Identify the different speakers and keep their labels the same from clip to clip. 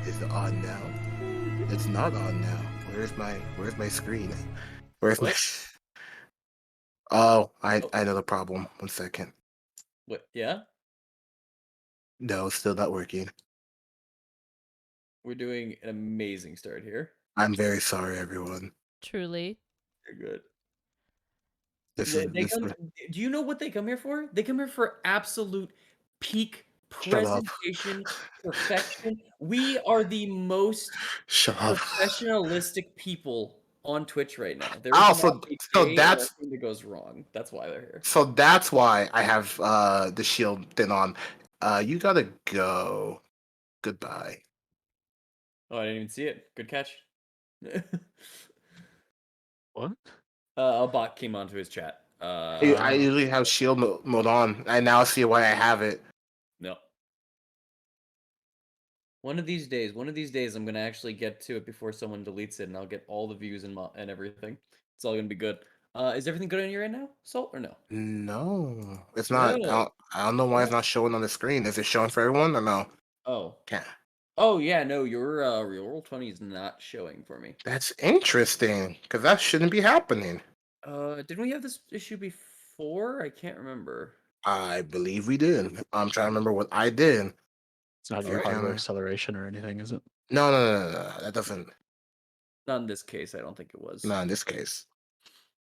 Speaker 1: Is it on now? It's not on now. Where's my screen? Where's my
Speaker 2: What?
Speaker 1: Oh,
Speaker 2: Oh,
Speaker 1: I know the problem. 1 second.
Speaker 2: what? Yeah?
Speaker 1: No, it's still not working.
Speaker 2: We're doing an amazing start here.
Speaker 1: I'm very sorry, everyone.
Speaker 3: Truly.
Speaker 2: You're good.
Speaker 1: This is
Speaker 2: They
Speaker 1: this
Speaker 2: come. Do you know what they come here for? They come here for absolute peak
Speaker 1: shut up.
Speaker 2: presentation, perfection. We are the most
Speaker 1: Shut up.
Speaker 2: professionalistic people on Twitch right now. There is
Speaker 1: Oh,
Speaker 2: not a
Speaker 1: so
Speaker 2: day or
Speaker 1: that's
Speaker 2: anything that goes wrong. That's why they're here.
Speaker 1: why I have the shield thing on. You gotta go. Goodbye.
Speaker 2: Oh, I didn't even see it. Good catch.
Speaker 4: What?
Speaker 2: A bot came onto his chat.
Speaker 1: I usually have shield mode on. I now see why I have it.
Speaker 2: No. One of these days, I'm gonna actually get to it before someone deletes it, and I'll get all the views and everything. It's all gonna be good. Is everything good on you right now, Salt, or no?
Speaker 1: No, it's not.
Speaker 2: Good.
Speaker 1: I don't know why it's not showing on the screen. Is it showing for everyone or no?
Speaker 2: Oh.
Speaker 1: Can't.
Speaker 2: Oh yeah, no, your real roll 20 is not showing for me.
Speaker 1: That's interesting because that shouldn't be happening.
Speaker 2: Didn't we have this issue before? I can't remember.
Speaker 1: I believe we did. I'm trying to remember what I did.
Speaker 4: It's not
Speaker 1: Your
Speaker 4: your hardware
Speaker 1: camera?
Speaker 4: acceleration or anything, is it?
Speaker 1: No. That doesn't.
Speaker 2: Not in this case, I don't think it was.
Speaker 1: Not in this case.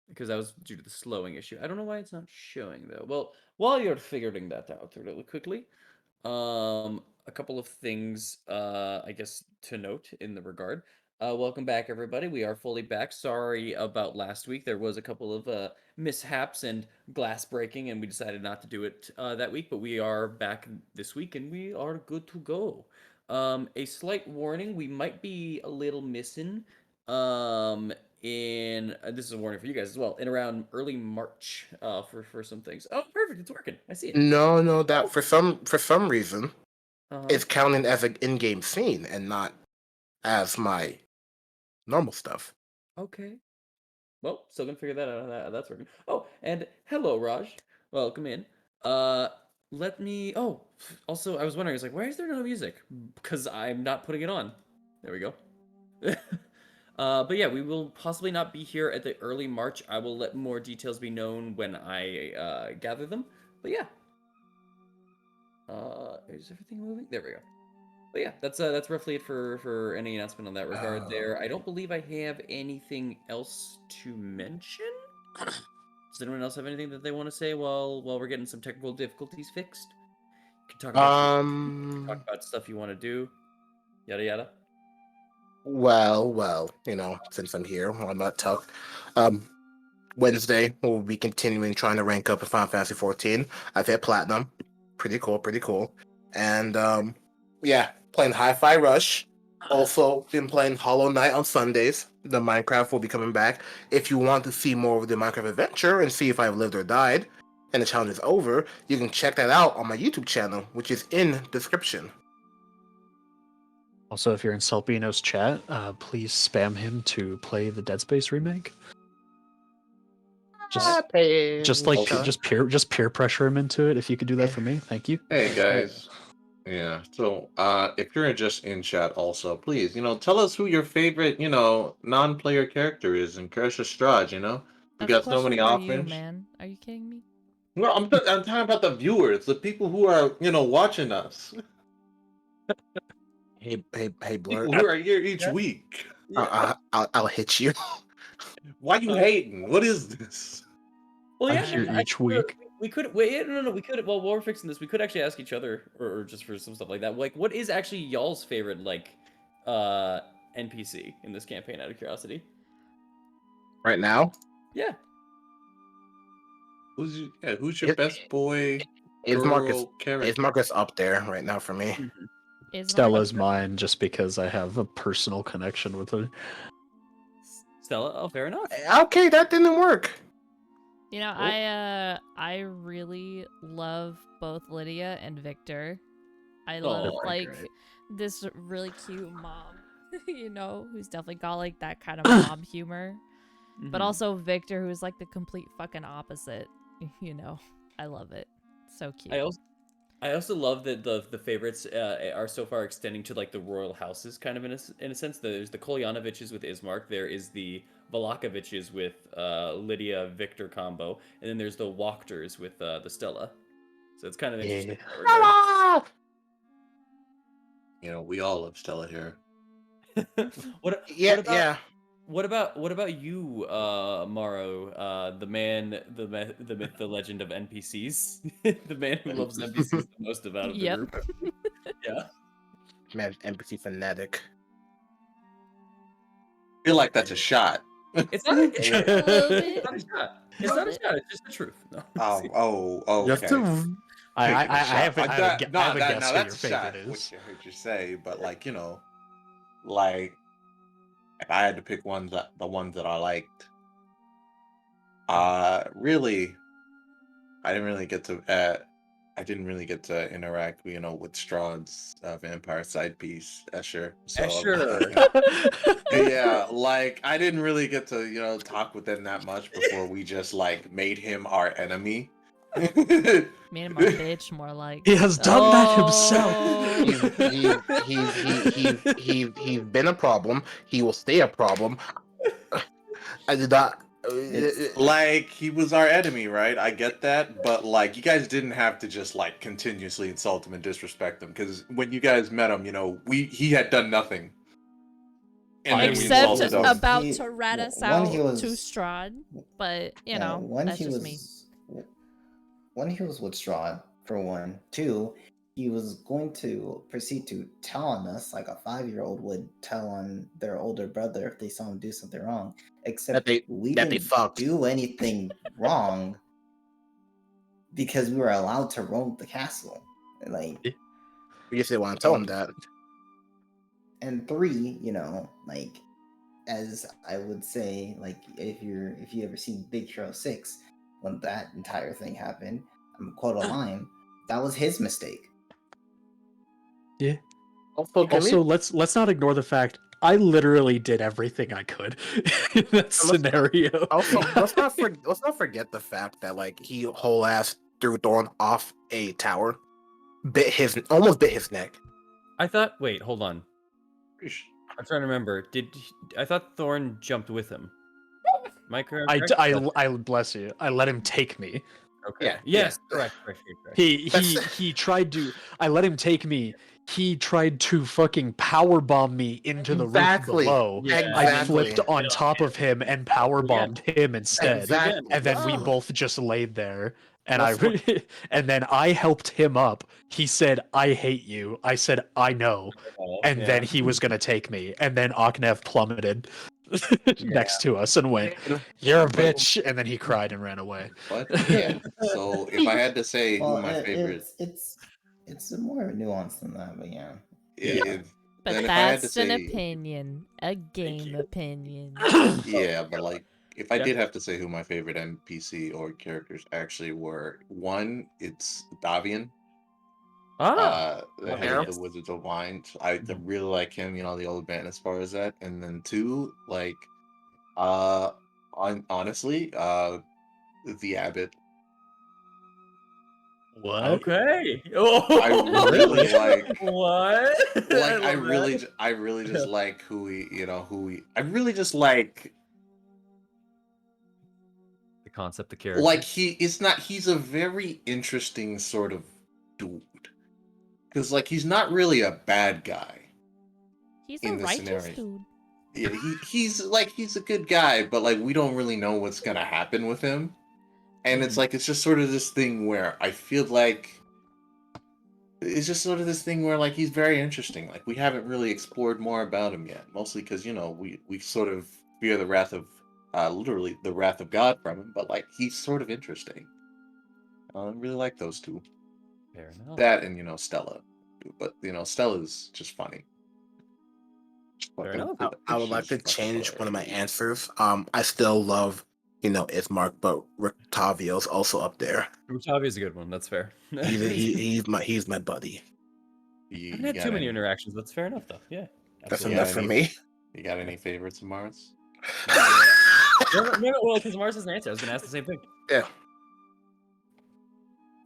Speaker 2: Because that was due to the slowing issue. I don't know why it's not showing though. Well, while you're figuring that out really quickly, a couple of things, I guess, to note in the regard. Welcome back, everybody. We are fully back. Sorry about last week. There was a couple of mishaps and glass breaking, and we decided not to do it that week. But we are back this week, and we are good to go. A slight warning: we might be a little missing. In this is a warning for you guys as well. In around early March, for some things. Oh, perfect! It's working. I see it.
Speaker 1: No. That for some reason
Speaker 2: Uh-huh.
Speaker 1: it's counting as an in-game scene and not as my normal stuff.
Speaker 2: Okay. Well, still gonna figure that out. That's working. Oh, and hello, Raj. Welcome in. Uh, let me. Oh, also, I was wondering. I was like, why is there no music? Because I'm not putting it on. There we go. But yeah, we will possibly not be here at the early March. I will let more details be known when I gather them. But yeah. Is everything moving? There we go. But yeah, that's roughly it for any announcement on that regard. There, I don't believe I have anything else to mention. Does anyone else have anything that they want to say while we're getting some technical difficulties fixed? You can talk about talk about stuff you want to do, yada yada.
Speaker 1: Well, since I'm here, I'm not tough. Wednesday we'll be continuing trying to rank up in Final Fantasy 14. I've hit platinum. Pretty cool. And yeah, playing Hi-Fi Rush. Also been playing Hollow Knight on Sundays. The Minecraft will be coming back. If you want to see more of the Minecraft adventure and see if I've lived or died, and the challenge is over, you can check that out on my YouTube channel, which is in description.
Speaker 4: Also, if you're in Salpino's chat, please spam him to play the Dead Space remake. Just peer pressure him into it. If you could do that for me, thank you.
Speaker 5: Hey guys. Yeah. So if you're just in chat also, please, tell us who your favorite, non-player character is in Crash of Strahd, We
Speaker 3: That's a
Speaker 5: got so many
Speaker 3: question for you,
Speaker 5: options.
Speaker 3: man. Are you kidding me?
Speaker 5: Well, I'm talking about the viewers, the people who are, watching us.
Speaker 1: Hey, Blur.
Speaker 5: People who are here each week.
Speaker 1: I'll hit you.
Speaker 5: Why you hating? What is this?
Speaker 2: Well,
Speaker 4: I'm
Speaker 2: yeah,
Speaker 4: here each week.
Speaker 2: we could wait. No. We could. Well, while we're fixing this, we could actually ask each other, or just for some stuff like that. Like, what is actually y'all's favorite NPC in this campaign? Out of curiosity.
Speaker 1: Right now?
Speaker 2: Yeah.
Speaker 5: Who's your best boy?
Speaker 1: Is Marcus
Speaker 5: character?
Speaker 1: Is Marcus up there right now for me?
Speaker 4: Stella's mine just because I have a personal connection with her.
Speaker 2: Stella. Oh, fair enough.
Speaker 1: Okay, that didn't work.
Speaker 3: You know, I really love both Lydia and Victor. I love this really cute mom, who's definitely got like that kind of mom humor. But also Victor, who's like the complete fucking opposite. I love it. So cute.
Speaker 2: I also love that the favorites are so far extending to like the royal houses, kind of in a sense. There's the Kolyanoviches with Ismark. There is the Valakoviches with Lydia Victor combo, and then there's the Wachters with the Stella. So it's kind of interesting in that regard.
Speaker 5: You know, we all love Stella here.
Speaker 2: what
Speaker 1: Yeah,
Speaker 2: about
Speaker 1: yeah.
Speaker 2: what about you, Morrow, the man, the myth, the legend of NPCs, the man who loves NPCs the most out of the
Speaker 3: Yep.
Speaker 2: group? Yeah.
Speaker 1: Man, empathy fanatic.
Speaker 5: I feel like that's a shot.
Speaker 2: It's not a shot.
Speaker 3: A little bit.
Speaker 2: It's not a shot. It's not a shot. It's just the truth. No.
Speaker 5: Oh,
Speaker 4: You have
Speaker 5: okay.
Speaker 4: to. I
Speaker 5: Taking a
Speaker 4: have
Speaker 5: shot.
Speaker 4: I have a
Speaker 5: Now
Speaker 4: guess who your
Speaker 5: that's a shot.
Speaker 4: favorite
Speaker 5: What
Speaker 4: is.
Speaker 5: you heard you say, but like, you know, like if I had to pick the ones that I liked, really, I didn't really get to interact, you know, with Strahd's vampire side piece, Escher. So
Speaker 2: Escher.
Speaker 5: yeah, like I didn't really get to, you know, talk with him that much before we just like made him our enemy.
Speaker 3: Made him a bitch, more like.
Speaker 4: He has done that himself.
Speaker 1: He's been a problem. He will stay a problem. I did not.
Speaker 5: Like he was our enemy, right? I get that, but like you guys didn't have to just like continuously insult him and disrespect him because when you guys met him, you know, he had done nothing. And then we
Speaker 3: Except
Speaker 5: insulted him.
Speaker 3: about
Speaker 6: He-
Speaker 3: to rat us
Speaker 6: when
Speaker 3: out
Speaker 6: he was-
Speaker 3: to Strahd, but you
Speaker 6: Yeah,
Speaker 3: know,
Speaker 6: when
Speaker 3: that's
Speaker 6: he
Speaker 3: just
Speaker 6: was
Speaker 3: me.
Speaker 6: when he was with Strahd, for one. Two, he was going to proceed to tell on us like a 5-year-old would tell on their older brother if they saw him do something wrong. Except we
Speaker 1: that they
Speaker 6: didn't
Speaker 1: fucked.
Speaker 6: do anything wrong because we were allowed to roam the castle. Like,
Speaker 1: We just didn't want to tell him that.
Speaker 6: and three, you know, like as I would say, like if you ever seen Big Hero 6, when that entire thing happened, I'm quote a line, that was his mistake.
Speaker 4: Yeah.
Speaker 1: Also,
Speaker 4: let's not ignore the fact I literally did everything I could in that scenario.
Speaker 1: let's not forget the fact that like he whole ass threw Thorn off a tower, almost bit his neck.
Speaker 2: I thought. Wait, hold on. I'm trying to remember. I thought Thorn jumped with him? Am I correct?
Speaker 4: I bless you. I let him take me.
Speaker 2: Okay.
Speaker 1: Yeah,
Speaker 2: Yes.
Speaker 1: yeah.
Speaker 2: Correct.
Speaker 4: He tried to. I let him take me. He tried to fucking power bomb me into the roof
Speaker 1: Exactly.
Speaker 4: below.
Speaker 2: Yeah.
Speaker 4: I flipped on top of him and power bombed him instead.
Speaker 1: Exactly.
Speaker 4: And then we
Speaker 1: Oh.
Speaker 4: both just laid there. And
Speaker 1: That's
Speaker 4: and then I helped him up. He said, "I hate you." I said, "I know." And then he was gonna take me. And then Aknev plummeted next to us and went, "You're a bitch." And then he cried and ran away.
Speaker 5: But yeah, so if I had to say who
Speaker 6: Well,
Speaker 5: my favorite
Speaker 6: it's more nuanced than that, but yeah.
Speaker 3: But
Speaker 5: then if I had to
Speaker 3: that's an
Speaker 5: say,
Speaker 3: opinion, a game opinion.
Speaker 5: yeah, but like if I
Speaker 2: Yeah.
Speaker 5: did have to say who my favorite NPC or characters actually were, one, it's Davian, the head of the Wizards of Mind. I really like him, you know, the old man as far as that. And then two, like, honestly, the Abbot.
Speaker 4: What?
Speaker 2: Okay.
Speaker 5: I really like.
Speaker 2: What?
Speaker 5: Like I
Speaker 2: love
Speaker 5: really,
Speaker 2: that.
Speaker 5: I really just like I really just like
Speaker 2: The concept, the character.
Speaker 5: like he's a very interesting sort of dude because like he's not really a bad guy.
Speaker 3: He's
Speaker 5: In
Speaker 3: a
Speaker 5: the
Speaker 3: righteous
Speaker 5: scenario.
Speaker 3: dude.
Speaker 5: Yeah, he's a good guy, but like we don't really know what's gonna happen with him, and it's like it's just sort of this thing where I feel like it's just sort of this thing where like he's very interesting. Like we haven't really explored more about him yet, mostly because you know we sort of fear the wrath of literally the wrath of God from him, but like he's sort of interesting. I really like those two.
Speaker 2: Fair enough.
Speaker 5: That and you know Stella, but you know Stella's just funny.
Speaker 2: Fair enough.
Speaker 1: I would like to change one of my answers. I still love, Ismark, but Rictavio's also up there.
Speaker 2: Octavia's a good one. That's fair.
Speaker 1: He's my buddy.
Speaker 2: I haven't had too many interactions. That's fair enough, though. Yeah.
Speaker 1: That's
Speaker 2: absolutely.
Speaker 1: enough for me.
Speaker 5: You got any favorites of Mars?
Speaker 2: No, well, because Mars is an answer. I was going to ask the same thing.
Speaker 1: Yeah.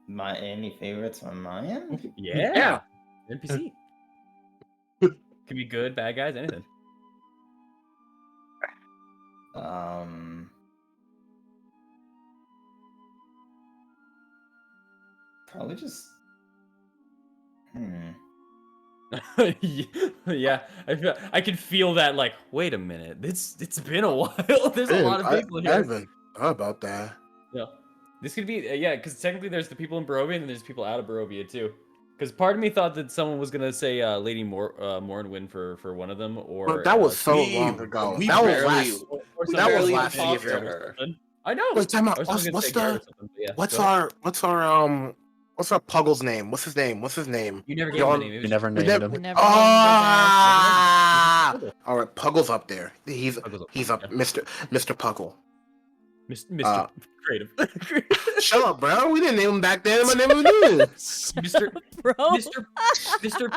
Speaker 6: Any favorites on my end?
Speaker 2: Yeah. NPC. Could be good, bad guys, anything.
Speaker 6: Probably just.
Speaker 2: Yeah, I can feel that. Like, wait a minute, it's been a while. There's a lot of people
Speaker 1: I
Speaker 2: here.
Speaker 1: haven't thought about that.
Speaker 2: Yeah, this could be because technically there's the people in Barovia and there's people out of Barovia too. Because part of me thought that someone was gonna say Lady Mornwyn for one of them, or
Speaker 1: But that was so
Speaker 5: We-
Speaker 1: long ago.
Speaker 5: we
Speaker 1: That was
Speaker 5: barely-
Speaker 1: last.
Speaker 2: or
Speaker 5: we
Speaker 1: that was
Speaker 5: barely
Speaker 1: last
Speaker 5: talked
Speaker 1: year.
Speaker 5: to her.
Speaker 2: I know.
Speaker 1: Wait, time out.
Speaker 2: I was gonna
Speaker 1: What's
Speaker 2: say Garrett or
Speaker 1: the
Speaker 2: something, but yeah,
Speaker 1: what's
Speaker 2: go ahead.
Speaker 1: our Puggle's name? What's his name?
Speaker 2: You never gave him a
Speaker 1: Yarn-
Speaker 2: name. It
Speaker 4: You
Speaker 2: was
Speaker 4: never
Speaker 1: We
Speaker 4: named
Speaker 1: never-
Speaker 4: him.
Speaker 3: Never named
Speaker 1: Ah!
Speaker 2: Puggle.
Speaker 1: All right, Puggle's up there. He's
Speaker 2: Puggle's up
Speaker 1: he's
Speaker 2: there,
Speaker 1: up,
Speaker 2: yeah.
Speaker 1: Mr. Puggle.
Speaker 2: Mr. Creative.
Speaker 1: Shut up, bro. We didn't name him back then. My name was new.
Speaker 2: Mr.
Speaker 3: Bro.
Speaker 2: Mr.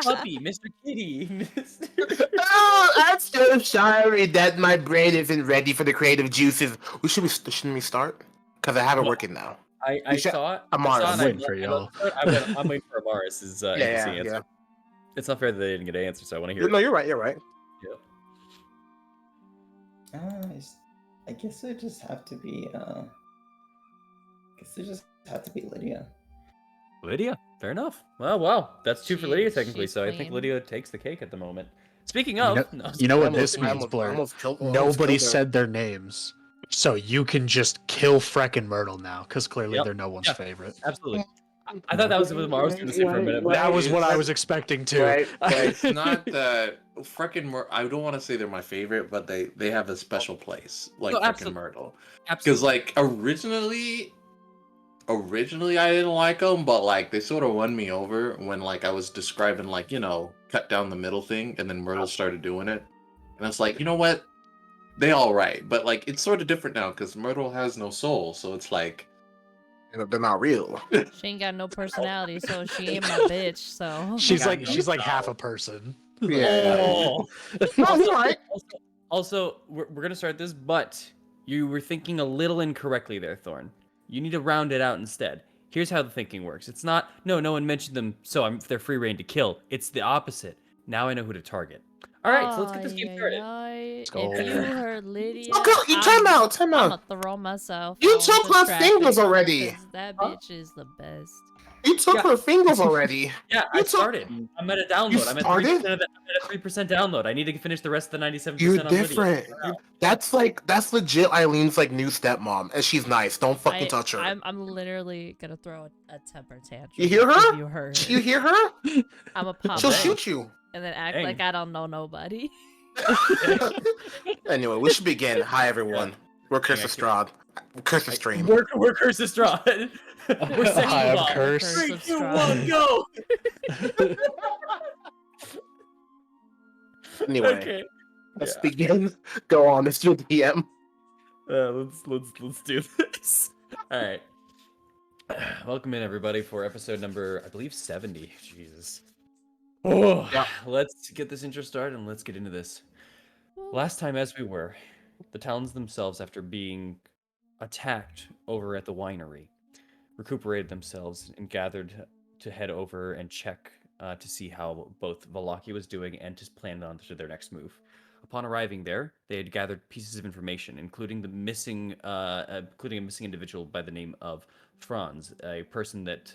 Speaker 2: Puppy, Mr. Kitty, Mr.
Speaker 1: Oh, I'm so sorry that my brain isn't ready for the creative juices. Shouldn't we start? Because I have it
Speaker 2: Well,
Speaker 1: working now.
Speaker 2: I
Speaker 1: We should-
Speaker 2: saw it.
Speaker 1: Amaris.
Speaker 2: I
Speaker 4: I'm
Speaker 2: saw it,
Speaker 4: waiting for y'all.
Speaker 2: I'm waiting for Amaris' NPC answer. It's not fair that they didn't get an answer, so I want to hear
Speaker 1: No,
Speaker 2: it.
Speaker 1: you're right. You're right.
Speaker 6: I guess it just have to be. Lydia.
Speaker 2: Lydia, fair enough. Well, wow, that's two for Lydia technically,
Speaker 3: she's
Speaker 2: so I think
Speaker 3: queen.
Speaker 2: Lydia takes the cake at the moment. Speaking of,
Speaker 4: You know what
Speaker 1: Almost-
Speaker 4: this means,
Speaker 1: almost-
Speaker 4: Blur?
Speaker 1: almost killed- almost
Speaker 4: Nobody
Speaker 1: killed her.
Speaker 4: said their names, so you can just kill Frek and Myrtle now, because clearly
Speaker 2: Yep.
Speaker 4: they're no one's
Speaker 2: Yeah.
Speaker 4: favorite.
Speaker 2: absolutely. I thought that was what Mara was going to say for a minute, but
Speaker 4: That was what I was expecting too.
Speaker 1: Right,
Speaker 5: It's not that frickin' I don't want to say they're my favorite, but they have a special place, like
Speaker 2: No,
Speaker 5: frickin' Myrtle. Because
Speaker 2: absolutely.
Speaker 5: like originally I didn't like them, but like they sort of won me over when like I was describing like cut down the middle thing, and then Myrtle started doing it, and it's like, you know what, they all right, but like it's sort of different now because Myrtle has no soul, so it's like
Speaker 1: They're not real.
Speaker 3: She ain't got no personality, so she ain't my bitch. So
Speaker 4: She's
Speaker 2: Yeah,
Speaker 4: like
Speaker 2: no.
Speaker 4: she's like half a person.
Speaker 2: Oh.
Speaker 1: No, you're right.
Speaker 2: Also, we're going to start this, but you were thinking a little incorrectly there, Thorn. You need to round it out instead. Here's how the thinking works. It's not, no one mentioned them, so they're free reign to kill. It's the opposite. Now I know who to target. All right, so let's get this game started.
Speaker 3: If
Speaker 4: go.
Speaker 3: you heard Lydia,
Speaker 1: Okay, time out.
Speaker 3: I'm gonna throw myself.
Speaker 1: You
Speaker 3: on
Speaker 1: took
Speaker 3: the
Speaker 1: her
Speaker 3: traffic
Speaker 1: fingers already.
Speaker 3: 'cause that bitch is the best.
Speaker 1: You took
Speaker 2: Yeah.
Speaker 1: her fingers already.
Speaker 2: Yeah, I
Speaker 1: You took-
Speaker 2: started. I'm at a download. I'm at 3%,
Speaker 1: started?
Speaker 2: I'm at a 3% download. I need to finish the rest of the 97%
Speaker 1: You're
Speaker 2: on Lydia.
Speaker 1: different. That's legit Eileen's like new stepmom, and she's nice. Don't fucking touch her.
Speaker 3: I'm literally gonna throw a temper tantrum.
Speaker 1: You hear
Speaker 3: if
Speaker 1: her?
Speaker 3: You heard.
Speaker 1: You hear her?
Speaker 3: I'm a pop
Speaker 1: She'll
Speaker 3: up
Speaker 1: shoot you.
Speaker 3: and then act
Speaker 2: Dang.
Speaker 3: like I don't know nobody.
Speaker 1: Anyway, we should begin. Hi everyone. We're Curse of Strahd. Curse of Stream.
Speaker 2: We're Curse of Strahd. We're
Speaker 4: Hi,
Speaker 2: sexual
Speaker 4: I'm
Speaker 2: bomb.
Speaker 4: Curse.
Speaker 3: Curse
Speaker 2: 3,
Speaker 3: of
Speaker 2: 2,
Speaker 3: Strahd.
Speaker 2: 1, go.
Speaker 1: Anyway,
Speaker 2: Okay.
Speaker 1: let's begin. Go on, Mr. DM.
Speaker 2: Let's do this. All right. Welcome in everybody for episode number, I believe, 70. Jesus. Oh,
Speaker 1: Yeah.
Speaker 2: Let's get this intro started and let's get into this. Last time, as we were, the Talons themselves, after being attacked over at the winery, recuperated themselves and gathered to head over and check to see how both Valaki was doing and to plan on to their next move. Upon arriving there, they had gathered pieces of information, including a missing individual by the name of Franz, a person that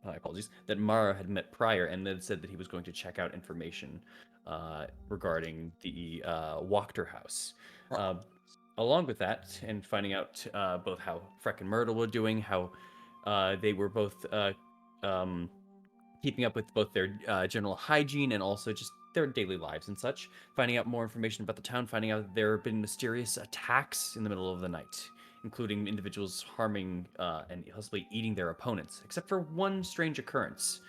Speaker 2: my apologies, that Mara had met prior, and then said that he was going to check out information regarding the Wachter house. Along with that, and finding out both how Frek and Myrtle were doing, how they were both keeping up with both their general hygiene and also just their daily lives and such, finding out more information about the town, finding out that there have been mysterious attacks in the middle of the night, including individuals harming and possibly eating their opponents, except for one strange occurrence,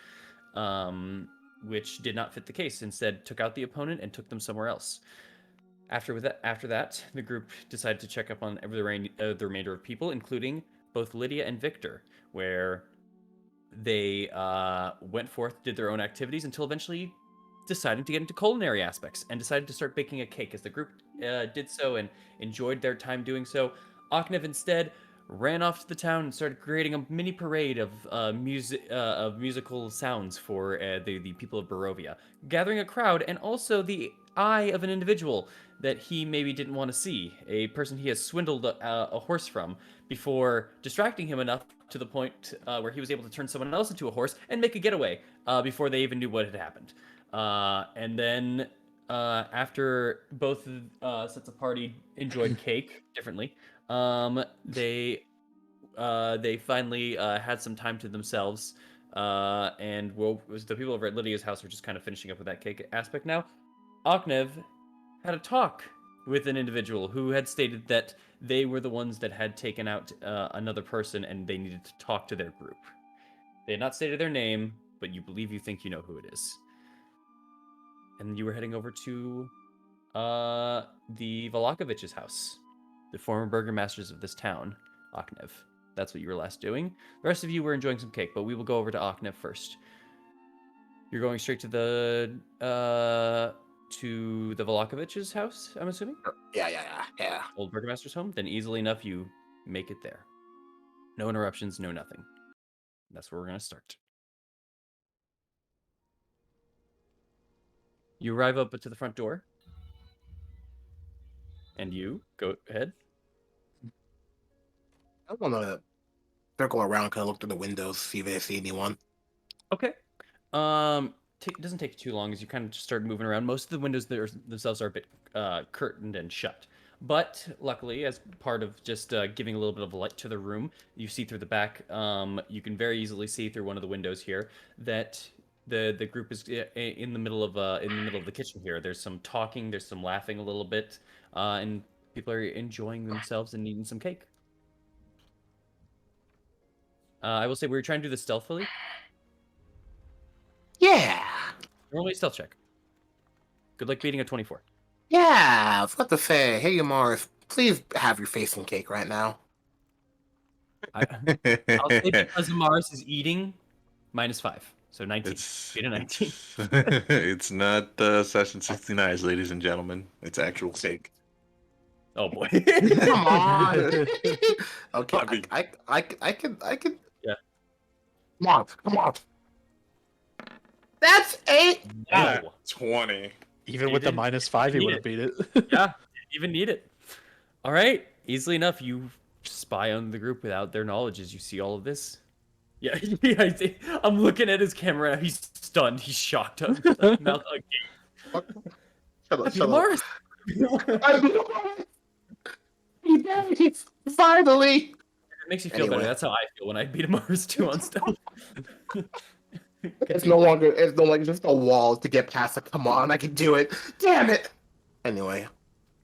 Speaker 2: which did not fit the case. Instead, took out the opponent and took them somewhere else. After that, the group decided to check up on the remainder of people, including both Lydia and Victor, where they went forth, did their own activities until eventually deciding to get into culinary aspects and decided to start baking a cake. As the group did so and enjoyed their time doing so, Aknev instead ran off to the town and started creating a mini parade of musical sounds for the people of Barovia, gathering a crowd and also the eye of an individual that he maybe didn't want to see, a person he has swindled a horse from before distracting him enough to the point where he was able to turn someone else into a horse and make a getaway before they even knew what had happened. And then after both sets of party enjoyed cake differently, they finally had some time to themselves. And the people over at Lydia's house were just kind of finishing up with that cake aspect now. Oknev had a talk with an individual who had stated that they were the ones that had taken out another person and they needed to talk to their group. They had not stated their name, but you think you know who it is. And you were heading over to the Valakovich's house, the former burgomasters of this town, Oknev. That's what you were last doing. The rest of you were enjoying some cake, but we will go over to Oknev first. You're going straight to the Valakovich's house, I'm assuming?
Speaker 1: Yeah.
Speaker 2: Old burgomaster's home? Then easily enough, you make it there. No interruptions, no nothing. That's where we're going to start. You arrive up to the front door. And you go ahead.
Speaker 1: I want to circle around, kind of look through the windows, see if I see anyone.
Speaker 2: Okay. It doesn't take too long as you kind of just start moving around. Most of the windows themselves are a bit curtained and shut. But luckily, as part of just giving a little bit of light to the room, you see through the back. You can very easily see through one of the windows here that the group is in the middle of the kitchen here. There's some talking, there's some laughing a little bit, and people are enjoying themselves and eating some cake. I will say we were trying to do this stealthily.
Speaker 1: Yeah.
Speaker 2: Normally stealth check. Good luck beating a 24.
Speaker 1: Yeah, I was about to say, hey, Morris, please have your face in cake right now.
Speaker 2: I'll say because Amaris is eating, -5. So 19. Beat a 19.
Speaker 5: It's not session 69, ladies and gentlemen. It's actual cake.
Speaker 2: Oh boy.
Speaker 1: Come on. Okay,
Speaker 5: I mean-
Speaker 1: I can.
Speaker 2: Yeah.
Speaker 1: Come on. That's 8.
Speaker 2: Wow.
Speaker 5: 20.
Speaker 4: Even
Speaker 2: You
Speaker 4: with the
Speaker 2: didn't-
Speaker 4: -5, he
Speaker 2: need
Speaker 4: would have
Speaker 2: it.
Speaker 4: beat it.
Speaker 2: Yeah, didn't even need it. All right, easily enough, you spy on the group without their knowledge as you see all of this. Yeah, I'm looking at his camera. He's stunned. He's shocked. Mouth agape.
Speaker 1: Shut up.
Speaker 2: Amaris.
Speaker 1: He did it. Finally.
Speaker 2: It makes you feel better.
Speaker 1: Anyway.
Speaker 2: That's how I feel when I beat Amaris 2 on stealth.
Speaker 1: It's no longer just a wall to get past it. Come on, I can do it. Damn it. Anyway,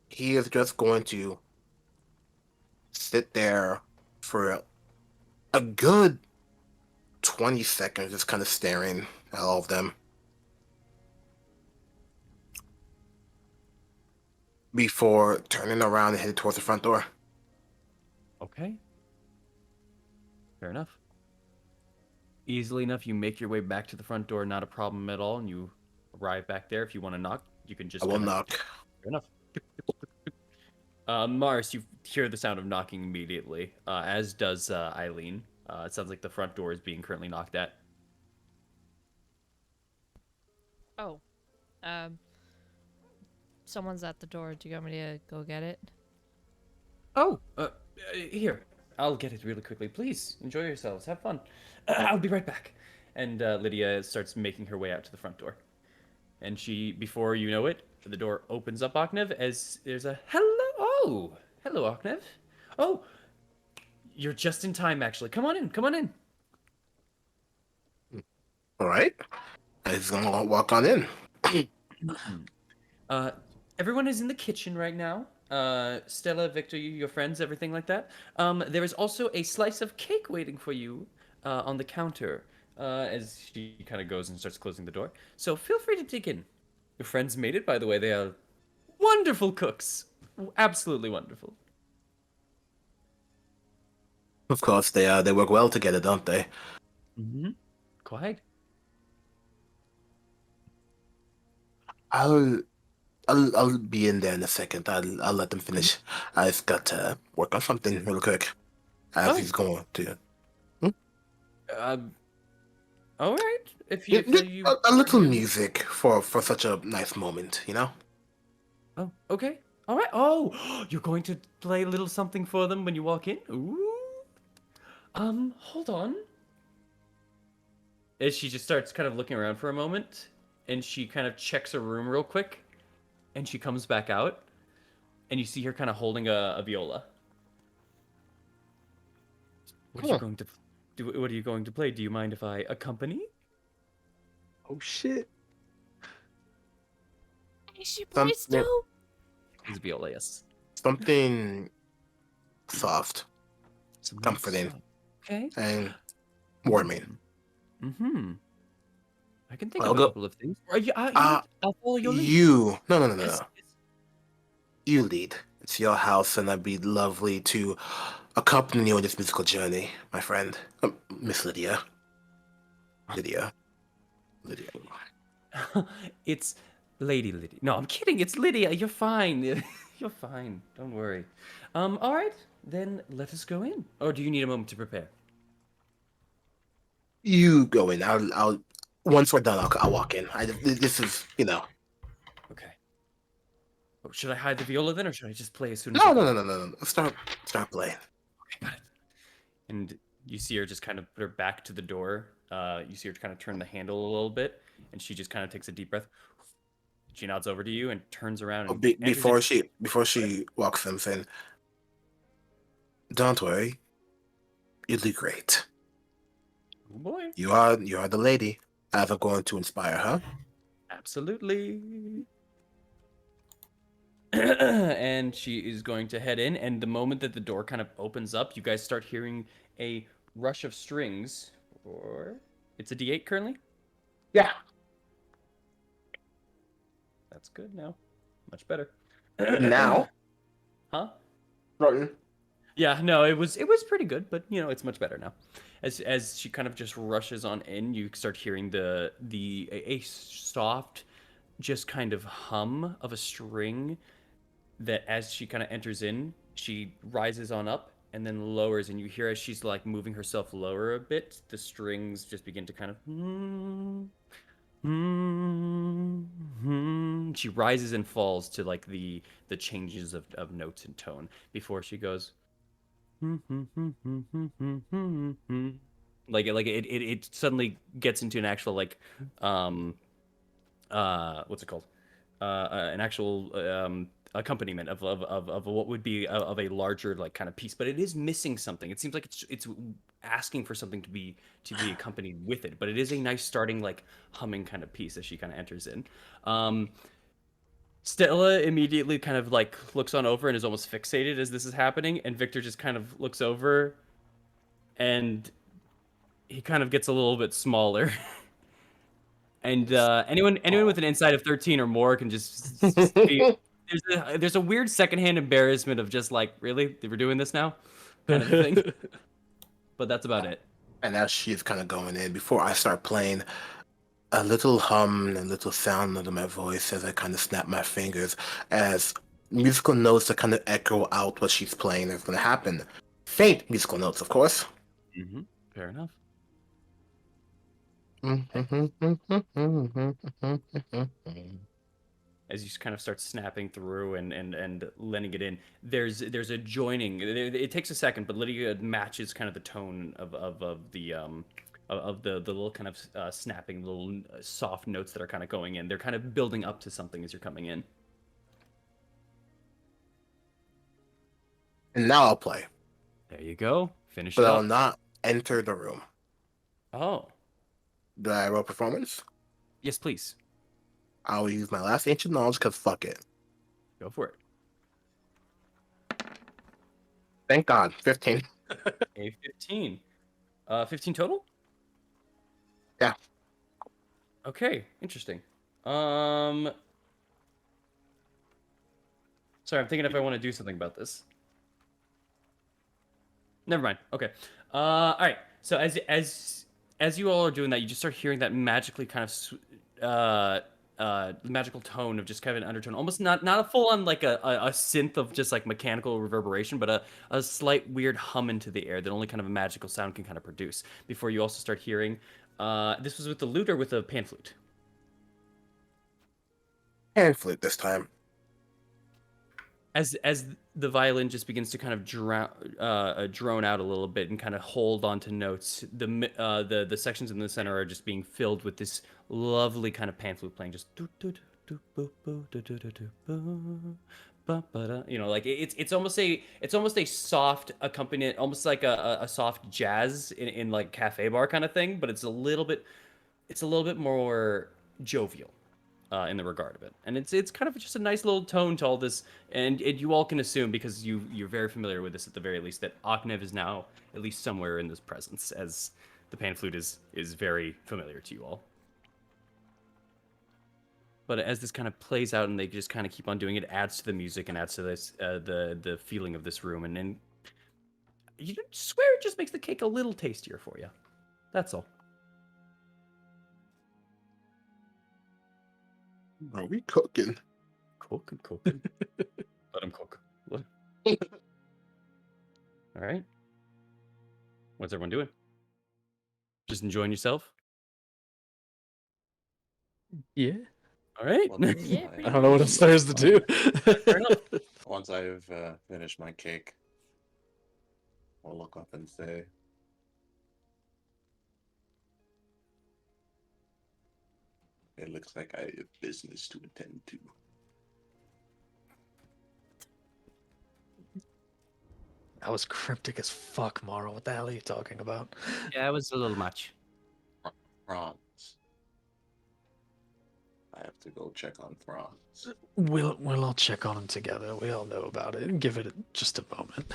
Speaker 1: he is just going to sit there for a good 20 seconds, just kind of staring at all of them. Before turning around and heading towards the front door.
Speaker 2: Okay. Fair enough. Easily enough, you make your way back to the front door, not a problem at all, and you arrive back there. If you want to knock, you can just
Speaker 1: I will knock.
Speaker 2: Fair enough. Mars, you hear the sound of knocking immediately, as does Eileen. It sounds like the front door is being currently knocked at.
Speaker 3: Oh. Someone's at the door. Do you want me to go get it?
Speaker 2: Oh, here. I'll get it really quickly. Please, enjoy yourselves. Have fun. I'll be right back. And Lydia starts making her way out to the front door. And she, before you know it, the door opens up, Oknev, as there's a hello. Oh, hello, Oknev. Oh, you're just in time, actually. Come on in. Come on in.
Speaker 1: All right. I'm just going to walk on in.
Speaker 2: Everyone is in the kitchen right now. Stella, Victor, your friends, everything like that. There is also a slice of cake waiting for you on the counter as she kind of goes and starts closing the door. So feel free to dig in. Your friends made it, by the way. They are wonderful cooks. Absolutely wonderful.
Speaker 1: Of course, they work well together, don't they?
Speaker 2: Mm-hmm. Quite.
Speaker 1: I'll be in there in a second. I'll let them finish. I've got to work on something real quick. as
Speaker 2: Oh.
Speaker 1: he's going to.
Speaker 2: All right. If
Speaker 1: Yeah,
Speaker 2: you
Speaker 1: a little music for such a nice moment, you know.
Speaker 2: Oh, okay. All right. Oh, you're going to play a little something for them when you walk in? Ooh. Hold on. As she just starts kind of looking around for a moment, and she kind of checks her room real quick, and she comes back out, and you see her kind of holding a viola. What are you
Speaker 1: Huh.
Speaker 2: going to do? What are you going to play? Do you mind if I accompany?
Speaker 4: Oh shit.
Speaker 3: Is she boys
Speaker 1: Something,
Speaker 3: too?
Speaker 2: It's viola, yes.
Speaker 1: something soft, comforting,
Speaker 2: Okay.
Speaker 1: and warming.
Speaker 2: Mm-hmm. I can think
Speaker 1: I'll
Speaker 2: of a
Speaker 1: go.
Speaker 2: couple of things. You know what? I'll follow your lead.
Speaker 1: No.
Speaker 2: Yes.
Speaker 1: You lead. It's your house, and it'd be lovely to accompany you on this musical journey, my friend, Miss Lydia. Lydia.
Speaker 2: It's Lady Lydia. No, I'm kidding. It's Lydia. You're fine. You're fine. Don't worry. All right. Then let us go in. Or do you need a moment to prepare?
Speaker 1: You go in. I'll. Once we're done, I'll walk in. This is,
Speaker 2: Okay. Oh, should I hide the viola then, or should I just play as soon as I
Speaker 1: No,
Speaker 2: get
Speaker 1: no,
Speaker 2: in?
Speaker 1: no, no, no, no. Start playing.
Speaker 2: Okay, got it. And you see her just kind of put her back to the door. You see her kind of turn the handle a little bit, and she just kind of takes a deep breath. She nods over to you and turns around
Speaker 1: Oh,
Speaker 2: and enters
Speaker 1: before
Speaker 2: into.
Speaker 1: she walks in, saying, "Don't worry, you'll do great.
Speaker 2: Oh boy.
Speaker 1: You are the lady. I'm going to inspire her."
Speaker 2: Absolutely. And she is going to head in, and the moment that the door kind of opens up, you guys start hearing a rush of strings. Or it's a D8 currently.
Speaker 1: Yeah.
Speaker 2: That's good now. Much better.
Speaker 1: Now,
Speaker 2: Huh?
Speaker 1: Norton.
Speaker 2: Yeah, no, it was pretty good, but you know, it's much better now. As she kind of just rushes on in, you start hearing a soft, just kind of hum of a string that as she kind of enters in, she rises on up and then lowers, and you hear as she's like moving herself lower a bit, the strings just begin to kind of she rises and falls to like the changes of notes and tone before she goes like it suddenly gets into an actual like what's it called an actual accompaniment of what would be of a larger like kind of piece, but it is missing something. It seems like it's asking for something to be accompanied with it, but it is a nice starting like humming kind of piece as she kind of enters in. Stella immediately kind of like looks on over and is almost fixated as this is happening, and Victor just kind of looks over and he kind of gets a little bit smaller. And anyone with an insight of 13 or more can just see there's a weird secondhand embarrassment of just like, really? We're doing this now? Kind of thing. But that's about it.
Speaker 1: And as she's kind of going in, before I start playing, a little hum and a little sound under my voice as I kind of snap my fingers, as musical notes that kind of echo out what she's playing is going to happen. Faint musical notes, of course.
Speaker 2: Mm-hmm. Fair enough. As you kind of start snapping through and letting it in, there's a joining. It takes a second, but Lydia matches kind of the tone of the little kind of snapping little soft notes that are kind of going in. They're kind of building up to something as you're coming in.
Speaker 1: And now I'll play,
Speaker 2: There you go. Finish
Speaker 1: but
Speaker 2: it
Speaker 1: I'll
Speaker 2: up.
Speaker 1: not enter the room.
Speaker 2: Oh,
Speaker 1: Do I roll performance?
Speaker 2: yes, please.
Speaker 1: I'll use my last ancient knowledge because fuck it.
Speaker 2: Go for it.
Speaker 1: Thank God. 15.
Speaker 2: A 15. 15 total?
Speaker 1: Yeah.
Speaker 2: Okay, interesting. Sorry, I'm thinking if I want to do something about this. Never mind. Okay. All right. So as you all are doing that, you just start hearing that magically kind of magical tone of just kind of an undertone, almost not a full on like a synth of just like mechanical reverberation, but a slight weird hum into the air that only kind of a magical sound can kind of produce. Before you also start hearing, this was with the lute or with a pan flute.
Speaker 1: Pan flute this time.
Speaker 2: As the violin just begins to kind of drone out a little bit and kind of hold onto notes, the sections in the center are just being filled with this lovely kind of pan flute playing, just you know, like it's almost a soft accompaniment, almost like a soft jazz in like cafe bar kind of thing, but it's a little bit more jovial. In the regard of it, and it's kind of just a nice little tone to all this, and you all can assume, because you're very familiar with this at the very least, that Aknev is now at least somewhere in this presence, as the pan flute is very familiar to you all. But as this kind of plays out and they just kind of keep on doing it, adds to the music and adds to this the feeling of this room, and you swear it just makes the cake a little tastier for you. That's all.
Speaker 1: Are we cooking?
Speaker 2: Cooking. Let him cook. All right. What's everyone doing? Just enjoying yourself?
Speaker 4: Yeah.
Speaker 2: All right.
Speaker 5: Well,
Speaker 3: Yeah,
Speaker 5: I-
Speaker 3: pretty
Speaker 4: I don't know what else there is to do.
Speaker 2: Fair enough.
Speaker 5: Once I've finished my cake, I'll look up and say, "It looks like I have business to attend to."
Speaker 4: That was cryptic as fuck, Mara. What the hell are you talking about?
Speaker 2: Yeah, it was a little much.
Speaker 5: Franz. I have to go check on Franz.
Speaker 4: We'll all check on him together. We all know about it. Give it just a moment.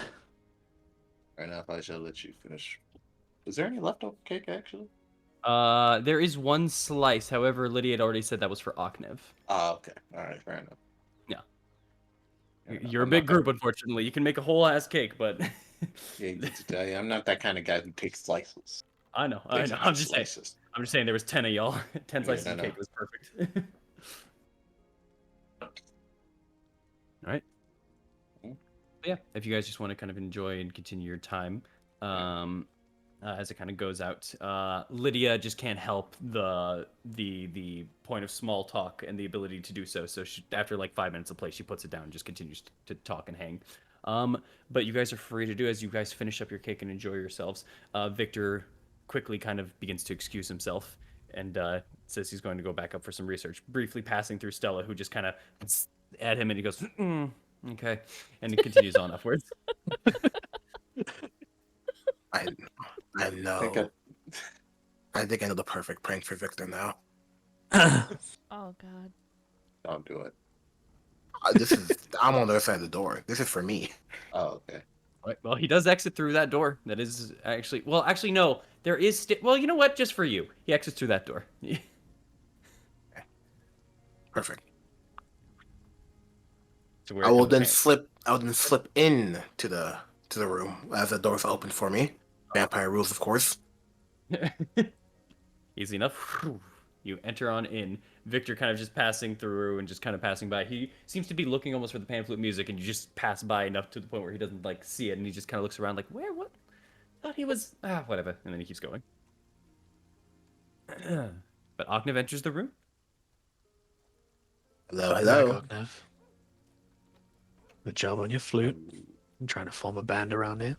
Speaker 5: Fair enough, I shall let you finish. Is there any leftover cake, actually?
Speaker 2: There is one slice. However, Lydia had already said that was for Aknev.
Speaker 5: Ah, okay. All right, fair enough.
Speaker 2: Yeah.
Speaker 5: Fair enough.
Speaker 2: You're a
Speaker 5: I'm
Speaker 2: big
Speaker 5: not that-
Speaker 2: group, unfortunately. You can make a whole ass cake, but
Speaker 5: I'm not that kind of guy who takes slices.
Speaker 2: I know.
Speaker 5: Takes
Speaker 2: I'm just saying.
Speaker 5: slices.
Speaker 2: I'm just saying there was 10 of y'all. 10
Speaker 5: Yeah,
Speaker 2: slices
Speaker 5: no,
Speaker 2: of
Speaker 5: no.
Speaker 2: cake was perfect. All right.
Speaker 5: Mhm.
Speaker 2: But yeah, if you guys just want to kind of enjoy and continue your time, as it kind of goes out, Lydia just can't help the point of small talk and the ability to do so. So she, after like 5 minutes of play, she puts it down and just continues to talk and hang. But you guys are free to do as you guys finish up your cake and enjoy yourselves. Victor quickly kind of begins to excuse himself and says he's going to go back up for some research, briefly passing through Stella, who just kind of at him and he goes, okay, and he continues on upwards.
Speaker 1: I
Speaker 5: I think
Speaker 1: know. I think I know the perfect prank for Victor now.
Speaker 3: Oh god.
Speaker 5: don't do it.
Speaker 1: This is I'm on the other side of the door. This is for me.
Speaker 5: Oh, okay.
Speaker 2: Right. Well, he does exit through that door. That is actually no. There is well, you know what? Just for you, he exits through that door.
Speaker 1: Perfect.
Speaker 2: So where
Speaker 1: I will
Speaker 2: can the
Speaker 1: then
Speaker 2: pan-
Speaker 1: slip. I'll then slip in to the room as the doors open for me. Vampire rules, of course.
Speaker 2: Easy enough. You enter on in. Victor kind of just passing through and just kind of passing by. He seems to be looking almost for the pan flute music, and you just pass by enough to the point where he doesn't like see it, and he just kind of looks around like, where? What? Thought he was whatever, and then he keeps going. But Aknev enters the room.
Speaker 1: Hello,
Speaker 4: Back,
Speaker 1: hello.
Speaker 4: Ognev. Good job on your flute. I'm trying to form a band around here.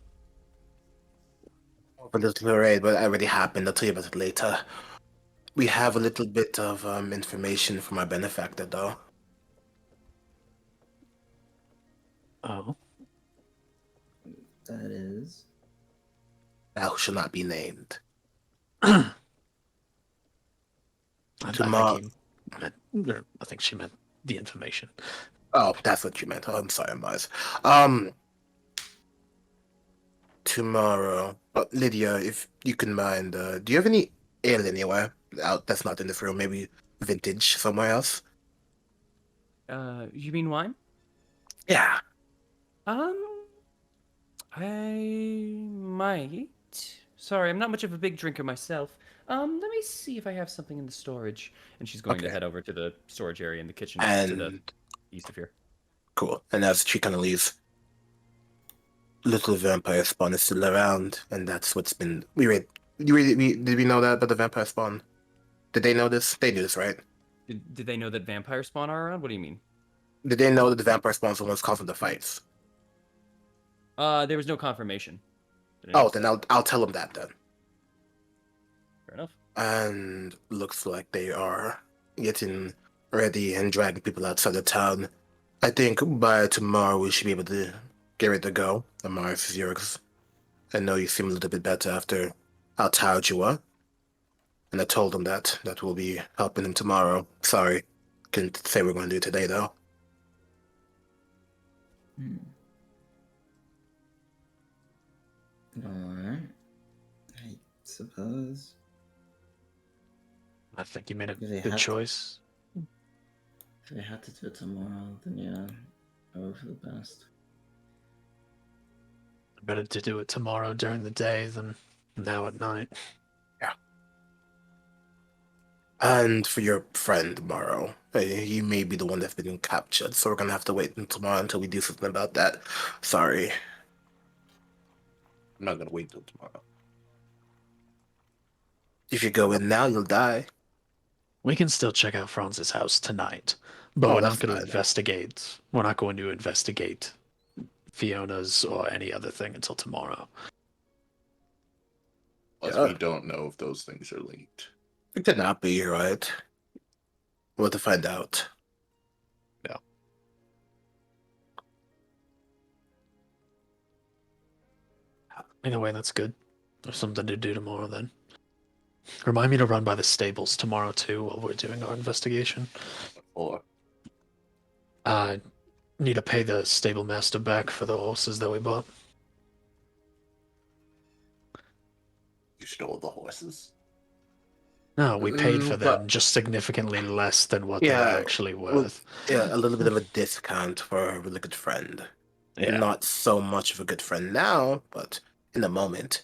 Speaker 1: For this parade, but it already happened. I'll tell you about it later. We have a little bit of information from our benefactor, though.
Speaker 4: Oh.
Speaker 6: That is.
Speaker 1: Thou shall not be named.
Speaker 4: I
Speaker 1: Tomorrow.
Speaker 4: think she meant the information.
Speaker 1: Oh, that's what you meant. Oh, I'm sorry, Mars. Tomorrow. Lydia, if you can mind, do you have any ale anywhere out that's not in this room? Maybe vintage somewhere else?
Speaker 2: You mean wine?
Speaker 1: Yeah.
Speaker 2: I might. Sorry, I'm not much of a big drinker myself. Let me see if I have something in the storage. And she's going to
Speaker 1: Okay.
Speaker 2: head over to the storage area in the kitchen to the
Speaker 1: And
Speaker 2: east of here.
Speaker 1: cool. And as she kind of leaves, little vampire spawn is still around, and that's what's been. Did we know that about the vampire spawn? Did they know this? They knew this, right?
Speaker 2: Did they know that vampire spawn are around? What do you mean?
Speaker 1: Did they know that the vampire spawns are the ones causing the fights?
Speaker 2: There was no confirmation.
Speaker 1: Oh, then I'll tell them that then.
Speaker 2: Fair enough.
Speaker 1: And looks like they are getting ready and dragging people outside the town. I think by tomorrow we should be able to get ready to go. Amaris is yours. I know you seem a little bit better after how tired you were. And I told them that we'll be helping them tomorrow. Sorry, couldn't say we're going to do it today though.
Speaker 6: Alright. I suppose.
Speaker 4: I think you made a
Speaker 6: Do they
Speaker 4: good
Speaker 6: have-
Speaker 4: choice.
Speaker 6: If we had to do it tomorrow, then yeah, I hope for the best.
Speaker 4: Better to do it tomorrow during the day than now at night.
Speaker 1: And for your friend Morrow, he may be the one that's been captured, so we're gonna have to wait until tomorrow until we do something about that. Sorry.
Speaker 5: I'm not gonna wait till tomorrow.
Speaker 1: If you go in now, you'll die.
Speaker 4: We can still check out Franz's house tonight, but
Speaker 1: Oh,
Speaker 4: we're not
Speaker 1: that's
Speaker 4: going to
Speaker 1: fine.
Speaker 4: investigate. We're not going to investigate Fiona's or any other thing until tomorrow.
Speaker 5: Plus,
Speaker 1: Yeah.
Speaker 5: we don't know if those things are linked.
Speaker 1: It could not be, right? We'll have to find out.
Speaker 4: Either way, that's good. There's something to do tomorrow then. Remind me to run by the stables tomorrow too while we're doing our investigation.
Speaker 5: Or
Speaker 4: Need to pay the stable master back for the horses that we bought.
Speaker 5: you stole the horses.
Speaker 4: No, we paid for
Speaker 1: but-
Speaker 4: them just significantly less than what
Speaker 1: Yeah,
Speaker 4: they're actually worth.
Speaker 1: Yeah, a little bit of a discount for a really good friend.
Speaker 4: Yeah.
Speaker 1: Not so much of a good friend now, but in the moment.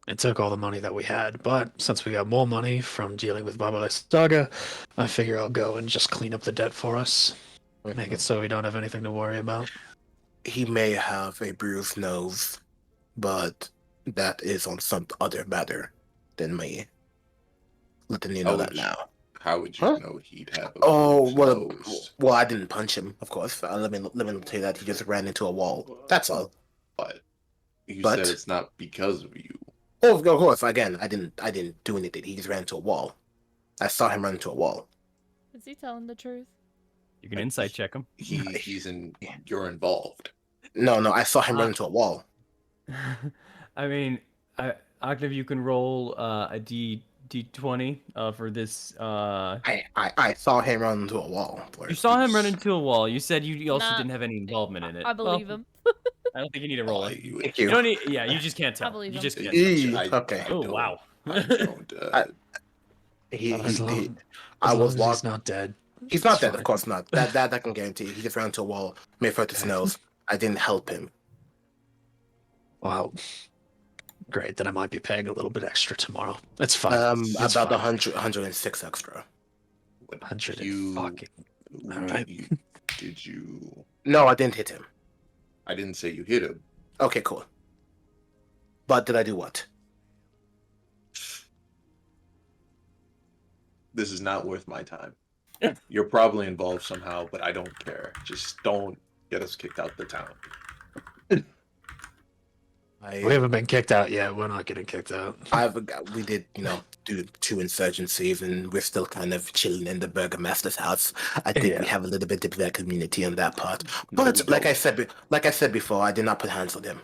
Speaker 4: It took all the money that we had, but since we got more money from dealing with Baba Saga, I figure I'll go and just clean up the debt for us. Make it so we don't have anything to worry about.
Speaker 1: He may have a bruised nose, but that is on some other matter than me. Letting you know that now.
Speaker 5: How would you
Speaker 1: Huh?
Speaker 5: know he'd have a
Speaker 1: Oh
Speaker 5: bruised
Speaker 1: well,
Speaker 5: nose?
Speaker 1: well, I didn't punch him, of course. Let me tell you that he just ran into a wall. That's all.
Speaker 5: But you
Speaker 1: But-
Speaker 5: said it's not because of you.
Speaker 1: Oh, of course. Again, I didn't do anything. He just ran into a wall. I saw him run into a wall.
Speaker 3: Is he telling the truth?
Speaker 2: You can insight check him.
Speaker 5: You're involved.
Speaker 1: No, I saw him run into a wall.
Speaker 2: I mean, Octave, you can roll a D20 for this.
Speaker 1: I saw him run into a wall.
Speaker 2: You saw him run into a wall. You said you also
Speaker 3: Nah,
Speaker 2: didn't have any involvement in it.
Speaker 3: I believe
Speaker 2: Well,
Speaker 3: him.
Speaker 2: I don't think you need to roll it.
Speaker 1: Thank
Speaker 2: You
Speaker 1: you.
Speaker 2: don't need. Yeah, you just can't tell.
Speaker 3: believe
Speaker 2: You
Speaker 3: him.
Speaker 2: just can't.
Speaker 1: Eee,
Speaker 5: I
Speaker 1: okay.
Speaker 2: Oh
Speaker 5: don't-
Speaker 2: wow.
Speaker 5: I don't.
Speaker 4: As long
Speaker 1: I
Speaker 4: as
Speaker 1: was
Speaker 4: he's
Speaker 1: lost.
Speaker 4: not dead.
Speaker 1: He's not
Speaker 4: it's
Speaker 1: dead,
Speaker 4: fine.
Speaker 1: of course not. That I can guarantee. He just ran into a wall, may have hurt his nose. I didn't help him.
Speaker 4: Well, great. Then I might be paying a little bit extra tomorrow. It's fine. It's
Speaker 1: About
Speaker 4: fine.
Speaker 1: 106 extra.
Speaker 4: 100
Speaker 5: You-
Speaker 4: fucking. All right.
Speaker 5: Did you?
Speaker 1: No, I didn't hit him.
Speaker 5: I didn't say you hit him.
Speaker 1: Okay, cool. But did I do what?
Speaker 5: This is not worth my time. You're probably involved somehow, but I don't care. Just don't get us kicked out the town.
Speaker 4: We haven't been kicked out yet. We're not getting kicked out.
Speaker 1: We did, do 2 insurgencies, and we're still kind of chilling in the burgomaster's house. I think
Speaker 4: Yeah.
Speaker 1: we have a little bit of that community on that part.
Speaker 5: No,
Speaker 1: But
Speaker 5: we
Speaker 1: like I
Speaker 5: don't.
Speaker 1: said before, I did not put hands on him.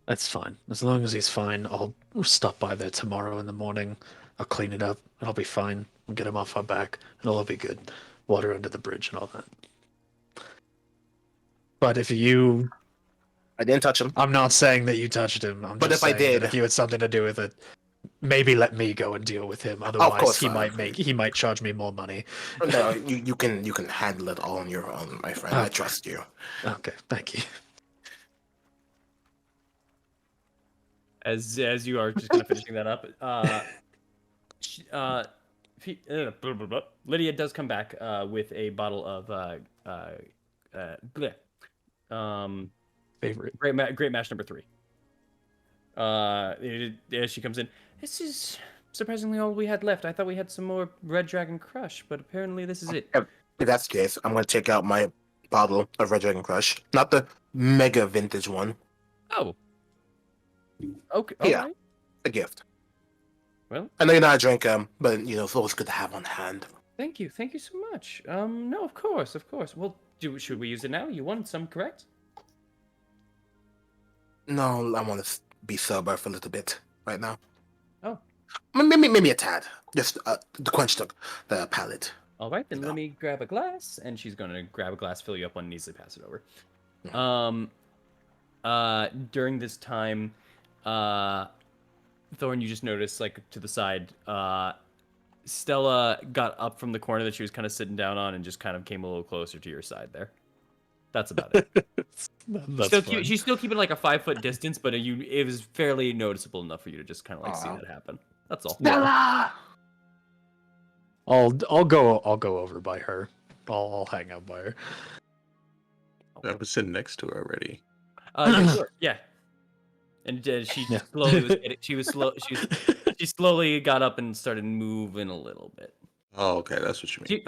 Speaker 4: That's fine. As long as he's fine, I'll stop by there tomorrow in the morning. I'll clean it up. I'll be fine. We'll get him off our back. It'll all be good. Water under the bridge and all that. But if you...
Speaker 1: I didn't touch him.
Speaker 4: I'm not saying that you touched him. I'm
Speaker 1: But
Speaker 4: just
Speaker 1: if I
Speaker 4: saying that
Speaker 1: did-
Speaker 4: if you had something to do with it, maybe let me go and deal with him. Otherwise,
Speaker 1: course
Speaker 4: he
Speaker 1: not.
Speaker 4: might charge me more money.
Speaker 1: No, you can handle it all on your own, my friend. I
Speaker 4: Okay.
Speaker 1: trust you.
Speaker 4: Okay, thank you.
Speaker 2: As you are just kind of finishing that up, Blah, blah, blah. Lydia does come back with a bottle of bleh.
Speaker 4: Favorite.
Speaker 2: Great mash number 3. As she comes in, this is surprisingly all we had left. I thought we had some more Red Dragon Crush, but apparently this is it.
Speaker 1: If that's the case, I'm gonna check out my bottle of Red Dragon Crush, not the mega vintage one.
Speaker 2: Oh. Okay.
Speaker 1: Yeah.
Speaker 2: All right.
Speaker 1: A gift.
Speaker 2: Well,
Speaker 1: I know you're not a drinker, but it's always good to have on hand.
Speaker 2: thank you so much. No, of course. Well, should we use it now? You wanted some, correct?
Speaker 1: No, I want to be sober for a little bit right now.
Speaker 2: Oh.
Speaker 1: Maybe a tad, just to quench the palate.
Speaker 2: All right, then
Speaker 1: No.
Speaker 2: let me grab a glass, and she's gonna grab a glass, fill you up one, and easily pass it over. During this time, Thorn, you just noticed, like, to the side, Stella got up from the corner that she was kind of sitting down on and just kind of came a little closer to your side there. That's about it. She's still keeping like a 5-foot distance, but it was fairly noticeable enough for you to just kind of like see that happen. That's all.
Speaker 1: Stella!
Speaker 4: I'll go over by her. I'll hang out by her.
Speaker 5: I was sitting next to her already.
Speaker 2: Sure. Yeah. And she slowly she slowly got up and started moving a little bit.
Speaker 5: Oh, okay, that's what you mean.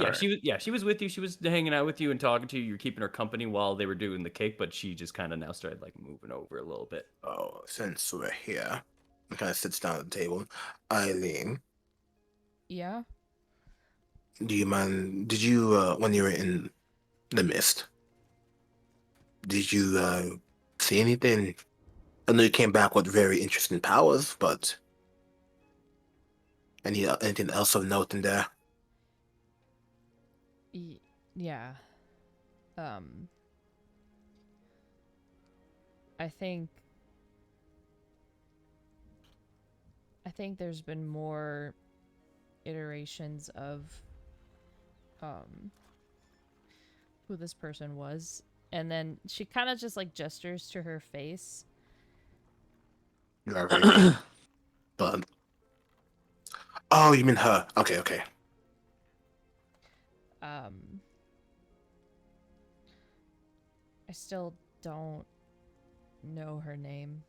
Speaker 2: She was with you. She was hanging out with you and talking to you. You're keeping her company while they were doing the cake, but she just kind of now started like moving over a little bit.
Speaker 1: Oh, since we're here, kind of sits down at the table. Eileen,
Speaker 3: Yeah.
Speaker 1: do you mind? Did you when you were in the mist? Did you see anything? I know you came back with very interesting powers, but anything else of note in there?
Speaker 3: Yeah. I think there's been more iterations of who this person was, and then she kind of just like gestures to her face.
Speaker 1: You are very but oh, you mean her? Okay.
Speaker 3: I still don't know her name,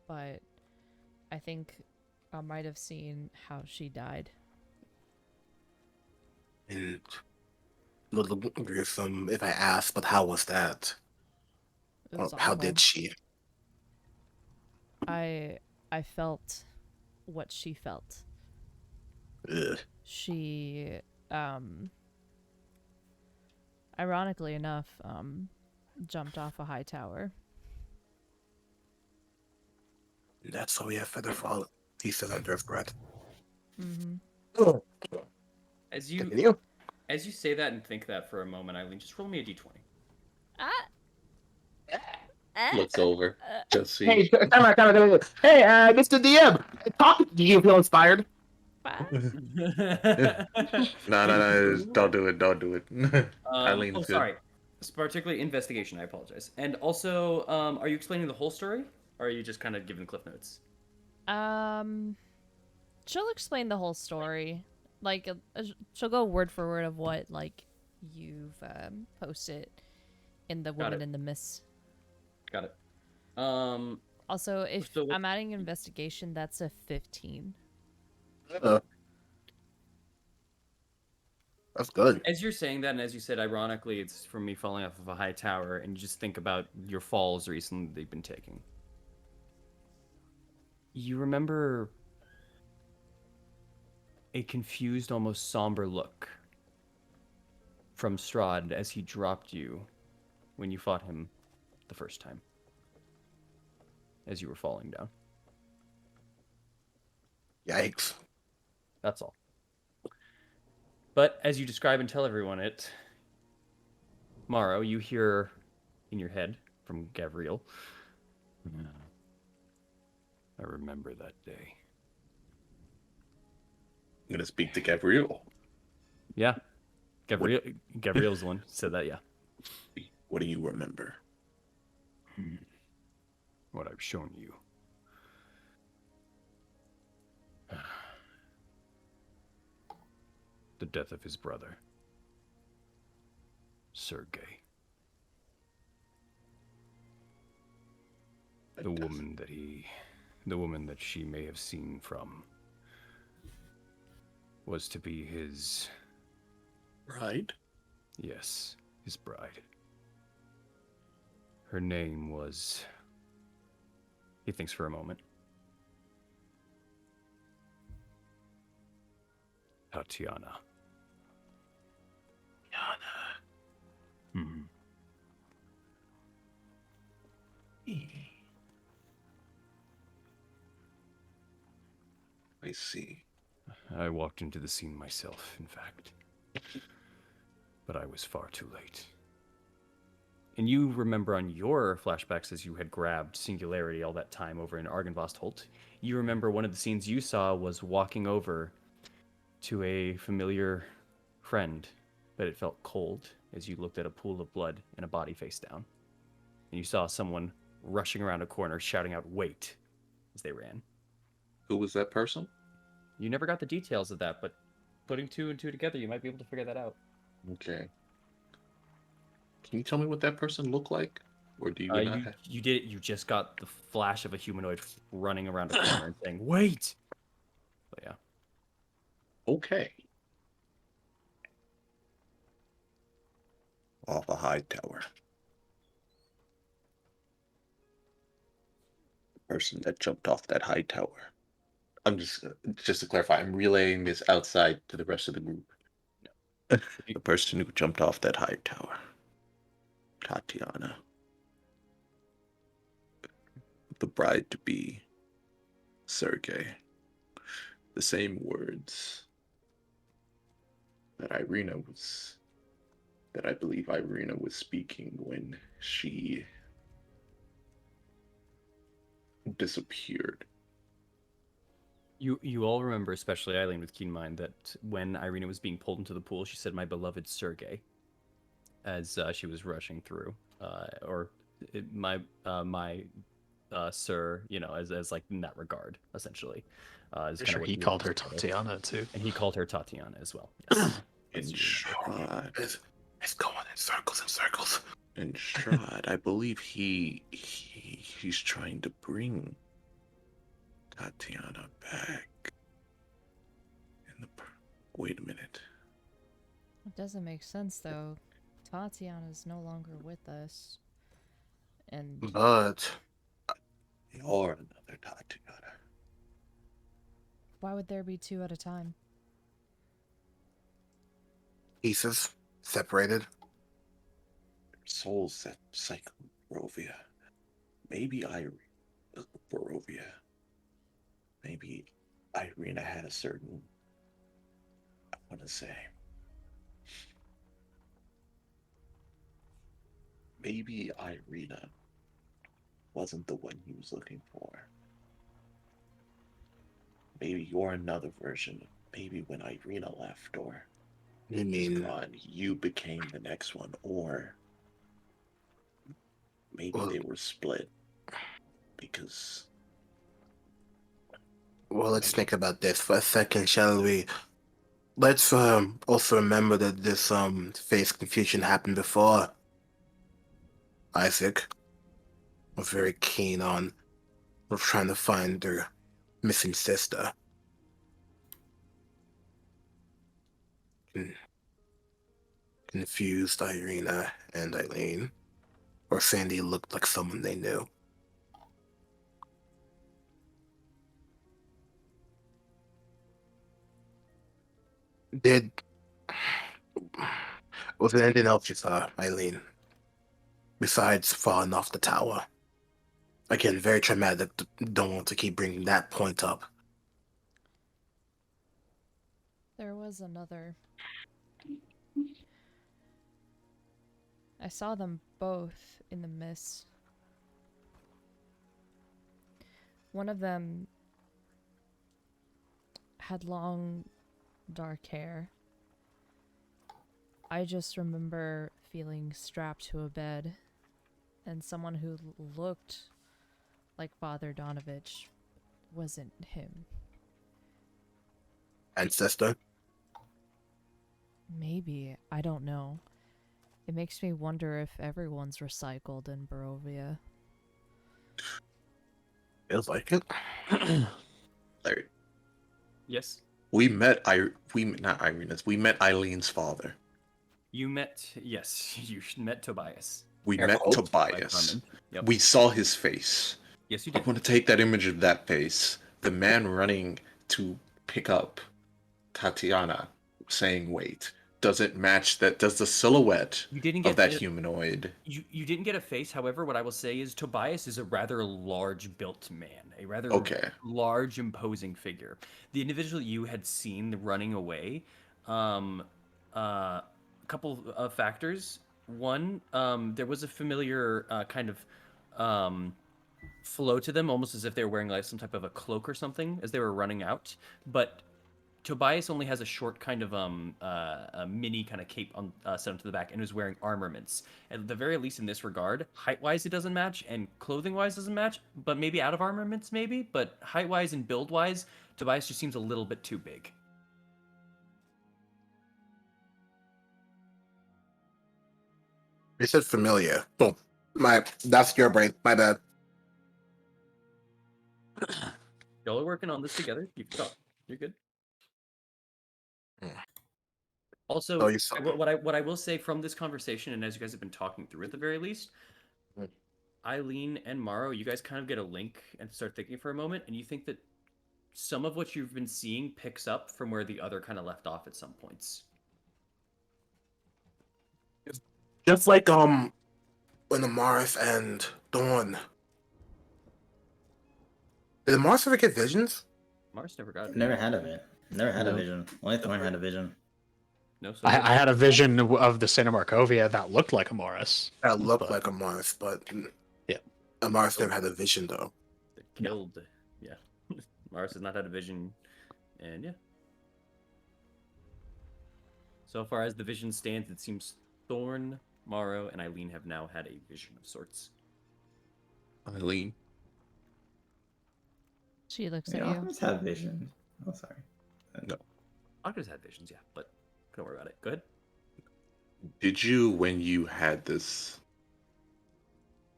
Speaker 3: but I think I might have seen how she died.
Speaker 1: And a little gruesome if I ask, but how was that?
Speaker 3: It was
Speaker 1: Or how
Speaker 3: awful.
Speaker 1: did she?
Speaker 3: I felt what she felt.
Speaker 1: Ugh.
Speaker 3: She ironically enough jumped off a high tower.
Speaker 1: That's why we have Featherfall. He said under his breath.
Speaker 3: Mm-hmm.
Speaker 2: As you
Speaker 1: Continue.
Speaker 2: As you say that and think that for a moment, Eileen, just roll me a d20.
Speaker 5: Looks over. Just see.
Speaker 1: Hey, time out. Hey, Mr. DM, talk. Do you feel inspired?
Speaker 5: No, don't do it. Eileen's good.
Speaker 2: Sorry. It's particularly investigation. I apologize. And also, are you explaining the whole story, or are you just kind of giving cliff notes?
Speaker 3: She'll explain the whole story. Like, she'll go word for word of what like you've posted in the Woman in the Mist.
Speaker 2: Got it.
Speaker 3: Also, if
Speaker 2: So
Speaker 3: I'm adding investigation, that's a 15.
Speaker 1: That's good.
Speaker 2: As you're saying that, and as you said, ironically, it's from me falling off of a high tower, and you just think about your falls recently they've been taking. You remember a confused, almost somber look from Strahd as he dropped you when you fought him the first time, as you were falling down.
Speaker 1: Yikes.
Speaker 2: That's all. But as you describe and tell everyone it, Morrow, you hear in your head from Gavriel, I remember that day.
Speaker 5: I'm gonna speak to Gabriel.
Speaker 2: Yeah. Gavriel's the one who said that, yeah.
Speaker 5: What do you remember?
Speaker 2: What I've shown you.
Speaker 7: the death of his brother, Sergei. The woman that she may have seen from was to be his...
Speaker 5: Right?
Speaker 7: Yes, his bride. Her name was... He thinks for a moment. Tatiana. Hmm.
Speaker 5: I see.
Speaker 7: I walked into the scene myself, in fact. But I was far too late. And you remember on your flashbacks as you had grabbed Singularity all that time over in Argynvost, you remember one of the scenes you saw was walking over to a familiar friend, but it felt cold as you looked at a pool of blood and a body face down. And you saw someone rushing around a corner shouting out, "Wait," as they ran.
Speaker 5: Who was that person?
Speaker 2: You never got the details of that, but putting two and two together, you might be able to figure that out.
Speaker 5: Okay. Can you tell me what that person looked like? Or do you not have...
Speaker 2: You did. You just got the flash of a humanoid running around a corner and saying, "Wait!" But yeah.
Speaker 5: Okay. Off a high tower. The person that jumped off that high tower. I'm just to clarify, I'm relaying this outside to the rest of the group. The person who jumped off that high tower. Tatiana. The bride to be. Sergei. The same words that I believe Irina was speaking when she disappeared.
Speaker 2: You all remember, especially Eileen with keen mind, that when Irina was being pulled into the pool, she said, "My beloved Sergei," as she was rushing through, my sir, as like in that regard, essentially. Is
Speaker 4: Sure, he called her Tatiana too,
Speaker 2: and he called her Tatiana as well. Yes.
Speaker 5: And Strahd.
Speaker 1: It's going in circles and circles.
Speaker 5: And Strahd, I believe he's trying to bring Tatiana back. Wait a minute.
Speaker 3: It doesn't make sense though. Tatiana's no longer with us. And
Speaker 1: But
Speaker 5: You're another Tatiana.
Speaker 3: why would there be two at a time?
Speaker 1: pieces separated.
Speaker 5: Souls that Psychorovia. Maybe Barovia. Maybe Irina had a certain, I want to say, maybe Irina wasn't the one he was looking for. Maybe you're another version. Maybe when Irina left or
Speaker 1: You mean
Speaker 5: gone, you became the next one, or maybe they were split because...
Speaker 1: Well, let's think about this for a second, shall we? Let's also remember that this face confusion happened before. Isaac was very keen on trying to find their missing sister. Confused Irina and Eileen, or Sandy looked like someone they knew. Was there anything else you saw, Eileen, besides falling off the tower? Again, very traumatic. Don't want to keep bringing that point up.
Speaker 3: There was another. I saw them both in the mist. One of them had long, dark hair. I just remember feeling strapped to a bed, and someone who looked like Father Donovich wasn't him.
Speaker 1: And sister?
Speaker 3: Maybe. I don't know. It makes me wonder if everyone's recycled in Barovia.
Speaker 1: Feels like it.
Speaker 5: Larry,
Speaker 7: Yes.
Speaker 5: we met not Irena's. We met Eileen's father.
Speaker 7: You met, yes, you met Tobias.
Speaker 5: We
Speaker 1: Air
Speaker 5: met
Speaker 1: quotes.
Speaker 5: Tobias.
Speaker 7: Yep.
Speaker 5: We saw his face.
Speaker 7: Yes, you
Speaker 5: I
Speaker 7: did.
Speaker 5: want to take that image of that face. The man running to pick up Tatiana, saying "wait." Does it match that? Does the silhouette
Speaker 7: You didn't
Speaker 5: of
Speaker 7: get
Speaker 5: that
Speaker 7: the-
Speaker 5: humanoid?
Speaker 7: You didn't get a face. However, what I will say is Tobias is a rather large built man, a rather
Speaker 5: Okay.
Speaker 7: large, imposing figure. The individual you had seen running away, a couple of factors. One, there was a familiar kind of flow to them, almost as if they were wearing like some type of a cloak or something as they were running out. But Tobias only has a short kind of a mini kind of cape on set onto the back and is wearing armaments. At the very least, in this regard, height-wise it doesn't match and clothing-wise doesn't match. But maybe out of armaments, maybe. But height-wise and build-wise, Tobias just seems a little bit too big.
Speaker 1: You said familiar. Oh, that's your brain. My bad.
Speaker 7: Y'all are working on this together. You can talk. You're good. Also,
Speaker 1: Oh, you saw.
Speaker 7: what I will say from this conversation, and as you guys have been talking through at the very least,
Speaker 1: Mm.
Speaker 7: Eileen and Morrow, you guys kind of get a link and start thinking for a moment, and you think that some of what you've been seeing picks up from where the other kind of left off at some points.
Speaker 1: Just like when the Mars and Dawn. Did the Mars ever get visions?
Speaker 7: Mars never got it.
Speaker 6: Never had a Never had a
Speaker 4: No.
Speaker 6: vision. Only Thorn had a vision.
Speaker 7: No, so
Speaker 4: I had a vision of the Santa Markovia that looked like a Morris.
Speaker 1: That looked
Speaker 4: But-
Speaker 1: like a Mars, but
Speaker 4: Yeah.
Speaker 1: a Mars never had a vision though.
Speaker 7: they killed. Yeah, Mars has not had a vision, and yeah. So far as the vision stands, it seems Thorn, Morrow, and Eileen have now had a vision of sorts.
Speaker 5: Eileen.
Speaker 3: She looks
Speaker 6: Yeah,
Speaker 3: at you.
Speaker 6: Alchemists have vision. Oh, sorry.
Speaker 7: Octa's had visions, yeah, but don't worry about it. Go ahead.
Speaker 5: Did you when you had this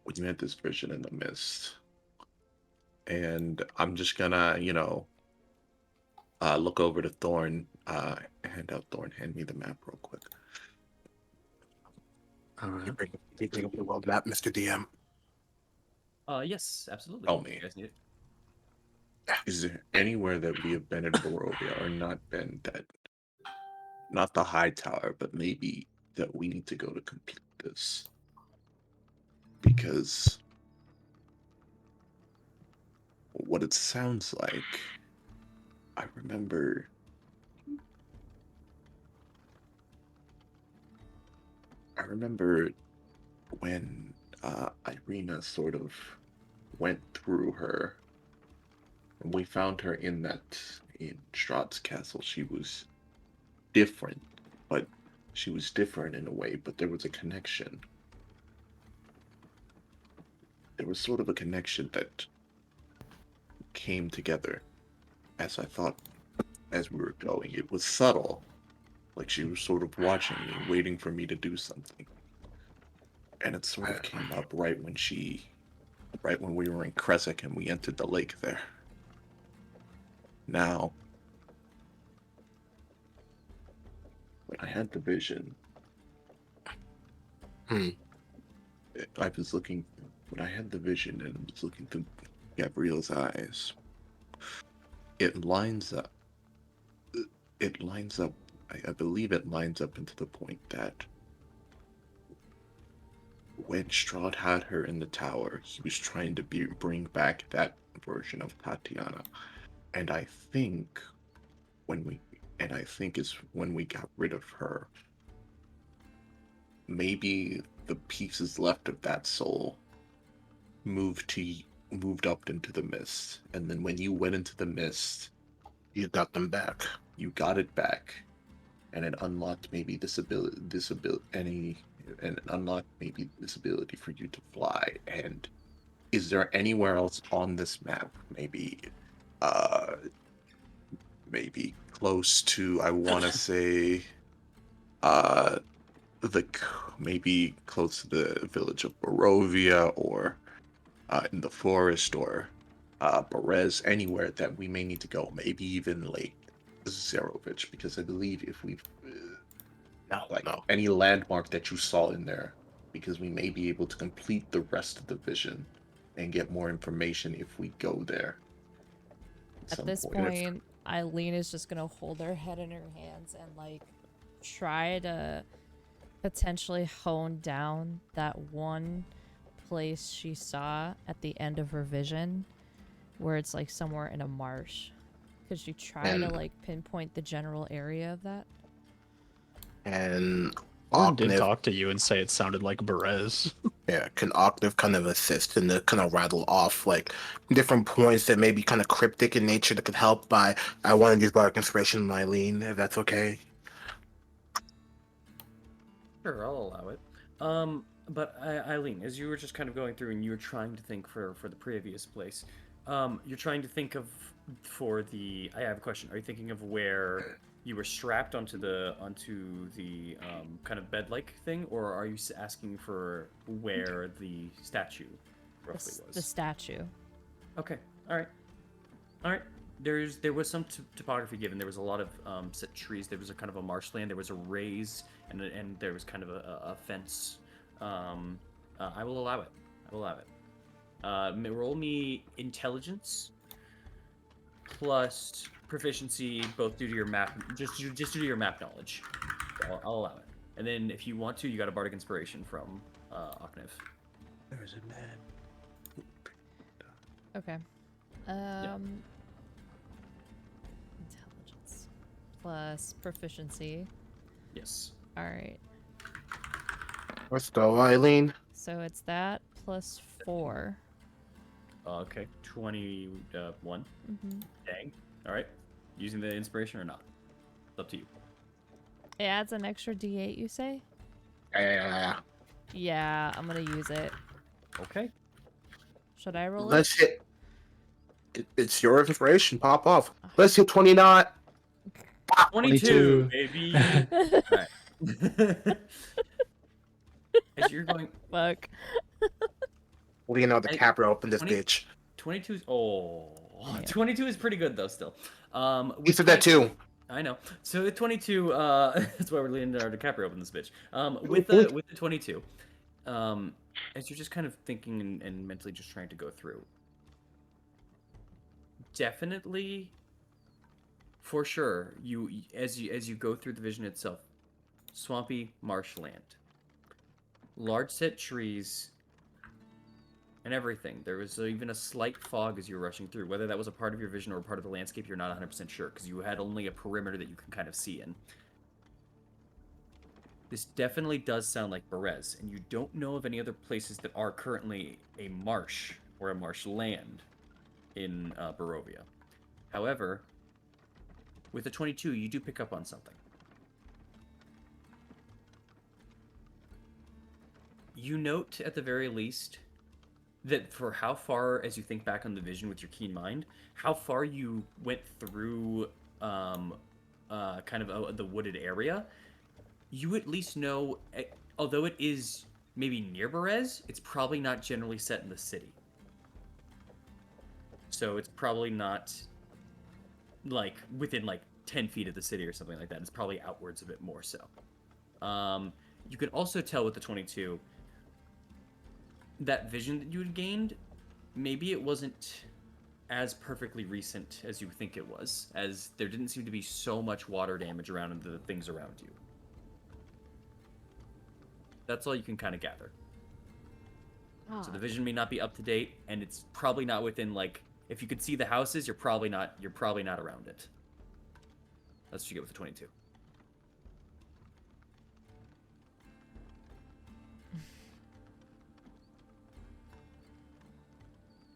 Speaker 5: vision in the mist? And I'm just gonna, look over to Thorn, hand out Thorn, hand me the map real quick.
Speaker 1: You bring up the world map, Mr. DM.
Speaker 7: Yes, absolutely.
Speaker 5: Tell
Speaker 7: You
Speaker 5: me.
Speaker 7: guys need it.
Speaker 5: Is there anywhere that we have been in Barovia or not been that, not the high tower, but maybe that we need to go to complete this? Because what it sounds like, I remember when Irina sort of went through her, and we found her in Strahd's castle. She was different, but she was different in a way, but there was a connection. There was sort of a connection that came together as I thought as we were going. It was subtle, like she was sort of watching me, waiting for me to do something. And it sort of came up right when we were in Kresik and we entered the lake there. Now, when I had the vision, when I had the vision and was looking through Gabrielle's eyes, it lines up. I believe it lines up into the point that when Strahd had her in the tower, he was trying to bring back that version of Tatiana. And I think when we got rid of her, maybe the pieces left of that soul moved up into the mist. And then when you went into the mist,
Speaker 1: You got them back.
Speaker 5: you got it back, and it unlocked maybe this ability for you to fly. And is there anywhere else on this map, maybe close to, I want to say, maybe close to the village of Barovia, or in the forest, or Berez, anywhere that we may need to go. Maybe even Lake Zarovich, because I believe if we
Speaker 1: No.
Speaker 5: any landmark that you saw in there, because we may be able to complete the rest of the vision and get more information if we go there.
Speaker 3: At this point, Eileen is just gonna hold her head in her hands and like try to potentially hone down that one place she saw at the end of her vision where it's like somewhere in a marsh. Could you try to like pinpoint the general area of that?
Speaker 1: And
Speaker 4: Orin did
Speaker 1: Octave,
Speaker 4: talk to you and say it sounded like Berez.
Speaker 1: yeah, can Octave kind of assist and to kind of rattle off like different points that may be kind of cryptic in nature that could help by I want to use bardic inspiration on Eileen, if that's okay.
Speaker 2: Sure, I'll allow it. But Eileen, as you were just kind of going through and you were trying to think for the previous place, you're trying to think of for the. I have a question. Are you thinking of where you were strapped onto the kind of bed-like thing, or are you asking for where the statue roughly was?
Speaker 3: The statue.
Speaker 2: Okay. All right. All right. There was some topography given. There was a lot of set trees. There was a kind of a marshland. There was a raise, and there was kind of a fence. I will allow it. I will allow it. Roll me intelligence plus proficiency, both due to your map, just due to your map knowledge. So I'll allow it. And then if you want to, you got a bardic inspiration from Oknev.
Speaker 5: There's a man.
Speaker 3: Okay. Intelligence plus proficiency.
Speaker 2: Yes.
Speaker 3: All right.
Speaker 1: Let's go, Eileen.
Speaker 3: So it's that plus 4.
Speaker 2: Okay. 21.
Speaker 3: Mm-hmm.
Speaker 2: Dang. All right. Using the inspiration or not? It's up to you.
Speaker 3: It adds an extra D8, you say?
Speaker 1: Yeah.
Speaker 3: Yeah, I'm gonna use it.
Speaker 2: Okay.
Speaker 3: Should I roll
Speaker 1: Let's
Speaker 3: it?
Speaker 1: hit. It's your inspiration. Pop off. Let's hit 29.
Speaker 2: 22, baby. All right. As you're going,
Speaker 3: Fuck.
Speaker 1: What do you know? The
Speaker 2: Hey,
Speaker 1: capper opened this
Speaker 2: 20
Speaker 1: bitch.
Speaker 2: 22 is oh,
Speaker 3: Yeah.
Speaker 2: 22 is pretty good though. Still,
Speaker 1: He
Speaker 2: with
Speaker 1: said that
Speaker 2: 20
Speaker 1: too.
Speaker 2: I know. So with 22, that's why we're Leonardo DiCaprio opened this bitch. With the 22, as you're just kind of thinking and mentally just trying to go through, definitely, for sure, you as you go through the vision itself, swampy marshland, large set trees, and everything. There was even a slight fog as you were rushing through. Whether that was a part of your vision or a part of the landscape, you're not 100% sure, because you had only a perimeter that you can kind of see in. This definitely does sound like Berez, and you don't know of any other places that are currently a marsh or a marshland in Barovia. However, with the 22, you do pick up on something. You note, at the very least, that for how far, as you think back on the vision with your keen mind, how far you went through kind of the wooded area, you at least know, although it is maybe near Berez, it's probably not generally set in the city. So it's probably not like within like 10 feet of the city or something like that. It's probably outwards of it more so. You can also tell with the 22, that vision that you had gained, maybe it wasn't as perfectly recent as you think it was, as there didn't seem to be so much water damage around the things around you. That's all you can kind of gather.
Speaker 3: Oh.
Speaker 2: So the vision may not be up to date, and it's probably not within like, if you could see the houses, you're probably not around it. That's what you get with the 22.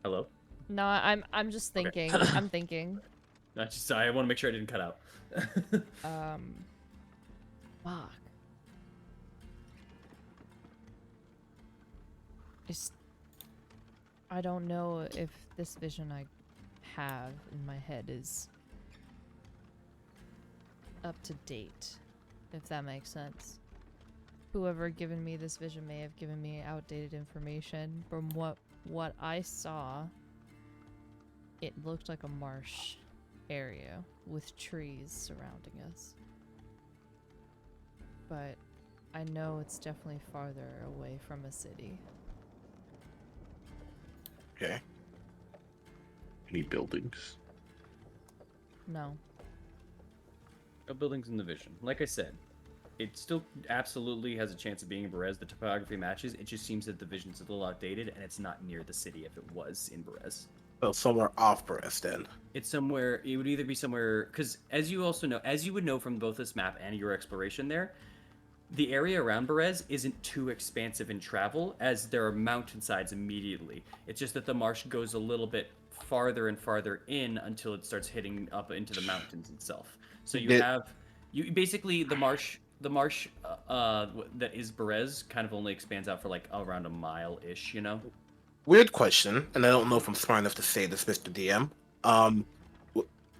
Speaker 2: Hello?
Speaker 3: No, I'm just thinking.
Speaker 2: Okay.
Speaker 3: I'm thinking.
Speaker 2: Not just, I want to make sure I didn't cut out.
Speaker 3: Fuck. I don't know if this vision I have in my head is up to date. if that makes sense. Whoever given me this vision may have given me outdated information. From what I saw, it looked like a marsh area with trees surrounding us. But I know it's definitely farther away from a city.
Speaker 1: Okay.
Speaker 5: Any buildings?
Speaker 3: No.
Speaker 2: No buildings in the vision. Like I said, it still absolutely has a chance of being in Berez. The topography matches. It just seems that the vision's a little outdated, and it's not near the city if it was in Berez.
Speaker 1: So somewhere off Perez then.
Speaker 2: It's somewhere. It would either be somewhere because, as you also know, as you would know from both this map and your exploration there, the area around Berez isn't too expansive in travel, as there are mountainsides immediately. It's just that the marsh goes a little bit farther and farther in until it starts hitting up into the mountains itself. So you basically the marsh that is Berez kind of only expands out for like around a mile-ish, you know.
Speaker 1: Weird question, and I don't know if I'm smart enough to say this, Mr. DM.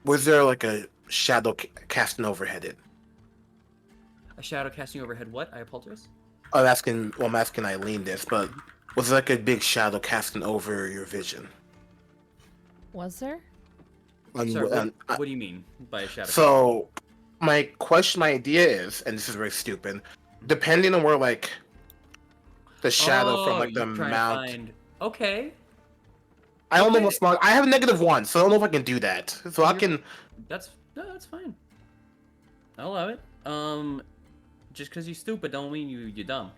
Speaker 1: Was there like a shadow casting overhead it?
Speaker 2: A shadow casting overhead. What? I apologize.
Speaker 1: I'm asking Eileen this, but was there like a big shadow casting over your vision?
Speaker 3: Was there?
Speaker 2: Sorry, what do you mean by a shadow?
Speaker 1: So, my idea is, and this is very stupid, depending on where like the shadow from like the mount.
Speaker 2: Okay.
Speaker 1: I don't know what's wrong. I have a -1, so I don't know if I can do that. So I can.
Speaker 2: That's fine. I'll allow it. Just because you're stupid don't mean you're dumb.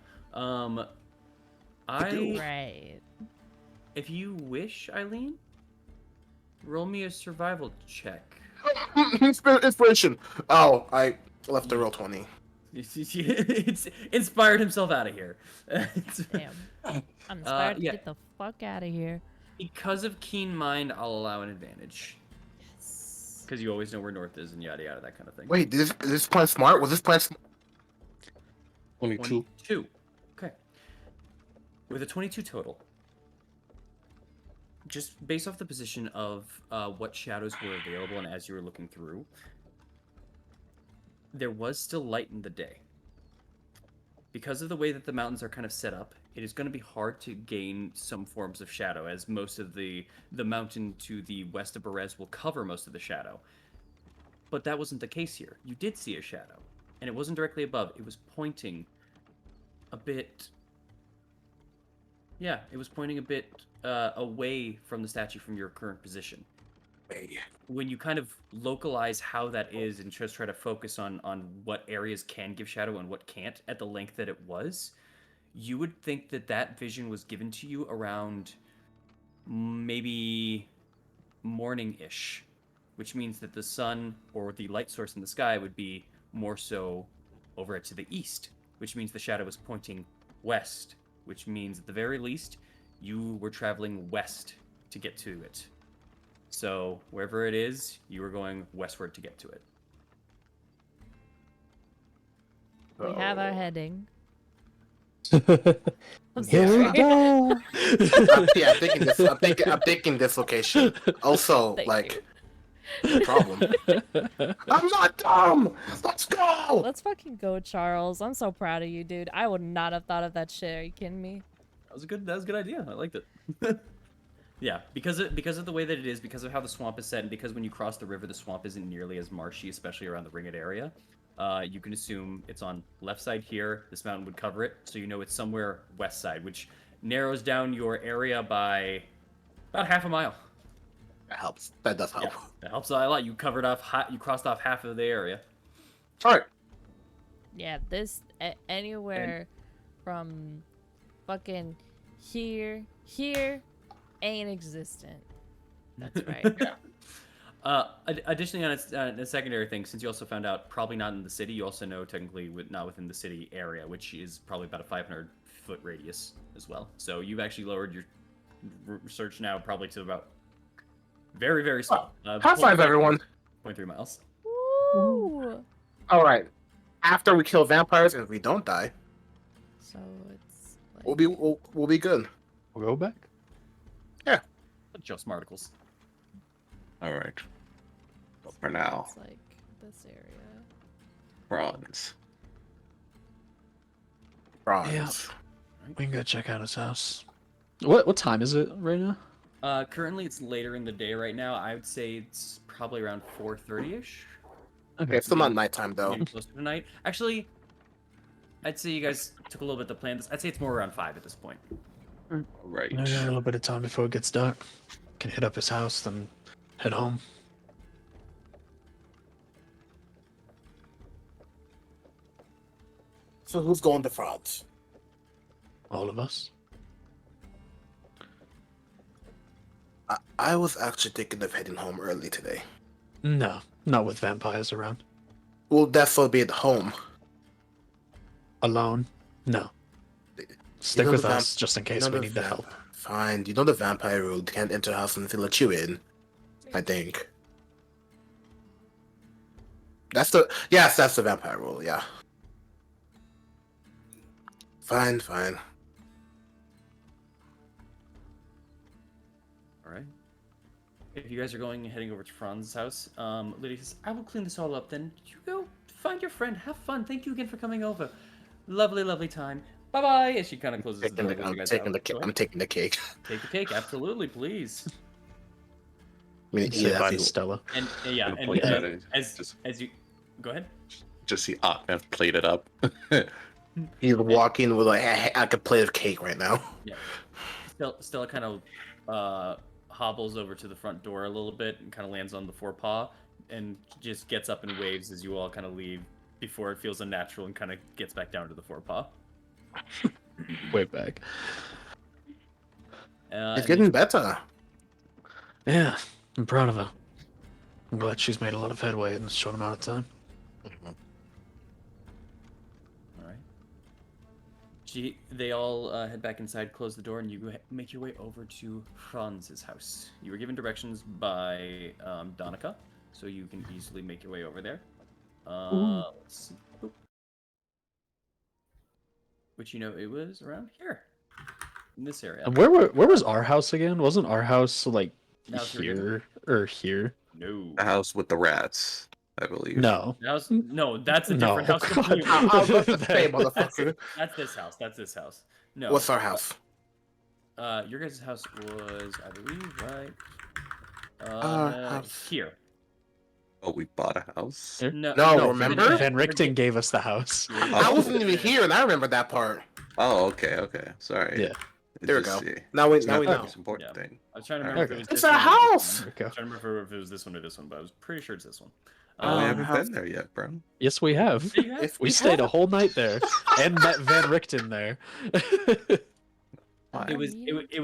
Speaker 3: Right.
Speaker 2: If you wish, Eileen, roll me a survival check.
Speaker 1: Inspiration. Oh, I left the roll 20.
Speaker 2: It's inspired himself out of here.
Speaker 3: Damn. I'm inspired to get the fuck out of here.
Speaker 2: Because of keen mind, I'll allow an advantage.
Speaker 3: Yes.
Speaker 2: Because you always know where north is and yada yada, that kind of thing.
Speaker 1: Wait, is this plan smart? Was this plan smart?
Speaker 5: 22.
Speaker 2: 22. Okay. With a 22 total, just based off the position of what shadows were available and as you were looking through, there was still light in the day. Because of the way that the mountains are kind of set up, it is going to be hard to gain some forms of shadow, as most of the mountain to the west of Berez will cover most of the shadow. But that wasn't the case here. You did see a shadow, and it wasn't directly above. It was pointing a bit... Yeah, it was pointing a bit away from the statue from your current position. When you kind of localize how that is and just try to focus on what areas can give shadow and what can't at the length that it was, you would think that that vision was given to you around maybe morning-ish, which means that the sun or the light source in the sky would be more so over to the east, which means the shadow was pointing west, which means at the very least you were traveling west to get to it. So wherever it is, you were going westward to get to it.
Speaker 3: We have our heading.
Speaker 4: Here we go.
Speaker 1: Yeah, I'm thinking this location. Also,
Speaker 3: Thank
Speaker 1: like, problem. I'm not dumb. Let's go.
Speaker 3: Let's fucking go, Charles. I'm so proud of you, dude. I would not have thought of that shit. Are you kidding me?
Speaker 2: That was a good idea. I liked it. Yeah, because of the way that it is, because of how the swamp is set, and because when you cross the river, the swamp isn't nearly as marshy, especially around the Ringed area. You can assume it's on left side here. This mountain would cover it, so you know it's somewhere west side, which narrows down your area by about half a mile.
Speaker 1: That helps. That does help.
Speaker 2: Yeah, that helps a lot. You crossed off half of the area.
Speaker 1: All right.
Speaker 3: Yeah, this anywhere from fucking here ain't existent. That's right.
Speaker 1: Yeah.
Speaker 2: Additionally, on a secondary thing, since you also found out probably not in the city, you also know technically not within the city area, which is probably about a 500-foot radius as well. So you've actually lowered your research now probably to about very, very small.
Speaker 1: High five, everyone.
Speaker 2: 0.3 miles.
Speaker 3: Woo!
Speaker 1: All right. After we kill vampires, and if we don't die,
Speaker 3: So it's like,
Speaker 1: we'll be good.
Speaker 4: We'll go back.
Speaker 2: Just articles.
Speaker 5: All right. Well, for now,
Speaker 3: it's like this area.
Speaker 5: bronze.
Speaker 1: Franz.
Speaker 4: We can go check out his house. What time is it right now?
Speaker 2: Currently it's later in the day right now. I would say it's probably around 4:30ish.
Speaker 1: Okay, it's still not nighttime though.
Speaker 2: Maybe closer to night. Actually, I'd say you guys took a little bit to plan this. I'd say it's more around 5 at this point.
Speaker 5: Right.
Speaker 4: We got a little bit of time before it gets dark. Can hit up his house, then head home.
Speaker 1: So who's going to Franz?
Speaker 4: All of us.
Speaker 1: I was actually thinking of heading home early today.
Speaker 4: No, not with vampires around.
Speaker 1: Well, that's will be at home.
Speaker 4: Alone? No. Stick
Speaker 1: know
Speaker 4: with
Speaker 1: the
Speaker 4: us, just in case we need the help.
Speaker 1: Fine. You know the vampire rule. You can't enter a house until they let you in. I think. That's the vampire rule. Yeah. Fine.
Speaker 2: All right. If you guys are heading over to Franz's house, Lydia says, "I will clean this all up. Then you go find your friend. Have fun. Thank you again for coming over. Lovely time. Bye bye." As she kind of closes the door.
Speaker 1: I'm taking the cake.
Speaker 2: Take the cake, absolutely, please.
Speaker 1: I mean,
Speaker 4: Say
Speaker 1: yeah,
Speaker 4: bye to
Speaker 1: that's-
Speaker 4: Stella.
Speaker 2: And yeah,
Speaker 5: Gonna
Speaker 2: and
Speaker 5: point that in.
Speaker 2: as you go ahead.
Speaker 5: Just see Ahmed plate it up.
Speaker 1: he's walking with like a plate of cake right now.
Speaker 2: Yeah. Stella kind of hobbles over to the front door a little bit and kind of lands on the forepaw and just gets up and waves as you all kind of leave before it feels unnatural and kind of gets back down to the forepaw.
Speaker 4: Way back.
Speaker 1: It's
Speaker 2: And
Speaker 1: getting better.
Speaker 4: Yeah, I'm proud of her. I'm glad she's made a lot of headway in this short amount of time.
Speaker 2: All right. They all head back inside, close the door, and you make your way over to Franz's house. You were given directions by Donica, so you can easily make your way over there. Let's see. Oop. Which it was around here, in this area.
Speaker 4: And where was our house again? Wasn't our house like
Speaker 2: That was
Speaker 4: here or here?
Speaker 2: No.
Speaker 5: The house with the rats, I believe.
Speaker 4: No.
Speaker 2: No, that's a
Speaker 4: No,
Speaker 2: different house.
Speaker 4: God.
Speaker 2: completely.
Speaker 1: I was about to say,
Speaker 2: That's,
Speaker 1: motherfucker.
Speaker 2: that's this house. That's this house. No.
Speaker 1: What's our house?
Speaker 2: Your guys' house was, I believe, right
Speaker 1: house.
Speaker 2: here.
Speaker 5: Oh, we bought a house.
Speaker 4: Here?
Speaker 1: No, remember?
Speaker 4: Van Richten gave us the house.
Speaker 1: I wasn't even here, and I remember that part.
Speaker 5: Oh, okay. Sorry.
Speaker 4: Yeah.
Speaker 1: There we
Speaker 5: Just
Speaker 1: go.
Speaker 5: see.
Speaker 1: Now we
Speaker 5: It's not the
Speaker 1: know.
Speaker 5: most important
Speaker 2: Yeah.
Speaker 5: thing.
Speaker 2: I was trying to remember
Speaker 4: Okay.
Speaker 2: if it was
Speaker 1: It's
Speaker 2: this
Speaker 1: our
Speaker 2: one or this
Speaker 1: house!
Speaker 2: one.
Speaker 4: There we
Speaker 2: I
Speaker 4: go.
Speaker 2: was trying to remember if it was this one or this one, but I was pretty sure it's this one.
Speaker 5: Oh, we
Speaker 1: Um,
Speaker 5: haven't
Speaker 1: house-
Speaker 5: been there yet, bro.
Speaker 4: Yes, we have.
Speaker 2: there you have it.
Speaker 1: If
Speaker 4: We stayed a whole night there and met Van Richten there.
Speaker 2: It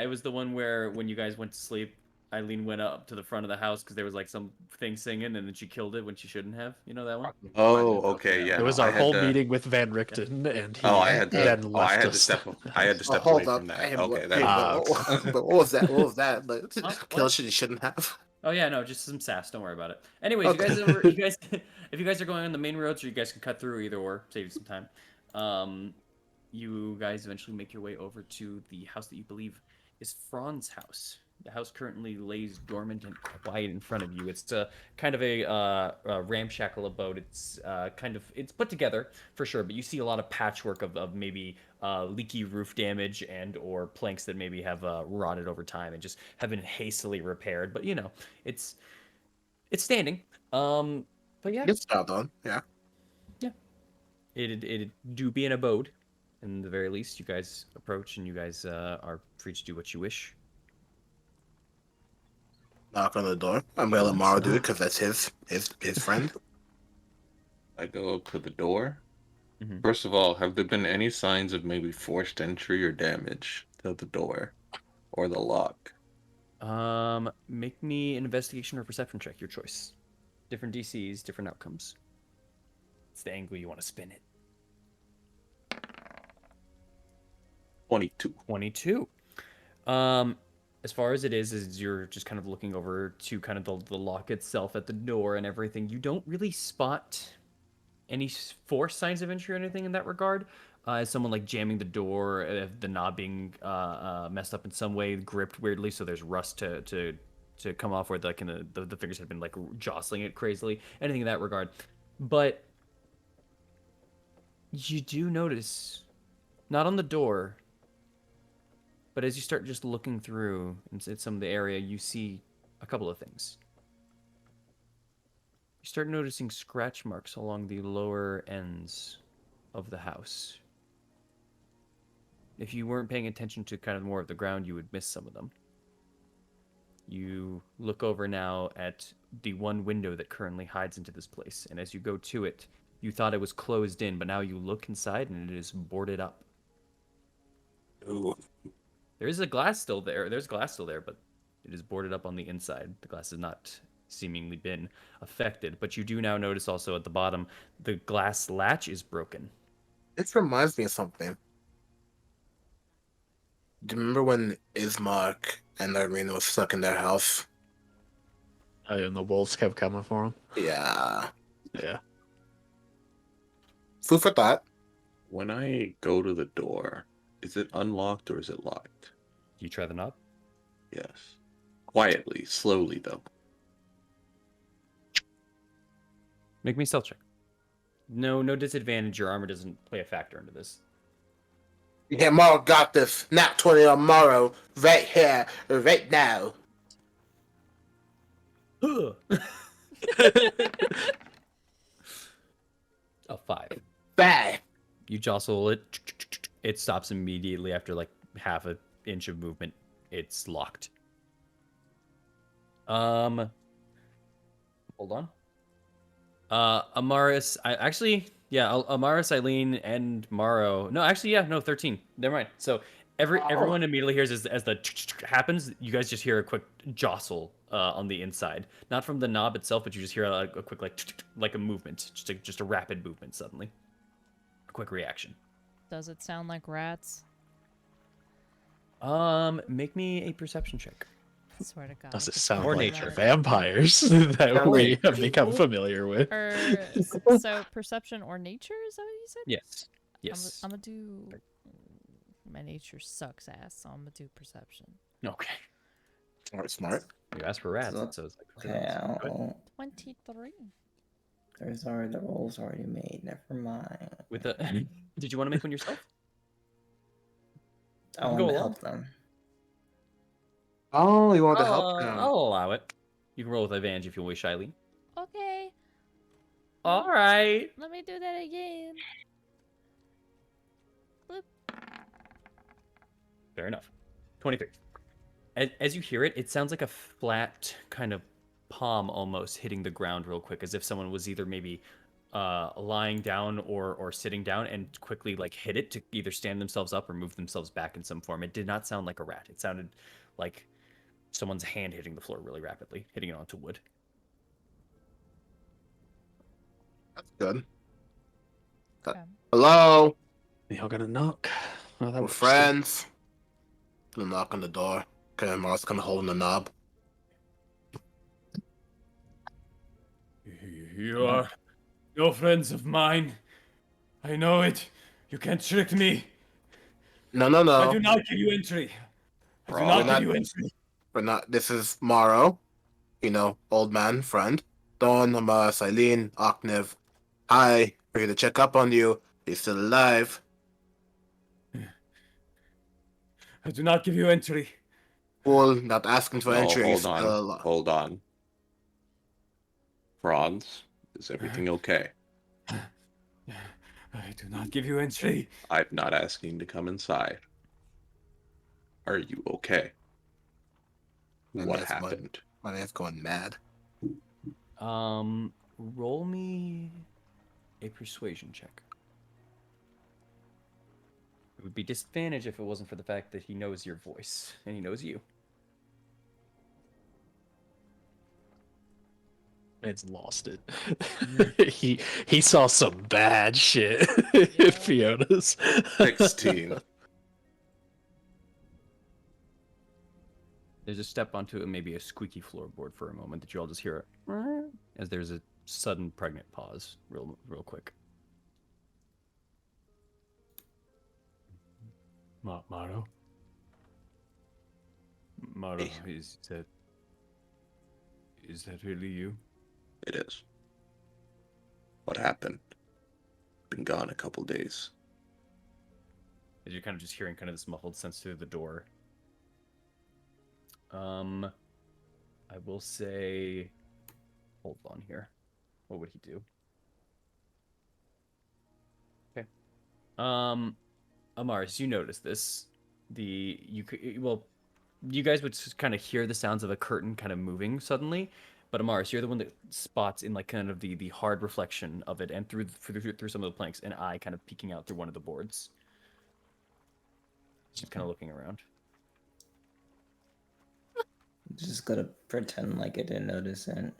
Speaker 2: was the one where when you guys went to sleep, Eileen went up to the front of the house because there was like some thing singing, and then she killed it when she shouldn't have. You know that one?
Speaker 5: Oh, okay, yeah.
Speaker 4: It was
Speaker 5: no, I
Speaker 4: our
Speaker 5: had
Speaker 4: whole
Speaker 5: to-
Speaker 4: meeting with Van Richten, and he
Speaker 5: Oh, I had to.
Speaker 4: then
Speaker 5: Oh,
Speaker 4: left
Speaker 5: I had to
Speaker 4: us.
Speaker 5: step. I had to step
Speaker 1: hold
Speaker 5: away
Speaker 1: up.
Speaker 5: from that.
Speaker 1: Hey,
Speaker 5: Okay,
Speaker 1: hey,
Speaker 5: that.
Speaker 1: but what was that? What was that? Like,
Speaker 2: What?
Speaker 1: kill shit you shouldn't have.
Speaker 2: Oh yeah, no, just some sass. Don't worry about it. Anyways,
Speaker 1: Okay.
Speaker 2: you guys, if you guys are going on the main roads, or you guys can cut through either or, save you some time. You guys eventually make your way over to the house that you believe is Franz's house. The house currently lays dormant and quiet in front of you. It's kind of a ramshackle abode. It's it's put together for sure, but you see a lot of patchwork of maybe leaky roof damage and or planks that maybe have rotted over time and just have been hastily repaired. But it's standing. But yeah,
Speaker 1: Good job, done. Yeah.
Speaker 2: it do be an abode. In the very least, you guys approach and you guys are free to do what you wish.
Speaker 1: Knock on the door. I'm gonna let Mara do it because that's his friend.
Speaker 5: I go up to the door.
Speaker 2: Mhm.
Speaker 5: First of all, have there been any signs of maybe forced entry or damage to the door or the lock?
Speaker 2: Make me an investigation or perception check, your choice. Different DCs, different outcomes. It's the angle you want to spin it.
Speaker 5: 22.
Speaker 2: 22. As far as it is you're just kind of looking over to kind of the lock itself at the door and everything. You don't really spot any forced signs of entry or anything in that regard. As someone like jamming the door, the knob being messed up in some way, gripped weirdly, so there's rust to come off where the fingers have been like jostling it crazily, anything in that regard. But
Speaker 7: You do notice, not on the door, but as you start just looking through at some of the area, you see a couple of things. You start noticing scratch marks along the lower ends of the house. If you weren't paying attention to kind of more of the ground, you would miss some of them. You look over now at the one window that currently hides into this place, and as you go to it, you thought it was closed in, but now you look inside and it is boarded up.
Speaker 1: Ooh.
Speaker 7: There is a glass still there. There's glass still there, but it is boarded up on the inside. The glass has not seemingly been affected, but you do now notice also at the bottom the glass latch is broken.
Speaker 1: This reminds me of something. Do you remember when Ismark and Irina was stuck in their house?
Speaker 4: Oh, and the wolves kept coming for him.
Speaker 1: Yeah.
Speaker 4: Yeah.
Speaker 1: Food for thought.
Speaker 5: When I go to the door, is it unlocked or is it locked?
Speaker 7: You try the knob?
Speaker 5: Yes. Quietly, slowly though.
Speaker 7: Make me a stealth check. No disadvantage. Your armor doesn't play a factor into this.
Speaker 1: Yeah, Morrow got this. Nat 20 on Morrow. Right here. Right now.
Speaker 7: A 5.
Speaker 1: Bang.
Speaker 7: You jostle it. It stops immediately after like half an inch of movement. It's locked. Hold on. Amaris, Amaris, Eileen, and Morrow. No, actually, yeah, no, 13. Never mind. So everyone immediately hears as the happens. You guys just hear a quick jostle on the inside, not from the knob itself, but you just hear a quick like a movement, just a rapid movement suddenly. A quick reaction.
Speaker 3: Does it sound like rats?
Speaker 7: Make me a perception check.
Speaker 3: I swear to God.
Speaker 4: Does it
Speaker 3: it's
Speaker 4: sound
Speaker 7: Or
Speaker 3: probably
Speaker 4: like
Speaker 7: nature.
Speaker 3: not.
Speaker 4: vampires that we have become familiar with?
Speaker 3: So perception or nature, is that what you said?
Speaker 7: Yes. Yes.
Speaker 3: I'm gonna do. My nature sucks ass, so I'm gonna do perception.
Speaker 7: Okay.
Speaker 1: Smart.
Speaker 7: You asked for rats,
Speaker 6: So-
Speaker 7: so it's like
Speaker 6: Okay,
Speaker 7: Go ahead.
Speaker 3: 23.
Speaker 6: there's already the rolls already made. Never mind.
Speaker 7: With the did you want to make one yourself?
Speaker 6: I
Speaker 7: You
Speaker 6: want
Speaker 7: go
Speaker 6: to
Speaker 7: along.
Speaker 6: help them.
Speaker 1: Oh, you want to help them?
Speaker 7: I'll allow it. You can roll with advantage if you wish, Eileen.
Speaker 3: Okay,
Speaker 7: All right.
Speaker 3: let me do that again.
Speaker 7: Fair enough. 23. As you hear it, it sounds like a flat kind of palm almost hitting the ground real quick, as if someone was either maybe lying down or sitting down and quickly like hit it to either stand themselves up or move themselves back in some form. It did not sound like a rat. It sounded like someone's hand hitting the floor really rapidly, hitting it onto wood.
Speaker 1: That's good.
Speaker 3: Okay.
Speaker 1: Hello?
Speaker 4: Y'all gonna knock? Oh, that
Speaker 1: We're
Speaker 4: was
Speaker 1: friends. Gonna knock on the door. Okay, Morrow's gonna hold the knob.
Speaker 7: You are no friends of mine. I know it. You can't trick me.
Speaker 1: No.
Speaker 7: I do not give you entry. I do
Speaker 5: Bro,
Speaker 7: not
Speaker 1: not-
Speaker 7: give you entry.
Speaker 1: We're not. This is Morrow. You know, old man, friend. Dawn, Amaris, Eileen, Oknev. Hi. We're here to check up on you. Are you still alive?
Speaker 7: I do not give you entry.
Speaker 1: Well, not asking for
Speaker 5: No,
Speaker 1: entry.
Speaker 5: hold
Speaker 1: Still
Speaker 5: on.
Speaker 1: alive.
Speaker 5: Hold on. Franz, is everything okay?
Speaker 7: I do not give you entry.
Speaker 5: I'm not asking to come inside. Are you okay?
Speaker 1: My
Speaker 5: What
Speaker 1: man's
Speaker 5: happened?
Speaker 1: My man's going mad.
Speaker 7: Roll me a persuasion check. It would be disadvantage if it wasn't for the fact that he knows your voice and he knows you.
Speaker 4: It's lost it. he saw some bad shit in Fiona's.
Speaker 5: 16.
Speaker 7: There's a step onto maybe a squeaky floorboard for a moment that you all just hear as there's a sudden pregnant pause, real quick. Maro? Maro,
Speaker 5: Hey.
Speaker 7: is that really you?
Speaker 5: It is. What happened? been gone a couple days.
Speaker 7: As you're kind of just hearing kind of this muffled sense through the door. I will say, hold on here. What would he do? Okay. Amaris, you notice this. You guys would just kind of hear the sounds of a curtain kind of moving suddenly, but Amaris, you're the one that spots in like kind of the hard reflection of it, and through some of the planks, an eye kind of peeking out through one of the boards. She's kind of looking around.
Speaker 6: Just gotta pretend like I didn't notice it.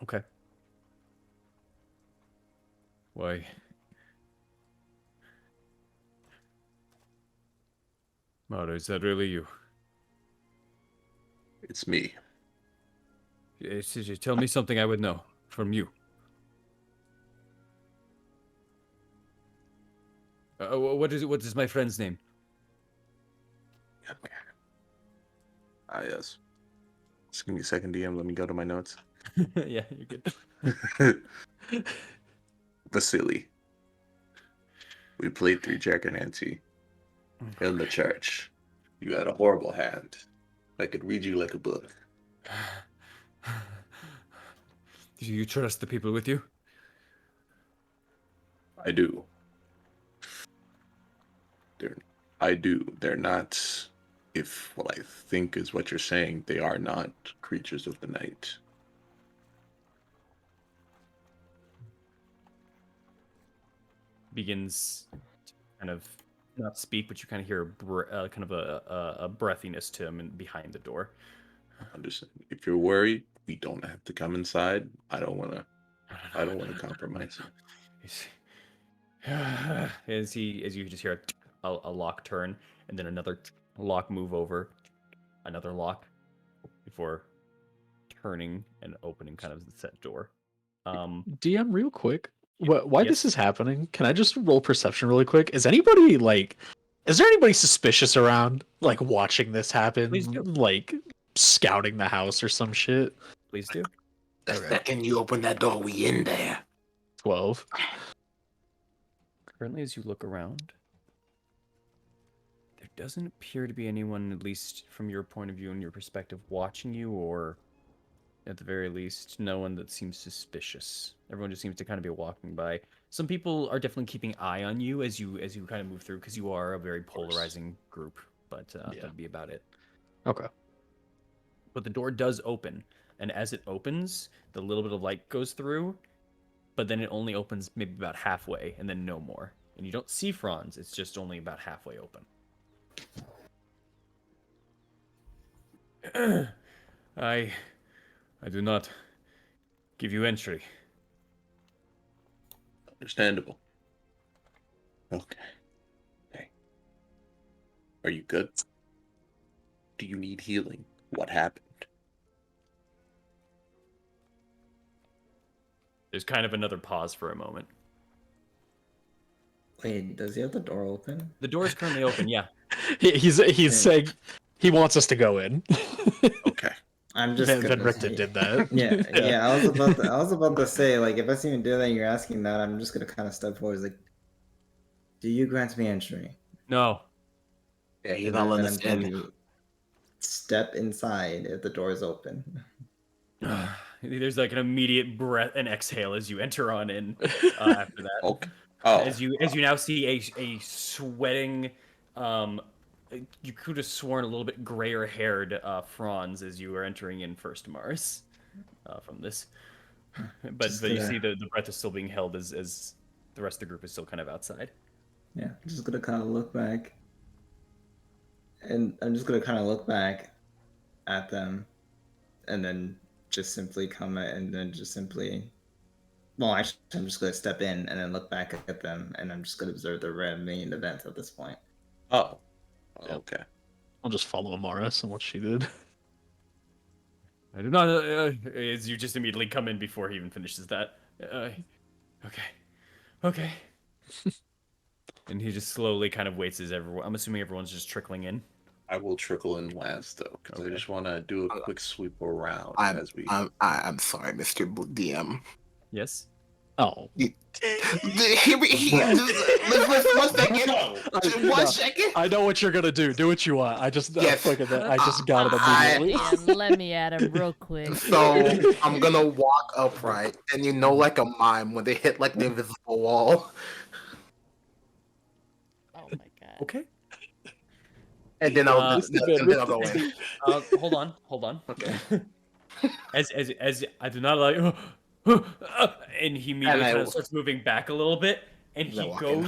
Speaker 7: Okay. Why? Mara, is that really you?
Speaker 5: It's me.
Speaker 7: Tell me something I would know from you. What is my friend's name?
Speaker 5: Yes. Just give me a second, DM. Let me go to my notes.
Speaker 7: Yeah, you're good.
Speaker 5: Vasily. We played 3 Jackernancy in the church. You had a horrible hand. I could read you like a book.
Speaker 7: Do you trust the people with you?
Speaker 5: I do. I do. They're not, if what I think is what you're saying, they are not creatures of the night.
Speaker 7: Begins to kind of not speak, but you kind of hear kind of a breathiness to him behind the door.
Speaker 5: Understand. If you're worried, we don't have to come inside. I don't want to compromise you.
Speaker 7: As you just hear a lock turn, and then another lock move over, another lock, before turning and opening kind of the set door.
Speaker 4: DM, real quick, why
Speaker 7: Yes.
Speaker 4: this is happening? Can I just roll perception really quick? Is there anybody suspicious around, like watching this happen,
Speaker 7: Please do.
Speaker 4: like scouting the house or some shit?
Speaker 7: Please do.
Speaker 1: The second you open that door, we in there.
Speaker 4: 12.
Speaker 7: Currently, as you look around, there doesn't appear to be anyone, at least from your point of view and your perspective, watching you, or at the very least, no one that seems suspicious. Everyone just seems to kind of be walking by. Some people are definitely keeping eye on you as you kind of move through, because you are a very polarizing group. But that'd be about it.
Speaker 4: Okay.
Speaker 7: But the door does open, and as it opens, the little bit of light goes through, but then it only opens maybe about halfway, and then no more. And you don't see Franz, it's just only about halfway open. I do not give you entry.
Speaker 5: Understandable. Okay. Are you good? Do you need healing? What happened?
Speaker 7: There's kind of another pause for a moment.
Speaker 6: Wait, does he have the door open?
Speaker 7: The door is currently open, yeah.
Speaker 4: He's saying he wants us to go in.
Speaker 5: Okay.
Speaker 6: I'm just
Speaker 4: Van Richten did that.
Speaker 6: Yeah. I was about to say, like, if I see him do that and you're asking that, I'm just gonna kind of step forward, like, do you grant me entry?
Speaker 7: No.
Speaker 1: Yeah, he's
Speaker 6: And
Speaker 1: not
Speaker 6: then
Speaker 1: letting
Speaker 6: I'm
Speaker 1: us
Speaker 6: going
Speaker 1: in.
Speaker 6: to step inside if the door is open.
Speaker 7: There's like an immediate breath and exhale as you enter on in after that.
Speaker 5: Okay. Oh.
Speaker 7: As you now see a sweating, you could have sworn a little bit grayer haired Franz as you are entering in first, Mars, from this. But you see the breath is still being held as the rest of the group is still kind of outside.
Speaker 6: Yeah, I'm just gonna kind of look back. And I'm just gonna kind of look back at them and then just simply comment and then just simply. Well, actually, I'm just gonna step in and then look back at them, and I'm just gonna observe the remaining events at this point.
Speaker 5: Oh.
Speaker 4: Yep.
Speaker 5: Okay.
Speaker 4: I'll just follow Amaris and what she did.
Speaker 7: I do not. As you just immediately come in before he even finishes that. Okay. And he just slowly kind of waits as everyone. I'm assuming everyone's just trickling in.
Speaker 5: I will trickle in last though, because I just want to do a quick sweep around
Speaker 1: I'm
Speaker 5: as we.
Speaker 1: I'm sorry, Mr. DM.
Speaker 7: Yes.
Speaker 4: Oh.
Speaker 1: Let's take it out. One second.
Speaker 4: I know what you're gonna do. Do what you want. I just
Speaker 1: Yes.
Speaker 4: I just got it
Speaker 3: Ah,
Speaker 4: immediately.
Speaker 3: man, let me at him real quick.
Speaker 1: So I'm gonna walk upright, and like a mime when they hit like the invisible wall,
Speaker 3: Oh my god.
Speaker 2: Okay.
Speaker 1: and then I'll go in.
Speaker 2: Hold on.
Speaker 1: Okay.
Speaker 2: As I do not like, and he immediately
Speaker 1: And I
Speaker 2: kind of
Speaker 1: will-
Speaker 2: starts moving back a little bit, and
Speaker 1: As I
Speaker 2: he
Speaker 1: walk in.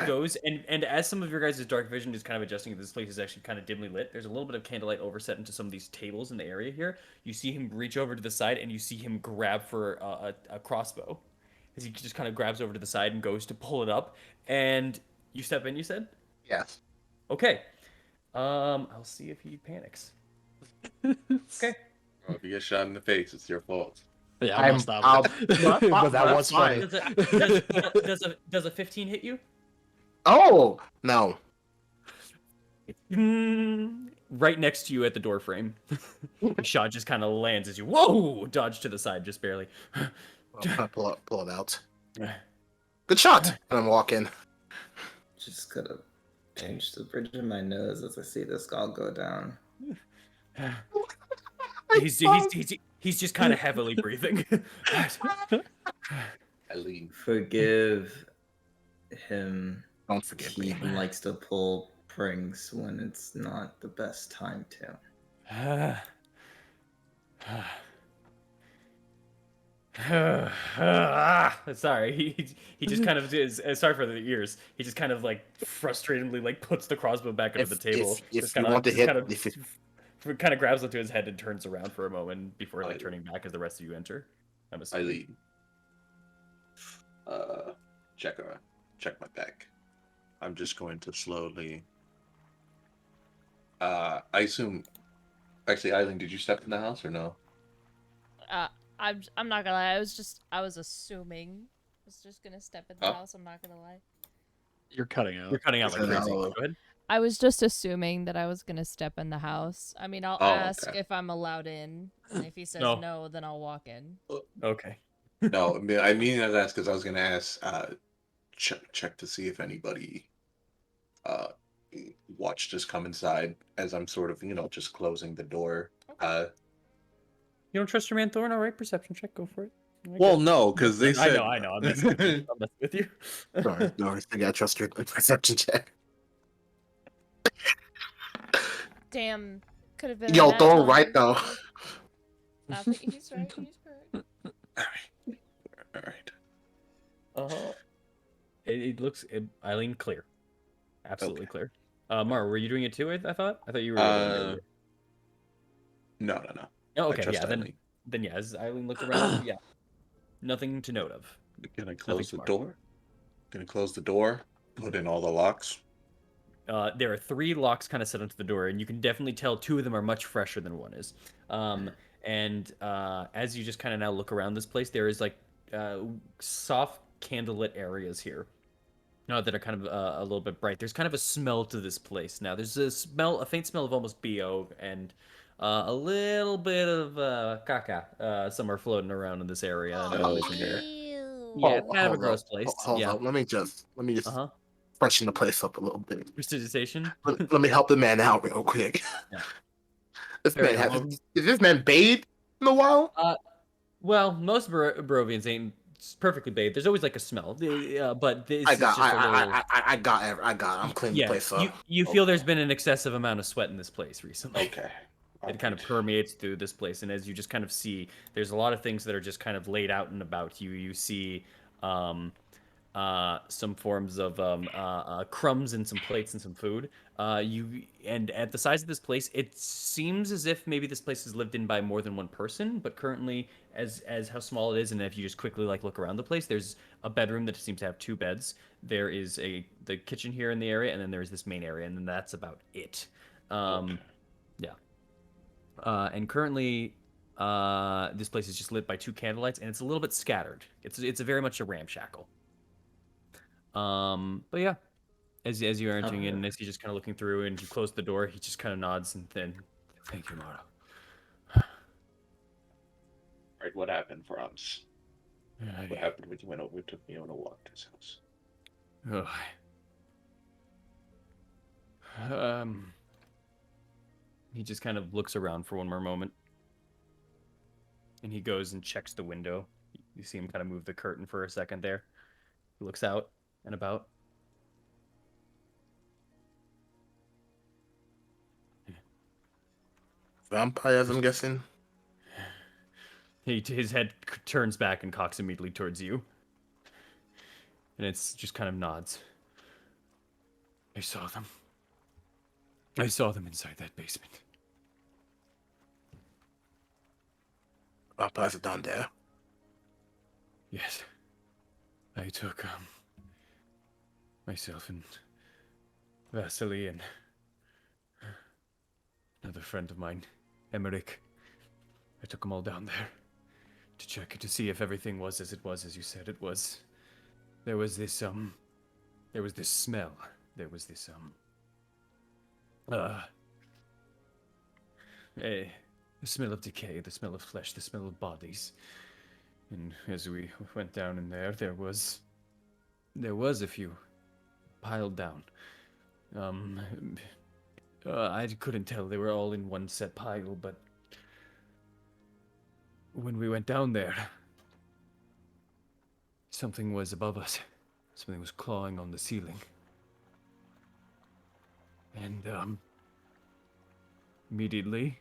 Speaker 2: goes and as some of your guys' dark vision is kind of adjusting, this place is actually kind of dimly lit. There's a little bit of candlelight overset into some of these tables in the area here. You see him reach over to the side, and you see him grab for a crossbow, as he just kind of grabs over to the side and goes to pull it up. And you step in. You said,
Speaker 1: Yes.
Speaker 2: okay. I'll see if he panics. Okay.
Speaker 5: Well, if you get shot in the face, it's your fault.
Speaker 4: Yeah, I'm
Speaker 1: I'll-
Speaker 4: not but that was
Speaker 1: fine.
Speaker 4: funny.
Speaker 2: Does a 15 hit you?
Speaker 1: Oh no.
Speaker 2: Right next to you at the door frame. The shot just kind of lands as you dodge to the side just barely.
Speaker 1: I'll pull it out. Good shot. And I'm walking.
Speaker 6: Just gotta pinch the bridge of my nose as I see this skull go down.
Speaker 2: He's just kind of heavily breathing.
Speaker 5: Eileen.
Speaker 6: Forgive him.
Speaker 1: Don't forget
Speaker 6: He
Speaker 1: me.
Speaker 6: likes to pull pranks when it's not the best time to.
Speaker 2: Sorry, he just kind of is. Sorry for the ears. He just kind of like frustratedly like puts the crossbow back under the table.
Speaker 1: If you want to hit,
Speaker 2: Kind of grabs onto his head and turns around for a moment before like turning back as the rest of you enter. I'm assuming.
Speaker 5: Eileen. Check my back. I'm just going to slowly. I assume. Actually, Eileen, did you step in the house or no?
Speaker 3: I'm not gonna lie. I was assuming. I was just gonna step in the house. I'm not gonna lie.
Speaker 4: You're cutting out.
Speaker 2: You're cutting out like crazy.
Speaker 1: No.
Speaker 2: Go ahead.
Speaker 3: I was just assuming that I was gonna step in the house. I mean, I'll ask if I'm allowed in, and if he says no, then I'll walk in.
Speaker 2: Okay.
Speaker 5: No, I mean that's because I was gonna ask. Check to see if anybody watched us come inside as I'm sort of just closing the door.
Speaker 2: You don't trust your man Thorn? All right, perception check. Go for it.
Speaker 5: Well, no, because they said.
Speaker 2: I know. I'm messing with you.
Speaker 1: sorry, no, I gotta trust your perception check.
Speaker 3: Damn, could have been.
Speaker 1: Yo,
Speaker 3: a nat
Speaker 1: Thorn
Speaker 3: 20.
Speaker 1: right though.
Speaker 3: He's right. He's correct.
Speaker 5: All right.
Speaker 2: It looks Eileen clear, absolutely
Speaker 5: Okay.
Speaker 2: clear. Mar, were you doing it too? I thought you were.
Speaker 5: No.
Speaker 2: Oh,
Speaker 5: I
Speaker 2: okay,
Speaker 5: trust
Speaker 2: yeah.
Speaker 5: Eileen.
Speaker 2: Then yeah, as Eileen looked around, yeah, nothing to note of.
Speaker 5: Can I close the
Speaker 2: smart.
Speaker 5: door? Gonna close the door. Put in all the locks.
Speaker 2: There are 3 locks kind of set onto the door, and you can definitely tell 2 of them are much fresher than one is. And as you just kind of now look around this place, there is like soft candlelit areas here. That are kind of a little bit bright. There's kind of a smell to this place now. There's a faint smell of almost BO and a little bit of caca somewhere floating around in this area. Yeah, it's kind of a gross place.
Speaker 1: Hold up. Let me just freshen the place up a little bit.
Speaker 2: Prestidigitation.
Speaker 1: Let me help the man out real quick.
Speaker 2: Yeah.
Speaker 1: Is
Speaker 2: Very well.
Speaker 1: this man bathed in a while?
Speaker 2: Well, most Barovians ain't perfectly bathed. There's always like a smell, but this
Speaker 1: I
Speaker 2: is just a little...
Speaker 1: I got. I'm cleaning the place up.
Speaker 2: You feel there's been an excessive amount of sweat in this place recently.
Speaker 5: Okay.
Speaker 2: It kind of permeates through this place, and as you just kind of see, there's a lot of things that are just kind of laid out and about you. You see some forms of crumbs and some plates and some food. And at the size of this place, it seems as if maybe this place is lived in by more than one person. But currently, as how small it is, and if you just quickly like look around the place, there's a bedroom that seems to have 2 beds. There is the kitchen here in the area, and then there's this main area, and then that's about it. Yeah. And currently, this place is just lit by 2 candlelights, and it's a little bit scattered. It's a very much a ramshackle. But yeah, as you're entering in, as you're just kind of looking through, and you close the door, he just kind of nods and then, thank you, Mara.
Speaker 5: Right, what happened, Franz? What happened when you went over and took me on a walk to his house?
Speaker 7: He just kind of looks around for one more moment. And he goes and checks the window. You see him kind of move the curtain for a second there. He looks out and about.
Speaker 1: Vampires, I'm guessing.
Speaker 7: His head turns back and cocks immediately towards you. And it's just kind of nods. I saw them. I saw them inside that basement.
Speaker 1: Vampires are down there.
Speaker 7: Yes. I took myself and Vasily and another friend of mine, Emmerich. I took them all down there to check to see if everything was as it was, as you said it was. There was this smell. There was this the smell of decay, the smell of flesh, the smell of bodies. And as we went down in there was a few piled down. I couldn't tell they were all in one set pile, but when we went down there, something was above us. Something was clawing on the ceiling. And immediately,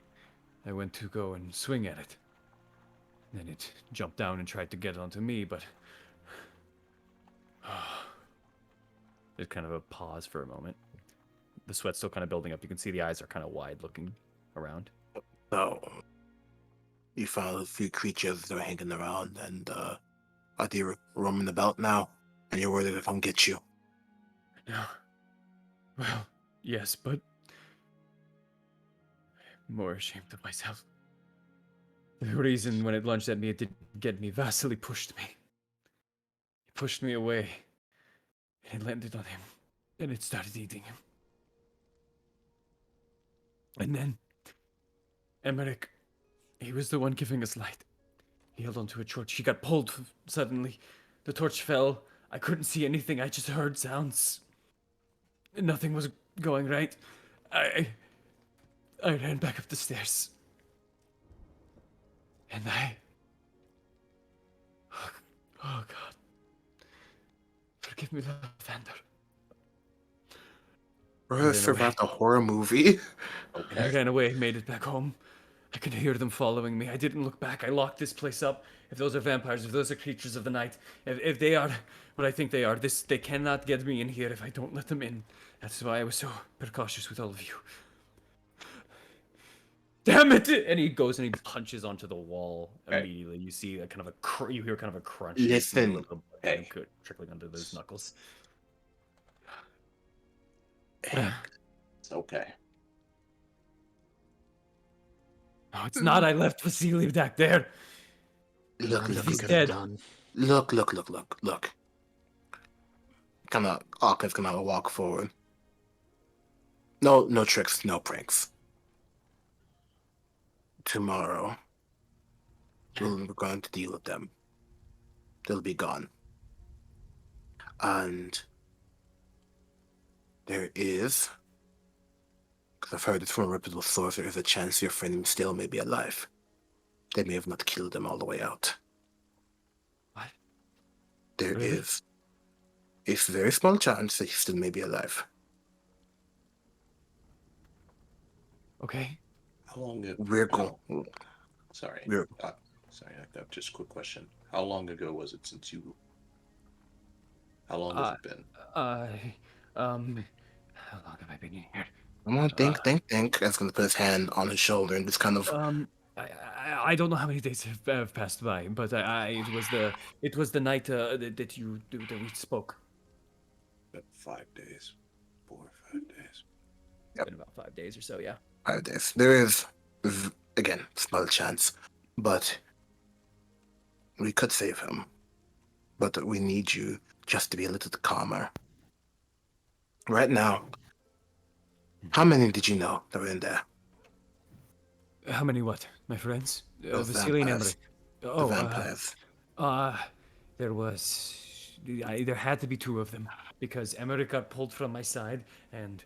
Speaker 7: I went to go and swing at it. Then it jumped down and tried to get onto me, but there's kind of a pause for a moment. The sweat's still kind of building up. You can see the eyes are kind of wide looking around.
Speaker 1: So, you found a few creatures that are hanging around, and are they roaming about now? And you're worried they're gonna come get you?
Speaker 7: No. Well, yes, but I'm more ashamed of myself. The reason when it lunged at me, it didn't get me. Vasily pushed me. He pushed me away, and it landed on him, and it started eating him. And then, Emmerich, he was the one giving us light. He held onto a torch. He got pulled suddenly. The torch fell. I couldn't see anything. I just heard sounds. Nothing was going right. I ran back up the stairs. And oh God. Forgive me, Lavender.
Speaker 1: We're survived a horror movie.
Speaker 7: I ran away, made it back home. I could hear them following me. I didn't look back. I locked this place up. If those are vampires, if those are creatures of the night, if they are what I think they are, they cannot get me in here if I don't let them in. That's why I was so precautious with all of you. Damn it! And he goes and he punches onto the wall immediately. You see a kind of you hear kind of a crunch.
Speaker 1: Listen,
Speaker 7: a little bit trickling under those knuckles.
Speaker 5: It's okay.
Speaker 7: No, it's not. I left Vasily back there.
Speaker 1: Look,
Speaker 7: He's dead.
Speaker 1: Look. Arkham's gonna walk forward. No tricks, no pranks. Tomorrow, we're going to deal with them. They'll be gone. And there is, because I've heard it from a reputable source, there is a chance your friend still may be alive. They may have not killed him all the way out.
Speaker 7: What?
Speaker 1: There
Speaker 7: Really?
Speaker 1: is a very small chance that he still may be alive.
Speaker 7: Okay.
Speaker 5: How long ago?
Speaker 1: We're going.
Speaker 5: Sorry.
Speaker 1: We're,
Speaker 5: Sorry, I have just a quick question. How long ago was it since you? How long has it been?
Speaker 7: How long have I been in here?
Speaker 1: Come on, think. That's gonna put his hand on his shoulder and just kind of.
Speaker 7: I don't know how many days have passed by, but it was the night that we spoke.
Speaker 5: About 5 days, 4 or 5 days.
Speaker 7: Yep. Been about 5 days or so, yeah.
Speaker 1: 5 days. There is, again, small chance, but we could save him. But we need you just to be a little calmer. Right now, how many did you know that were in there?
Speaker 7: How many what? My friends?
Speaker 1: Those
Speaker 7: Vasily and
Speaker 1: vampires.
Speaker 7: Emmerich.
Speaker 1: The vampires.
Speaker 7: There had to be two of them because Emmerich got pulled from my side and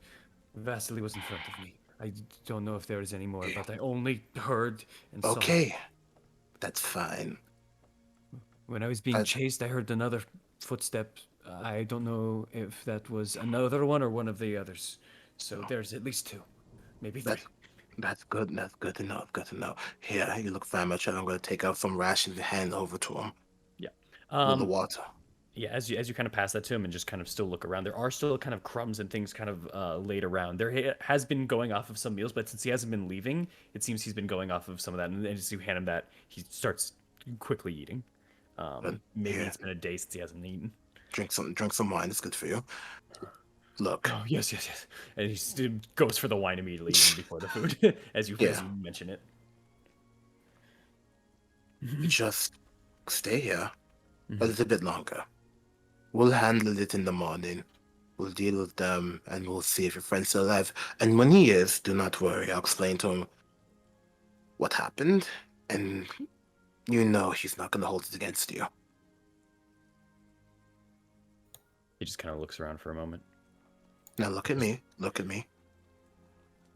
Speaker 7: Vasily was in front of me. I don't know if there is any more, but I only heard and saw.
Speaker 1: Okay, that's fine.
Speaker 7: When I was being chased, I heard another footstep. I don't know if that was another one or one of the others. So there's at least two, maybe three.
Speaker 1: That's good. That's good to know. Good to know. Here, you look fine, much. I'm going to take out some rations and hand over to him.
Speaker 7: Yeah.
Speaker 1: With the water.
Speaker 7: Yeah, as you kind of pass that to him and just kind of still look around, there are still kind of crumbs and things kind of laid around. There has been going off of some meals, but since he hasn't been leaving, it seems he's been going off of some of that. And as you hand him that, he starts quickly eating. Maybe it's been a day since he hasn't eaten.
Speaker 1: Drink some wine. It's good for you. Look.
Speaker 7: Oh, yes. And he still goes for the wine immediately, even before the food, as you mention it.
Speaker 1: You just stay here a little bit longer. We'll handle it in the morning. We'll deal with them, and we'll see if your friend's still alive. And when he is, do not worry. I'll explain to him what happened, and you know he's not going to hold it against you.
Speaker 7: He just kind of looks around for a moment.
Speaker 1: Now look at me. Look at me.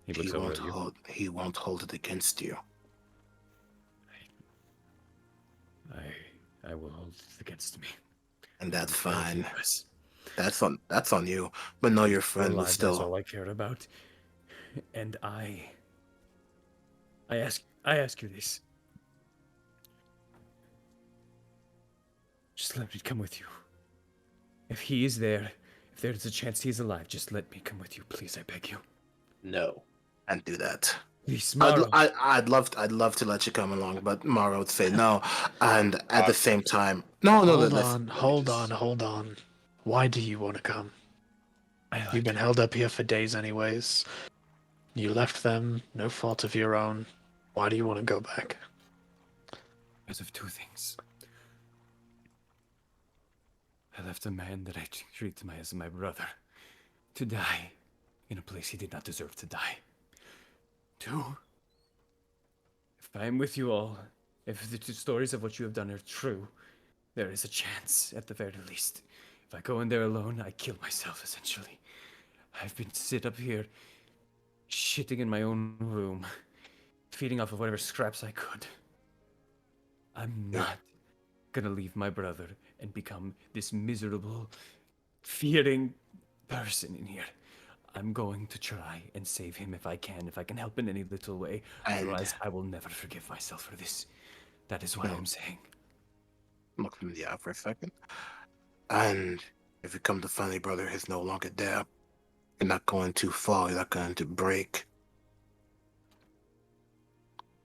Speaker 7: He looks over at you.
Speaker 1: He won't hold it against you.
Speaker 7: I will hold it against me.
Speaker 1: And that's fine. That's on you. But no, your friend will still.
Speaker 7: That's all I care about. And I ask you this. Just let me come with you. If he is there, if there's a chance he's alive, just let me come with you, please. I beg you.
Speaker 1: No, can't do that.
Speaker 7: Please,
Speaker 1: I'd love to let you come along, but Mara would say no. And at the same time, no.
Speaker 4: Hold on. Why do you want to come? You've been held up here for days anyways. You left them, no fault of your own. Why do you want to go back?
Speaker 7: Because of two things. I left a man that I treat as my brother to die in a place he did not deserve to die. Two, if I am with you all, if the two stories of what you have done are true, there is a chance, at the very least. If I go in there alone, I kill myself, essentially. I've been sit up here, shitting in my own room, feeding off of whatever scraps I could. I'm not gonna leave my brother and become this miserable, fearing person in here. I'm going to try and save him if I can help in any little way. Otherwise, I will never forgive myself for this. That is what I'm saying.
Speaker 1: Look him in the eye for a second. And if you come to find your brother is no longer there, you're not going to fall, you're not going to break.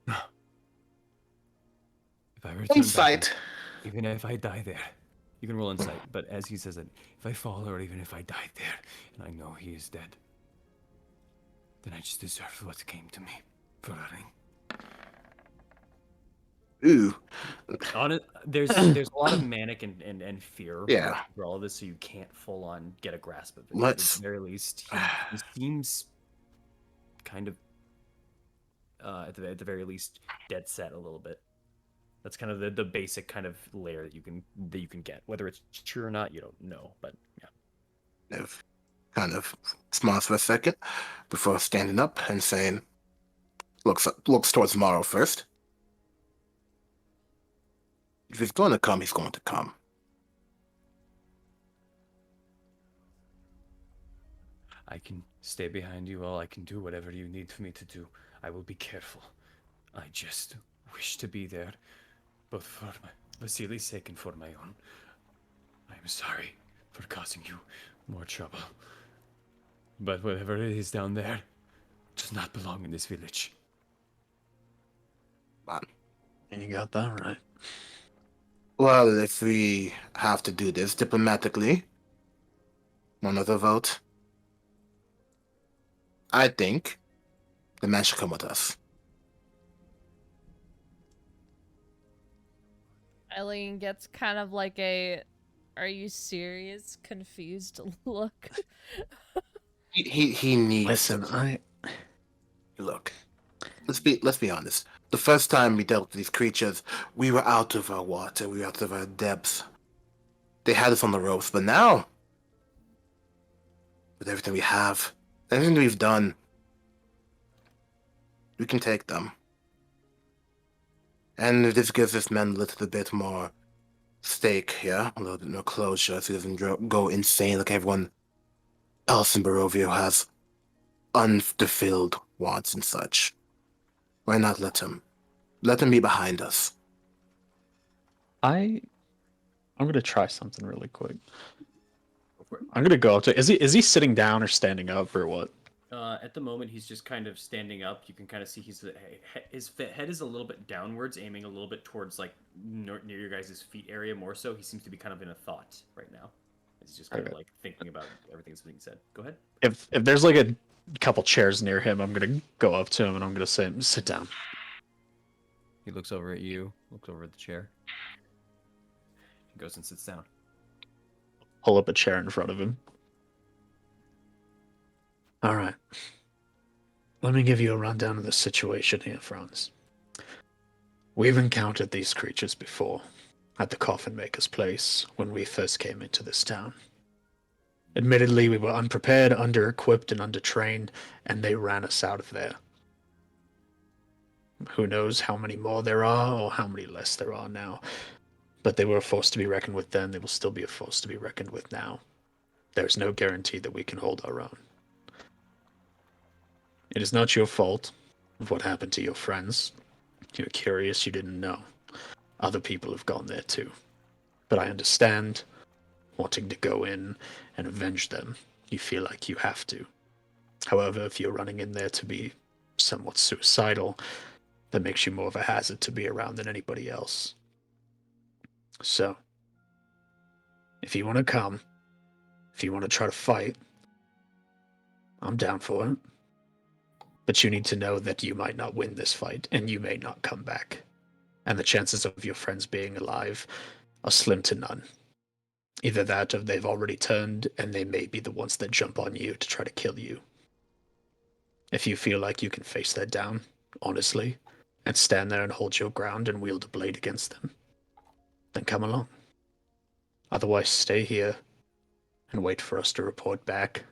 Speaker 7: If I return
Speaker 1: Insight.
Speaker 7: back, even if I die there, you can roll insight. But as he says it, if I fall or even if I die there, and I know he is dead, then I just deserve what came to me for running.
Speaker 1: Ooh.
Speaker 7: There's a lot of manic and fear for all of this, so you can't full on get a grasp of it. At the very least, he seems kind of at the very least dead set a little bit. That's kind of the basic kind of layer that you can get. Whether it's true or not, you don't know, but yeah.
Speaker 1: Kind of smiles for a second before standing up and saying, looks towards Morrow first. If he's going to come, he's going to come.
Speaker 7: I can stay behind you all. I can do whatever you need for me to do. I will be careful. I just wish to be there, both for Vasily's sake and for my own. I am sorry for causing you more trouble. But whatever it is down there does not belong in this village.
Speaker 4: And you got that right.
Speaker 1: Well, if we have to do this diplomatically, one other vote. I think the man should come with us.
Speaker 3: Eileen gets kind of like a, "Are you serious?" confused look.
Speaker 1: He needs.
Speaker 4: Listen,
Speaker 1: Look. Let's be honest. The first time we dealt with these creatures, we were out of our water. We were out of our depths. they had us on the ropes, but now, with everything we have, everything we've done, we can take them. And this gives this man a little bit more stake, yeah? A little bit more closure so he doesn't go insane like everyone else in Barovia has unfulfilled wants and such. Why not let him? Let him be behind us.
Speaker 4: I'm gonna try something really quick. I'm gonna go up to. Is he sitting down or standing up or what?
Speaker 2: At the moment, he's just kind of standing up. You can kind of see his head is a little bit downwards, aiming a little bit towards like near your guys' feet area more so. He seems to be kind of in a thought right now. He's just kind of like thinking about everything that's being said. Go ahead.
Speaker 4: If there's like a couple chairs near him, I'm gonna go up to him and I'm gonna say, "Sit down."
Speaker 7: He looks over at you, looks over at the chair. He goes and sits down.
Speaker 4: Pull up a chair in front of him. All right. Let me give you a rundown of the situation here, Franz. We've encountered these creatures before, at the Coffin Maker's place, when we first came into this town. Admittedly, we were unprepared, under-equipped, and under-trained, and they ran us out of there. Who knows how many more there are, or how many less there are now. But they were a force to be reckoned with then, they will still be a force to be reckoned with now. There's no guarantee that we can hold our own. It is not your fault of what happened to your friends. You're curious, you didn't know. Other people have gone there too. But I understand wanting to go in and avenge them. You feel like you have to. However, if you're running in there to be somewhat suicidal, that makes you more of a hazard to be around than anybody else. So, if you want to come, if you want to try to fight, I'm down for it. But you need to know that you might not win this fight, and you may not come back. And the chances of your friends being alive are slim to none. Either that, or they've already turned, and they may be the ones that jump on you to try to kill you. If you feel like you can face that down, honestly, and stand there and hold your ground and wield a blade against them, then come along. Otherwise, stay here and wait for us to report back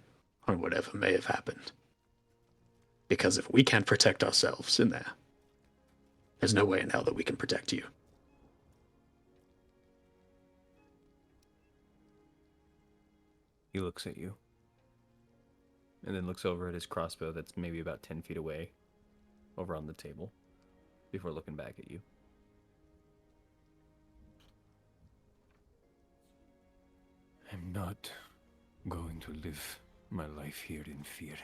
Speaker 4: on whatever may have happened. Because if we can't protect ourselves in there, there's no way in hell that we can protect you.
Speaker 7: He looks at you. And then looks over at his crossbow that's maybe about 10 feet away, over on the table, before looking back at you. I'm not going to live my life here in fear.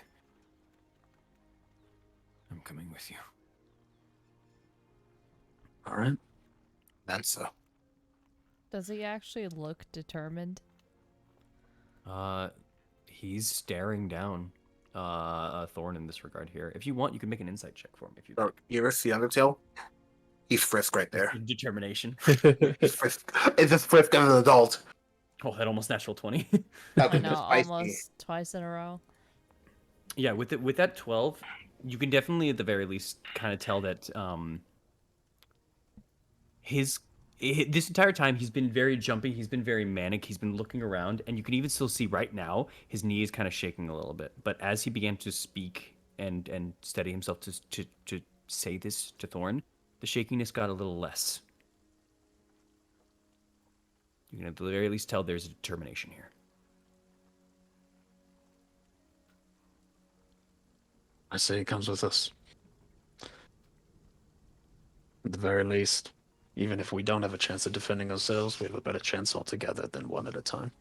Speaker 7: I'm coming with you.
Speaker 4: All right.
Speaker 1: Answer.
Speaker 3: Does he actually look determined?
Speaker 7: He's staring down Thorn in this regard here. If you want, you can make an insight check for him if you
Speaker 1: Oh,
Speaker 7: like.
Speaker 1: you ever see Undertale? He's frisk right there.
Speaker 2: Determination.
Speaker 1: He's frisk. It's just frisk as an adult.
Speaker 2: Oh, that almost natural 20.
Speaker 3: I know,
Speaker 1: Just spicy.
Speaker 3: almost twice in a row.
Speaker 2: Yeah, with that 12, you can definitely at the very least kind of tell that this entire time he's been very jumpy, he's been very manic, he's been looking around, and you can even still see right now his knee is kind of shaking a little bit. But as he began to speak and steady himself to say this to Thorn, the shakiness got a little less. You can at the very least tell there's a determination here.
Speaker 4: I say he comes with us. At the very least, even if we don't have a chance of defending ourselves, we have a better chance altogether than one at a time.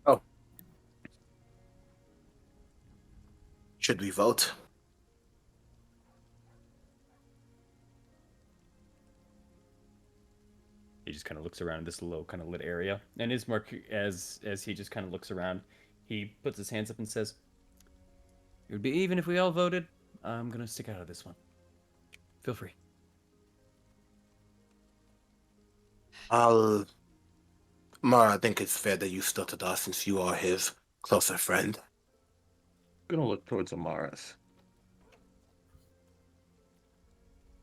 Speaker 1: Oh. Should we vote?
Speaker 2: He just kind of looks around this low kind of lit area, and as he just kind of looks around, he puts his hands up and says, "It would be even if we all voted. I'm gonna stick out of this one. Feel free."
Speaker 1: Mara, I think it's fair that you stuck with us since you are his closer friend.
Speaker 5: I'm gonna look towards Amaris.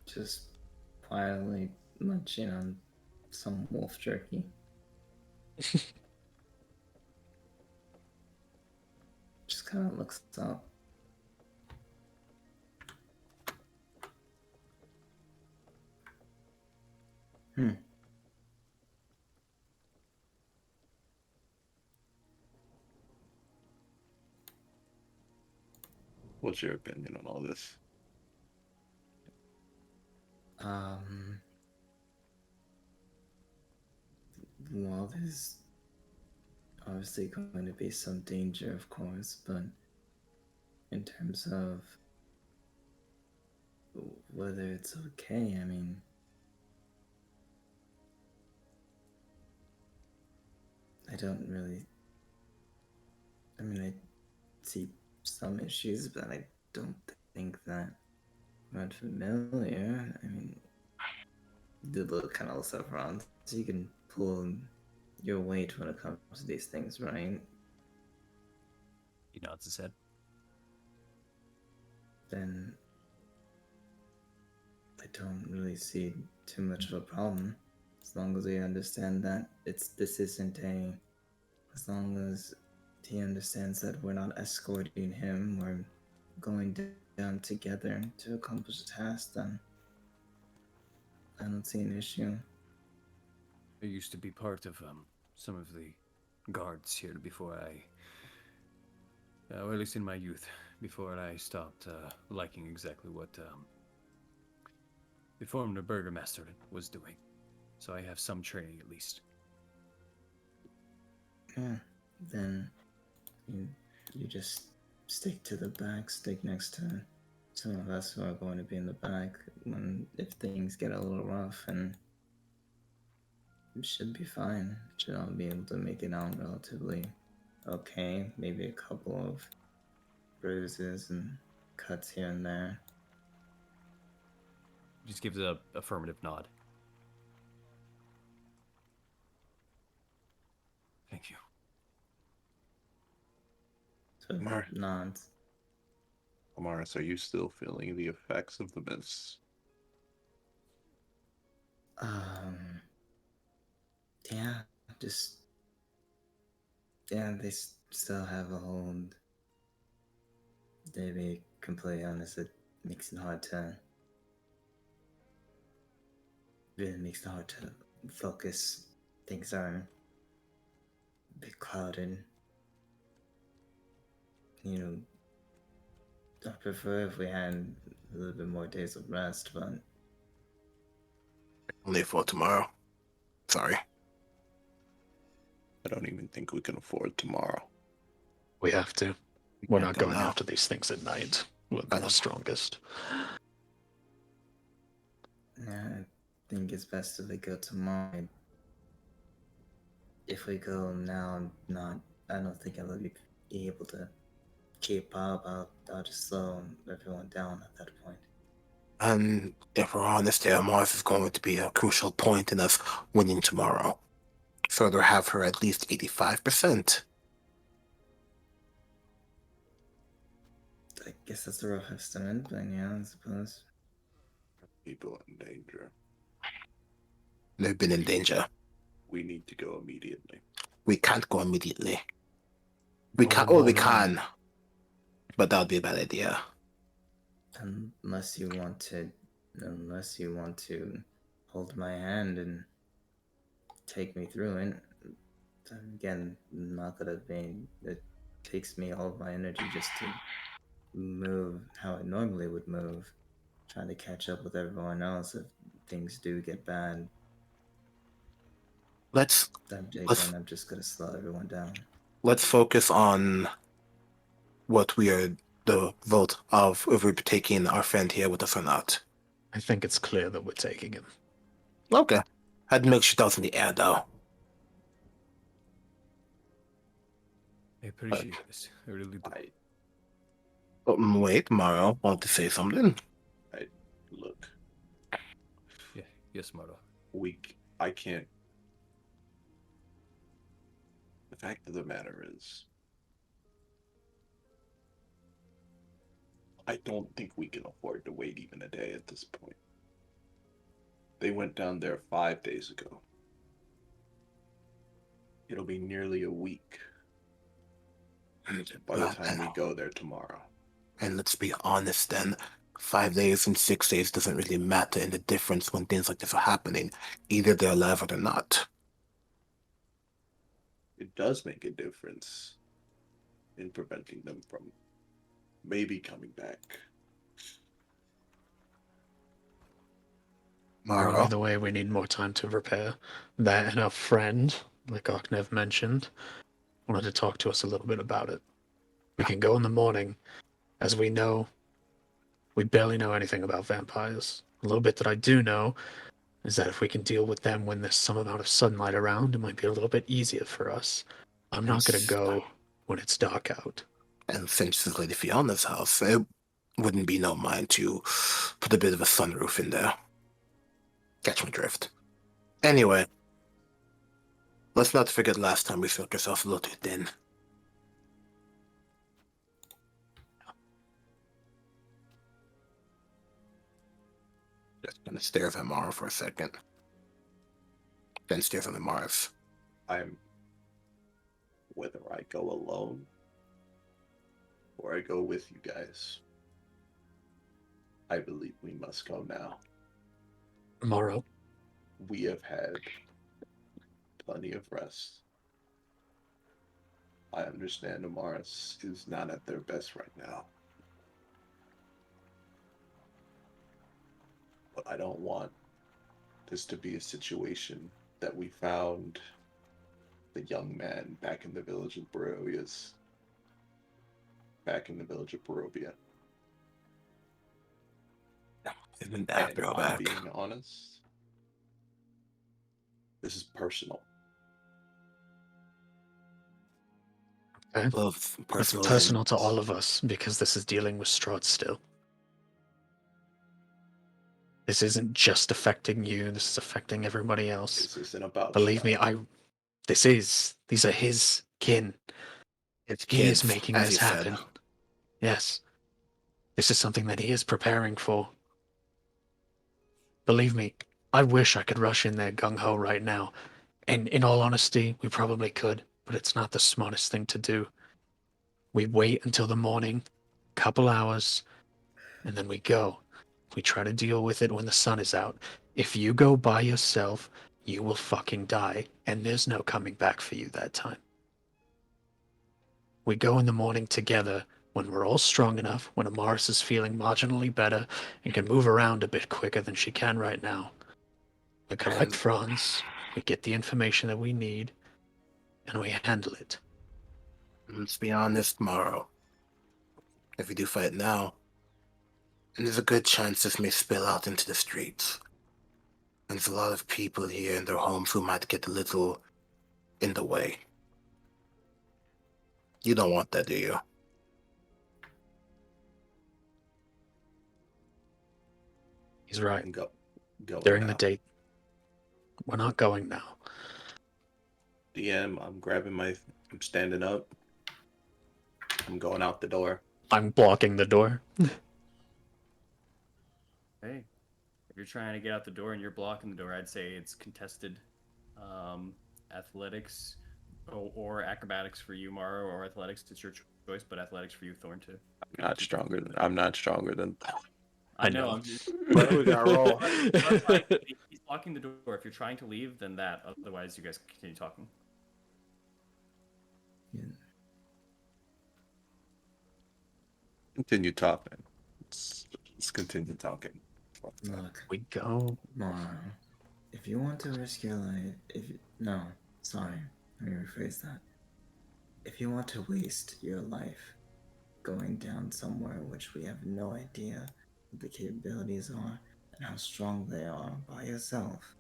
Speaker 6: Just quietly munching on some wolf jerky. Just kind of looks up.
Speaker 5: What's your opinion on all this?
Speaker 6: Well, there's obviously going to be some danger, of course, but in terms of whether it's okay, I mean, I don't really. I mean, I see some issues, but I don't think that I'm familiar. I mean, the look kind of looks up around, so you can pull your weight when it comes to these things, right?
Speaker 7: He nods his head.
Speaker 6: Then I don't really see too much of a problem, as long as we understand that this isn't a. As long as he understands that we're not escorting him, we're going down together to accomplish a task, then I don't see an issue.
Speaker 7: I used to be part of some of the guards here before I, or at least in my youth, before I stopped liking exactly what the former burgomaster was doing. So I have some training at least.
Speaker 6: Yeah, then you just stick to the back, stick next to some of us who are going to be in the back if things get a little rough, and it should be fine. Should all be able to make it out relatively okay. Maybe a couple of bruises and cuts here and there.
Speaker 7: Just gives a affirmative nod. Thank you.
Speaker 6: So nods.
Speaker 5: Amaris, are you still feeling the effects of the mist?
Speaker 6: Yeah, just they still have a hold. To be completely honest, it makes it hard to. Really makes it hard to focus. Things are a bit clouded. I prefer if we had a little bit more days of rest, but
Speaker 1: Only for tomorrow. Sorry.
Speaker 5: I don't even think we can afford tomorrow.
Speaker 4: We have to. We're not
Speaker 1: go
Speaker 4: going
Speaker 1: now.
Speaker 4: after these things at night. We're
Speaker 1: I
Speaker 4: the
Speaker 1: don't-
Speaker 4: strongest.
Speaker 6: yeah, I think it's best if we go tomorrow. If we go now, I don't think I'll be able to keep up. I'll just slow everyone down at that point.
Speaker 1: And if we're honest here, Mars is going to be a crucial point in us winning tomorrow. Further have her at least 85%.
Speaker 6: I guess that's a rough estimate, but yeah, I suppose.
Speaker 5: People in danger.
Speaker 1: They've been in danger.
Speaker 5: We need to go immediately.
Speaker 1: We can't go immediately. We can't. Oh, we can. But that would be a bad idea.
Speaker 6: Unless you want to hold my hand and take me through it. Again, not that it takes me all of my energy just to move how I normally would move, trying to catch up with everyone else if things do get bad. I'm just gonna slow everyone down.
Speaker 1: Let's focus on what we are the vote of if we're taking our friend here with us or not.
Speaker 4: I think it's clear that we're taking him.
Speaker 1: Okay. I'd make sure that's in the air though.
Speaker 7: I appreciate this. I really do.
Speaker 1: Wait, Mario, want to say something?
Speaker 5: Look.
Speaker 7: Yeah, yes, Maro.
Speaker 5: I can't. The fact of the matter is, I don't think we can afford to wait even a day at this point. They went down there 5 days ago. It'll be nearly a week by the
Speaker 1: Well,
Speaker 5: time we go there tomorrow.
Speaker 1: and let's be honest then, 5 days and 6 days doesn't really matter in the difference when things like this are happening. Either they're alive or they're not.
Speaker 5: It does make a difference in preventing them from maybe coming back.
Speaker 4: Well,
Speaker 1: Morrow,
Speaker 4: either way, we need more time to prepare. That and our friend, like Arknev mentioned, wanted to talk to us a little bit about it. We can go in the morning. As we know, we barely know anything about vampires. A little bit that I do know is that if we can deal with them when there's some amount of sunlight around, it might be a little bit easier for us. I'm not going to go when it's dark out.
Speaker 1: and since it's Lady Fiona's house, it wouldn't be no mind to put a bit of a sunroof in there. Catch my drift. Anyway, let's not forget last time we felt ourselves a little too thin. Just gonna stare at Mara for a second. Then stares at the Mars.
Speaker 5: Whether I go alone or I go with you guys, I believe we must go now.
Speaker 4: Tomorrow.
Speaker 5: We have had plenty of rest. I understand Amaris is not at their best right now. But I don't want this to be a situation that we found the young man back in the village of Barovia.
Speaker 1: Isn't
Speaker 5: And
Speaker 1: that girl
Speaker 5: I'm
Speaker 1: back?
Speaker 5: being honest, this is personal.
Speaker 4: Okay?
Speaker 1: Well,
Speaker 4: It's
Speaker 1: personal
Speaker 4: personal to all of us because this is dealing with Strahd still. This isn't just affecting you, this is affecting everybody else.
Speaker 5: This isn't about
Speaker 4: Believe me,
Speaker 5: Strahd.
Speaker 4: these are his kin.
Speaker 1: It's
Speaker 4: He
Speaker 1: kids,
Speaker 4: is making
Speaker 1: as
Speaker 4: this
Speaker 1: you
Speaker 4: happen.
Speaker 1: said.
Speaker 4: Yes. This is something that he is preparing for. Believe me, I wish I could rush in there gung-ho right now. And in all honesty, we probably could, but it's not the smartest thing to do. We wait until the morning, couple hours, and then we go. We try to deal with it when the sun is out. If you go by yourself, you will fucking die, and there's no coming back for you that time. We go in the morning together when we're all strong enough, when Amaris is feeling marginally better and can move around a bit quicker than she can right now. We collect Franz, we get the information that we need, and we handle it.
Speaker 1: Let's be honest, Morrow. If we do fight now, there's a good chance this may spill out into the streets. And there's a lot of people here in their homes who might get a little in the way. You don't want that, do you?
Speaker 4: He's right.
Speaker 5: Go
Speaker 4: During
Speaker 5: now.
Speaker 4: the date. We're not going now.
Speaker 5: DM, I'm standing up. I'm going out the door.
Speaker 4: I'm blocking the door.
Speaker 2: Hey, if you're trying to get out the door and you're blocking the door, I'd say it's contested athletics or acrobatics for you, Morrow, or athletics. It's your choice, but athletics for you, Thorn, too.
Speaker 5: I'm not stronger than.
Speaker 2: I know. I'm just.
Speaker 1: But we gotta roll.
Speaker 2: He's blocking the door. If you're trying to leave, then that. Otherwise, you guys continue talking.
Speaker 6: Yeah.
Speaker 5: Continue talking. Let's continue talking.
Speaker 6: Look,
Speaker 4: We go.
Speaker 6: Mara, if you want to risk your life, no, sorry, let me rephrase that. If you want to waste your life going down somewhere which we have no idea what the capabilities are and how strong they are by yourself,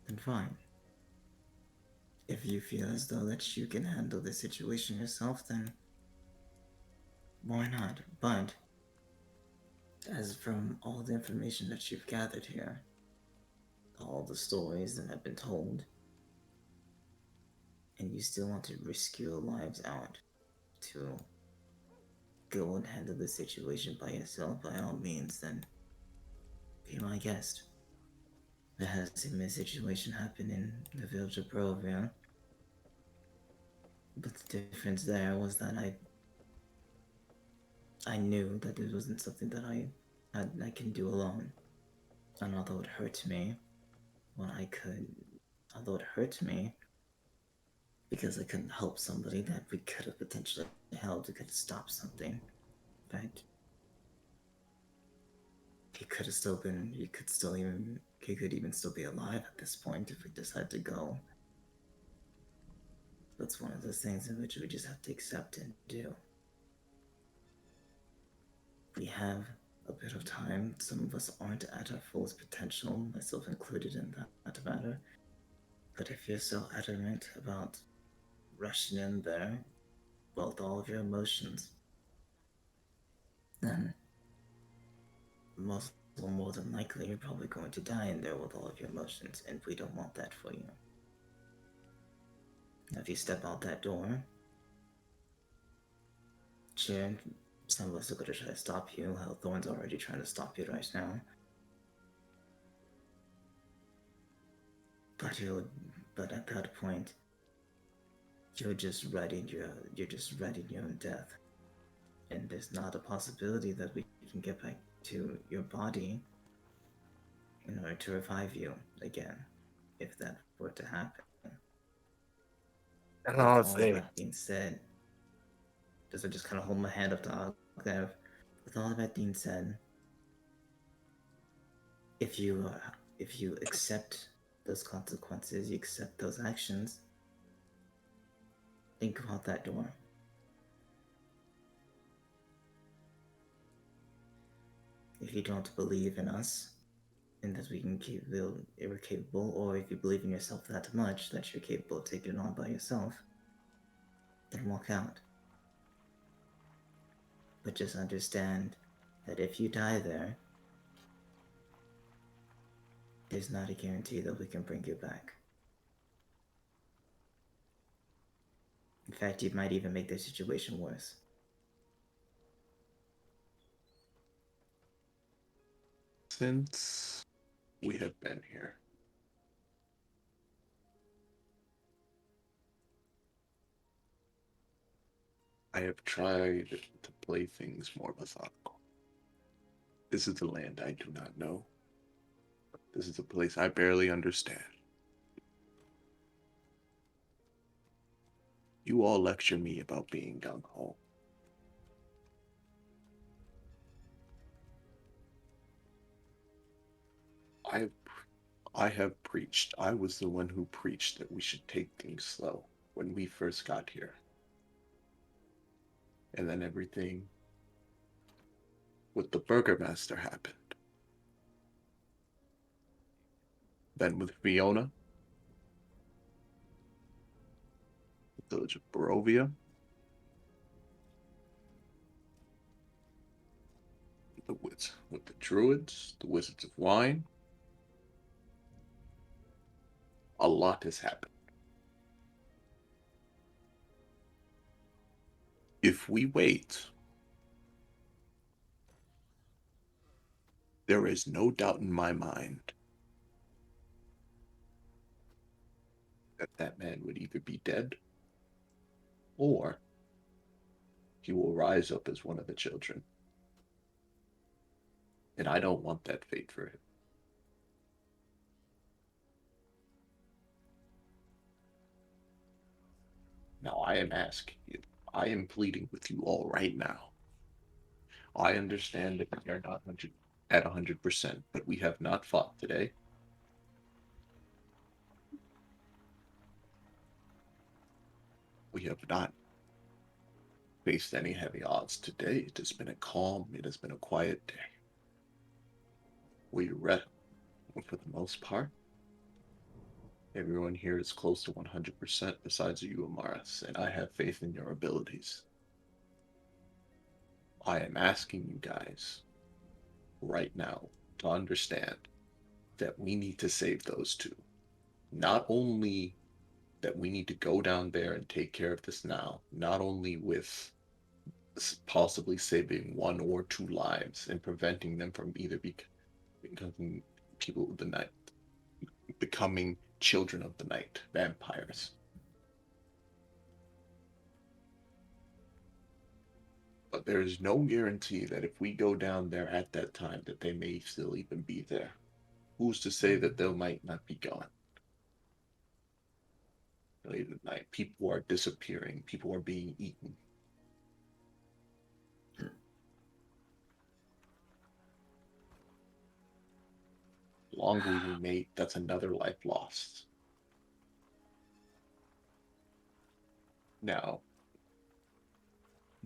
Speaker 6: then fine. If you feel as though that you can handle the situation yourself, then why not? But as from all the information that you've gathered here, all the stories that have been told, and you still want to risk your lives out to go and handle the situation by yourself, by all means, then be my guest. There has a similar situation happen in the village of Brovia. But the difference there was that I knew that it wasn't something that I can do alone. And although it hurt me, when I could, although it hurt me because I couldn't help somebody that we could have potentially helped, we could have stopped something. But he could have still been, he could even still be alive at this point if we decided to go. That's one of those things in which we just have to accept and do. We have a bit of time. Some of us aren't at our fullest potential, myself included in that matter. But if you're so adamant about rushing in there with all of your emotions, then more than likely you're probably going to die in there with all of your emotions, and we don't want that for you. Now, if you step out that door, sure, some of us are going to try to stop you. Hellthorn's already trying to stop you right now. But at that point, you're just writing your own death, and there's not a possibility that we can get back to your body in order to revive you again, if that were to happen.
Speaker 1: And
Speaker 6: With all
Speaker 1: honestly,
Speaker 6: that being said, does it just kind of hold my hand up to Ognev? With all that being said, if you accept those consequences, you accept those actions, think about that door. If you don't believe in us, and that we're capable, or if you believe in yourself that much that you're capable of taking it on by yourself, then walk out. But just understand that if you die there, there's not a guarantee that we can bring you back. In fact, you might even make the situation worse.
Speaker 5: Since we have been here, I have tried to play things more methodical. This is a land I do not know. This is a place I barely understand. You all lecture me about being gung-ho. I have preached. I was the one who preached that we should take things slow when we first got here. And then everything with the Burgermaster happened. Then with Fiona, the village of Barovia, with the Druids, the Wizards of Wine, a lot has happened. If we wait, there is no doubt in my mind that that man would either be dead or he will rise up as one of the children. And I don't want that fate for him. Now I am asking you, I am pleading with you all right now. I understand that we are not at 100%, but we have not fought today. We have not faced any heavy odds today. It has been a calm, it has been a quiet day. We rest, for the most part. Everyone here is close to 100% besides you, Amaris, and I have faith in your abilities. I am asking you guys right now to understand that we need to save those two. Not only that we need to go down there and take care of this now, not only with possibly saving 1 or 2 lives and preventing them from either becoming people of the night, becoming children of the night, vampires. But there is no guarantee that if we go down there at that time that they may still even be there. Who's to say that they might not be gone? Late at night, people are disappearing. People are being eaten. The longer we wait, that's another life lost. Now,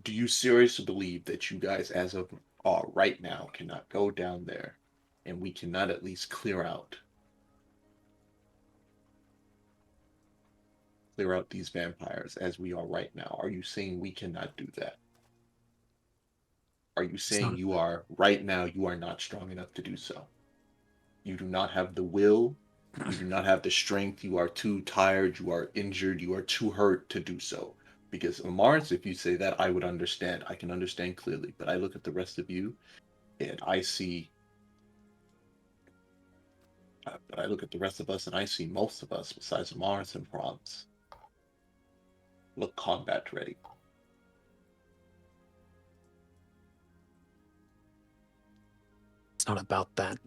Speaker 5: do you seriously believe that you guys, as of right now, cannot go down there and we cannot at least clear out these vampires as we are right now? Are you saying we cannot do that? Are you saying you are right now you are not strong enough to do so? You do not have the will, you do not have the strength, you are too tired, you are injured, you are too hurt to do so. Because Mars, if you say that, I would understand. I can understand clearly. But I look at the rest of you and I see but I look at the rest of us and I see most of us, besides Mars and Franz, look combat ready.
Speaker 4: It's not about that.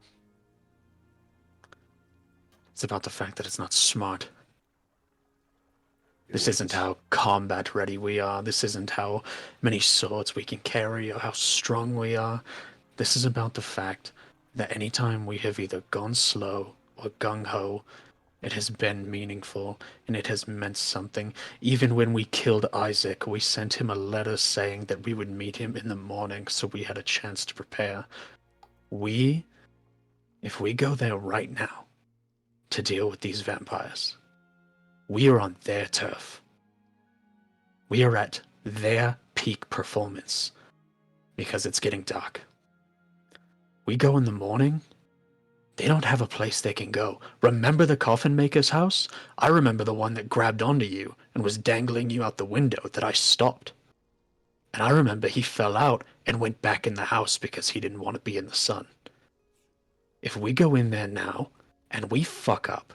Speaker 4: It's about the fact that it's not smart. This isn't how combat ready we are. This isn't how many swords we can carry or how strong we are. This is about the fact that anytime we have either gone slow or gung-ho, it has been meaningful and it has meant something. Even when we killed Isaac, we sent him a letter saying that we would meet him in the morning so we had a chance to prepare. If we go there right now to deal with these vampires, we are on their turf. We are at their peak performance because it's getting dark. We go in the morning, they don't have a place they can go. Remember the coffin maker's house? I remember the one that grabbed onto you and was dangling you out the window that I stopped. And I remember he fell out and went back in the house because he didn't want to be in the sun. If we go in there now and we fuck up,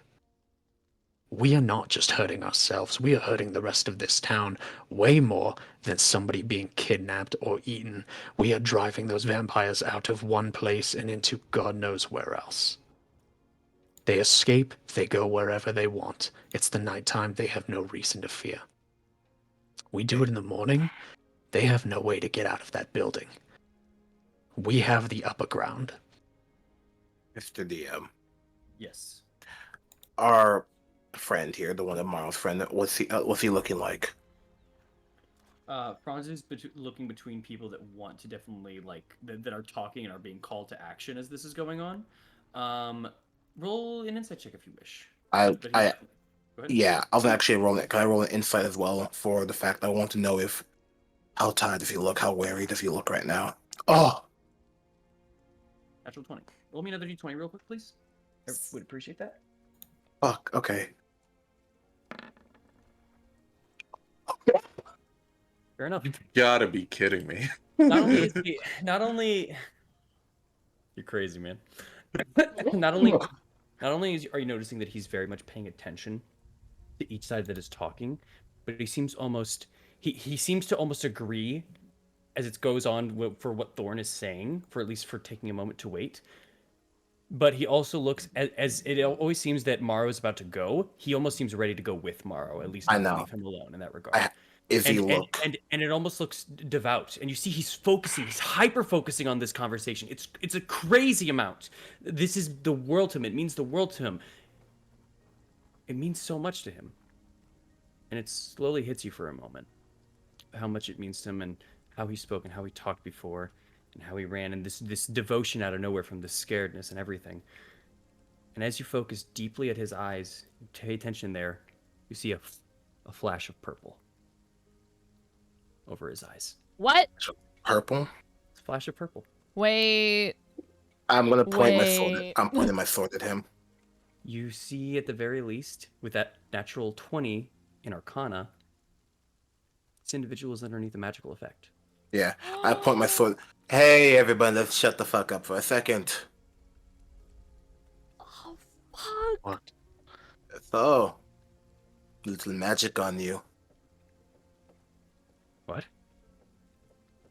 Speaker 4: we are not just hurting ourselves, we are hurting the rest of this town way more than somebody being kidnapped or eaten. We are driving those vampires out of one place and into God knows where else. They escape, they go wherever they want. It's the nighttime, they have no reason to fear. We do it in the morning, they have no way to get out of that building. We have the upper ground.
Speaker 1: Mr. DM.
Speaker 2: Yes.
Speaker 1: Our friend here, the one that Marl's friend, what's he looking like?
Speaker 2: Franz is looking between people that want to definitely that are talking and are being called to action as this is going on. Roll an insight check if you wish. Go ahead.
Speaker 1: Yeah, I was actually rolling. Can I roll an insight as well for the fact I want to know how tired does he look, how weary does he look right now? Oh,
Speaker 2: Natural 20. Roll me another d20 real quick, please. I would appreciate that.
Speaker 1: fuck. Okay.
Speaker 2: Fair enough.
Speaker 5: You gotta be kidding me.
Speaker 2: Not only you're crazy, man. not only are you noticing that he's very much paying attention to each side that is talking, but he seems almost he seems to almost agree as it goes on for what Thorn is saying, for at least for taking a moment to wait. But he also looks as it always seems that Morrow is about to go. He almost seems ready to go with Morrow, at least
Speaker 1: I
Speaker 2: not
Speaker 1: know.
Speaker 2: leave him alone in that regard. And it almost looks devout, and you see he's hyper focusing on this conversation. It's a crazy amount. This is the world to him. It means the world to him. It means so much to him, and it slowly hits you for a moment how much it means to him, and how he spoke, and how he talked before, and how he ran, and this devotion out of nowhere from the scaredness and everything. And as you focus deeply at his eyes, pay attention there, you see a flash of purple over his eyes.
Speaker 3: What?
Speaker 1: Purple?
Speaker 2: It's a flash of purple.
Speaker 3: Wait.
Speaker 1: I'm gonna point my sword. I'm pointing my sword at him.
Speaker 2: You see, at the very least, with that natural 20 in Arcana, this individual is underneath a magical effect.
Speaker 1: Yeah, I point my sword. Hey, everybody, let's shut the fuck up for a second.
Speaker 3: Oh, fuck.
Speaker 4: What?
Speaker 1: So, little magic on you.
Speaker 7: What?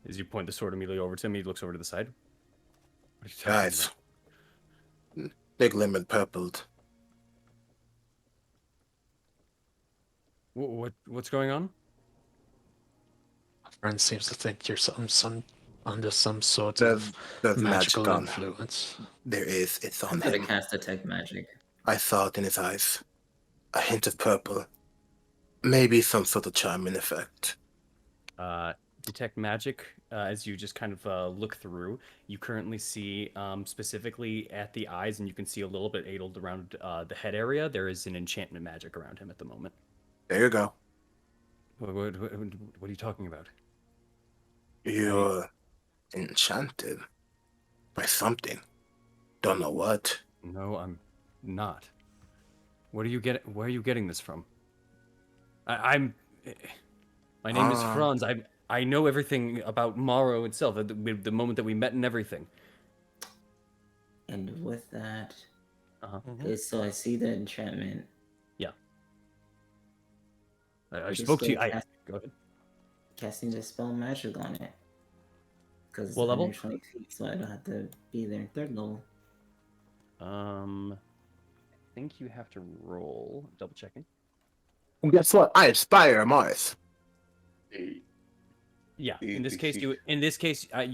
Speaker 7: As you point the sword immediately over to him, he looks over to the side. What are you talking
Speaker 1: Guys, they glimmered purpled.
Speaker 7: about? What's going on?
Speaker 4: My friend seems to think you're under some sort
Speaker 1: There's,
Speaker 4: of
Speaker 1: there's
Speaker 4: magical
Speaker 1: magic on.
Speaker 4: influence.
Speaker 1: There is. It's
Speaker 8: I'm
Speaker 1: on
Speaker 8: gonna
Speaker 1: him.
Speaker 8: cast detect magic.
Speaker 1: I saw it in his eyes. A hint of purple. Maybe some sort of charming effect.
Speaker 7: Detect magic. As you just kind of look through, you currently see specifically at the eyes, and you can see a little bit aidled around the head area. There is an enchantment magic around him at the moment.
Speaker 1: There you go.
Speaker 7: What are you talking about?
Speaker 1: You're enchanted by something. Don't know what.
Speaker 7: No, I'm not. Where are you getting this from? I'm. My name is Franz. I know everything about Morrow itself. The moment that we met and everything.
Speaker 8: And with that,
Speaker 7: Uh-huh.
Speaker 8: so I see the enchantment.
Speaker 7: Yeah. I
Speaker 8: Just
Speaker 7: spoke to you.
Speaker 8: go cast-
Speaker 7: Go ahead.
Speaker 8: Casting dispel magic on it. Because
Speaker 7: What level?
Speaker 8: 20 feet, so I don't have to be there in third level.
Speaker 7: I think you have to roll. Double checking.
Speaker 1: And guess what? I inspire Mars.
Speaker 7: Yeah. In this case, you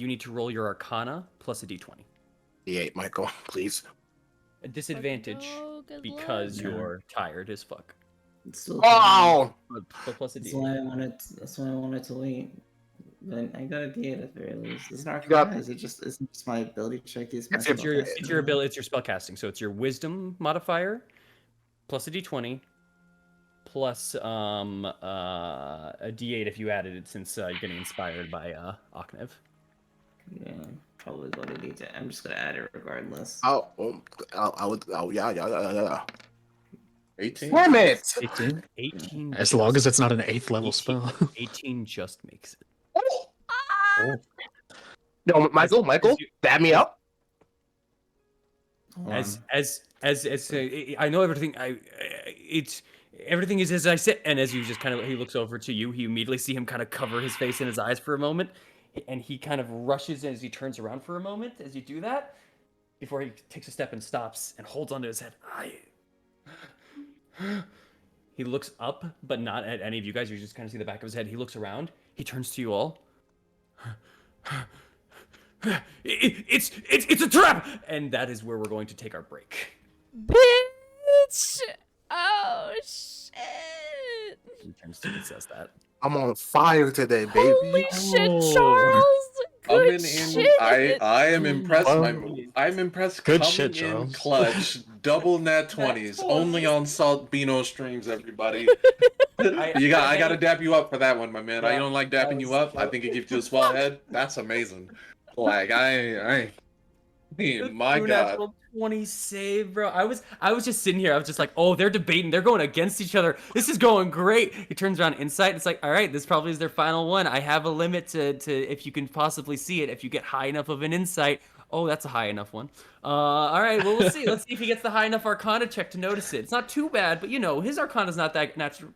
Speaker 7: need to roll your Arcana plus a d20.
Speaker 1: D8, Michael, please.
Speaker 7: A disadvantage
Speaker 3: good
Speaker 7: because
Speaker 8: luck.
Speaker 7: you're tired as fuck.
Speaker 8: It's still
Speaker 1: Oh!
Speaker 7: But plus a
Speaker 8: That's
Speaker 7: d8.
Speaker 8: why I wanted. That's why I wanted to wait. But I got a D8 at the very least. It's not
Speaker 1: got-
Speaker 8: Is it just my ability check? Is my
Speaker 1: It's your-
Speaker 8: spellcasting?
Speaker 7: It's your ability. It's your spellcasting. So it's your Wisdom modifier plus a d20 plus a d8 if you added it since you're getting inspired by Aknev.
Speaker 8: Yeah, probably go to D10. I'm just gonna add it regardless.
Speaker 1: I would. Oh, yeah.
Speaker 5: 18.
Speaker 1: Damn it!
Speaker 7: 18.
Speaker 4: As long as it's not an 8th level spell.
Speaker 7: 18 just makes it.
Speaker 1: No, Michael, stab me up.
Speaker 8: Hold
Speaker 7: As
Speaker 8: on.
Speaker 7: I know everything. Everything is as I said. And as you just kind of he looks over to you, you immediately see him kind of cover his face in his eyes for a moment, and he kind of rushes as he turns around for a moment. As you do that, before he takes a step and stops and holds onto his head. He looks up, but not at any of you guys. You just kind of see the back of his head. He looks around. He turns to you all. It's a trap, and that is where we're going to take our break.
Speaker 3: Bitch! Oh shit!
Speaker 7: He turns to you and says that.
Speaker 1: I'm on fire today, baby.
Speaker 3: Holy shit, Charles! Good shit!
Speaker 5: I am impressed.
Speaker 4: Well,
Speaker 5: I'm impressed.
Speaker 4: good
Speaker 5: coming
Speaker 4: shit,
Speaker 5: in
Speaker 4: Charles.
Speaker 5: clutch, double nat 20s, only on Salt Beano streams. Everybody, I gotta dap you up for that one, my man. I don't like dapping you up. I think it gives you a swell head. That's amazing. Like my God.
Speaker 7: Natural 20 save, bro. I was just sitting here. I was just like, oh, they're debating. They're going against each other. This is going great. He turns around insight. It's like, all right, this probably is their final one. I have a limit to if you can possibly see it. If you get high enough of an insight. Oh, that's a high enough one. All right, well, we'll see. Let's see if he gets the high enough Arcana check to notice it. It's not too bad, but his Arcana's not that natural.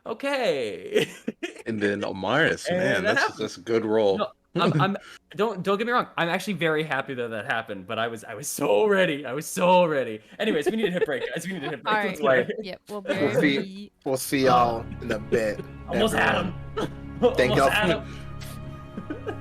Speaker 7: Okay.
Speaker 5: And then Omaris,
Speaker 7: And
Speaker 5: man,
Speaker 7: that
Speaker 5: that's a good roll.
Speaker 7: No, I'm don't get me wrong. I'm actually very happy that happened, but I was so ready. I was so ready. Anyways, we need a hit break, guys. We need a hit break.
Speaker 3: All
Speaker 7: Let's
Speaker 3: right.
Speaker 7: go.
Speaker 3: Yep. We'll
Speaker 1: We'll see. We'll see y'all in a bit.
Speaker 7: Almost had him.
Speaker 1: Thank
Speaker 7: Almost
Speaker 1: y'all
Speaker 7: had
Speaker 1: for-
Speaker 7: him.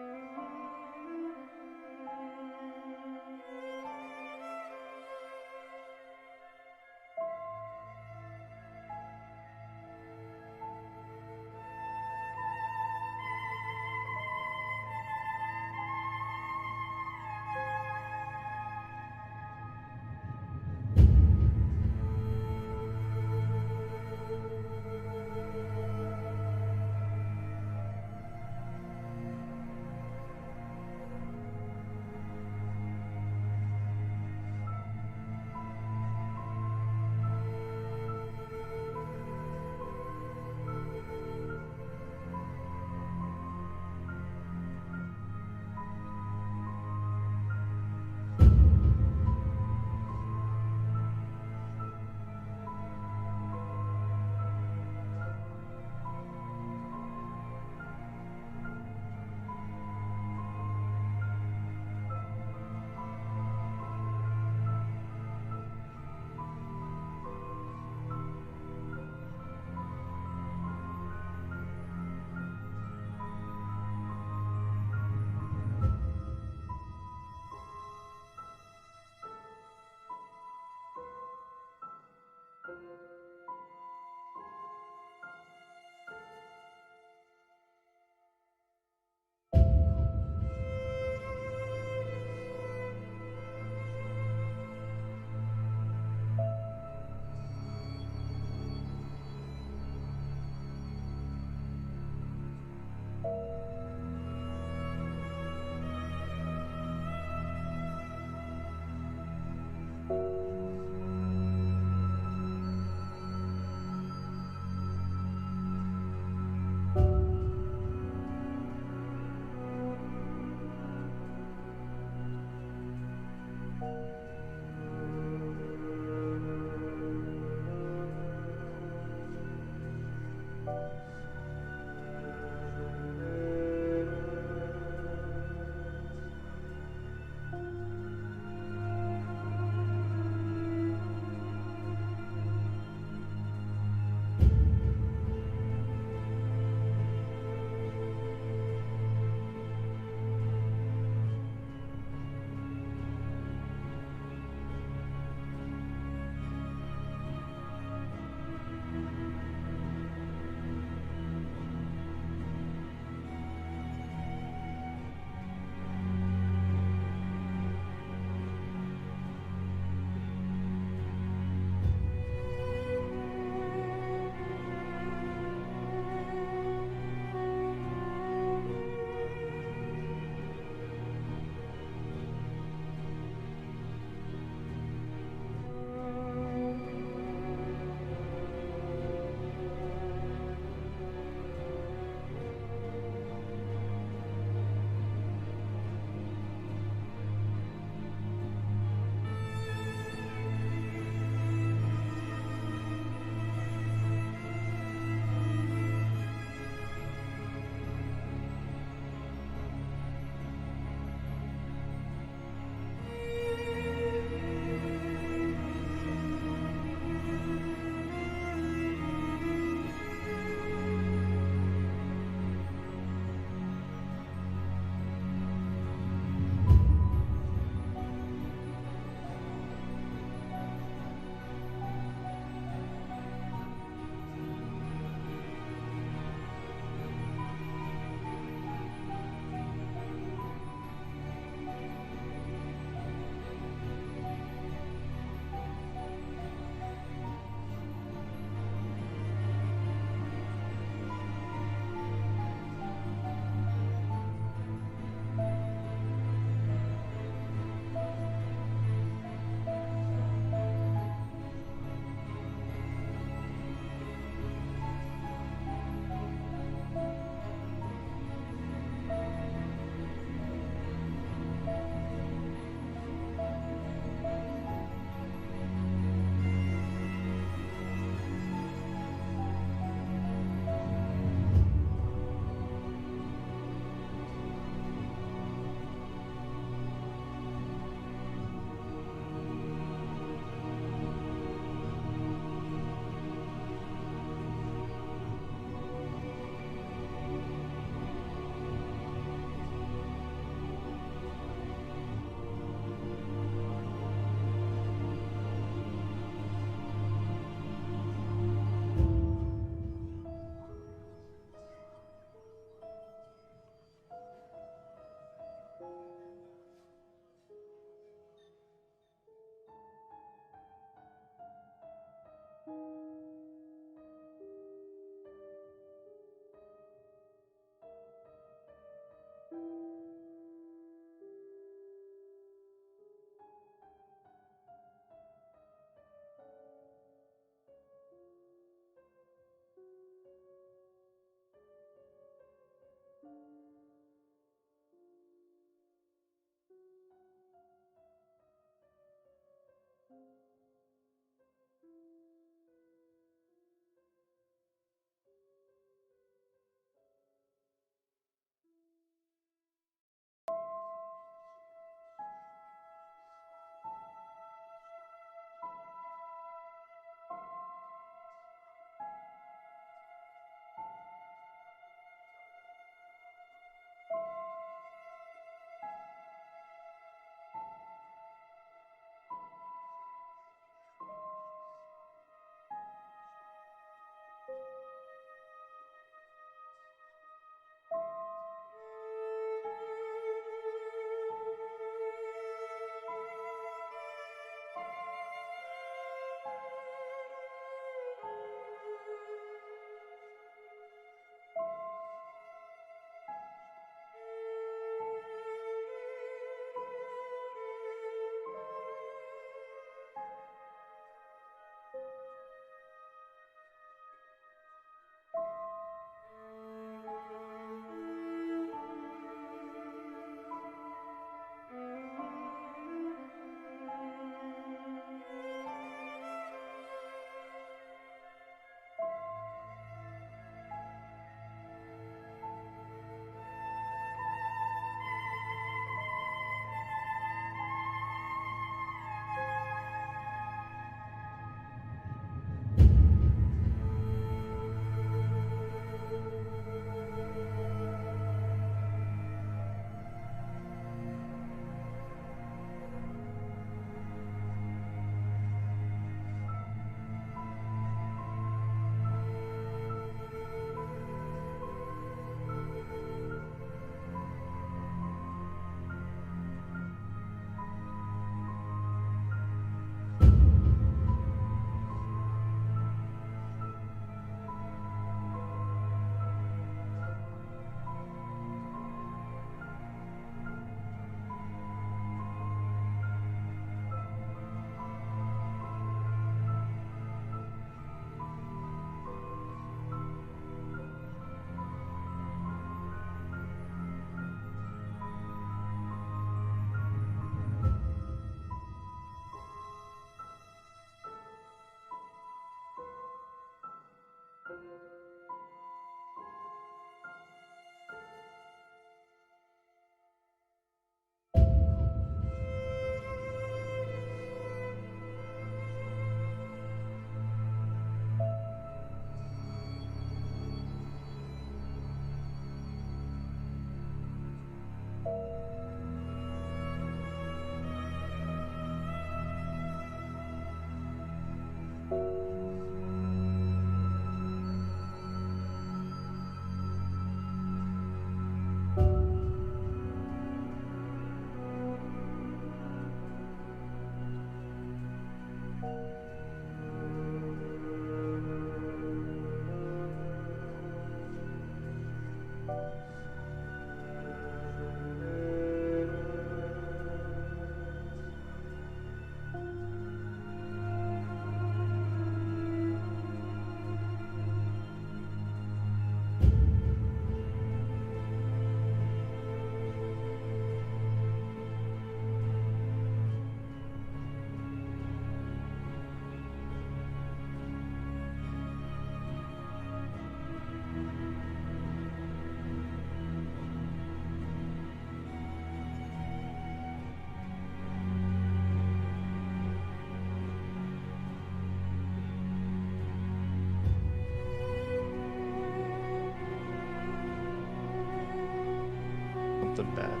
Speaker 4: Something bad.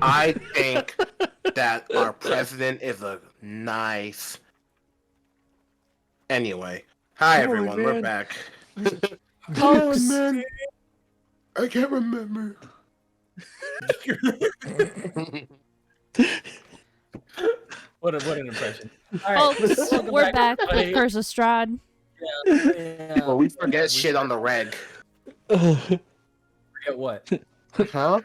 Speaker 1: I think that our president is a nice. Anyway, hi
Speaker 4: Come on,
Speaker 1: everyone, we're
Speaker 4: man.
Speaker 1: back.
Speaker 3: Folks.
Speaker 1: man, I can't remember.
Speaker 2: What an impression. All right,
Speaker 3: Folks,
Speaker 2: welcome
Speaker 3: we're back with
Speaker 2: everybody.
Speaker 3: Curse of Strahd.
Speaker 2: Yeah,
Speaker 1: Well, we forget shit on the reg.
Speaker 2: forget what?
Speaker 1: Huh?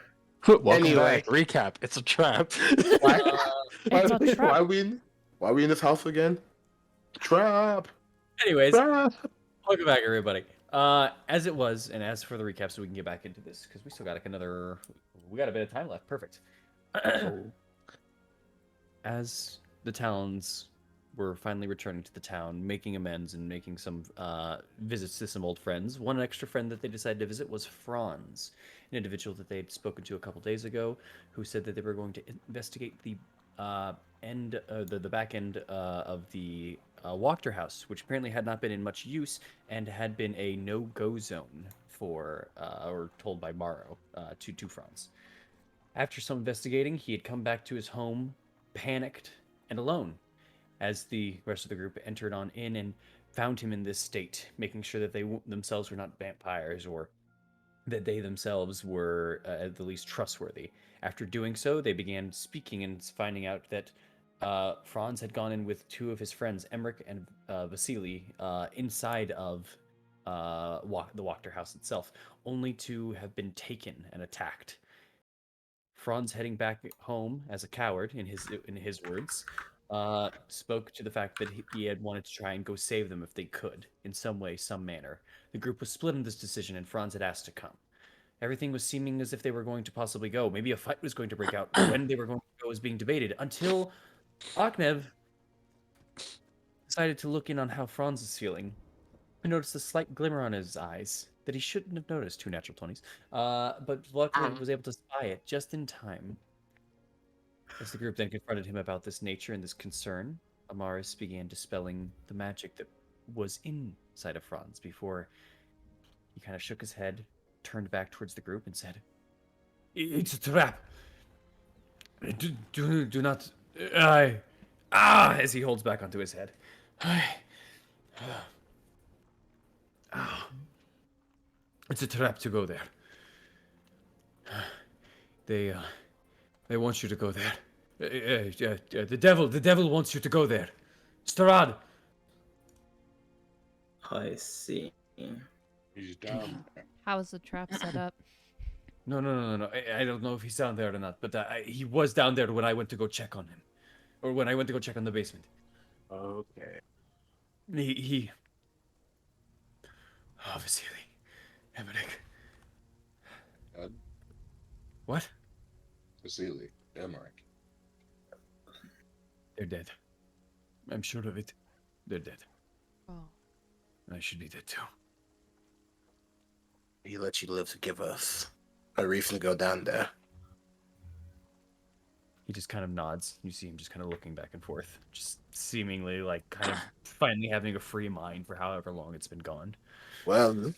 Speaker 4: Welcome
Speaker 1: Anyway.
Speaker 4: back. Recap. It's a trap.
Speaker 1: Why?
Speaker 3: It's a trap.
Speaker 1: Why we in this house again? Trap.
Speaker 2: Anyways,
Speaker 1: Trap.
Speaker 2: welcome back, everybody. As it was, and as for the recap, so we can get back into this, because we still got like another. We got a bit of time left. Perfect. As the towns were finally returning to the town, making amends and making some visits to some old friends, one extra friend that they decided to visit was Franz, an individual that they had spoken to a couple days ago, who said that they were going to investigate the the back end of the Wachter House, which apparently had not been in much use and had been a no-go zone for, or told by Morrow to Franz. After some investigating, he had come back to his home, panicked and alone, as the rest of the group entered on in and found him in this state, making sure that they themselves were not vampires or that they themselves were at the least trustworthy. After doing so, they began speaking and finding out that Franz had gone in with two of his friends, Emmerich and Vasily, inside of the Wachter house itself, only to have been taken and attacked. Franz, heading back home as a coward, in his words, spoke to the fact that he had wanted to try and go save them if they could, in some way, some manner. The group was split on this decision, and Franz had asked to come. Everything was seeming as if they were going to possibly go. Maybe a fight was going to break out. When they were going to go was being debated, until Aknev decided to look in on how Franz is feeling. I noticed a slight glimmer on his eyes that he shouldn't have noticed, 2 natural 20s, but luckily was able to spy it just in time. As the group then confronted him about this nature and this concern, Amaris began dispelling the magic that was inside of Franz before he kind of shook his head, turned back towards the group and said, "It's a trap. Do not... as he holds back onto his head. It's a trap to go there. They want you to go there. The devil wants you to go there. Strahd."
Speaker 8: I see.
Speaker 5: He's down.
Speaker 3: How is the trap set up?
Speaker 2: No. I don't know if he's down there or not, but he was down there when I went to go check on him. Or when I went to go check on the basement.
Speaker 5: Okay.
Speaker 2: He... Oh, Vasily. Emmerich.
Speaker 5: Dead?
Speaker 2: What?
Speaker 5: Vasily. Emmerich.
Speaker 2: They're dead. I'm sure of it. They're dead.
Speaker 3: Oh.
Speaker 2: I should be dead too.
Speaker 1: He let you live to give us a reason to go down there.
Speaker 2: He just kind of nods. You see him just kind of looking back and forth, just seemingly like kind of finally having a free mind for however long it's been gone.
Speaker 1: Well,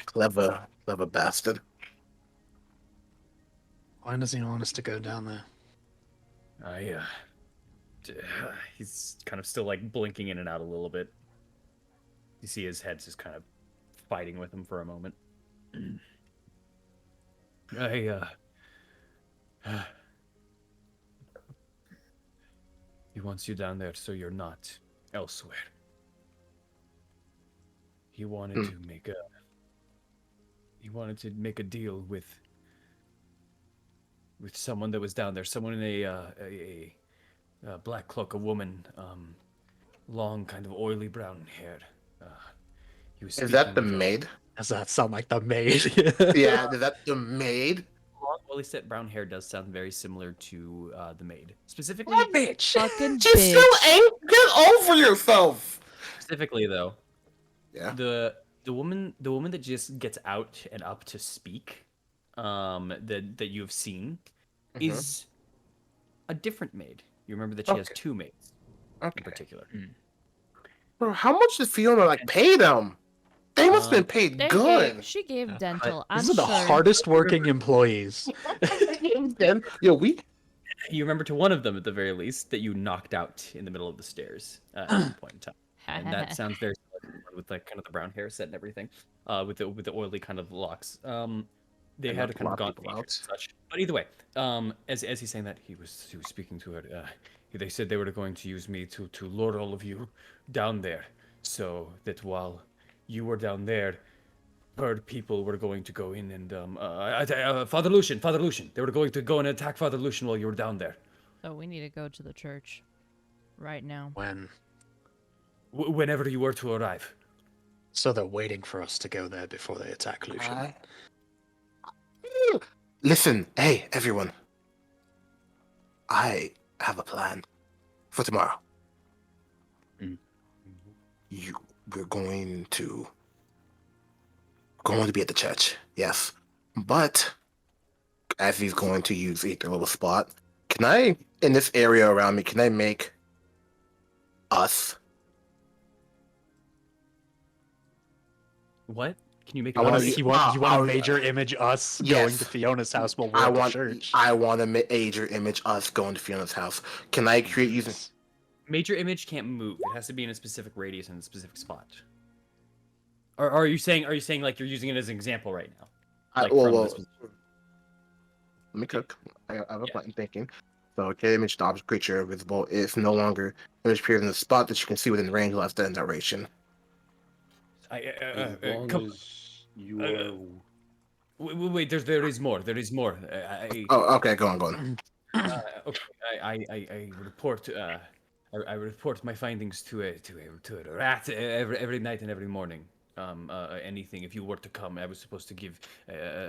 Speaker 1: clever bastard.
Speaker 4: Why does he want us to go down there?
Speaker 2: I
Speaker 7: he's kind of still like blinking in and out a little bit. You see his head's just kind of fighting with him for a moment. He wants you down there so you're not elsewhere. He wanted to make a deal with someone that was down there, someone in a black cloak, a woman, long, kind of oily brown hair. He was
Speaker 1: Is that
Speaker 7: speaking
Speaker 1: the
Speaker 7: with her.
Speaker 1: maid?
Speaker 4: Does that sound like the maid?
Speaker 1: Yeah, is that the maid?
Speaker 7: Long, oily set brown hair does sound very similar to the maid. Specifically,
Speaker 4: What bitch?
Speaker 3: Fucking
Speaker 1: She's so
Speaker 3: bitch.
Speaker 1: angry. Get over yourself.
Speaker 7: specifically though,
Speaker 1: Yeah.
Speaker 7: the woman that just gets out and up to speak, that you have seen, is a different maid. You remember that she has
Speaker 1: Okay.
Speaker 7: two maids in
Speaker 1: Okay.
Speaker 7: particular.
Speaker 1: Bro, how much did Fiona like pay them? They must have been paid
Speaker 3: They
Speaker 1: good.
Speaker 3: she gave dental. I'm
Speaker 4: These are the
Speaker 3: sure.
Speaker 4: hardest working employees.
Speaker 1: Yo, we
Speaker 7: You remember to one of them at the very least that you knocked out in the middle of the stairs at one point in time, and that sounds very similar with like kind of the brown hair set and everything, with the oily kind of locks. They
Speaker 1: And
Speaker 7: had
Speaker 1: not
Speaker 7: a kind of
Speaker 1: lock
Speaker 7: gaunt
Speaker 1: people
Speaker 7: features
Speaker 1: out.
Speaker 7: and such. But either way, as he's saying that, he was speaking to her. They said they were going to use me to lure all of you down there, so that while you were down there, Bird people were going to go in and Father Lucian, they were going to go and attack Father Lucian while you were down there.
Speaker 3: So we need to go to the church right now.
Speaker 4: When?
Speaker 7: Whenever you were to arrive.
Speaker 4: So they're waiting for us to go there before they attack Lucian.
Speaker 1: Listen, hey everyone. I have a plan for tomorrow. We're going to be at the church, yes. But as he's going to use a little spot, can I, in this area around me, can I make us?
Speaker 7: What? Can you make?
Speaker 1: I
Speaker 4: You
Speaker 1: wanna
Speaker 4: want
Speaker 1: see-
Speaker 4: you want
Speaker 1: I'll-
Speaker 4: a major image us
Speaker 1: Yes.
Speaker 4: going to Fiona's house while we're
Speaker 1: I
Speaker 4: at the
Speaker 1: want
Speaker 4: church.
Speaker 1: a major image us going to Fiona's house. Can I create using?
Speaker 7: Major image can't move. It has to be in a specific radius in a specific spot. Or are you saying like you're using it as an example right now? Like from this position?
Speaker 1: Let me cook. I have a
Speaker 7: Yeah.
Speaker 1: plan thinking. So, create image the object creature visible is no longer image appears in the spot that you can see within range less than duration.
Speaker 5: As long
Speaker 7: Come,
Speaker 5: as you are.
Speaker 7: wait. There is more. There is more.
Speaker 1: Oh, okay, go on.
Speaker 7: Okay, I report. I report my findings to a rat every night and every morning. Anything. If you were to come, I was supposed to give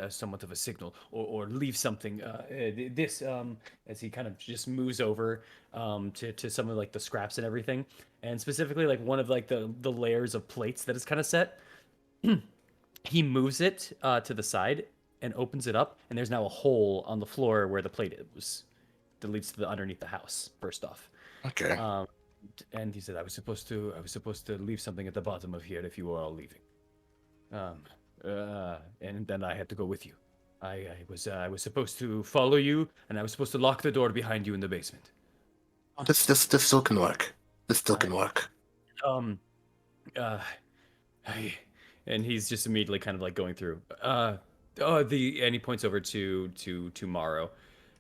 Speaker 7: somewhat of a signal or leave something. This as he kind of just moves over to some of like the scraps and everything, and specifically like one of like the layers of plates that is kind of set. He moves it to the side and opens it up, and there's now a hole on the floor where the plate was that leads to the underneath the house. First off,
Speaker 1: Okay.
Speaker 7: and he said I was supposed to leave something at the bottom of here if you were all leaving. And then I had to go with you. I was supposed to follow you, and I was supposed to lock the door behind you in the basement.
Speaker 1: This still can work. This still can work.
Speaker 7: And he's just immediately kind of like going through. And he points over to Morrow.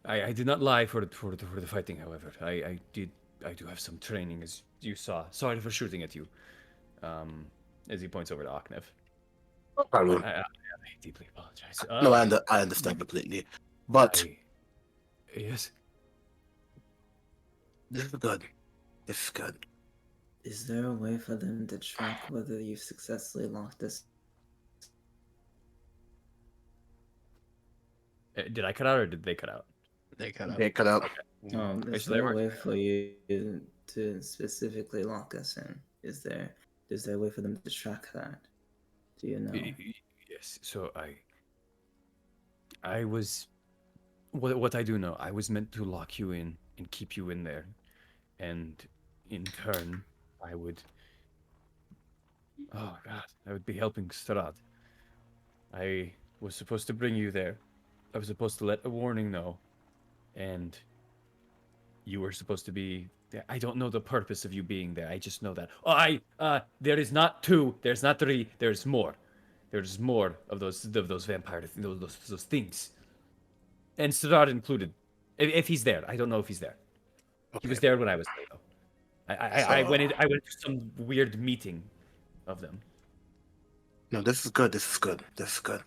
Speaker 7: I did not lie for the fighting, however. I do have some training, as you saw. Sorry for shooting at you. As he points over to Aknev.
Speaker 1: Probably.
Speaker 7: I deeply apologize.
Speaker 1: No, I understand completely. But
Speaker 7: yes.
Speaker 1: this is good. This is good.
Speaker 8: Is there a way for them to track whether you've successfully locked us?
Speaker 7: Did I cut out or did they cut out?
Speaker 4: They cut out.
Speaker 1: They cut out.
Speaker 8: Is
Speaker 7: so they
Speaker 8: there a
Speaker 7: were-
Speaker 8: way for you to specifically lock us in? Is there a way for them to track that? Do you know?
Speaker 7: Yes. So I was. What I do know, I was meant to lock you in and keep you in there, and in turn, I would. Oh God, I would be helping Strahd. I was supposed to bring you there. I was supposed to let a warning know, and You were supposed to be there. I don't know the purpose of you being there. I just know that. Oh, there is not 2. There's not 3. There's more. There's more of those vampire those things. And Strahd included. If he's there, I don't know if he's there. He was there when I was there, though. I
Speaker 1: So-
Speaker 7: went in, I went to some weird meeting of them.
Speaker 1: No, this is good. This is good. This is good.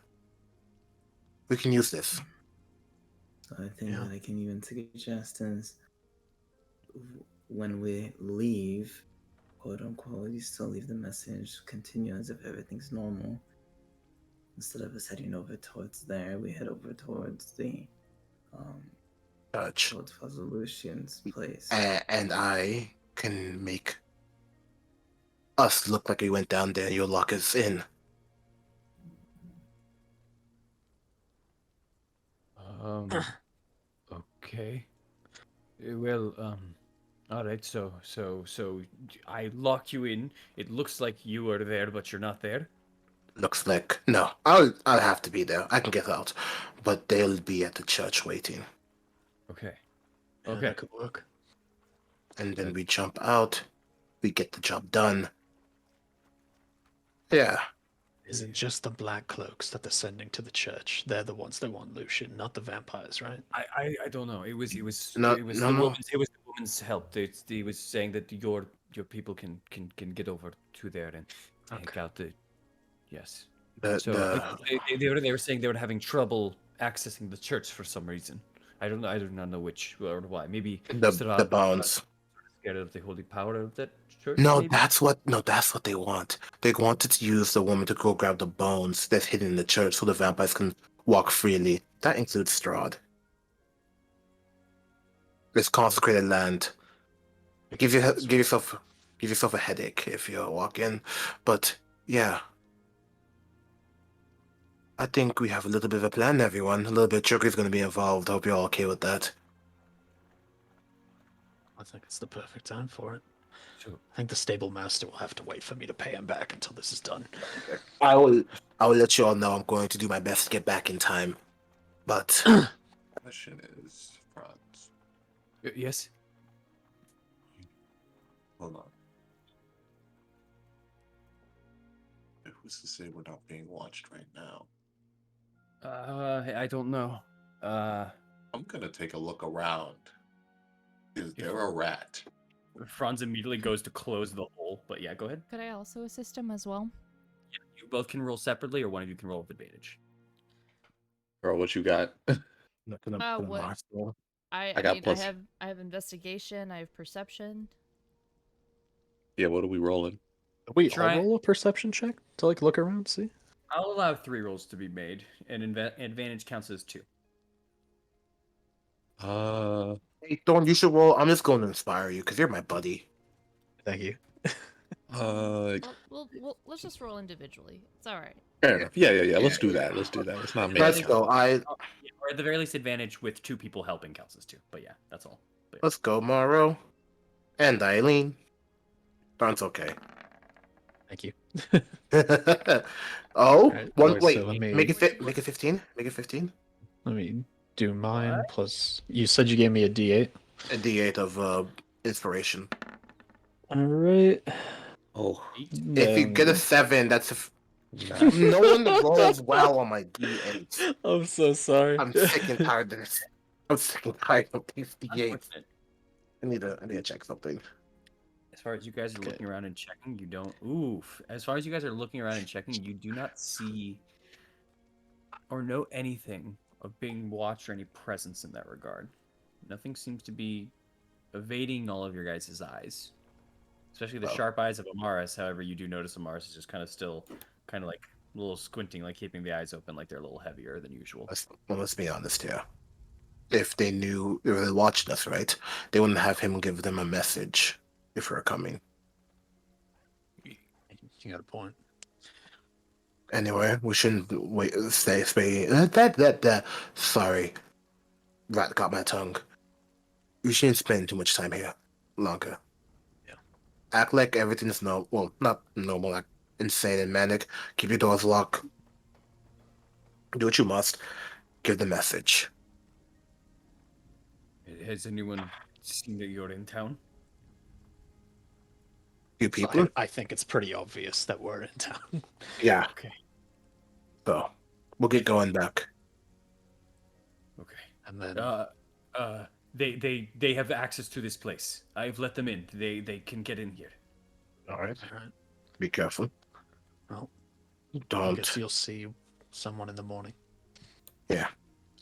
Speaker 1: We can use this.
Speaker 8: So I think
Speaker 4: Yeah.
Speaker 8: that I can even suggest is when we leave, quote unquote, you still leave the message, continue as if everything's normal. Instead of us heading over towards there, we head over towards the
Speaker 1: Touch.
Speaker 8: towards Lucian's place.
Speaker 1: And I can make us look like we went down there and you'll lock us in.
Speaker 7: Okay. Well, all right. So I lock you in. It looks like you are there, but you're not there.
Speaker 1: Looks like no. I'll have to be there. I can get out, but they'll be at the church waiting.
Speaker 7: Okay.
Speaker 4: Yeah,
Speaker 7: Okay.
Speaker 4: that could work.
Speaker 1: And then we jump out. We get the job done. Yeah.
Speaker 4: Is it just the black cloaks that they're sending to the church? They're the ones that want Lucian, not the vampires, right?
Speaker 7: I don't know. It was
Speaker 1: No,
Speaker 7: it was
Speaker 1: no,
Speaker 7: the
Speaker 1: no.
Speaker 7: woman's it was the woman's help. He was saying that your people can get over to there and take
Speaker 4: Okay.
Speaker 7: out the yes.
Speaker 1: The
Speaker 7: So they were saying they were having trouble accessing the church for some reason. I do not know which or why. Maybe
Speaker 1: the
Speaker 7: Strahd
Speaker 1: bones.
Speaker 7: scared of the holy power of that church.
Speaker 1: No,
Speaker 7: maybe?
Speaker 1: that's what they want. They wanted to use the woman to go grab the bones that's hidden in the church so the vampires can walk freely. That includes Strahd. It's consecrated land. Give yourself a headache if you walk in. But yeah. I think we have a little bit of a plan, everyone. A little bit of trickery is going to be involved. Hope you're all okay with that.
Speaker 4: I think it's the perfect time for it.
Speaker 7: Sure.
Speaker 4: I think the stable master will have to wait for me to pay him back until this is done.
Speaker 1: I will let you all know I'm going to do my best to get back in time. But
Speaker 5: Question is, Franz.
Speaker 7: Yes.
Speaker 5: Hold on. Who's to say we're not being watched right now?
Speaker 7: I don't know.
Speaker 5: I'm gonna take a look around. Is there a rat?
Speaker 7: Franz immediately goes to close the hole, but yeah, go ahead.
Speaker 3: Could I also assist him as well?
Speaker 7: You both can roll separately, or one of you can roll with advantage.
Speaker 5: Girl, what you got?
Speaker 3: What? I
Speaker 5: got
Speaker 3: mean,
Speaker 5: plus-
Speaker 3: I have investigation. I have perception.
Speaker 5: Yeah, what are we rolling?
Speaker 4: We
Speaker 7: Try-
Speaker 4: all roll a perception check to like look around, see?
Speaker 7: I'll allow 3 rolls to be made, and advantage counts as 2.
Speaker 1: hey, Thorn, you should roll. I'm just going to inspire you because you're my buddy.
Speaker 4: Thank you.
Speaker 3: Let's just roll individually. It's all right.
Speaker 5: Fair enough. Yeah. Let's do that. Let's not make
Speaker 1: Let's
Speaker 5: it.
Speaker 1: go.
Speaker 7: Or at the very least, advantage with 2 people helping counts as 2. But yeah, that's all. But,
Speaker 1: Let's go, Morrow. And Eileen. Thorn's okay.
Speaker 4: Thank you.
Speaker 1: Wait,
Speaker 4: so let me-
Speaker 1: make it 15. Make it 15.
Speaker 4: Let me do mine plus. You said you gave me a D8.
Speaker 1: A D8 of inspiration.
Speaker 4: All right.
Speaker 5: Oh,
Speaker 1: If you get a 7, that's no one rolls well on my D8.
Speaker 4: I'm so sorry.
Speaker 1: I'm sick and tired of this. I'm sick and tired of these D8s.
Speaker 7: unfortunate.
Speaker 1: I need to check something.
Speaker 7: As far as you guys are
Speaker 4: Okay.
Speaker 7: looking around and checking, you don't. Oof. As far as you guys are looking around and checking, you do not see or know anything of being watched or any presence in that regard. Nothing seems to be evading all of your guys' eyes. Especially the sharp eyes of Amaris. However, you do notice Amaris is just kind of still, kind of like a little squinting, like keeping the eyes open, like they're a little heavier than usual.
Speaker 1: Let's be honest here. If they knew they were watching us, right, they wouldn't have him give them a message if we were coming.
Speaker 4: You got a point.
Speaker 1: Anyway, we shouldn't wait. Stay. Sorry, rat got my tongue. We shouldn't spend too much time here longer.
Speaker 4: Yeah.
Speaker 1: Act like everything's well, not normal, like insane and manic. Keep your doors locked. Do what you must. Give the message.
Speaker 7: Has anyone seen that you're in town.
Speaker 1: Few people.
Speaker 4: I think it's pretty obvious that we're in town.
Speaker 1: Yeah.
Speaker 7: Okay.
Speaker 1: So we'll get going back.
Speaker 7: Okay.
Speaker 4: And then
Speaker 7: They have access to this place. I've let them in. They can get in here.
Speaker 1: All right.
Speaker 4: all right.
Speaker 1: Be careful.
Speaker 4: Well, I
Speaker 1: Don't
Speaker 4: guess you'll see someone in the morning.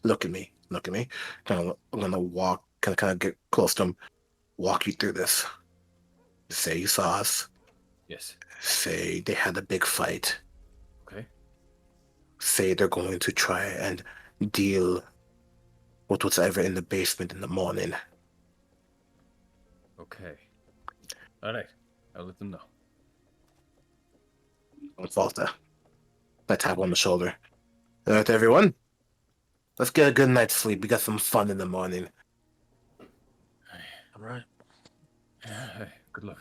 Speaker 1: look at me. Look at me. I'm gonna walk. Kind of get close to him. Walk you through this. Say you saw us.
Speaker 7: Yes.
Speaker 1: Say they had a big fight.
Speaker 7: Okay.
Speaker 1: Say they're going to try and deal with whatever in the basement in the morning.
Speaker 7: Okay. All right. I'll let them know.
Speaker 1: Don't falter. I tap on the shoulder. All right, everyone. Let's get a good night's sleep. We got some fun in the morning.
Speaker 4: All right.
Speaker 7: Good luck.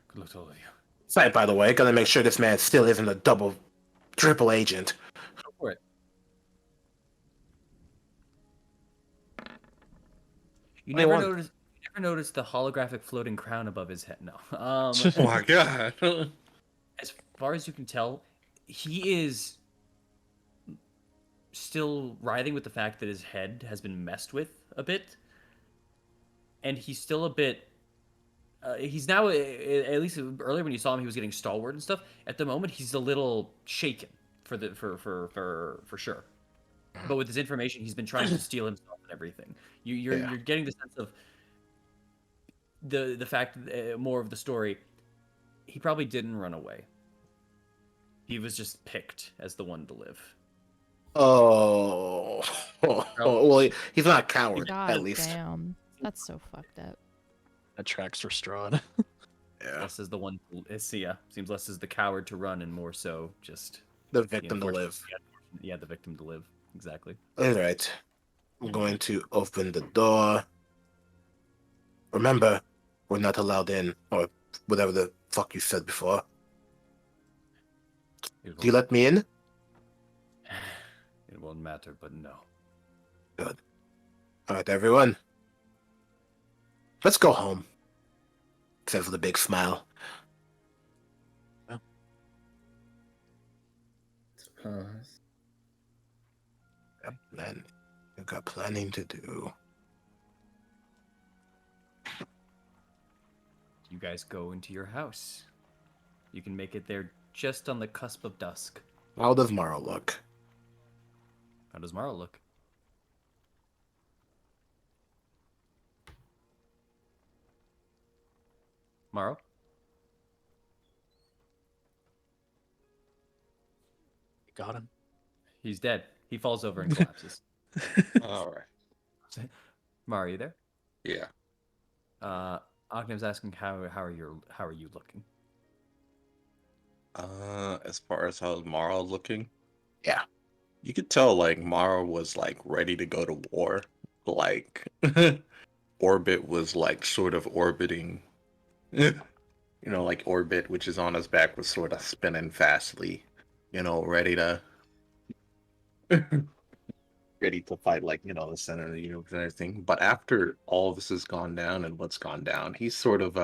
Speaker 7: Good luck to all of you.
Speaker 1: Sorry, by the way, gotta make sure this man still isn't a triple agent.
Speaker 7: Go for it. You never noticed the holographic floating crown above his head. No.
Speaker 5: Oh my god.
Speaker 7: As far as you can tell, he is still writhing with the fact that his head has been messed with a bit, and he's still a bit. He's now, at least earlier when you saw him, he was getting stalwart and stuff. At the moment, he's a little shaken for sure. But with this information, he's been trying to steel himself and everything. You're getting the sense of the fact more of the story. He probably didn't run away. He was just picked as the one to live.
Speaker 1: Oh, well, he's not a coward,
Speaker 3: God
Speaker 1: at least.
Speaker 3: damn. That's so fucked up.
Speaker 4: That tracks for Strahd.
Speaker 1: Yeah,
Speaker 7: Less as the one. Yeah, seems less as the coward to run, and more so just
Speaker 1: the victim to live.
Speaker 7: Yeah, the victim to live. Exactly.
Speaker 1: All right, I'm going to open the door. Remember, we're not allowed in, or whatever the fuck you said before. Do you let me in?
Speaker 7: It won't matter, but no.
Speaker 1: Good. All right, everyone. Let's go home. Says with a big smile.
Speaker 8: Suppose.
Speaker 1: Yep, then you've got planning to do.
Speaker 7: You guys go into your house. You can make it there just on the cusp of dusk.
Speaker 1: How does Morrow look?
Speaker 7: How does Morrow look? Morrow?
Speaker 4: Got him.
Speaker 7: He's dead. He falls over and collapses.
Speaker 5: All right.
Speaker 7: Morrow, are you there?
Speaker 5: Yeah.
Speaker 7: Ognev's asking how are you looking?
Speaker 5: As far as how's Mara looking?
Speaker 1: Yeah.
Speaker 5: You could tell like Mara was like ready to go to war. Like Orbit was like sort of orbiting. Like Orbit, which is on his back, was sort of spinning fastly, ready to fight, like, the center of the universe and everything. But after all this has gone down and what's gone down, he's sort of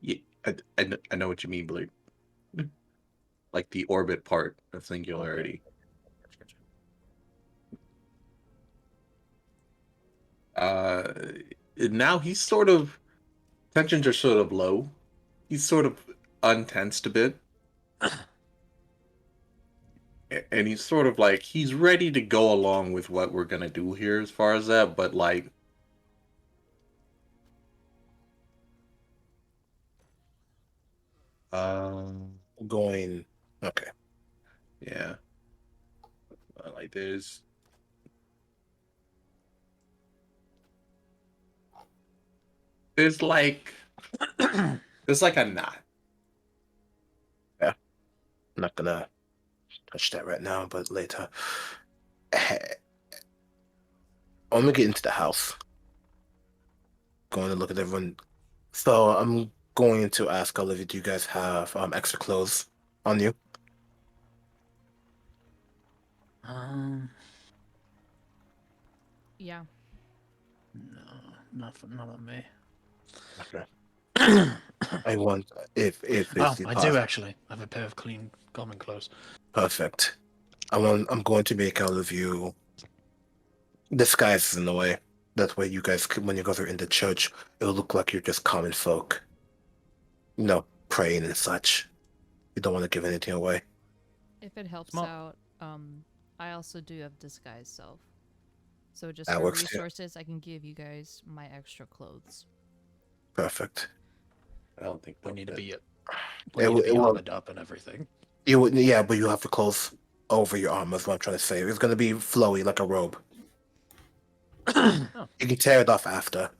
Speaker 5: yeah, I know what you mean, Blake. Like the orbit part of singularity. Now he's sort of tensions are sort of low. He's sort of untensed a bit. And he's sort of like he's ready to go along with what we're gonna do here as far as that, but like
Speaker 1: Going. Okay.
Speaker 5: yeah. Like there's like there's like a knot.
Speaker 1: I'm not gonna touch that right now, but later. I'm gonna get into the house. Going to look at everyone. So I'm going to ask all of you, do you guys have extra clothes on you?
Speaker 3: Yeah.
Speaker 4: No, not on me.
Speaker 1: Okay. I want if
Speaker 4: Oh,
Speaker 1: it's
Speaker 4: I do
Speaker 1: possible.
Speaker 4: actually. I have a pair of clean common clothes.
Speaker 1: Perfect. I'm going to make all of you disguises in a way. That way, you guys, when you guys are in the church, it'll look like you're just common folk. You know, praying and such. You don't want to give anything away.
Speaker 3: If it helps
Speaker 2: Smart.
Speaker 3: out, I also do have disguise self. So just
Speaker 1: That
Speaker 3: for
Speaker 1: works too.
Speaker 3: resources, I can give you guys my extra clothes.
Speaker 1: Perfect.
Speaker 5: I don't think
Speaker 4: We
Speaker 5: they'll
Speaker 4: need to
Speaker 5: fit.
Speaker 4: be
Speaker 1: It will.
Speaker 4: armored up and everything.
Speaker 1: You would, yeah, but you have the clothes over your armor. Is what I'm trying to say. It's gonna be flowy like a robe. You can tear it off after.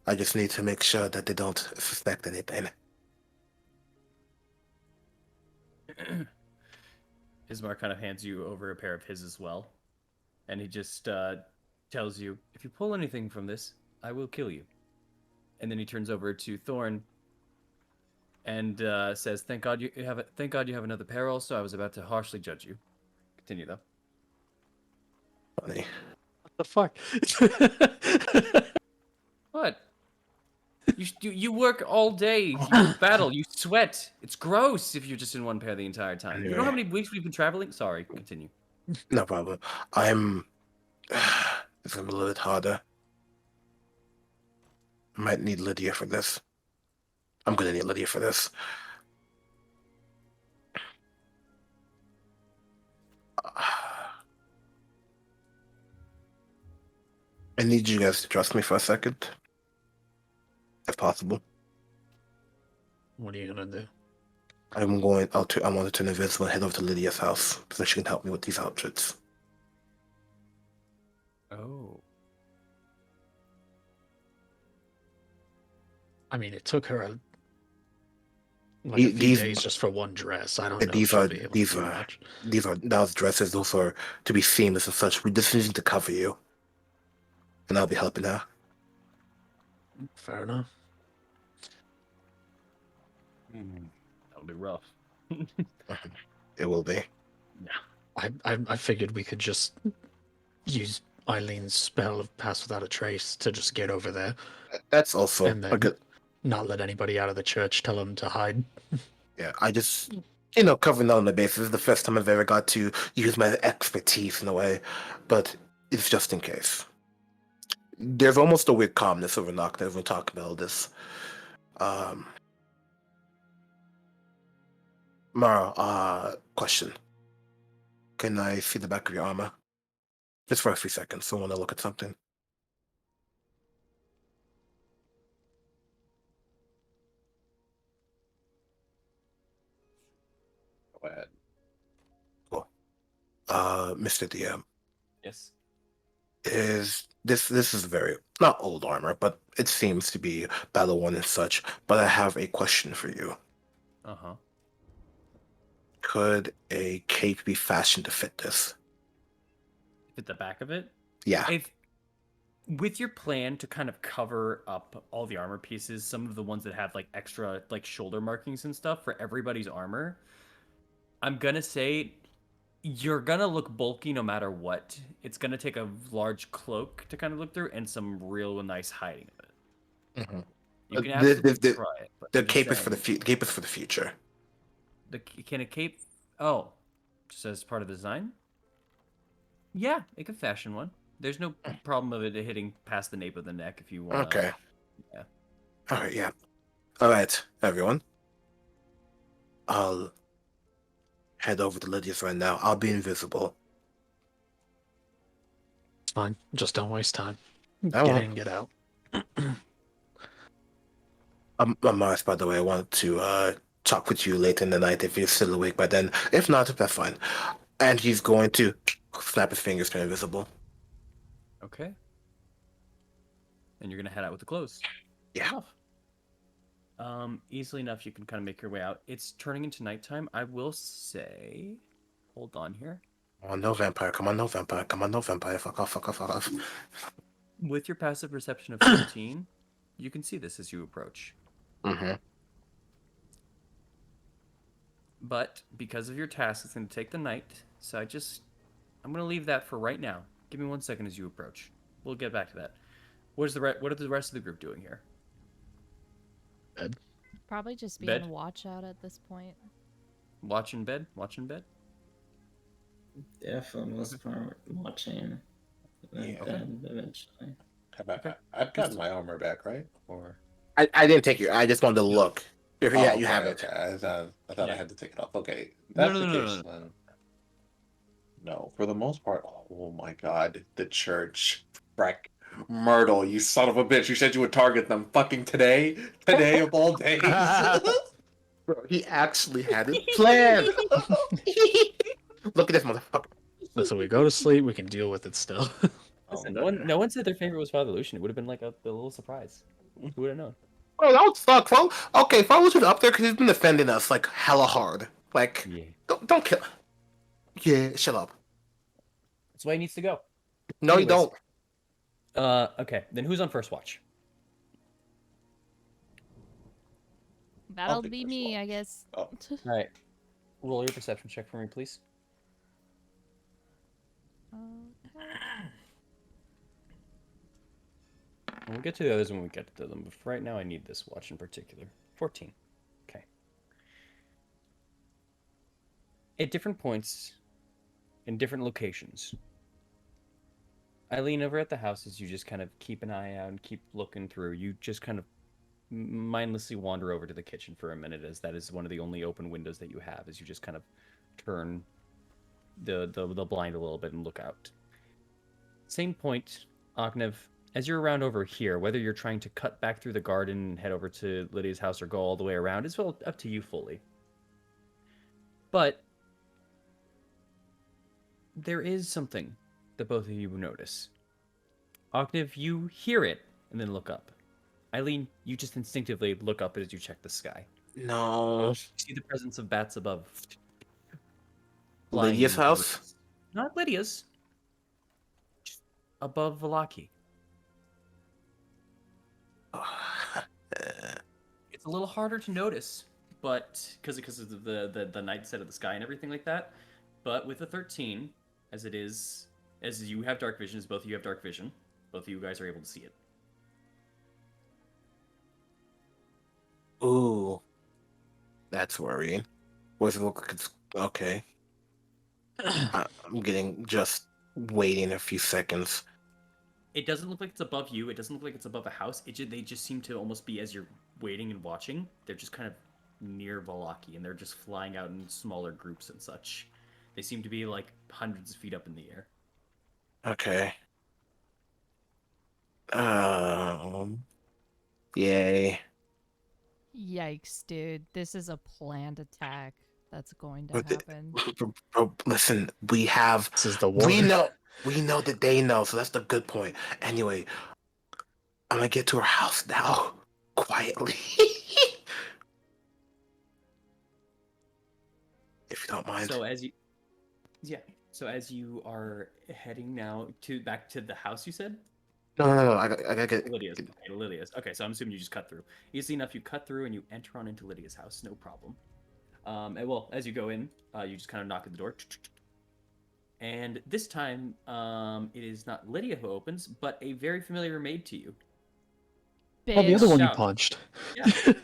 Speaker 1: I just need to make sure that they don't suspect anything.
Speaker 2: Ismar kind of hands you over a pair of his as well, and he just tells you, "If you pull anything from this, I will kill you." And then he turns over to Thorn and says, "Thank God you have thank God you have another pair. Also, I was about to harshly judge you." Continue though.
Speaker 1: Funny.
Speaker 4: What the fuck?
Speaker 2: What? You work all day. You battle. You sweat. It's gross if you're just in one pair the entire time. You know how
Speaker 1: Anyway.
Speaker 2: many weeks we've been traveling? Sorry. Continue.
Speaker 1: No problem. I'm. It's gonna be a little bit harder. I might need Lydia for this. I'm gonna need Lydia for this. I need you guys to trust me for a second, if possible.
Speaker 4: What are you gonna do?
Speaker 1: I want to turn invisible and head over to Lydia's house so she can help me with these outfits.
Speaker 2: Oh.
Speaker 4: I mean, it took her a few
Speaker 1: These
Speaker 4: days just for one dress. I don't know if
Speaker 1: these
Speaker 4: she'll
Speaker 1: are
Speaker 4: be able
Speaker 1: these
Speaker 4: to do
Speaker 1: are
Speaker 4: much.
Speaker 1: these are those dresses. Those are to be seamless and such. We just need to cover you, and I'll be helping her.
Speaker 4: Fair enough.
Speaker 2: That'll be rough.
Speaker 1: It will be.
Speaker 4: I figured we could just use Eileen's spell of pass without a trace to just get over there
Speaker 1: That's also
Speaker 4: and
Speaker 1: a
Speaker 4: then
Speaker 1: good.
Speaker 4: not let anybody out of the church. Tell them to hide.
Speaker 1: Yeah, I just covering that on the basis. This is the first time I've ever got to use my expertise in a way, but it's just in case. There's almost a weird calmness over Knock when we talk about this. Um, Mara, question. Can I see the back of your armor? Just for a few seconds. I want to look at something.
Speaker 5: Go ahead.
Speaker 1: Cool. Mr. DM,
Speaker 2: Yes.
Speaker 1: is this is very not old armor, but it seems to be battle worn and such. But I have a question for you.
Speaker 2: Uh-huh.
Speaker 1: Could a cape be fashioned to fit this?
Speaker 2: At the back of it?
Speaker 1: Yeah.
Speaker 2: If with your plan to kind of cover up all the armor pieces, some of the ones that have like extra like shoulder markings and stuff for everybody's armor, I'm gonna say you're gonna look bulky no matter what. It's gonna take a large cloak to kind of look through and some real nice hiding of it.
Speaker 1: Mhm.
Speaker 2: You can
Speaker 1: The,
Speaker 2: absolutely try it, but
Speaker 1: the
Speaker 2: I'm just
Speaker 1: cape is for the
Speaker 2: saying,
Speaker 1: cape is for the future.
Speaker 2: can a cape? Oh, just as part of the design? Yeah, it could fashion one. There's no problem of it hitting past the nape of the neck if you want.
Speaker 1: Okay.
Speaker 2: Yeah.
Speaker 1: All right. Yeah. All right, everyone. I'll head over to Lydia's right now. I'll be invisible.
Speaker 4: It's fine. Just don't waste time.
Speaker 1: I
Speaker 4: Get
Speaker 1: won't.
Speaker 4: in, get out.
Speaker 1: Mars, by the way, I want to talk with you later in the night if you're still awake by then. If not, that's fine. And he's going to snap his fingers, turn invisible.
Speaker 2: Okay. And you're gonna head out with the clothes.
Speaker 1: Yeah.
Speaker 2: Enough. Easily enough, you can kind of make your way out. It's turning into nighttime. I will say, hold on here.
Speaker 1: Come on, no vampire. Come on, no vampire. Come on, no vampire. Fuck off, fuck off, fuck off.
Speaker 2: With your passive perception of 15, you can see this as you approach.
Speaker 1: Mm-hmm.
Speaker 2: But because of your task, it's going to take the night. So I'm going to leave that for right now. Give me 1 second as you approach. We'll get back to that.
Speaker 7: What are the rest of the group doing here?
Speaker 3: Probably just
Speaker 7: Bed?
Speaker 3: being watch out at this point.
Speaker 7: Watching bed? Watching bed?
Speaker 8: Yeah, for the most part, watching. And
Speaker 5: Yeah.
Speaker 8: then eventually.
Speaker 5: I've gotten my armor back, right? Or
Speaker 1: I didn't take your. I just wanted to look. Yeah,
Speaker 5: okay,
Speaker 1: you have it.
Speaker 5: okay. I thought I
Speaker 7: Yeah.
Speaker 5: had to take it off. Okay,
Speaker 7: No,
Speaker 5: that's
Speaker 7: no,
Speaker 5: the
Speaker 7: no, no,
Speaker 5: case
Speaker 7: no.
Speaker 5: then. No, for the most part. Oh my God, the church. Frack. Myrtle, you son of a bitch! You said you would target them. Fucking today of all days.
Speaker 1: Bro, he actually had it planned. Look at this motherfucker.
Speaker 4: Listen, we go to sleep, we can deal with it still.
Speaker 7: Listen, no one said their favorite was Father Lucian. It would have been like a little surprise. Who would have known?
Speaker 1: Oh, that would suck, bro. Okay, Father was up there because he's been defending us like hella hard. Like,
Speaker 7: Yeah.
Speaker 1: don't kill. Yeah, shut up.
Speaker 7: That's why he needs to go.
Speaker 1: No,
Speaker 7: Anyways.
Speaker 1: you don't.
Speaker 7: Okay. Then who's on first watch?
Speaker 3: That'll
Speaker 5: take
Speaker 3: be
Speaker 5: first
Speaker 3: me,
Speaker 5: watch.
Speaker 3: I guess.
Speaker 5: Oh.
Speaker 7: All right. Roll your perception check for me, please.
Speaker 3: Okay.
Speaker 7: And we'll get to the others when we get to them. But for right now, I need this watch in particular. 14. Okay. At different points, in different locations, Eileen, over at the houses, you just kind of keep an eye out and keep looking through. You just kind of mindlessly wander over to the kitchen for a minute, as that is one of the only open windows that you have, as you just kind of turn the blind a little bit and look out. Same point, Ognev, as you're around over here, whether you're trying to cut back through the garden and head over to Lydia's house or go all the way around, is well up to you fully. But there is something that both of you notice. Ognev, you hear it and then look up. Eileen, you just instinctively look up as you check the sky.
Speaker 1: No.
Speaker 7: You see the presence of bats above.
Speaker 1: Lydia's
Speaker 7: flying in
Speaker 1: house?
Speaker 7: rings. Not Lydia's. Just above Valaki. It's a little harder to notice, but because of the night set of the sky and everything like that. But with a 13, as it is, as you have dark vision, as both of you have dark vision, both of you guys are able to see it.
Speaker 1: Ooh, that's worrying. What's it look like? It's okay. I'm getting just waiting a few seconds.
Speaker 7: It doesn't look like it's above you. It doesn't look like it's above a house. They just seem to almost be, as you're waiting and watching, they're just kind of near Valaki, and they're just flying out in smaller groups and such. They seem to be like hundreds of feet up in the air.
Speaker 1: Okay. Yay.
Speaker 3: Yikes, dude. This is a planned attack that's going to
Speaker 1: But
Speaker 3: happen.
Speaker 1: Bro, listen, we have.
Speaker 4: This is the war.
Speaker 1: We know that they know, so that's the good point. Anyway, I'm gonna get to her house now, quietly. If you don't mind.
Speaker 7: So as you are heading now back to the house, you said?
Speaker 1: No. I gotta get.
Speaker 7: Lydia's. Okay, Lydia's. Okay, so I'm assuming you just cut through. Easy enough, you cut through and you enter on into Lydia's house, no problem. And well, as you go in, you just kind of knock at the door. And this time, it is not Lydia who opens, but a very familiar maid to you.
Speaker 4: Oh, the other one you
Speaker 7: Shout.
Speaker 4: punched.
Speaker 7: Yeah.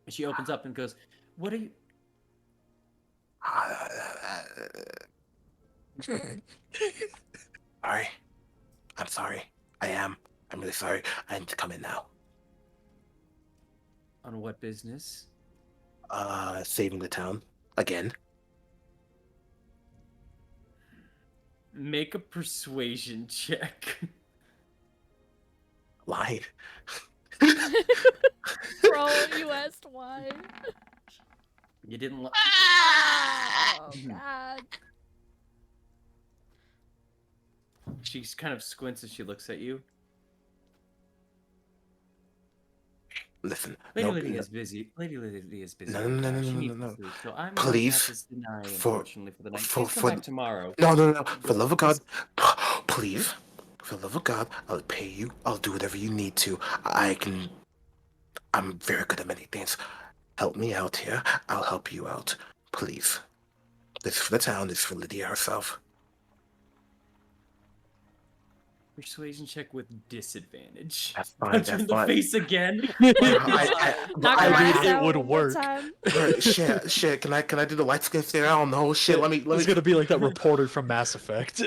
Speaker 7: She opens up and goes, "What are you?"
Speaker 1: Sorry. I'm sorry. I'm really sorry. I need to come in now.
Speaker 7: On what business?
Speaker 1: Saving the town. Again.
Speaker 7: Make a persuasion check.
Speaker 1: Lied.
Speaker 3: Bro, you asked why.
Speaker 7: You didn't.
Speaker 3: Oh, God.
Speaker 7: She kind of squints as she looks at you.
Speaker 1: Listen.
Speaker 7: Lady
Speaker 1: no,
Speaker 7: Lydia is busy. Lady Lydia is busy.
Speaker 1: No,
Speaker 7: right
Speaker 1: no,
Speaker 7: now.
Speaker 1: no,
Speaker 7: She
Speaker 1: no,
Speaker 7: needs
Speaker 1: no,
Speaker 7: to
Speaker 1: no.
Speaker 7: sleep, so I'm
Speaker 1: Please,
Speaker 7: going to have to deny,
Speaker 1: for-
Speaker 7: unfortunately, for the night.
Speaker 1: for-
Speaker 7: Please come
Speaker 1: for-
Speaker 7: back tomorrow.
Speaker 1: No. For the love of God. Please. For the love of God, I'll pay you. I'll do whatever you need to. I'm very good at many things. Help me out here. I'll help you out. Please. This is for the town. This is for Lydia herself.
Speaker 7: Persuasion check with disadvantage.
Speaker 1: That's fine.
Speaker 7: Punch her
Speaker 1: That's
Speaker 7: in the
Speaker 1: fine.
Speaker 7: face again.
Speaker 3: Knock
Speaker 1: I
Speaker 3: her
Speaker 1: mean,
Speaker 3: ass
Speaker 4: it
Speaker 3: out
Speaker 4: would
Speaker 3: one more
Speaker 4: work.
Speaker 3: time.
Speaker 1: Shit. Can I do the light skin stare? I don't know. Shit. Let me.
Speaker 4: It's gonna be like that reporter from Mass Effect.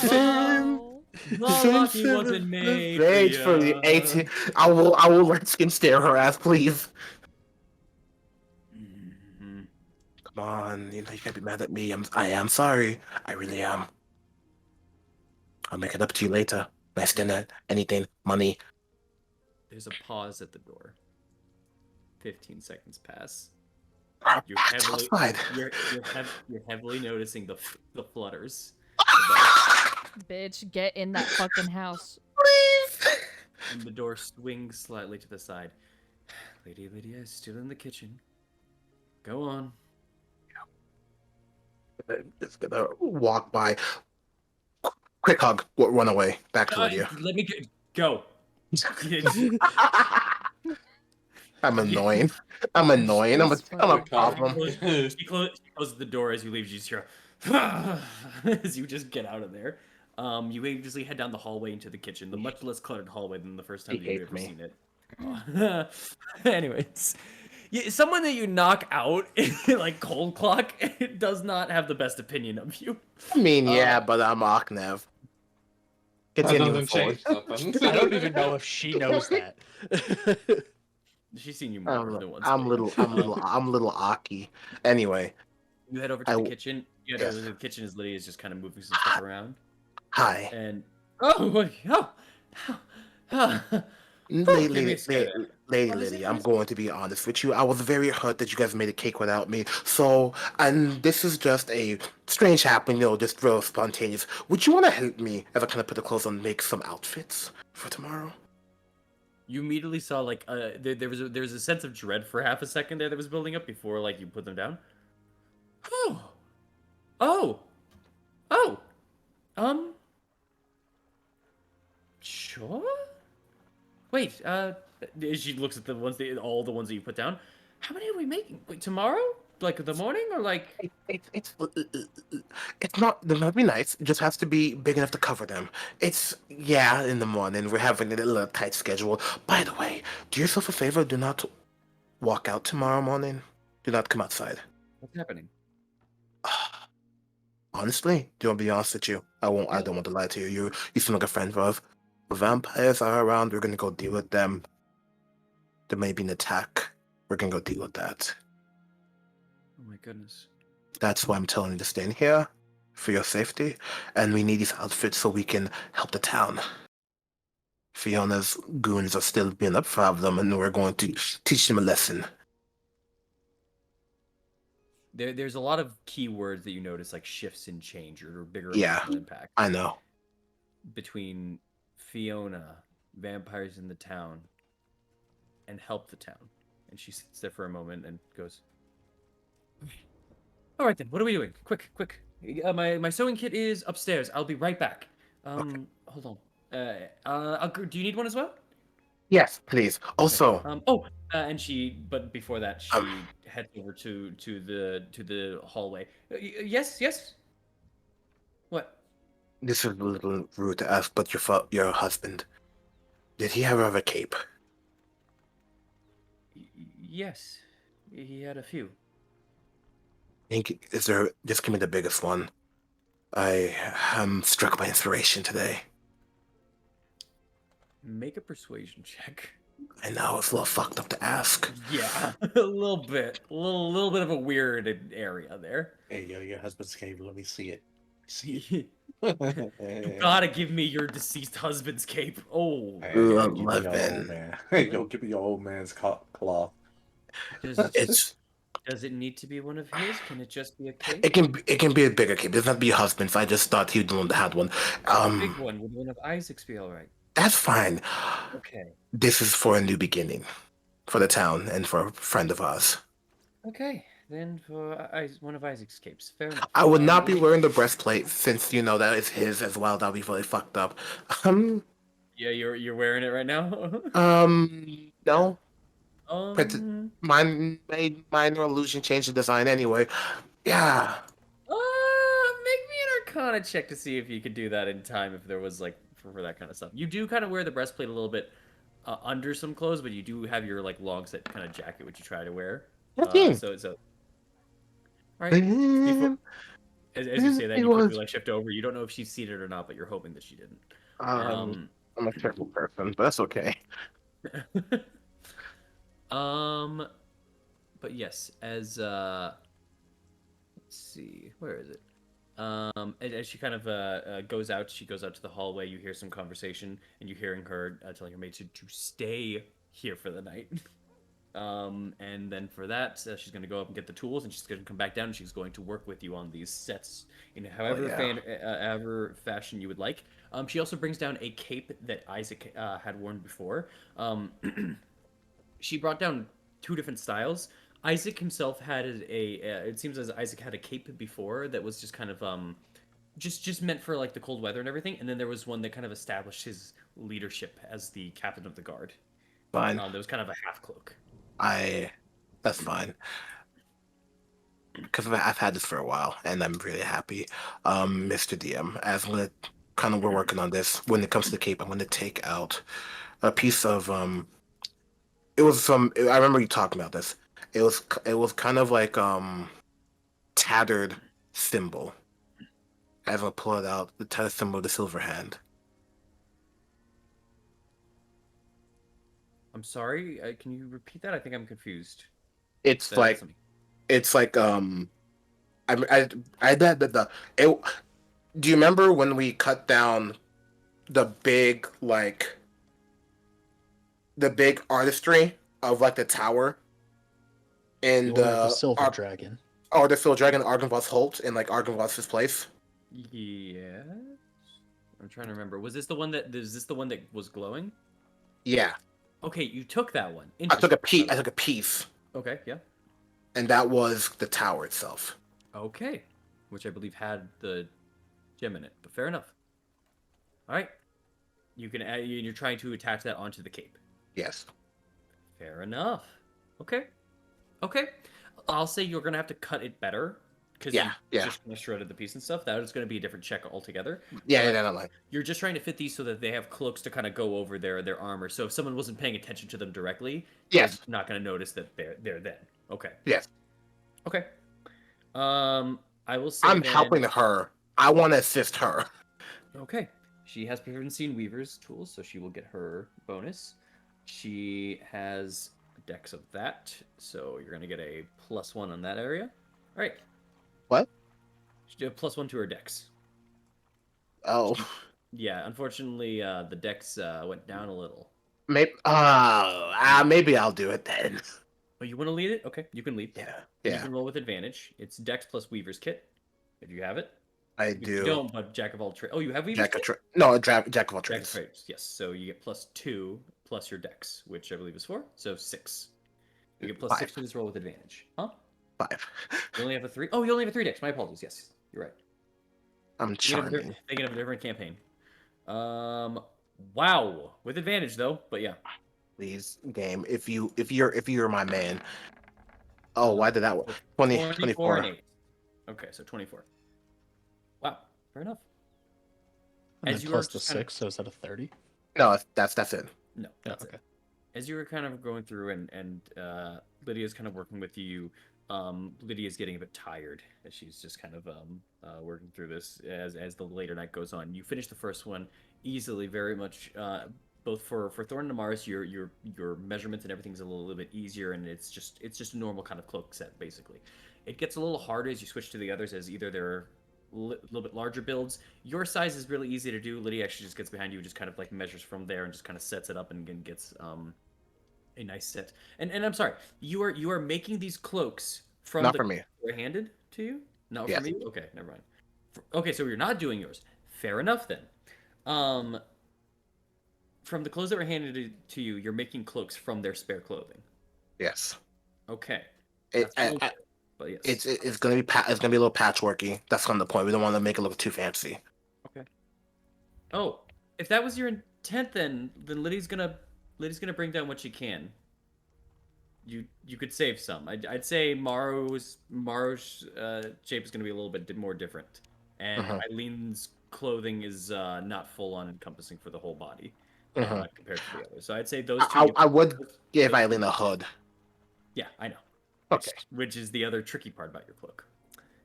Speaker 3: Oh.
Speaker 7: The Rocky wasn't made
Speaker 1: for the
Speaker 7: ya.
Speaker 1: 18. I will light skin stare her ass, please.
Speaker 7: Mhm.
Speaker 1: Come on, you can't be mad at me. I am sorry. I really am. I'll make it up to you later. Nice dinner, anything, money.
Speaker 7: There's a pause at the door. 15 seconds pass.
Speaker 1: Ah,
Speaker 7: You're
Speaker 1: it's
Speaker 7: heavily,
Speaker 1: outside.
Speaker 7: you're heavily noticing the flutters.
Speaker 3: Bitch, get in that fucking house.
Speaker 1: Please.
Speaker 7: And the door swings slightly to the side. Lady Lydia is still in the kitchen. Go on.
Speaker 1: Just gonna walk by. Quick hug. Run away. Back to Lydia.
Speaker 7: Let me go.
Speaker 1: I'm annoying. I'm annoying. I'm a
Speaker 3: fucking
Speaker 1: problem.
Speaker 7: She closes the door as you leave. You just hear as you just get out of there. You immediately head down the hallway into the kitchen, the much less cluttered hallway than the first time
Speaker 1: He
Speaker 7: that you've
Speaker 1: hates
Speaker 7: ever
Speaker 1: me.
Speaker 7: seen it. Anyways, someone that you knock out like cold clock does not have the best opinion of you.
Speaker 1: I mean, yeah, but I'm Aknev.
Speaker 5: That
Speaker 1: Continuing
Speaker 5: doesn't
Speaker 1: forward.
Speaker 5: change nothing.
Speaker 4: I don't even know if she knows that.
Speaker 7: She's seen you more than once.
Speaker 1: I'm
Speaker 7: but-
Speaker 1: little Aki. Anyway,
Speaker 7: You head over to the kitchen. You head over to the kitchen as Lydia is just kind of moving some stuff around.
Speaker 1: hi.
Speaker 7: And
Speaker 1: Lady
Speaker 7: Oh,
Speaker 1: Lydia, I'm going to be honest with you. I was very hurt that you guys made a cake without me. So, and this is just a strange happening, just real spontaneous. Would you want to help me as I kind of put the clothes on, make some outfits for tomorrow?
Speaker 7: You immediately saw like there was a sense of dread for half a second there that was building up before like you put them down. Oh, sure. Wait, she looks at all the ones that you put down. How many are we making? Wait, tomorrow? Like the morning or like?
Speaker 1: It's not. They're not be nice. It just has to be big enough to cover them. It's in the morning. We're having a little tight schedule. By the way, do yourself a favor. Do not walk out tomorrow morning. Do not come outside.
Speaker 7: What's happening?
Speaker 1: Honestly, do you want to be honest with you? I won't. I don't want to lie to you. You seem like a friend of ours. If vampires are around, we're gonna go deal with them. There may be an attack. We're gonna go deal with that.
Speaker 7: Oh my goodness.
Speaker 1: That's why I'm telling you to stay in here for your safety, and we need these outfits so we can help the town. Fiona's goons are still being a problem, and we're going to teach them a lesson.
Speaker 7: There's a lot of key words that you notice, like shifts and change or bigger
Speaker 1: Yeah.
Speaker 7: emotional impact.
Speaker 1: I know.
Speaker 7: Between Fiona, vampires in the town, and help the town. And she sits there for a moment and goes, all right then, what are we doing? Quick. My sewing kit is upstairs. I'll be right back. Hold on. Do you need one as well?
Speaker 1: Yes, please. Also,
Speaker 7: But before that, she heads over to the hallway. Yes. What?
Speaker 1: this is a little rude to ask, but your husband, did he ever have a cape?
Speaker 7: Yes, he had a few.
Speaker 1: Is there? Just give me the biggest one. I am struck by inspiration today.
Speaker 7: Make a persuasion check.
Speaker 1: I know it's a little fucked up to ask.
Speaker 7: Yeah, a little bit, a little bit of a weird area there.
Speaker 5: Hey, yo, your husband's cape. Let me see it. See
Speaker 7: You gotta give me your deceased husband's cape. Oh,
Speaker 5: Hey, give me your old
Speaker 1: 11.
Speaker 5: man. Hey, yo, give me your old man's cloth.
Speaker 7: Does it need to be one of his? Can it just be a cape?
Speaker 1: It can be a bigger cape. It doesn't have to be your husband's. I just thought he'd the one that had one.
Speaker 7: A big one. Would one of Isaac's be all right?
Speaker 1: That's fine.
Speaker 7: Okay.
Speaker 1: This is for a new beginning, for the town and for a friend of ours.
Speaker 7: Okay, then for one of Isaac's capes. Fair enough.
Speaker 1: I would not be wearing the breastplate since that is his as well. That'll be really fucked up.
Speaker 7: Yeah, you're wearing it right now.
Speaker 1: No.
Speaker 7: Make
Speaker 1: Made minor illusion change the design anyway. Yeah.
Speaker 7: me an Arcana check to see if you could do that in time. If there was like
Speaker 2: for that kind of stuff. You do kind of wear the breastplate a little bit under some clothes, but you do have your like long set kind of jacket, which you try to wear. So all right. Before, as you say that,
Speaker 1: It
Speaker 2: you quickly
Speaker 1: was.
Speaker 2: like shift over. You don't know if she's seated or not, but you're hoping that she didn't.
Speaker 1: I'm a careful person, but that's okay.
Speaker 2: But yes, as let's see, where is it? As she kind of goes out, she goes out to the hallway. You hear some conversation, and you're hearing her telling her maid to stay here for the night. And then for that, she's going to go up and get the tools, and she's going to come back down, and she's going to work with you on these sets in however however fashion you would like. She also brings down a cape that Isaac had worn before. She brought down 2 different styles. Isaac himself had it seems as Isaac had a cape before that was just kind of just meant for like the cold weather and everything, and then there was one that kind of established his leadership as the captain of the guard.
Speaker 1: Fine.
Speaker 2: There was kind of a half cloak.
Speaker 1: That's fine. Because I've had this for a while, and I'm really happy. Mr. DM, as we're working on this, when it comes to the cape, I'm gonna take out a piece of it was some. I remember you talking about this. It was kind of like tattered symbol. As I pull it out, the tattered symbol of the silver hand.
Speaker 2: I'm sorry. Can you repeat that? I think I'm confused.
Speaker 1: It's
Speaker 2: That-
Speaker 1: like
Speaker 2: that's something.
Speaker 1: it's like I bet that it. Do you remember when we cut down the big artistry of like the tower in
Speaker 4: The silver dragon.
Speaker 1: or the silver dragon Argynvoth's Holt in like Argynvoth's place?
Speaker 2: Yes. I'm trying to remember. Was this the one that was glowing?
Speaker 1: Yeah,
Speaker 2: Okay, you took that one.
Speaker 1: I took a piece.
Speaker 2: Interesting.
Speaker 1: I took a piece,
Speaker 2: Okay, yeah.
Speaker 1: and that was the tower itself.
Speaker 2: Okay, which I believe had the gem in it. But fair enough. All right, you can add. You're trying to attach that onto the cape.
Speaker 1: Yes.
Speaker 2: Fair enough. Okay. Okay. I'll say you're gonna have to cut it better because
Speaker 1: Yeah,
Speaker 2: you
Speaker 1: yeah.
Speaker 2: just kind of shredded the piece and stuff. That is gonna be a different check altogether.
Speaker 1: Yeah,
Speaker 2: But
Speaker 1: yeah, no, like
Speaker 2: you're just trying to fit these so that they have cloaks to kind of go over their armor. So if someone wasn't paying attention to them directly,
Speaker 1: yes,
Speaker 2: they're not gonna notice that they're then. Okay.
Speaker 1: yes.
Speaker 2: Okay. I will say
Speaker 1: I'm
Speaker 2: then-
Speaker 1: helping her. I want to assist her.
Speaker 2: Okay. She has proficiency in Weaver's tools, so she will get her bonus. She has dex of that, so you're gonna get a +1 on that area. All right.
Speaker 1: What?
Speaker 2: She did a +1 to her dex.
Speaker 1: Oh,
Speaker 2: Yeah, unfortunately, the dex went down a little.
Speaker 1: maybe. Maybe I'll do it then.
Speaker 2: Oh, you want to lead it? Okay, you can lead.
Speaker 1: Yeah,
Speaker 2: You
Speaker 1: yeah.
Speaker 2: can roll with advantage. It's dex plus Weaver's kit, if you have it.
Speaker 1: I
Speaker 2: If you
Speaker 1: do.
Speaker 2: don't, but Jack of all trades. Oh, you have Weaver's
Speaker 1: Jack
Speaker 2: kit?
Speaker 1: of jack of all
Speaker 2: Jack of
Speaker 1: trades.
Speaker 2: trades. Yes. So you get +2 plus your dex, which I believe is 4. So 6. You get +6
Speaker 1: 5.
Speaker 2: to this roll with advantage. Huh?
Speaker 1: 5.
Speaker 2: You only have a 3. Oh, you only have a 3 dex. My apologies. Yes, you're right.
Speaker 1: I'm charming.
Speaker 2: Thinking of a different campaign. Wow. With advantage though, but yeah.
Speaker 1: Please, game. If you're my man. Oh, why did that work? 24.
Speaker 2: and 8. Okay, so 24. Wow. Fair enough.
Speaker 4: And
Speaker 2: As
Speaker 4: then
Speaker 2: you are
Speaker 4: plus the
Speaker 2: just kind of-
Speaker 4: 6, so is that a 30?
Speaker 1: No, that's it.
Speaker 2: No,
Speaker 4: Yeah,
Speaker 2: that's
Speaker 4: okay.
Speaker 2: it. As you were kind of going through and Lydia's kind of working with you, Lydia's getting a bit tired as she's just kind of working through this as the later night goes on. You finish the first one easily, very much. Both for Thorn and Mars, your measurements and everything's a little bit easier, and it's just a normal kind of cloak set basically. It gets a little harder as you switch to the others, as either they're a little bit larger builds. Your size is really easy to do. Lydia actually just gets behind you and just kind of like measures from there and just kind of sets it up and gets a nice set. And I'm sorry, you are making these cloaks from
Speaker 1: Not
Speaker 2: the
Speaker 1: for me.
Speaker 2: cloaks that were handed to you? Not
Speaker 1: Yes.
Speaker 2: for me? Okay, never mind. Okay, so you're not doing yours. Fair enough then. From the clothes that were handed to you, you're making cloaks from their spare clothing.
Speaker 1: Yes.
Speaker 2: Okay.
Speaker 1: It,
Speaker 2: That's cool, but yes.
Speaker 1: it's gonna be it's gonna be a little patchworky. That's kind of the point. We don't want to make it look too fancy.
Speaker 2: Okay. Oh, if that was your intent, then Lydia's gonna bring down what she can. You could save some. I'd say Maro's shape is gonna be a little bit more different, and
Speaker 1: Mhm.
Speaker 2: Eileen's clothing is not full on encompassing for the whole body
Speaker 1: Mhm.
Speaker 2: compared to the others. So I'd say those two.
Speaker 1: I would give
Speaker 2: those-
Speaker 1: Eileen a hood.
Speaker 2: Yeah, I know.
Speaker 1: Okay.
Speaker 2: Which is the other tricky part about your cloak,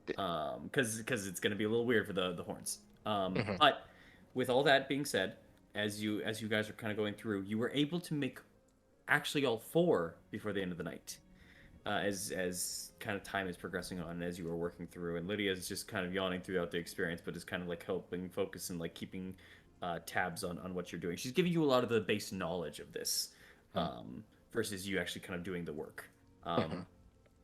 Speaker 2: because it's going to be a little weird for the horns.
Speaker 1: Mhm.
Speaker 2: But with all that being said, as you guys are kind of going through, you were able to make actually all four before the end of the night. As kind of time is progressing on, and as you are working through, and Lydia is just kind of yawning throughout the experience, but is kind of like helping focus and like keeping tabs on what you're doing. She's giving you a lot of the base knowledge of this, versus you actually kind of doing the work.
Speaker 1: Mhm.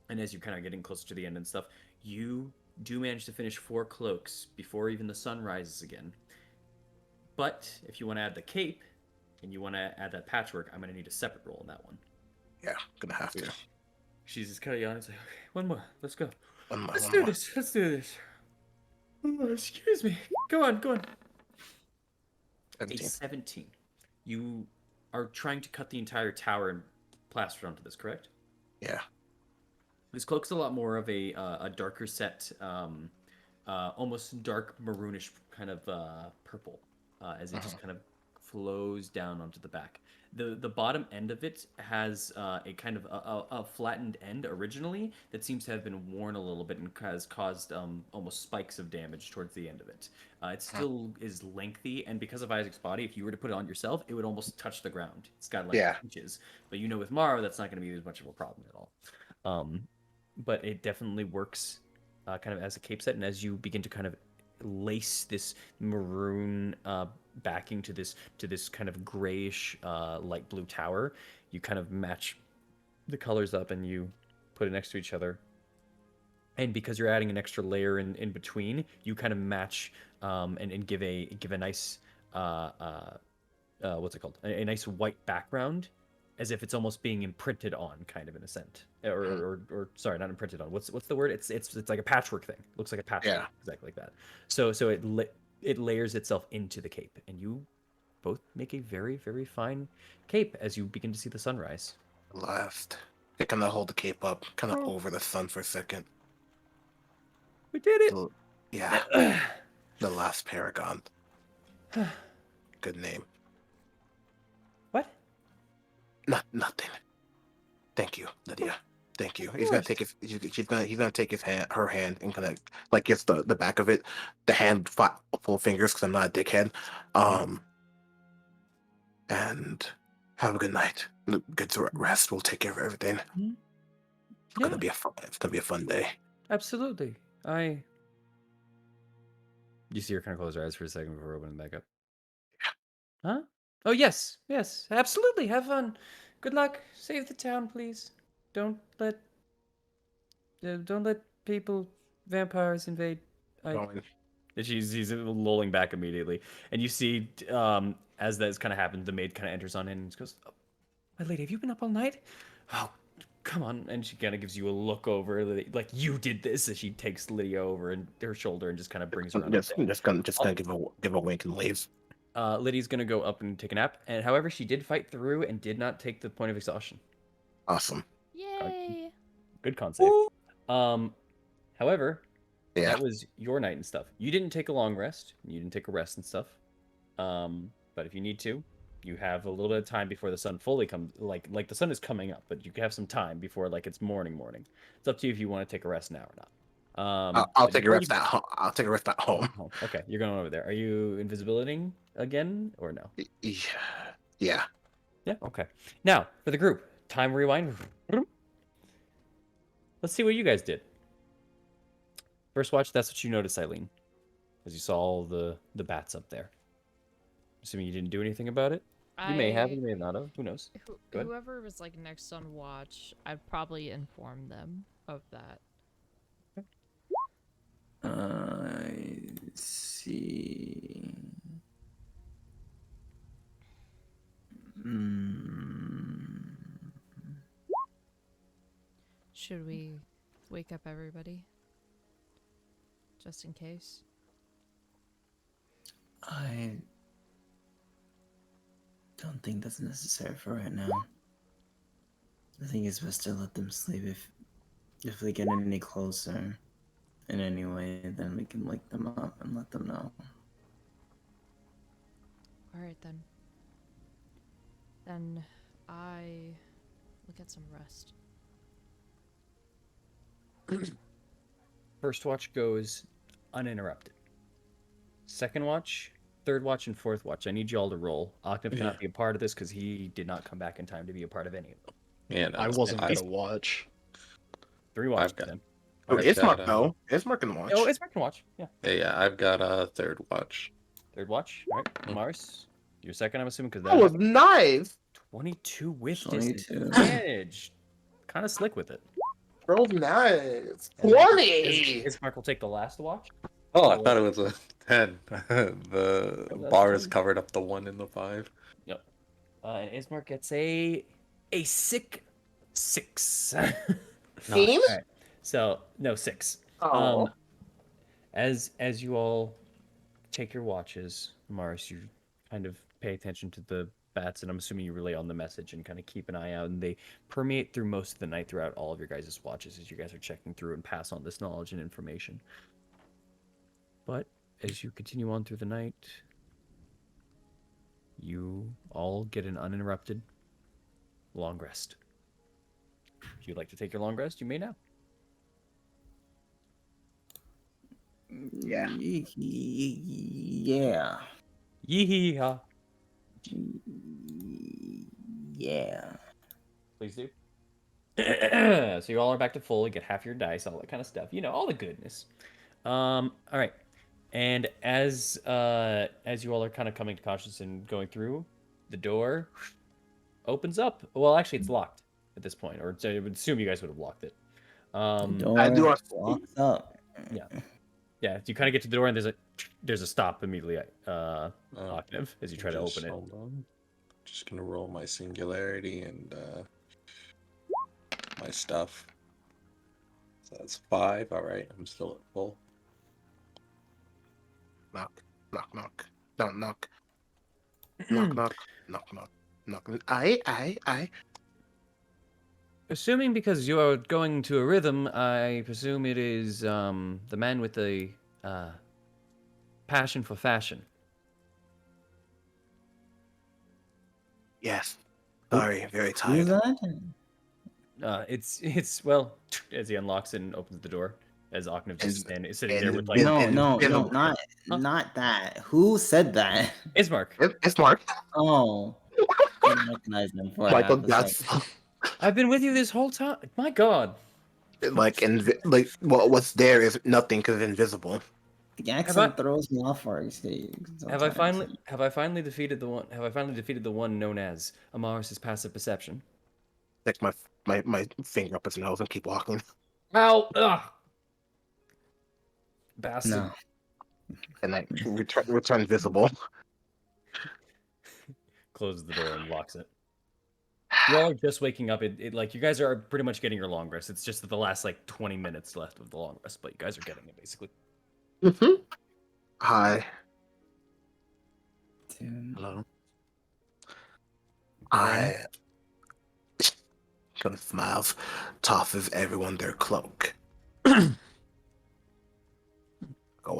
Speaker 2: And as you're kind of getting closer to the end and stuff, you do manage to finish 4 cloaks before even the sun rises again. But if you want to add the cape and you want to add that patchwork, I'm going to need a separate roll on that one.
Speaker 1: Yeah, gonna have to.
Speaker 2: She's just kind of yawning. It's like, okay, one more. Let's go.
Speaker 1: One
Speaker 2: Let's
Speaker 1: more.
Speaker 2: do this. Let's do this. Oh, excuse me. Go on.
Speaker 1: 17.
Speaker 2: A 17. You are trying to cut the entire tower and plaster onto this, correct?
Speaker 1: Yeah.
Speaker 2: This cloak's a lot more of a darker set, almost dark maroonish kind of purple, as it just kind of flows down onto the back. The bottom end of it has a kind of a flattened end originally that seems to have been worn a little bit and has caused almost spikes of damage towards the end of it. It still is lengthy, and because of Isaac's body, if you were to put it on yourself, it would almost touch the ground. It's got like inches, but you know with Mara, that's not going to be as much of a problem at all. But it definitely works kind of as a cape set, and as you begin to kind of lace this maroon backing to this kind of grayish light blue tower, you kind of match the colors up and you put it next to each other. And because you're adding an extra layer in between, you kind of match and give a nice what's it called? A nice white background, as if it's almost being imprinted on, kind of in a sense, or sorry, not imprinted on. What's the word? It's like a patchwork thing. It looks like a patchwork,
Speaker 1: Yeah.
Speaker 2: exactly like that. So it layers itself into the cape, and you both make a very very fine cape as you begin to see the sunrise.
Speaker 1: Last. I kind of hold the cape up, kind of over the sun for a second.
Speaker 2: We did it.
Speaker 1: Yeah. The last paragon. Good name.
Speaker 2: What?
Speaker 1: Nothing. Thank you, Lydia. Thank you. He's gonna take his. He's gonna take his hand, her hand, and kind of like gets the back of it, the hand full of fingers because I'm not a dickhead. And have a good night. Good to rest. We'll take care of everything.
Speaker 2: Yeah.
Speaker 1: It's gonna be a fun day.
Speaker 2: Absolutely. You see her kind of close her eyes for a second before opening back up. Huh? Oh, yes. Yes. Absolutely. Have fun. Good luck. Save the town, please. Don't let people, vampires invade.
Speaker 1: Going.
Speaker 2: He's lolling back immediately. And you see, as that's kind of happened, the maid kind of enters on in and goes, oh, my lady, have you been up all night? Oh, come on. And she kind of gives you a look over, like you did this, as she takes Lydia over and her shoulder and just kind of brings her on.
Speaker 1: Just gonna give a wink and leave.
Speaker 2: Lydia's gonna go up and take a nap, and however, she did fight through and did not take the point of exhaustion.
Speaker 1: Awesome.
Speaker 3: Yay!
Speaker 2: Good con save. However,
Speaker 1: Yeah.
Speaker 2: that was your night and stuff. You didn't take a long rest. You didn't take a rest and stuff. But if you need to, you have a little bit of time before the sun fully comes. Like the sun is coming up, but you have some time before like it's morning. It's up to you if you want to take a rest now or not.
Speaker 1: I'll take a rest at home. I'll take a rest at home.
Speaker 2: Okay, you're going over there. Are you invisibility again or no?
Speaker 1: Yeah.
Speaker 2: Yeah. Okay. Now for the group, time rewind. Let's see what you guys did. First watch. That's what you noticed, Eileen, as you saw all the bats up there. Assuming you didn't do anything about it. You may have. You may not have. Who knows?
Speaker 3: Whoever was like next on watch, I'd probably inform them of that.
Speaker 8: I see.
Speaker 3: Should we wake up everybody? Just in case?
Speaker 8: I don't think that's necessary for right now. I think it's best to let them sleep. If they get any closer in any way, then we can wake them up and let them know.
Speaker 3: All right then. Then I will get some rest.
Speaker 7: First watch goes uninterrupted. Second watch, third watch, and fourth watch. I need you all to roll. Octave cannot be a part of this because he did not come back in time to be a part of any of them.
Speaker 5: Yeah, no,
Speaker 4: I wasn't
Speaker 7: It's-
Speaker 4: gonna watch.
Speaker 7: 3 watches
Speaker 5: I've got-
Speaker 7: then.
Speaker 1: Oh,
Speaker 5: I've
Speaker 1: Ismark
Speaker 5: got,
Speaker 1: though. Ismark can watch.
Speaker 7: Oh, it's Mark can watch. Yeah.
Speaker 5: Yeah, I've got a third watch.
Speaker 7: Third watch. All right. Mars, you're second, I'm assuming, because
Speaker 1: That was nice.
Speaker 7: 22 with
Speaker 8: 22.
Speaker 7: disadvantage. Kind of slick with it.
Speaker 1: Bro, nice.
Speaker 7: And
Speaker 1: 20.
Speaker 7: Ismark will take the last watch.
Speaker 5: Oh, I thought it was a 10. The
Speaker 7: that's
Speaker 5: bars
Speaker 7: 10.
Speaker 5: covered up the 1 and the 5.
Speaker 7: Yep. And Ismark gets a sick 6.
Speaker 1: Team?
Speaker 7: Alright. So no 6.
Speaker 1: Oh.
Speaker 7: As you all take your watches, Mars, you kind of pay attention to the bats, and I'm assuming you relay on the message and kind of keep an eye out, and they permeate through most of the night throughout all of your guys' watches as you guys are checking through and pass on this knowledge and information. But as you continue on through the night, you all get an uninterrupted long rest. If you'd like to take your long rest, you may now.
Speaker 6: Yeah.
Speaker 8: Yeah.
Speaker 7: Yee-hee-ha.
Speaker 8: Yeah.
Speaker 7: Please do. So you all are back to full. You get half your dice, all that kind of stuff. You know, all the goodness. All right. And as you all are kind of coming to consciousness and going through, the door opens up. Well, actually, it's locked at this point, or I would assume you guys would have locked it.
Speaker 8: Door
Speaker 1: I do
Speaker 8: locks up.
Speaker 7: Yeah. You kind of get to the door, and there's a stop immediately. Octave, as you try to open it.
Speaker 5: Hold on. Just gonna roll my singularity and my stuff. So that's 5. All right, I'm still at full.
Speaker 1: Knock, knock, knock. Don't knock. Knock, knock, knock, knock, knock. I.
Speaker 7: Assuming because you are going to a rhythm, I presume it is the man with the passion for fashion.
Speaker 1: Yes. Sorry, very
Speaker 8: Who's
Speaker 1: tired.
Speaker 8: that?
Speaker 7: It's well, as he unlocks it and opens the door, as Octave just is sitting there with like
Speaker 8: No,
Speaker 1: Huh?
Speaker 8: not that. Who said that?
Speaker 7: Ismark.
Speaker 1: It's Mark.
Speaker 8: Oh, I didn't recognize them for a
Speaker 1: Michael,
Speaker 8: half a
Speaker 1: that's
Speaker 8: second.
Speaker 7: I've been with you this whole time. My God.
Speaker 1: what's there is nothing because it's invisible.
Speaker 8: The accent throws me off for
Speaker 7: Have I finally defeated the one? Have I finally defeated the one known as Amaris' passive perception?
Speaker 1: Stick my finger up his nose and keep walking.
Speaker 7: Ow! Ugh! Bastard.
Speaker 8: No.
Speaker 1: And then return visible.
Speaker 7: Closes the door and locks it. You all are just waking up. It like you guys are pretty much getting your long rest. It's just the last like 20 minutes left of the long rest, but you guys are getting it basically.
Speaker 1: Mm-hmm. Hi.
Speaker 8: Dude.
Speaker 1: Hello. I kind of smiles, tosses everyone their cloak. Go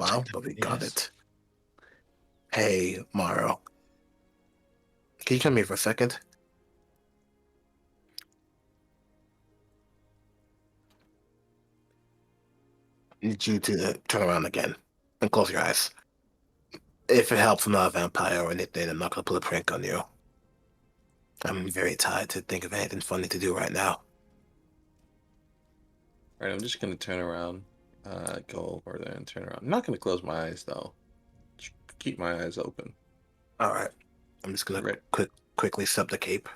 Speaker 1: out, but we got it. Hey, Morrow. Can you come here for a second? I need you to turn around again and close your eyes. If it helps, I'm not a vampire or anything. I'm not gonna pull a prank on you. I'm very tired to think of anything funny to do right now.
Speaker 5: All right, I'm just gonna turn around, go over there and turn around. I'm not gonna close my eyes though. Just keep my eyes open.
Speaker 1: All right, I'm just gonna quickly sub the cape.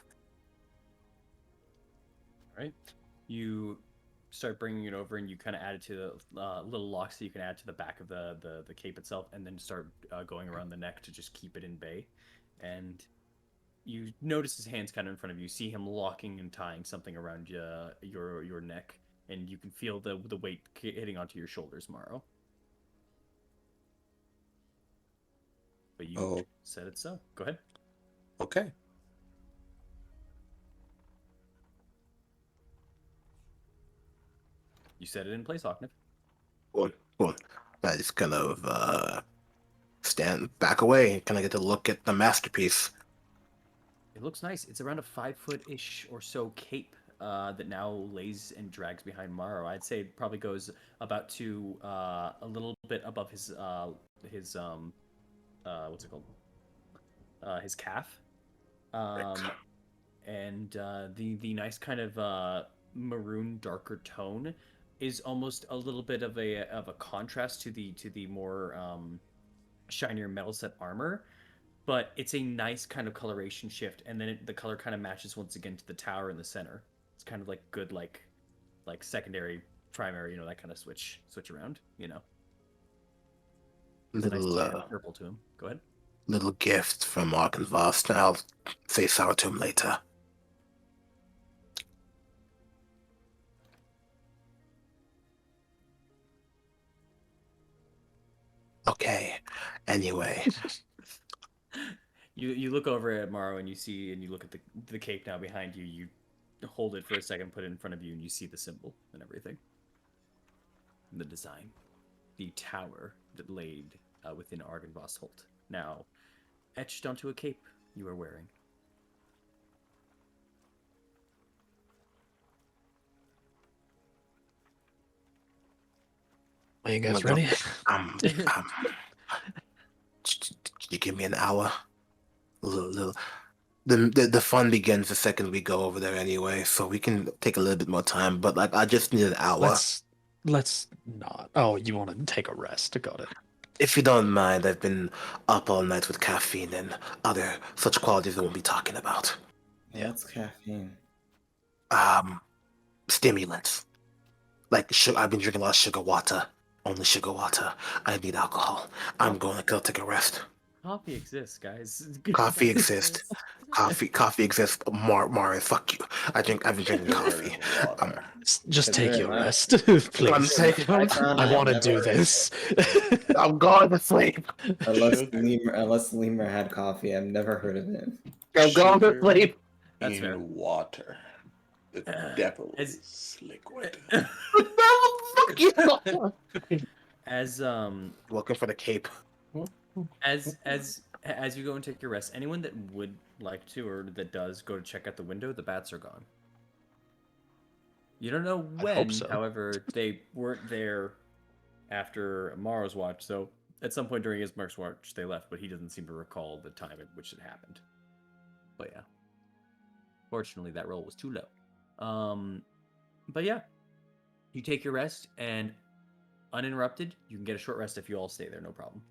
Speaker 7: All right. You start bringing it over, and you kind of add it to the little locks that you can add to the back of the cape itself, and then start going around the neck to just keep it in bay. And you notice his hands kind of in front of you. You see him locking and tying something around your neck, and you can feel the weight hitting onto your shoulders, Morrow. But you said it so. Go ahead.
Speaker 5: Okay.
Speaker 7: You set it in place, Octave.
Speaker 1: Well, I just kind of stand back away. Can I get to look at the masterpiece?
Speaker 7: It looks nice. It's around a 5-foot-ish or so cape that now lays and drags behind Morrow. I'd say it probably goes about to a little bit above his what's it called? His calf. And the nice kind of maroon darker tone is almost a little bit of a contrast to the more shinier metal set armor, but it's a nice kind of coloration shift, and then the color kind of matches once again to the tower in the center. It's kind of like good like secondary, primary, that kind of switch around, There's a nice
Speaker 1: Little
Speaker 7: tan purple to him. Go ahead.
Speaker 1: little gift from Arkenvost, and I'll say sour to him later. Okay. Anyway,
Speaker 7: You look over at Morrow and you look at the cape now behind you. You hold it for a second, put it in front of you, and you see the symbol and everything. The design, the tower that laid within Argenvost Holt, now etched onto a cape you are wearing.
Speaker 4: Are you guys ready?
Speaker 1: Could you give me an hour? The fun begins the second we go over there anyway, so we can take a little bit more time. But like, I just need an hour.
Speaker 4: Let's not. Oh, you want to take a rest? Got it.
Speaker 1: If you don't mind, I've been up all night with caffeine and other such qualities that we'll be talking about.
Speaker 8: Yeah, it's caffeine.
Speaker 1: Stimulants. Like I've been drinking a lot of sugar water. Only sugar water. I need alcohol. I'm going to go take a rest.
Speaker 7: Coffee exists, guys.
Speaker 1: Coffee exists. Coffee exists. Mara, fuck you. I've been drinking coffee.
Speaker 4: Just take
Speaker 6: very
Speaker 4: your
Speaker 6: nice.
Speaker 4: rest, please. I want to
Speaker 6: I've
Speaker 4: do
Speaker 6: never-
Speaker 4: this.
Speaker 1: I'm going to sleep.
Speaker 8: Unless Lemur had coffee, I've never heard of it.
Speaker 1: I'm going to
Speaker 5: Sugar
Speaker 1: sleep.
Speaker 7: That's
Speaker 5: in
Speaker 7: fair.
Speaker 5: water. The devil
Speaker 7: As-
Speaker 5: is liquid.
Speaker 1: Fuck you.
Speaker 7: As
Speaker 1: Looking for the cape.
Speaker 7: as you go and take your rest, anyone that would like to or that does go to check out the window, the bats are gone. You don't know
Speaker 4: I
Speaker 7: when,
Speaker 4: hope so.
Speaker 7: however, they weren't there after Morrow's watch, so at some point during Ismark's watch they left, but he doesn't seem to recall the time at which it happened. But yeah. Fortunately that roll was too low. But yeah. You take your rest, and uninterrupted, you can get a short rest if you all stay there, no problem.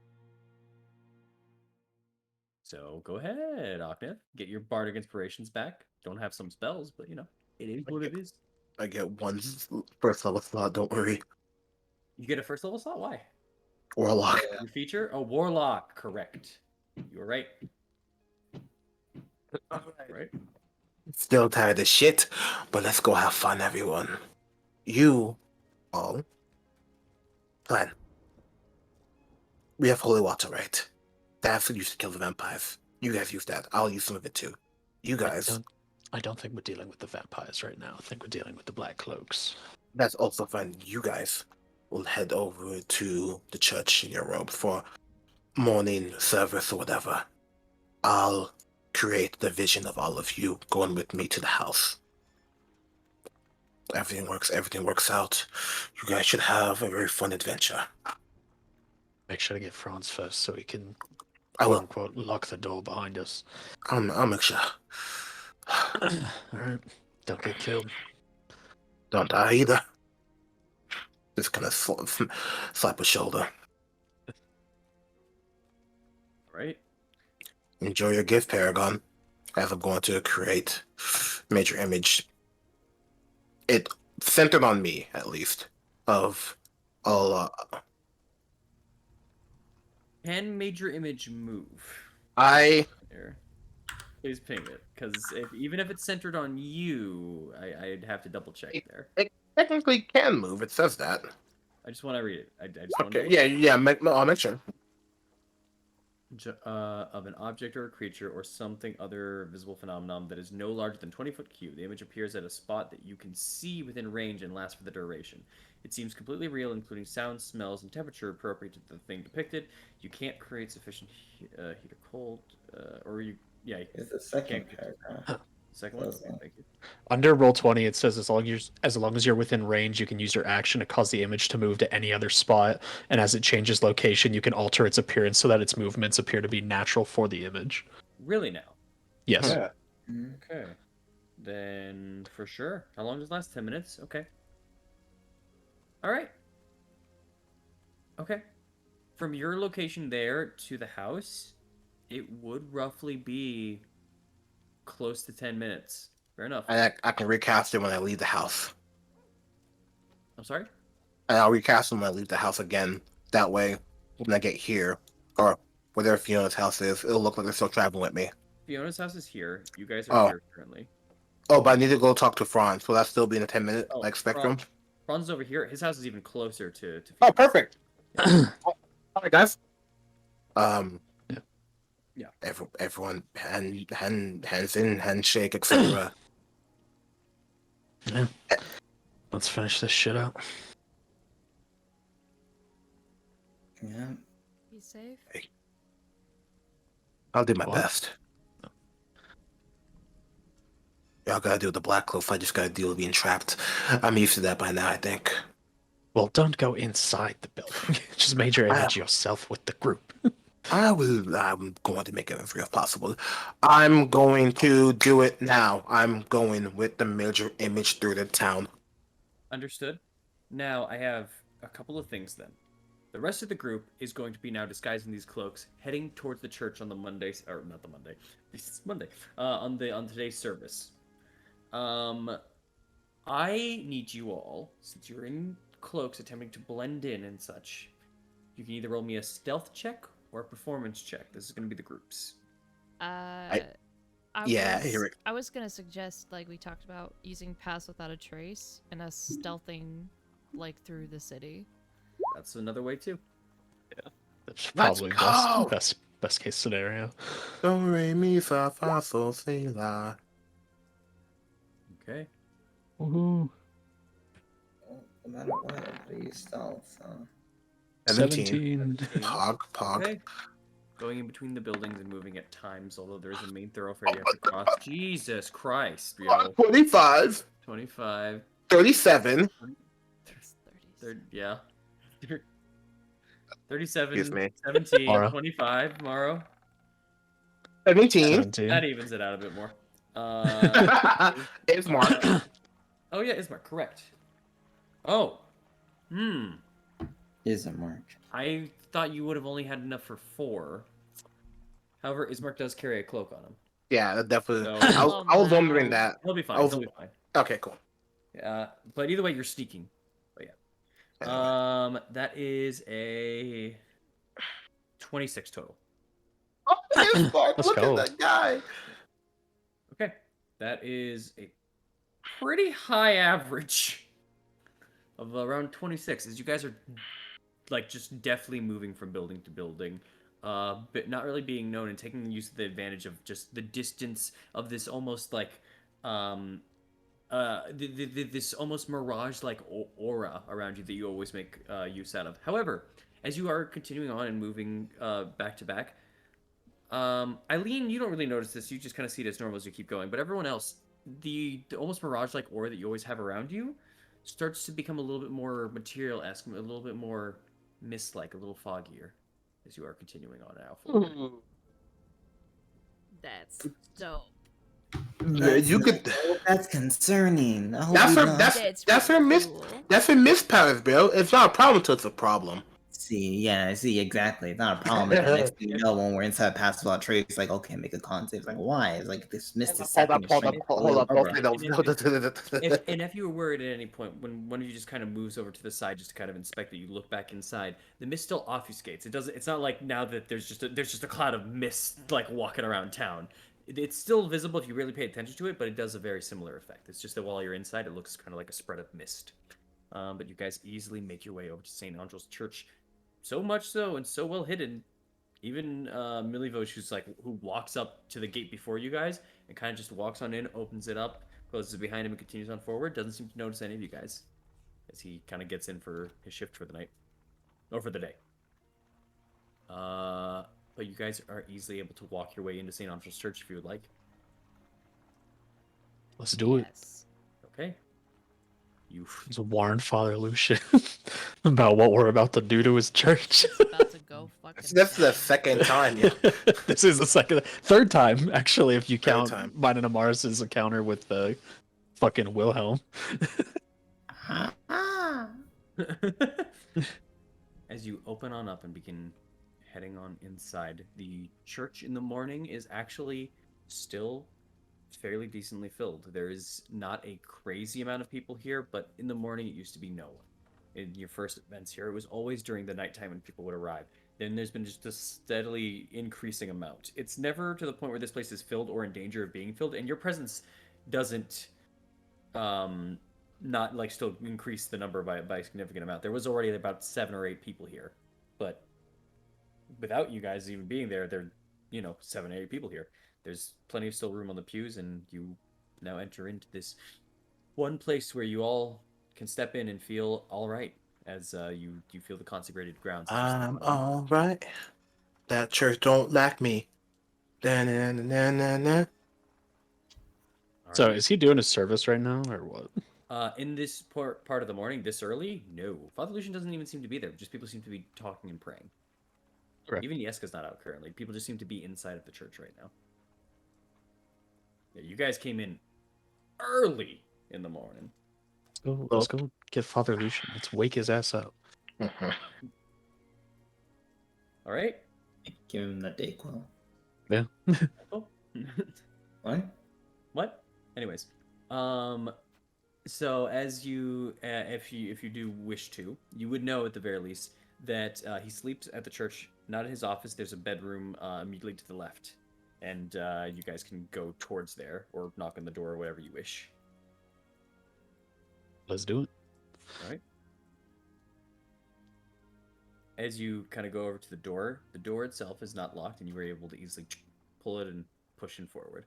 Speaker 7: So go ahead, Octave. Get your bardic inspirations back. Don't have some spells, but it is what it is.
Speaker 1: I get one first level slot, don't worry.
Speaker 7: You get a first level slot? Why?
Speaker 1: Warlock.
Speaker 7: Your feature? Oh, Warlock. Correct. You were right. Right?
Speaker 1: Still tired of shit, but let's go have fun, everyone. You all plan. We have holy water, right? That's used to kill the vampires. You guys use that. I'll use some of it too. You guys.
Speaker 4: I don't think we're dealing with the vampires right now. I think we're dealing with the black cloaks.
Speaker 1: That's also fine. You guys will head over to the church in your robe for morning service or whatever. I'll create the vision of all of you going with me to the house. Everything works out. You guys should have a very fun adventure.
Speaker 4: Make sure to get Franz first so he can,
Speaker 1: I
Speaker 4: quote
Speaker 1: will.
Speaker 4: unquote, lock the door behind us.
Speaker 1: I'll make sure.
Speaker 4: Alright. Don't get killed.
Speaker 1: Don't die either. Just kind of slap a shoulder.
Speaker 7: Right?
Speaker 1: Enjoy your gift, Paragon. As I'm going to create major image. It centered on me, at least, of all.
Speaker 7: Can major image move? Here. Please ping it, because even if it's centered on you, I'd have to double check there.
Speaker 1: It technically can move. It says that.
Speaker 7: I just want to read it. I just
Speaker 1: Okay. Yeah. I'll make sure.
Speaker 2: of an object or a creature or something other visible phenomenon that is no larger than 20-foot cube. The image appears at a spot that you can see within range and lasts for the duration. It seems completely real, including sounds, smells, and temperature appropriate to the thing depicted. You can't create sufficient heat or cold,
Speaker 8: It's the second paragraph.
Speaker 2: Second one.
Speaker 8: Close one.
Speaker 2: Thank you.
Speaker 4: Under Roll20, it says as long as you're within range, you can use your action to cause the image to move to any other spot, and as it changes location, you can alter its appearance so that its movements appear to be natural for the image.
Speaker 2: Really now?
Speaker 4: Yes.
Speaker 5: Yeah.
Speaker 2: Okay. Then for sure. How long does it last? 10 minutes? Okay. All right. Okay. From your location there to the house, it would roughly be close to 10 minutes. Fair enough.
Speaker 1: And I can recast it when I leave the house.
Speaker 2: I'm sorry?
Speaker 1: And I'll recast it when I leave the house again. That way, when I get here, or whatever Fiona's house is, it'll look like they're still traveling with me.
Speaker 2: Fiona's house is here. You guys are
Speaker 1: Oh.
Speaker 2: here currently.
Speaker 1: Oh, but I need to go talk to Franz. Will that still be in a 10-minute
Speaker 2: Oh,
Speaker 1: spectrum?
Speaker 2: Franz is over here. His house is even closer to
Speaker 1: Oh,
Speaker 2: Fiona's.
Speaker 1: perfect. All right, guys.
Speaker 2: Yeah.
Speaker 1: Everyone, hands in, handshake, etc.
Speaker 4: Yeah. Let's finish this shit out.
Speaker 8: Yeah.
Speaker 3: Be safe.
Speaker 1: I'll do my
Speaker 4: What?
Speaker 1: best. Y'all gotta deal with the black cloth. I just gotta deal with being trapped. I'm used to that by now, I think.
Speaker 4: Well, don't go inside the building. Just major image yourself with the group.
Speaker 1: I'm going to make it as real as possible. I'm going to do it now. I'm going with the major image through the town.
Speaker 2: Understood. Now I have a couple of things then. The rest of the group is going to be now disguised in these cloaks, heading towards the church on the Monday, or not the Monday, it's Monday, on today's service. I need you all, since you're in cloaks attempting to blend in and such, you can either roll me a stealth check or a performance check. This is going to be the groups.
Speaker 3: I
Speaker 1: hear it.
Speaker 3: I was gonna suggest, like we talked about, using Pass Without a Trace and us stealthing like through the city.
Speaker 2: That's another way too.
Speaker 4: That's
Speaker 1: Let's
Speaker 4: probably
Speaker 1: go!
Speaker 4: best case scenario.
Speaker 1: Do re mi fa fa sol si la.
Speaker 2: Okay.
Speaker 4: Woohoo.
Speaker 8: No matter what, please stealth.
Speaker 1: 17. Pog.
Speaker 2: Okay. Going in between the buildings and moving at times, although there is a main thoroughfare you have to cross. Jesus Christ, yo.
Speaker 1: 25.
Speaker 2: 25.
Speaker 1: 37.
Speaker 2: Yeah. 37,
Speaker 1: Excuse me.
Speaker 2: 17,
Speaker 4: Mara.
Speaker 2: 25, Morrow.
Speaker 1: 17.
Speaker 4: 17.
Speaker 2: That evens it out a bit more.
Speaker 1: It's Mark.
Speaker 2: Oh yeah, Ismark, correct. Oh.
Speaker 8: Is a mark.
Speaker 2: I thought you would have only had enough for 4. However, Ismark does carry a cloak on him.
Speaker 1: Yeah, that definitely.
Speaker 2: So-
Speaker 1: I was wondering that.
Speaker 2: He'll be fine.
Speaker 1: I was-
Speaker 2: He'll be fine.
Speaker 1: Okay, cool.
Speaker 2: But either way, you're sneaking. But yeah. That is a 26 total.
Speaker 1: Oh, there's Mark.
Speaker 4: Let's
Speaker 1: Look
Speaker 4: go.
Speaker 1: at that guy.
Speaker 2: Okay. That is a pretty high average of around 26, as you guys are like just deftly moving from building to building, but not really being known and taking use of the advantage of just the distance of this almost like this almost mirage-like aura around you that you always make use out of. However, as you are continuing on and moving back to back, Eileen, you don't really notice this. You just kind of see it as normal as you keep going. But everyone else, the almost mirage-like aura that you always have around you starts to become a little bit more material-esque, a little bit more mist-like, a little foggier as you are continuing on now forward.
Speaker 3: That's dope.
Speaker 1: You could.
Speaker 8: That's concerning. I hope
Speaker 1: That's
Speaker 8: we
Speaker 1: her.
Speaker 8: don't-
Speaker 1: That's her miss.
Speaker 3: Cool.
Speaker 1: That's her miss powers, bro. It's not a problem until it's a problem.
Speaker 8: See, exactly. It's not a problem. And the next thing you know, when we're inside Pass Without Trace, it's like, okay, make a con save. It's like, why? It's like this missed a second.
Speaker 1: Hold up. Don't say
Speaker 2: If,
Speaker 1: that.
Speaker 2: and if you were worried at any point, when one of you just kind of moves over to the side just to kind of inspect it, you look back inside. The mist still obfuscates. It doesn't. It's not like now that there's just a cloud of mist like walking around town. It's still visible if you really pay attention to it, but it does a very similar effect. It's just that while you're inside, it looks kind of like a spread of mist. But you guys easily make your way over to St. Angel's Church. So much so, and so well hidden, Even Milivosh, who walks up to the gate before you guys and kind of just walks on in, opens it up, closes it behind him, and continues on forward. Doesn't seem to notice any of you guys as he kind of gets in for his shift for the night or for the day. But you guys are easily able to walk your way into St. Andrew's Church if you would like.
Speaker 4: Let's do it.
Speaker 3: Yes.
Speaker 2: Okay. You
Speaker 4: It's a warn Father Lucian about what we're about to do to his church.
Speaker 3: It's about to go fucking.
Speaker 1: That's the
Speaker 3: down.
Speaker 1: second time. Yeah.
Speaker 4: This is the third time, actually, if you
Speaker 1: Third
Speaker 4: count
Speaker 1: time.
Speaker 4: mine and Amaris's encounter with the fucking Wilhelm.
Speaker 2: As you open on up and begin heading on inside, the church in the morning is actually still fairly decently filled. There is not a crazy amount of people here, but in the morning it used to be no one. In your first events here, it was always during the nighttime when people would arrive. Then there's been just a steadily increasing amount. It's never to the point where this place is filled or in danger of being filled, and your presence doesn't not like still increase the number by a significant amount. There was already about 7 or 8 people here, but without you guys even being there, there 7 or 8 people here. There's plenty of still room on the pews, and you now enter into this one place where you all can step in and feel all right as you feel the consecrated grounds.
Speaker 1: I'm all right. That church don't lack me. Da-na-na-na-na-na.
Speaker 4: So is he doing his service right now, or what?
Speaker 2: In this part of the morning, this early, no. Father Lucian doesn't even seem to be there. Just people seem to be talking and praying.
Speaker 4: Correct.
Speaker 2: Even Yeska's not out currently. People just seem to be inside of the church right now. Yeah, you guys came in early in the morning.
Speaker 4: Let's go get Father Lucian. Let's wake his ass up.
Speaker 2: All right.
Speaker 8: Give him the Dayquil.
Speaker 4: Yeah.
Speaker 2: Oh.
Speaker 8: What?
Speaker 2: What? Anyways, so as you, if you do wish to, you would know at the very least that he sleeps at the church, not in his office. There's a bedroom immediately to the left, and you guys can go towards there or knock on the door or whatever you wish.
Speaker 4: Let's do it.
Speaker 2: All right. As you kind of go over to the door itself is not locked, and you were able to easily pull it and push in forward.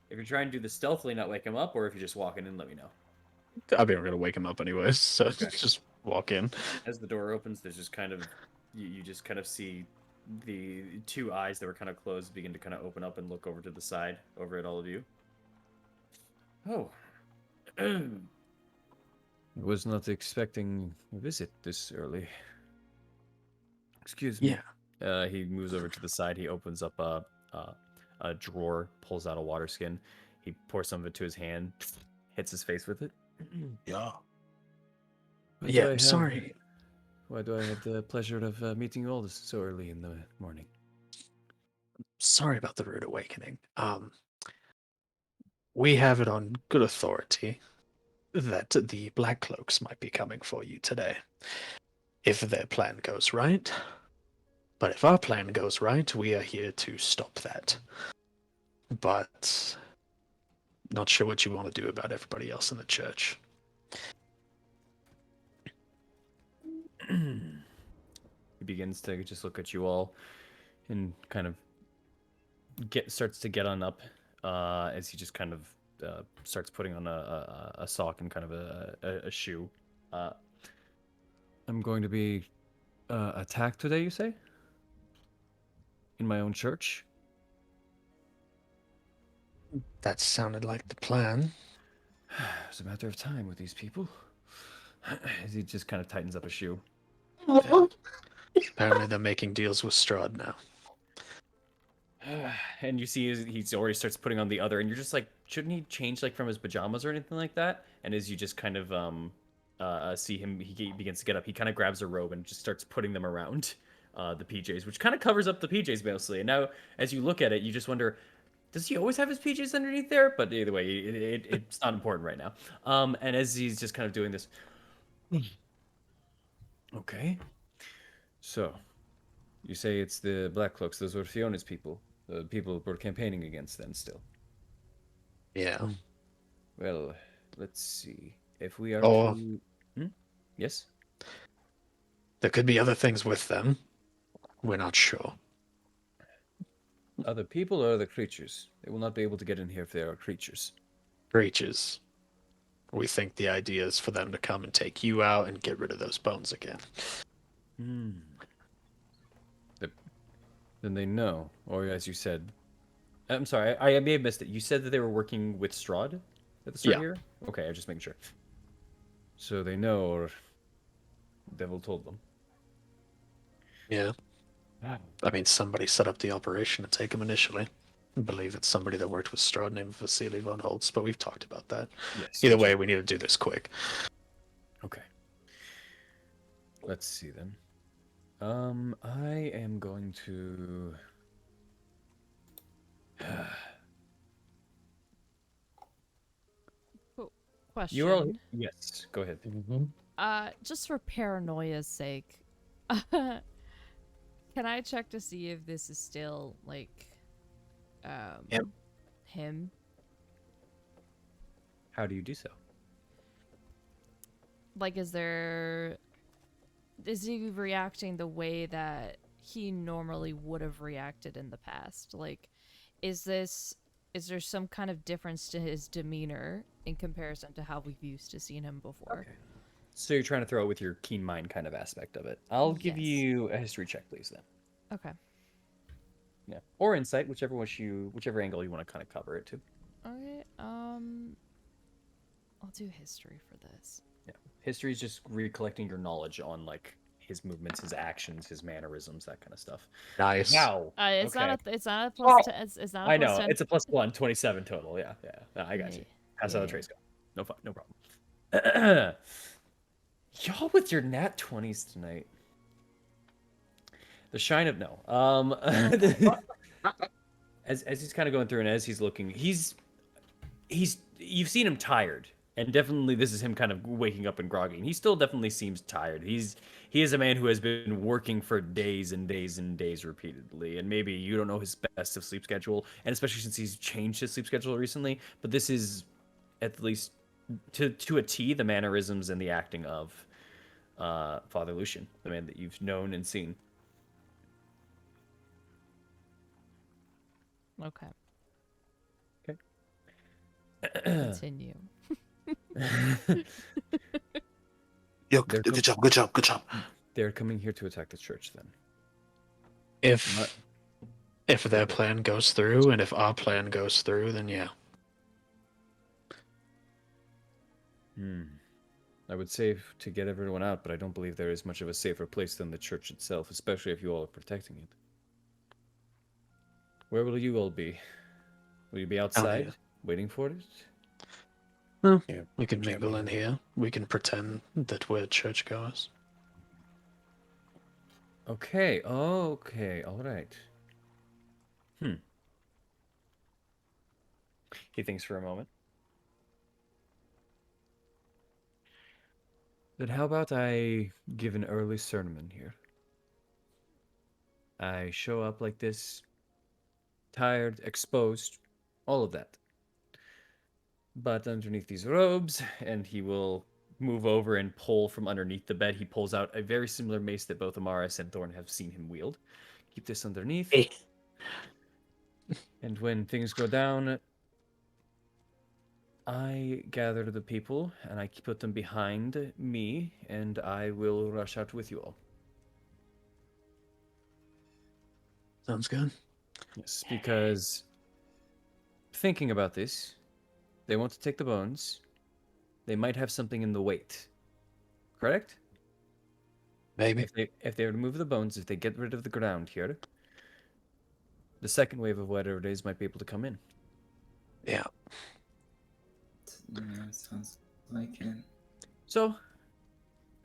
Speaker 2: If you're trying to do this stealthily, not wake him up, or if you're just walking in, let me know.
Speaker 4: I mean, we're gonna wake him up anyways, so
Speaker 2: Okay.
Speaker 4: just walk in.
Speaker 2: As the door opens, there's just kind of you just kind of see the 2 eyes that were kind of closed begin to kind of open up and look over to the side, over at all of you. Oh.
Speaker 7: I was not expecting a visit this early. Excuse me.
Speaker 4: Yeah.
Speaker 2: He moves over to the side. He opens up a drawer, pulls out a water skin. He pours some of it to his hand, hits his face with it.
Speaker 1: Yeah.
Speaker 4: Yeah, I'm sorry.
Speaker 7: Why do I have the pleasure of meeting you all so early in the morning?
Speaker 4: Sorry about the rude awakening. We have it on good authority that the Black Cloaks might be coming for you today, if their plan goes right. But if our plan goes right, we are here to stop that. But not sure what you want to do about everybody else in the church.
Speaker 2: He begins to just look at you all and kind of starts to get on up as he just kind of starts putting on a sock and kind of a shoe.
Speaker 7: I'm going to be attacked today, you say? In my own church?
Speaker 4: That sounded like the plan.
Speaker 7: It's a matter of time with these people.
Speaker 2: As he just kind of tightens up a shoe.
Speaker 4: Apparently they're making deals with Strahd now.
Speaker 2: And you see he's already starts putting on the other, and you're just like, shouldn't he change like from his pajamas or anything like that? And as you just kind of see him, he begins to get up. He kind of grabs a robe and just starts putting them around the PJs, which kind of covers up the PJs mostly. And now, as you look at it, you just wonder, does he always have his PJs underneath there? But either way, it's not important right now. And as he's just kind of doing this,
Speaker 7: Okay. So, you say it's the Black Cloaks, those were Fiona's people. The people we're campaigning against then still.
Speaker 4: Yeah.
Speaker 7: Well, let's see. If we are
Speaker 4: Oh.
Speaker 7: to... Yes?
Speaker 4: There could be other things with them. We're not sure.
Speaker 7: Other people or other creatures? They will not be able to get in here if they are creatures.
Speaker 4: Creatures. We think the idea is for them to come and take you out and get rid of those bones again.
Speaker 7: Hmm. Then they know, or as you said, I'm sorry, I may have missed it. You said that they were working with Strahd at the start
Speaker 4: Yeah.
Speaker 7: here? Okay, I'm just making sure. So they know, or Devil told them.
Speaker 4: Yeah. I mean, somebody set up the operation to take him initially. I believe it's somebody that worked with Strahd named Vasily von Holtz, but we've talked about that.
Speaker 7: Yes.
Speaker 4: Either way, we need to do this quick.
Speaker 7: Okay. Let's see then. I am going to.
Speaker 3: Question.
Speaker 7: You're all. Yes. Go ahead.
Speaker 3: Just for paranoia's sake, can I check to see if this is still like, him?
Speaker 7: How do you do so?
Speaker 3: Like, is he reacting the way that he normally would have reacted in the past? Like, is there some kind of difference to his demeanor in comparison to how we've used to seeing him before?
Speaker 7: Okay. So you're trying to throw it with your keen mind kind of aspect of it. I'll give
Speaker 3: Yes.
Speaker 7: you a history check, please, then.
Speaker 3: Okay.
Speaker 7: Yeah. Or insight, whichever angle you want to kind of cover it to.
Speaker 3: Okay. I'll do history for this.
Speaker 7: Yeah. History is just recollecting your knowledge on like his movements, his actions, his mannerisms, that kind of stuff.
Speaker 4: Nice.
Speaker 7: Wow.
Speaker 3: It's
Speaker 7: okay.
Speaker 3: it's not a plus 10. It's not a
Speaker 7: I
Speaker 3: plus
Speaker 7: know
Speaker 3: 10.
Speaker 7: it's a +1, 27 total. Yeah. No, I got you. That's how the trace go. No fun, no problem. Y'all with your nat 20s tonight. The shine of no. As he's kind of going through and as he's looking, he's you've seen him tired, and definitely this is him kind of waking up and groggy. And he still definitely seems tired. He is a man who has been working for days and days and days repeatedly, and maybe you don't know his best of sleep schedule, and especially since he's changed his sleep schedule recently. But this is at least to a T the mannerisms and the acting of Father Lucian, the man that you've known and seen.
Speaker 3: Okay.
Speaker 7: Okay.
Speaker 3: Continue.
Speaker 4: Yo, good job.
Speaker 7: They're coming here to attack the church then.
Speaker 4: If their plan goes through, and if our plan goes through, then yeah.
Speaker 7: I would say to get everyone out, but I don't believe there is much of a safer place than the church itself, especially if you all are protecting it. Where will you all be? Will you be outside, waiting for it?
Speaker 4: Well, we can mingle in here. We can pretend that we're churchgoers.
Speaker 7: Okay, all right. He thinks for a moment. Then how about I give an early sermon here? I show up like this, tired, exposed, all of that. But underneath these robes, and he will move over and pull from underneath the bed. He pulls out a very similar mace that both Amaris and Thorn have seen him wield. Keep this underneath.
Speaker 4: Hey.
Speaker 7: And when things go down, I gather the people and I put them behind me, and I will rush out with you all.
Speaker 4: Sounds good.
Speaker 7: Yes, because thinking about this, they want to take the bones. They might have something in the weight. Correct?
Speaker 4: Maybe.
Speaker 7: If they remove the bones, if they get rid of the ground here, the second wave of whatever it is might be able to come in.
Speaker 4: Yeah.
Speaker 8: Yeah, sounds like it.
Speaker 7: So,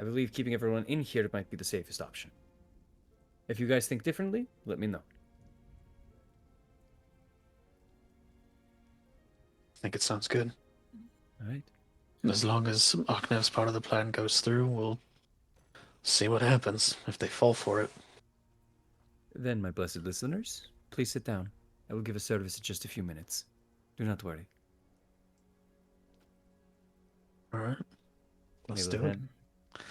Speaker 7: I believe keeping everyone in here might be the safest option. If you guys think differently, let me know.
Speaker 4: I think it sounds good.
Speaker 7: All right.
Speaker 4: As long as Akhnev's part of the plan goes through, we'll see what happens if they fall for it.
Speaker 7: Then, my blessed listeners, please sit down. I will give a service in just a few minutes. Do not worry.
Speaker 4: All right. Let's
Speaker 7: May
Speaker 4: do it.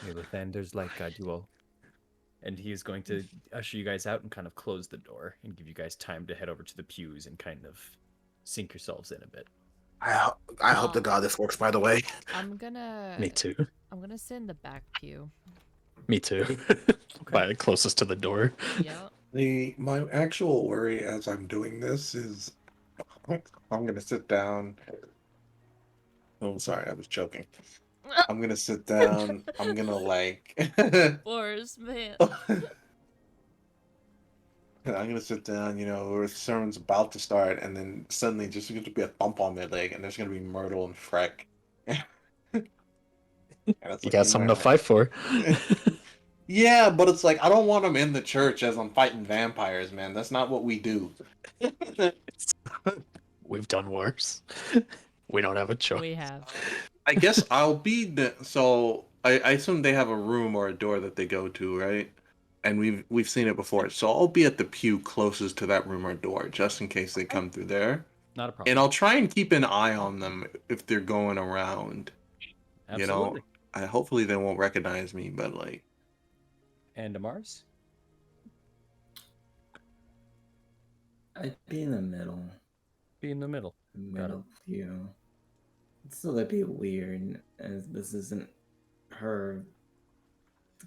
Speaker 7: May Lathander's light guide you all. and he is going to usher you guys out and kind of close the door and give you guys time to head over to the pews and kind of sink yourselves in a bit.
Speaker 1: I hope to God this works. By the way,
Speaker 3: I'm gonna
Speaker 4: Me too.
Speaker 3: I'm gonna sit in the back pew.
Speaker 4: Me too. By closest to the door.
Speaker 3: Yep.
Speaker 5: My actual worry as I'm doing this is I'm gonna sit down. Oh, sorry, I was joking. I'm gonna sit down. I'm gonna like.
Speaker 3: Force, man.
Speaker 5: I'm gonna sit down, where the sermon's about to start, and then suddenly just going to be a thump on my leg, and there's gonna be Myrtle and Freck.
Speaker 4: You got something to fight for.
Speaker 5: Yeah, but it's like I don't want them in the church as I'm fighting vampires, man. That's not what we do.
Speaker 4: We've done worse. We don't have a choice.
Speaker 3: We have.
Speaker 5: I guess I'll be so I assume they have a room or a door that they go to, right? And we've seen it before. So I'll be at the pew closest to that room or door, just in case they come through there.
Speaker 7: Not a problem.
Speaker 5: And I'll try and keep an eye on them if they're going around.
Speaker 7: Absolutely.
Speaker 5: Hopefully they won't recognize me, but like.
Speaker 7: And Mars?
Speaker 8: I'd be in the middle.
Speaker 7: Be in the middle.
Speaker 8: Middle pew. So that'd be weird, as this isn't her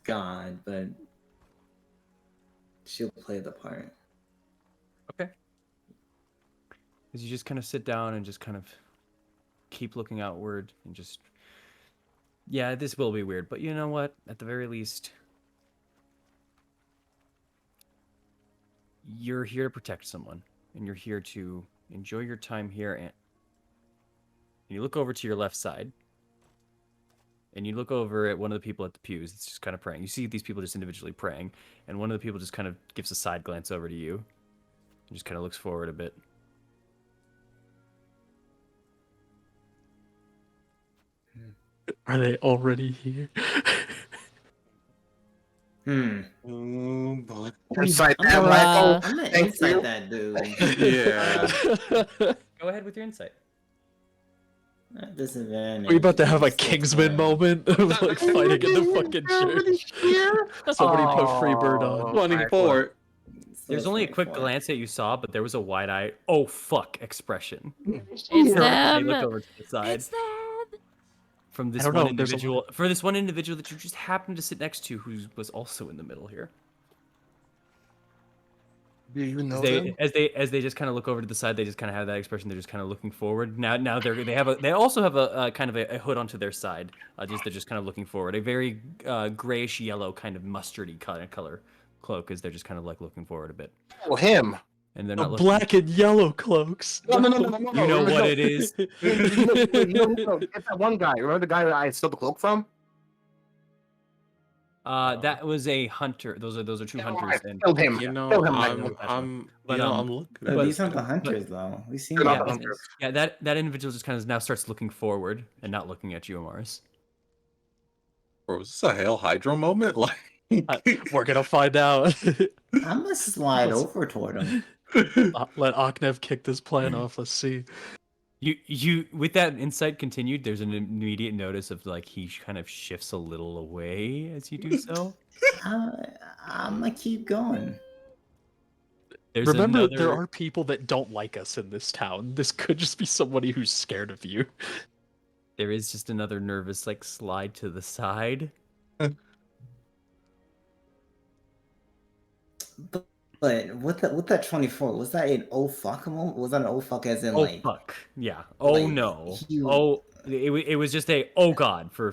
Speaker 8: god, but she'll play the part.
Speaker 7: Okay. As you just kind of sit down and just kind of keep looking outward and just... Yeah, this will be weird, but you know what? At the very least, you're here to protect someone, and you're here to enjoy your time here. And you look over to your left side, and you look over at one of the people at the pews that's just kind of praying. You see these people just individually praying, and one of the people just kind of gives a side glance over to you, and just kind of looks forward a bit.
Speaker 4: Are they already here?
Speaker 5: Oh, boy.
Speaker 1: Insight
Speaker 8: I'm
Speaker 1: that,
Speaker 8: gonna,
Speaker 1: Michael.
Speaker 8: I'm gonna
Speaker 1: Thank
Speaker 8: insight
Speaker 1: you.
Speaker 8: that dude.
Speaker 5: Yeah.
Speaker 7: Go ahead with your insight.
Speaker 8: At disadvantage.
Speaker 4: Are we about to have a
Speaker 8: Still
Speaker 4: Kingsman
Speaker 8: fine.
Speaker 4: moment of like fighting in the fucking church? Somebody put Freebird on.
Speaker 5: 24.
Speaker 7: There's
Speaker 8: Still
Speaker 7: only a quick
Speaker 8: 24.
Speaker 7: glance that you saw, but there was a wide-eye, oh fuck expression.
Speaker 3: It's
Speaker 7: They
Speaker 3: them.
Speaker 7: look over to the side.
Speaker 3: It's them.
Speaker 7: From this
Speaker 4: I don't
Speaker 7: one
Speaker 4: know, there's a
Speaker 7: individual, for this one individual that you just happened to sit next to, who was also in the middle here.
Speaker 1: Do you know
Speaker 7: As they just kind of look over to the side, they just kind of have that expression. They're just kind of looking forward. Now they also have a kind of a hood onto their side. They're just kind of looking forward. A very grayish yellow kind of mustardy color cloak, as they're just kind of like looking forward a bit.
Speaker 1: Oh, him.
Speaker 7: And they're
Speaker 4: The
Speaker 7: not looking.
Speaker 4: black and yellow cloaks.
Speaker 1: No.
Speaker 7: You know what it is.
Speaker 1: No. It's that one guy. Remember the guy that I stole the cloak from?
Speaker 7: That was a hunter. Those are two hunters. And
Speaker 1: Killed him. Kill him, Michael.
Speaker 5: I'm looking.
Speaker 8: But these aren't the hunters, though. We've seen
Speaker 1: They're not
Speaker 8: the
Speaker 1: the
Speaker 8: hunters.
Speaker 1: hunters.
Speaker 7: yeah, that individual just kind of now starts looking forward and not looking at you, Mars.
Speaker 5: Bro, is this a Hail Hydra moment? Like,
Speaker 4: We're gonna find out.
Speaker 8: I'm gonna slide over toward him.
Speaker 4: Let Aknev kick this plan off. Let's see.
Speaker 7: You with that insight continued, there's an immediate notice of like he kind of shifts a little away as you do so.
Speaker 8: I'm gonna keep going.
Speaker 7: There's
Speaker 4: Remember,
Speaker 7: another...
Speaker 4: there are people that don't like us in this town. This could just be somebody who's scared of you.
Speaker 7: There is just another nervous like slide to the side.
Speaker 8: But with that 24, was that an oh fuck moment? Was that an oh fuck as in
Speaker 7: Oh
Speaker 8: like
Speaker 7: fuck. Yeah. Oh
Speaker 8: like,
Speaker 7: no.
Speaker 8: you-
Speaker 7: Oh, it was just a oh god for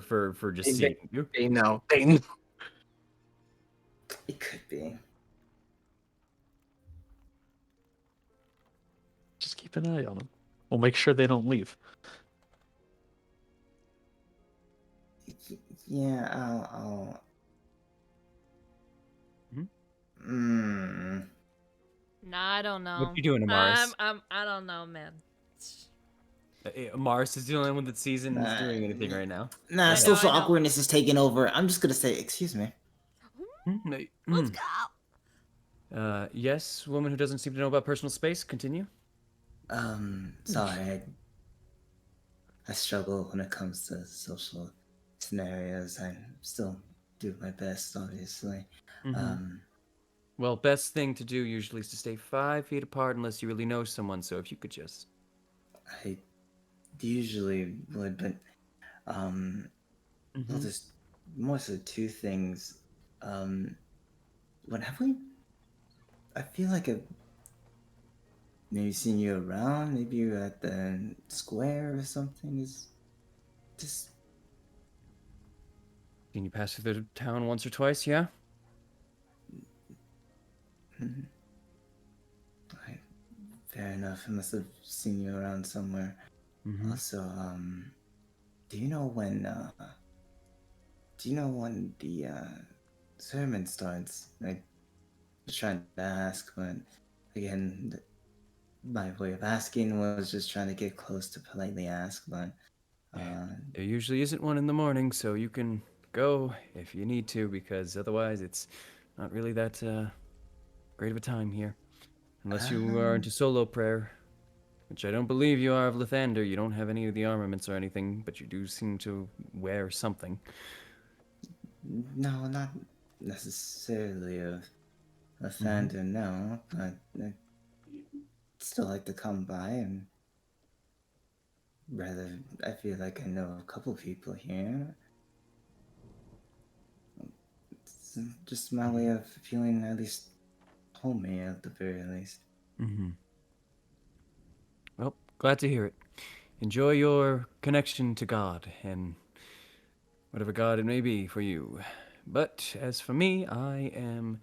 Speaker 7: just seeing you.
Speaker 1: They know. They know.
Speaker 8: it could be.
Speaker 4: Just keep an eye on them. We'll make sure they don't leave.
Speaker 8: Yeah, I'll
Speaker 7: Mhm.
Speaker 3: Nah, I don't know.
Speaker 7: What you doing, Mars?
Speaker 3: I don't know, man.
Speaker 7: Mars is the only one that sees and is
Speaker 8: Nah.
Speaker 7: doing anything right now.
Speaker 8: Nah,
Speaker 3: I
Speaker 8: social
Speaker 3: know.
Speaker 8: awkwardness is taking over. I'm just gonna say, excuse me.
Speaker 3: Let's
Speaker 7: Mm.
Speaker 3: go.
Speaker 7: Yes, woman who doesn't seem to know about personal space. Continue.
Speaker 8: Sorry, I struggle when it comes to social scenarios. I'm still do my best, obviously.
Speaker 7: Mhm. Well, best thing to do usually is to stay 5 feet apart unless you really know someone. So if you could just.
Speaker 8: I usually would, but well, there's more so two things. What have we? I feel like I've maybe seen you around. Maybe you're at the square or something. Is just
Speaker 7: Seen you pass through the town once or twice, yeah?
Speaker 8: Right. Fair enough. I must have seen you around somewhere. Also, do you know when? Do you know when the sermon starts? I was trying to ask, but again, my way of asking was just trying to get close to politely ask. But
Speaker 7: There usually isn't one in the morning, so you can go if you need to, because otherwise it's not really that great of a time here. Unless you are into solo prayer, which I don't believe you are of Lathander. You don't have any of the armaments or anything, but you do seem to wear something.
Speaker 8: no, not necessarily of Lathander, no. But I'd still like to come by and rather. I feel like I know a couple people here. It's just my way of feeling at least homey at the very least.
Speaker 7: Well, glad to hear it. Enjoy your connection to God, and whatever God it may be for you. But as for me, I am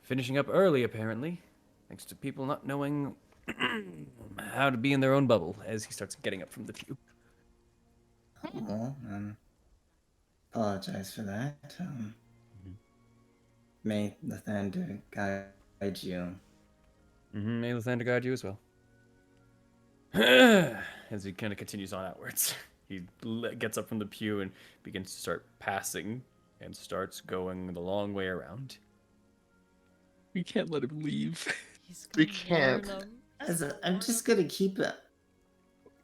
Speaker 7: finishing up early, apparently, thanks to people not knowing how to be in their own bubble, as he starts getting up from the pew.
Speaker 8: Oh, apologize for that. May Lathander guide you.
Speaker 7: May Lathander guide you as well. As he kind of continues on outwards, he gets up from the pew and begins to start passing and starts going the long way around.
Speaker 4: We can't let him leave.
Speaker 1: We can't.
Speaker 6: I'm just gonna keep it.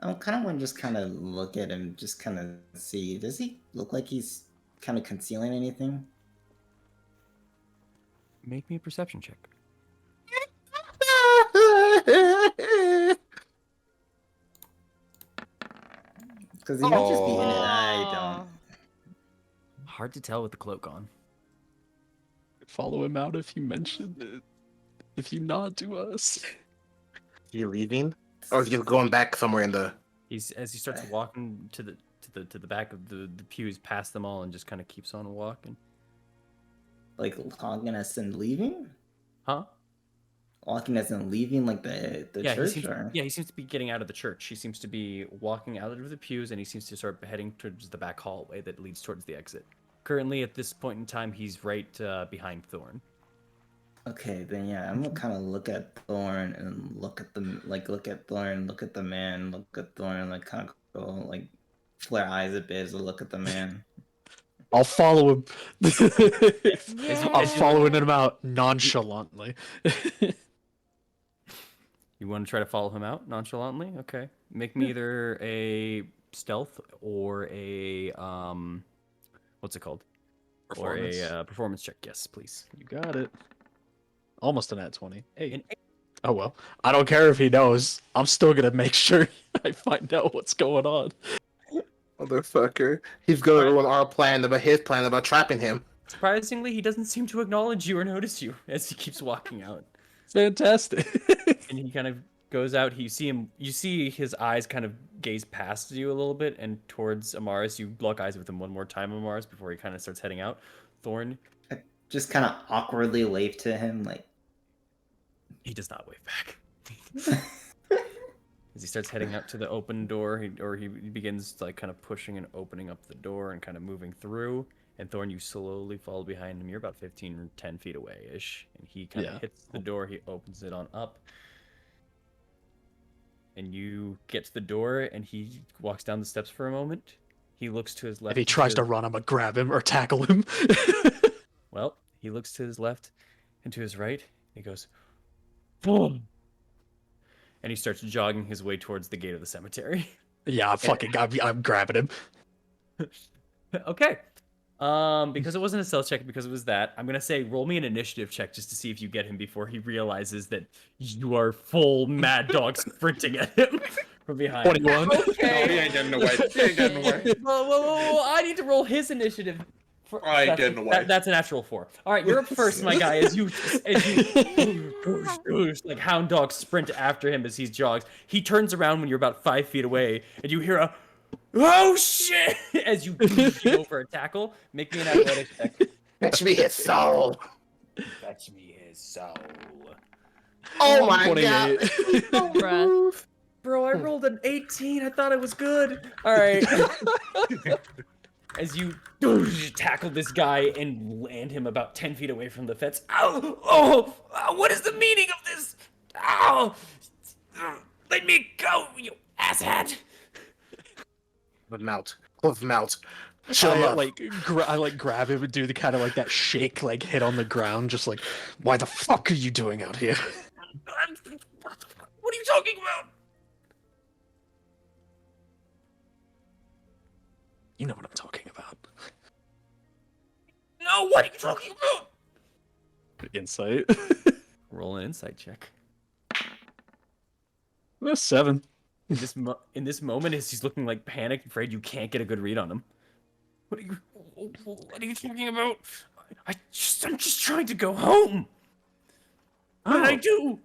Speaker 6: I'm kind of want to just kind of look at him, just kind of see. Does he look like he's kind of concealing anything?
Speaker 7: Make me a perception check.
Speaker 6: Because he might just be in it. I don't.
Speaker 7: Hard to tell with the cloak on.
Speaker 4: Follow him out if you mention it. If you nod to us.
Speaker 1: You leaving, or is he going back somewhere in the?
Speaker 7: As he starts walking to the back of the pews, past them all, and just kind of keeps on walking.
Speaker 6: Like walking us and leaving?
Speaker 7: Huh?
Speaker 6: Walking us and leaving, like the church?
Speaker 7: He seems to be getting out of the church. He seems to be walking out of the pews, and he seems to start heading towards the back hallway that leads towards the exit. Currently, at this point in time, he's right behind Thorn.
Speaker 6: Okay, then yeah, I'm gonna kind of look at Thorn and look at the look at Thorn, look at the man, look at Thorn, like kind of go like flare eyes a bit as I look at the man.
Speaker 4: I'll follow him.
Speaker 3: Yeah.
Speaker 4: I'm following him out nonchalantly.
Speaker 7: You want to try to follow him out nonchalantly? Okay. Make me either a stealth or a what's it called?
Speaker 4: Performance.
Speaker 7: Or a performance check. Yes, please.
Speaker 4: You got it. Almost an at 20. Hey. Oh well. I don't care if he knows. I'm still gonna make sure I find out what's going on.
Speaker 1: Motherfucker. He's gonna ruin our plan about his plan about trapping him.
Speaker 7: Surprisingly, he doesn't seem to acknowledge you or notice you as he keeps walking out.
Speaker 4: Fantastic.
Speaker 7: And he kind of goes out. You see his eyes kind of gaze past you a little bit and towards Amaris. You lock eyes with him one more time, Amaris, before he kind of starts heading out. Thorn.
Speaker 6: I just kind of awkwardly wave to him, like.
Speaker 7: He does not wave back. As he starts heading out to the open door, he begins like kind of pushing and opening up the door and kind of moving through. And Thorn, you slowly follow behind him. You're about 15 or 10 feet away-ish. And he kind of hits the door. He opens it on up. And you get to the door, and he walks down the steps for a moment. He looks to his left.
Speaker 4: If he tries to run, I'm gonna grab him or tackle him.
Speaker 7: Well, he looks to his left and to his right. He goes, boom. And he starts jogging his way towards the gate of the cemetery.
Speaker 4: Yeah, I'm grabbing him.
Speaker 7: Okay. Because it wasn't a stealth check, because it was that, I'm gonna say roll me an initiative check just to see if you get him before he realizes that you are full mad dog sprinting at him from behind.
Speaker 4: 21.
Speaker 5: No, he
Speaker 2: Okay.
Speaker 5: ain't getting away. He ain't getting away.
Speaker 2: Whoa, I need to roll his initiative.
Speaker 5: I ain't getting away.
Speaker 2: That's a natural 4. All right, you're up first, my guy. As you like hound dog sprint after him as he jogs. He turns around when you're about 5 feet away, and you hear a "Oh shit!" as you go for a tackle. Make me an athletics check.
Speaker 1: Fetch me his soul.
Speaker 2: Fetch me his soul.
Speaker 1: Oh my
Speaker 4: 28.
Speaker 1: god.
Speaker 3: Bruh.
Speaker 2: Bro, I rolled an 18. I thought I was good. All right. As you tackle this guy and land him about 10 feet away from the fence. Ow! Oh! What is the meaning of this? Ow! Let me go, you asshat!
Speaker 1: Close mouth. Close mouth. Chill
Speaker 4: I
Speaker 1: up.
Speaker 4: I grab him and do the kind of like that shake, like hit on the ground, just like, why the fuck are you doing out here?
Speaker 2: What are you talking about?
Speaker 4: You know what I'm talking about.
Speaker 2: No, what are you talking about?
Speaker 4: Insight.
Speaker 7: Roll an insight check.
Speaker 4: 7.
Speaker 7: In this moment, as he's looking like panicked, afraid you can't get a good read on him. What are you talking about? I'm just trying to go home. What did I do?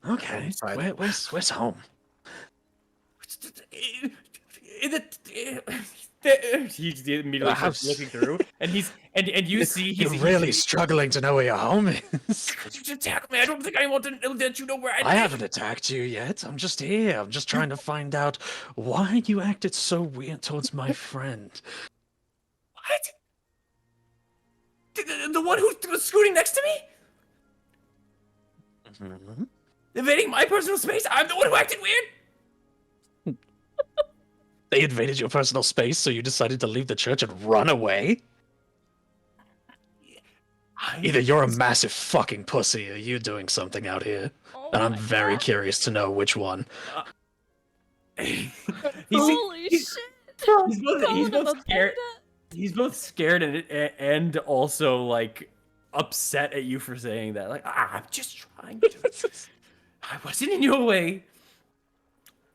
Speaker 4: Okay.
Speaker 1: Inside.
Speaker 4: Where's home?
Speaker 7: He immediately starts looking through, and you see
Speaker 4: You're really struggling to know where your home is.
Speaker 7: You just attack me. I don't think I want to let you know where
Speaker 4: I haven't attacked you yet. I'm just here. I'm just trying to find out why you acted so weird towards my friend.
Speaker 7: What? The one who was scooting next to me?
Speaker 4: Mhm.
Speaker 7: Invading my personal space? I'm the one who acted weird?
Speaker 4: They invaded your personal space, so you decided to leave the church and run away? Either you're a massive fucking pussy or you're doing something out here.
Speaker 3: Oh
Speaker 4: And I'm
Speaker 3: my
Speaker 4: very
Speaker 3: God.
Speaker 4: curious to know which one.
Speaker 3: Holy shit!
Speaker 7: He's both
Speaker 3: Calling him a
Speaker 7: scared.
Speaker 3: beta.
Speaker 7: He's both scared and also like upset at you for saying that. Like, I'm just trying to. I wasn't in your way.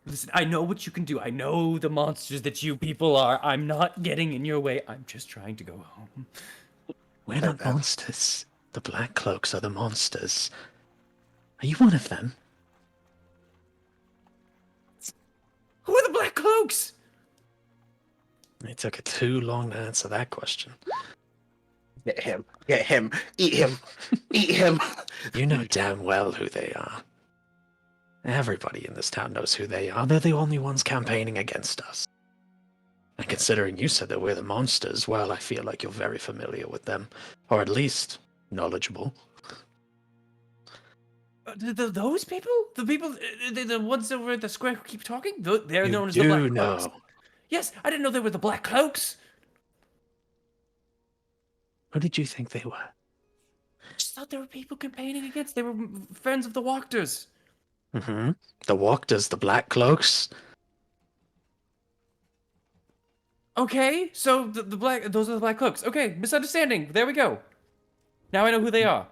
Speaker 7: Listen, I know what you can do. I know the monsters that you people are. I'm not getting in your way. I'm just trying to go home.
Speaker 4: We're not monsters. The Black Cloaks are the monsters. Are you one of them?
Speaker 7: Who are the Black Cloaks?
Speaker 4: It took it too long to answer that question.
Speaker 1: Get him. Get him. Eat him. Eat him.
Speaker 4: You know damn well who they are. Everybody in this town knows who they are. They're the only ones campaigning against us. And considering you said that we're the monsters, well, I feel like you're very familiar with them. Or at least knowledgeable.
Speaker 7: Those people? The people, the ones over at the square who keep talking? They're
Speaker 4: You
Speaker 7: known as the Black
Speaker 4: do
Speaker 7: Cloaks.
Speaker 4: know.
Speaker 7: Yes, I didn't know they were the Black Cloaks.
Speaker 4: Who did you think they were?
Speaker 7: I just thought they were people campaigning against. They were friends of the Walkers.
Speaker 4: Mm-hmm. The Walkers, the Black Cloaks.
Speaker 7: Okay, so those are the Black Cloaks. Okay, misunderstanding. There we go. Now I know who they are.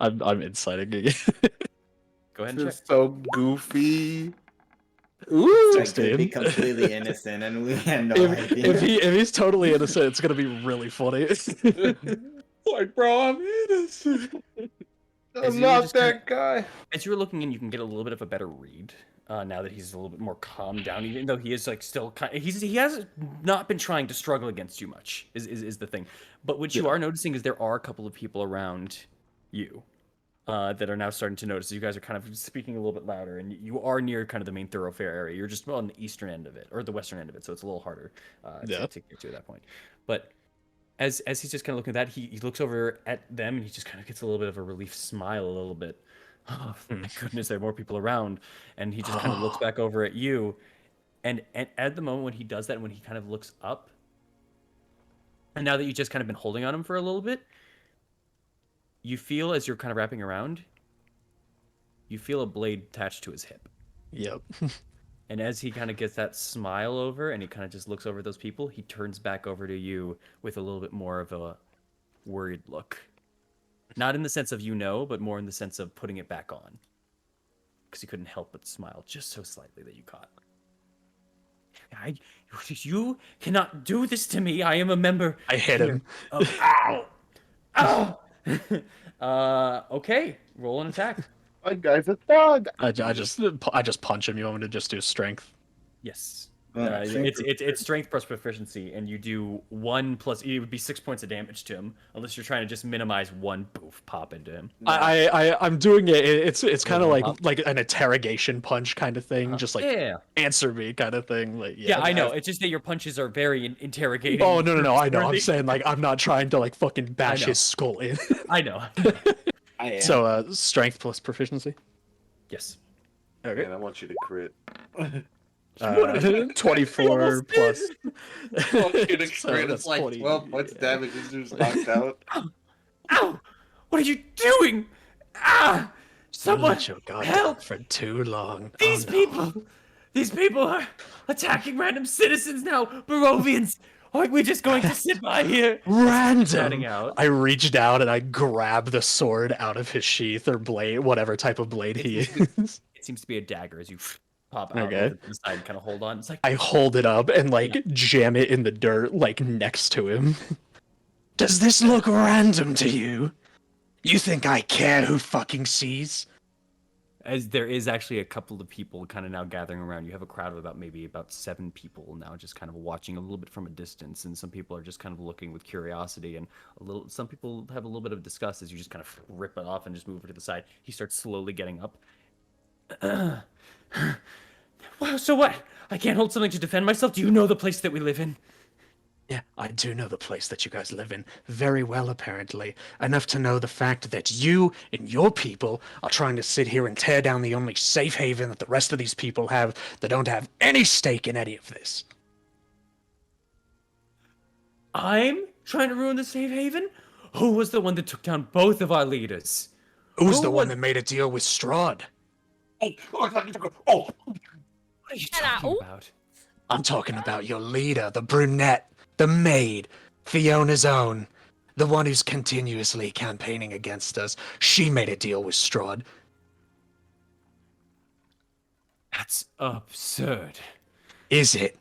Speaker 4: I'm inciting again.
Speaker 7: Go ahead and check.
Speaker 1: This is so goofy. Ooh.
Speaker 8: Like, could be
Speaker 4: 16.
Speaker 8: completely innocent, and we had no
Speaker 4: if
Speaker 8: idea.
Speaker 4: he's totally innocent, it's gonna be really funny.
Speaker 1: Like, bro, I'm innocent.
Speaker 7: As
Speaker 1: I'm
Speaker 7: you
Speaker 1: not
Speaker 7: just
Speaker 1: that guy.
Speaker 7: As you were looking in, you can get a little bit of a better read now that he's a little bit more calmed down. Even though he is like still he has not been trying to struggle against you much. Is the thing. But what you are noticing is there are a couple of people around you that are now starting to notice. You guys are kind of speaking a little bit louder, and you are near kind of the main thoroughfare area. You're just on the eastern end of it or the western end of it, so it's a little harder to get to at that point. But as he's just kind of looking at that, he looks over at them and he just kind of gets a little bit of a relief smile, a little bit. Oh, thank goodness there are more people around. And he just kind of looks back over at you. And at the moment when he does that, when he kind of looks up, and now that you've just kind of been holding on him for a little bit, you feel as you're kind of wrapping around, you feel a blade attached to his hip.
Speaker 4: Yep.
Speaker 7: And as he kind of gets that smile over and he kind of just looks over at those people, he turns back over to you with a little bit more of a worried look. Not in the sense of but more in the sense of putting it back on. Because he couldn't help but smile just so slightly that you caught. You cannot do this to me. I am a member.
Speaker 4: I hit him.
Speaker 7: Ow! Ow! Okay, roll an attack.
Speaker 1: My guy's a thug.
Speaker 4: I just punch him. You want me to just do strength?
Speaker 7: Yes.
Speaker 8: Strength
Speaker 7: It's strength plus proficiency, and you do 1 plus. It would be 6 points of damage to him, unless you're trying to just minimize one pop into him.
Speaker 4: I'm doing it. It's kind of like an interrogation punch kind of thing, just like answer me kind of thing. Like
Speaker 7: yeah, I know. It's just that your punches are very interrogating.
Speaker 4: Oh no! I know. I'm saying like I'm not trying to like fucking bash his skull in.
Speaker 7: I know.
Speaker 1: I am.
Speaker 4: So strength plus proficiency.
Speaker 7: Yes.
Speaker 4: Okay.
Speaker 5: Man, I want you to crit.
Speaker 4: 24 plus.
Speaker 5: I want you to
Speaker 4: So
Speaker 5: crit.
Speaker 4: that's
Speaker 5: It's like
Speaker 4: 20,
Speaker 5: 12 points
Speaker 4: yeah.
Speaker 5: damage. This dude's knocked out.
Speaker 7: Ow! What are you doing? Ah! Someone
Speaker 4: Let your guard
Speaker 7: help!
Speaker 4: down for too long.
Speaker 7: These
Speaker 4: Oh, no.
Speaker 7: These people are attacking random citizens now, Barovians. Aren't we just going to sit by here?
Speaker 4: Random.
Speaker 7: Shouting out.
Speaker 4: I reached out and I grabbed the sword out of his sheath or blade, whatever type of blade he is.
Speaker 7: It seems to be a dagger as you pop out
Speaker 4: Okay.
Speaker 7: over to the side and kind of hold on. It's like
Speaker 4: I hold it up and like jam it in the dirt, like next to him. Does this look random to you? You think I care who fucking sees?
Speaker 7: as there is actually a couple of people kind of now gathering around. You have a crowd of about 7 people now, just kind of watching a little bit from a distance, and some people are just kind of looking with curiosity, and some people have a little bit of disgust as you just kind of rip it off and just move it to the side. He starts slowly getting up. Wow, so what? I can't hold something to defend myself? Do you know the place that we live in?
Speaker 4: Yeah, I do know the place that you guys live in very well, apparently. Enough to know the fact that you and your people are trying to sit here and tear down the only safe haven that the rest of these people have that don't have any stake in any of this.
Speaker 7: I'm trying to ruin the safe haven? Who was the one that took down both of our leaders?
Speaker 4: Who's
Speaker 7: Who
Speaker 4: the one
Speaker 7: was-
Speaker 4: that made a deal with Strahd?
Speaker 7: What are you talking
Speaker 3: Ow.
Speaker 7: about?
Speaker 4: I'm talking about your leader, the brunette, the maid, Fiona's own. The one who's continuously campaigning against us. She made a deal with Strahd.
Speaker 7: That's absurd.
Speaker 4: Is it?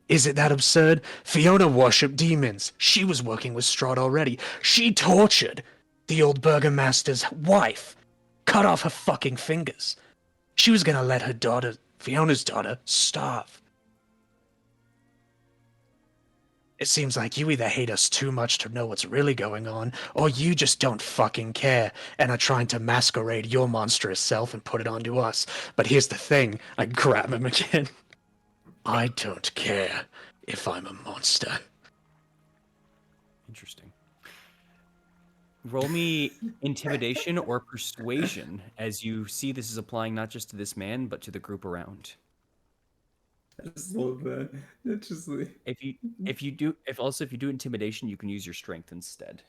Speaker 4: Is it that absurd? Fiona worshipped demons. She was working with Strahd already. She tortured the old burgomaster's wife. Cut off her fucking fingers. She was gonna let her daughter, Fiona's daughter, starve. It seems like you either hate us too much to know what's really going on, or you just don't fucking care and are trying to masquerade your monstrous self and put it onto us. But here's the thing, I grab him again. I don't care if I'm a monster.
Speaker 7: Interesting. Roll me intimidation or persuasion as you see this is applying not just to this man, but to the group around.
Speaker 8: I just love that. It's just like
Speaker 7: If you do intimidation, you can use your strength instead.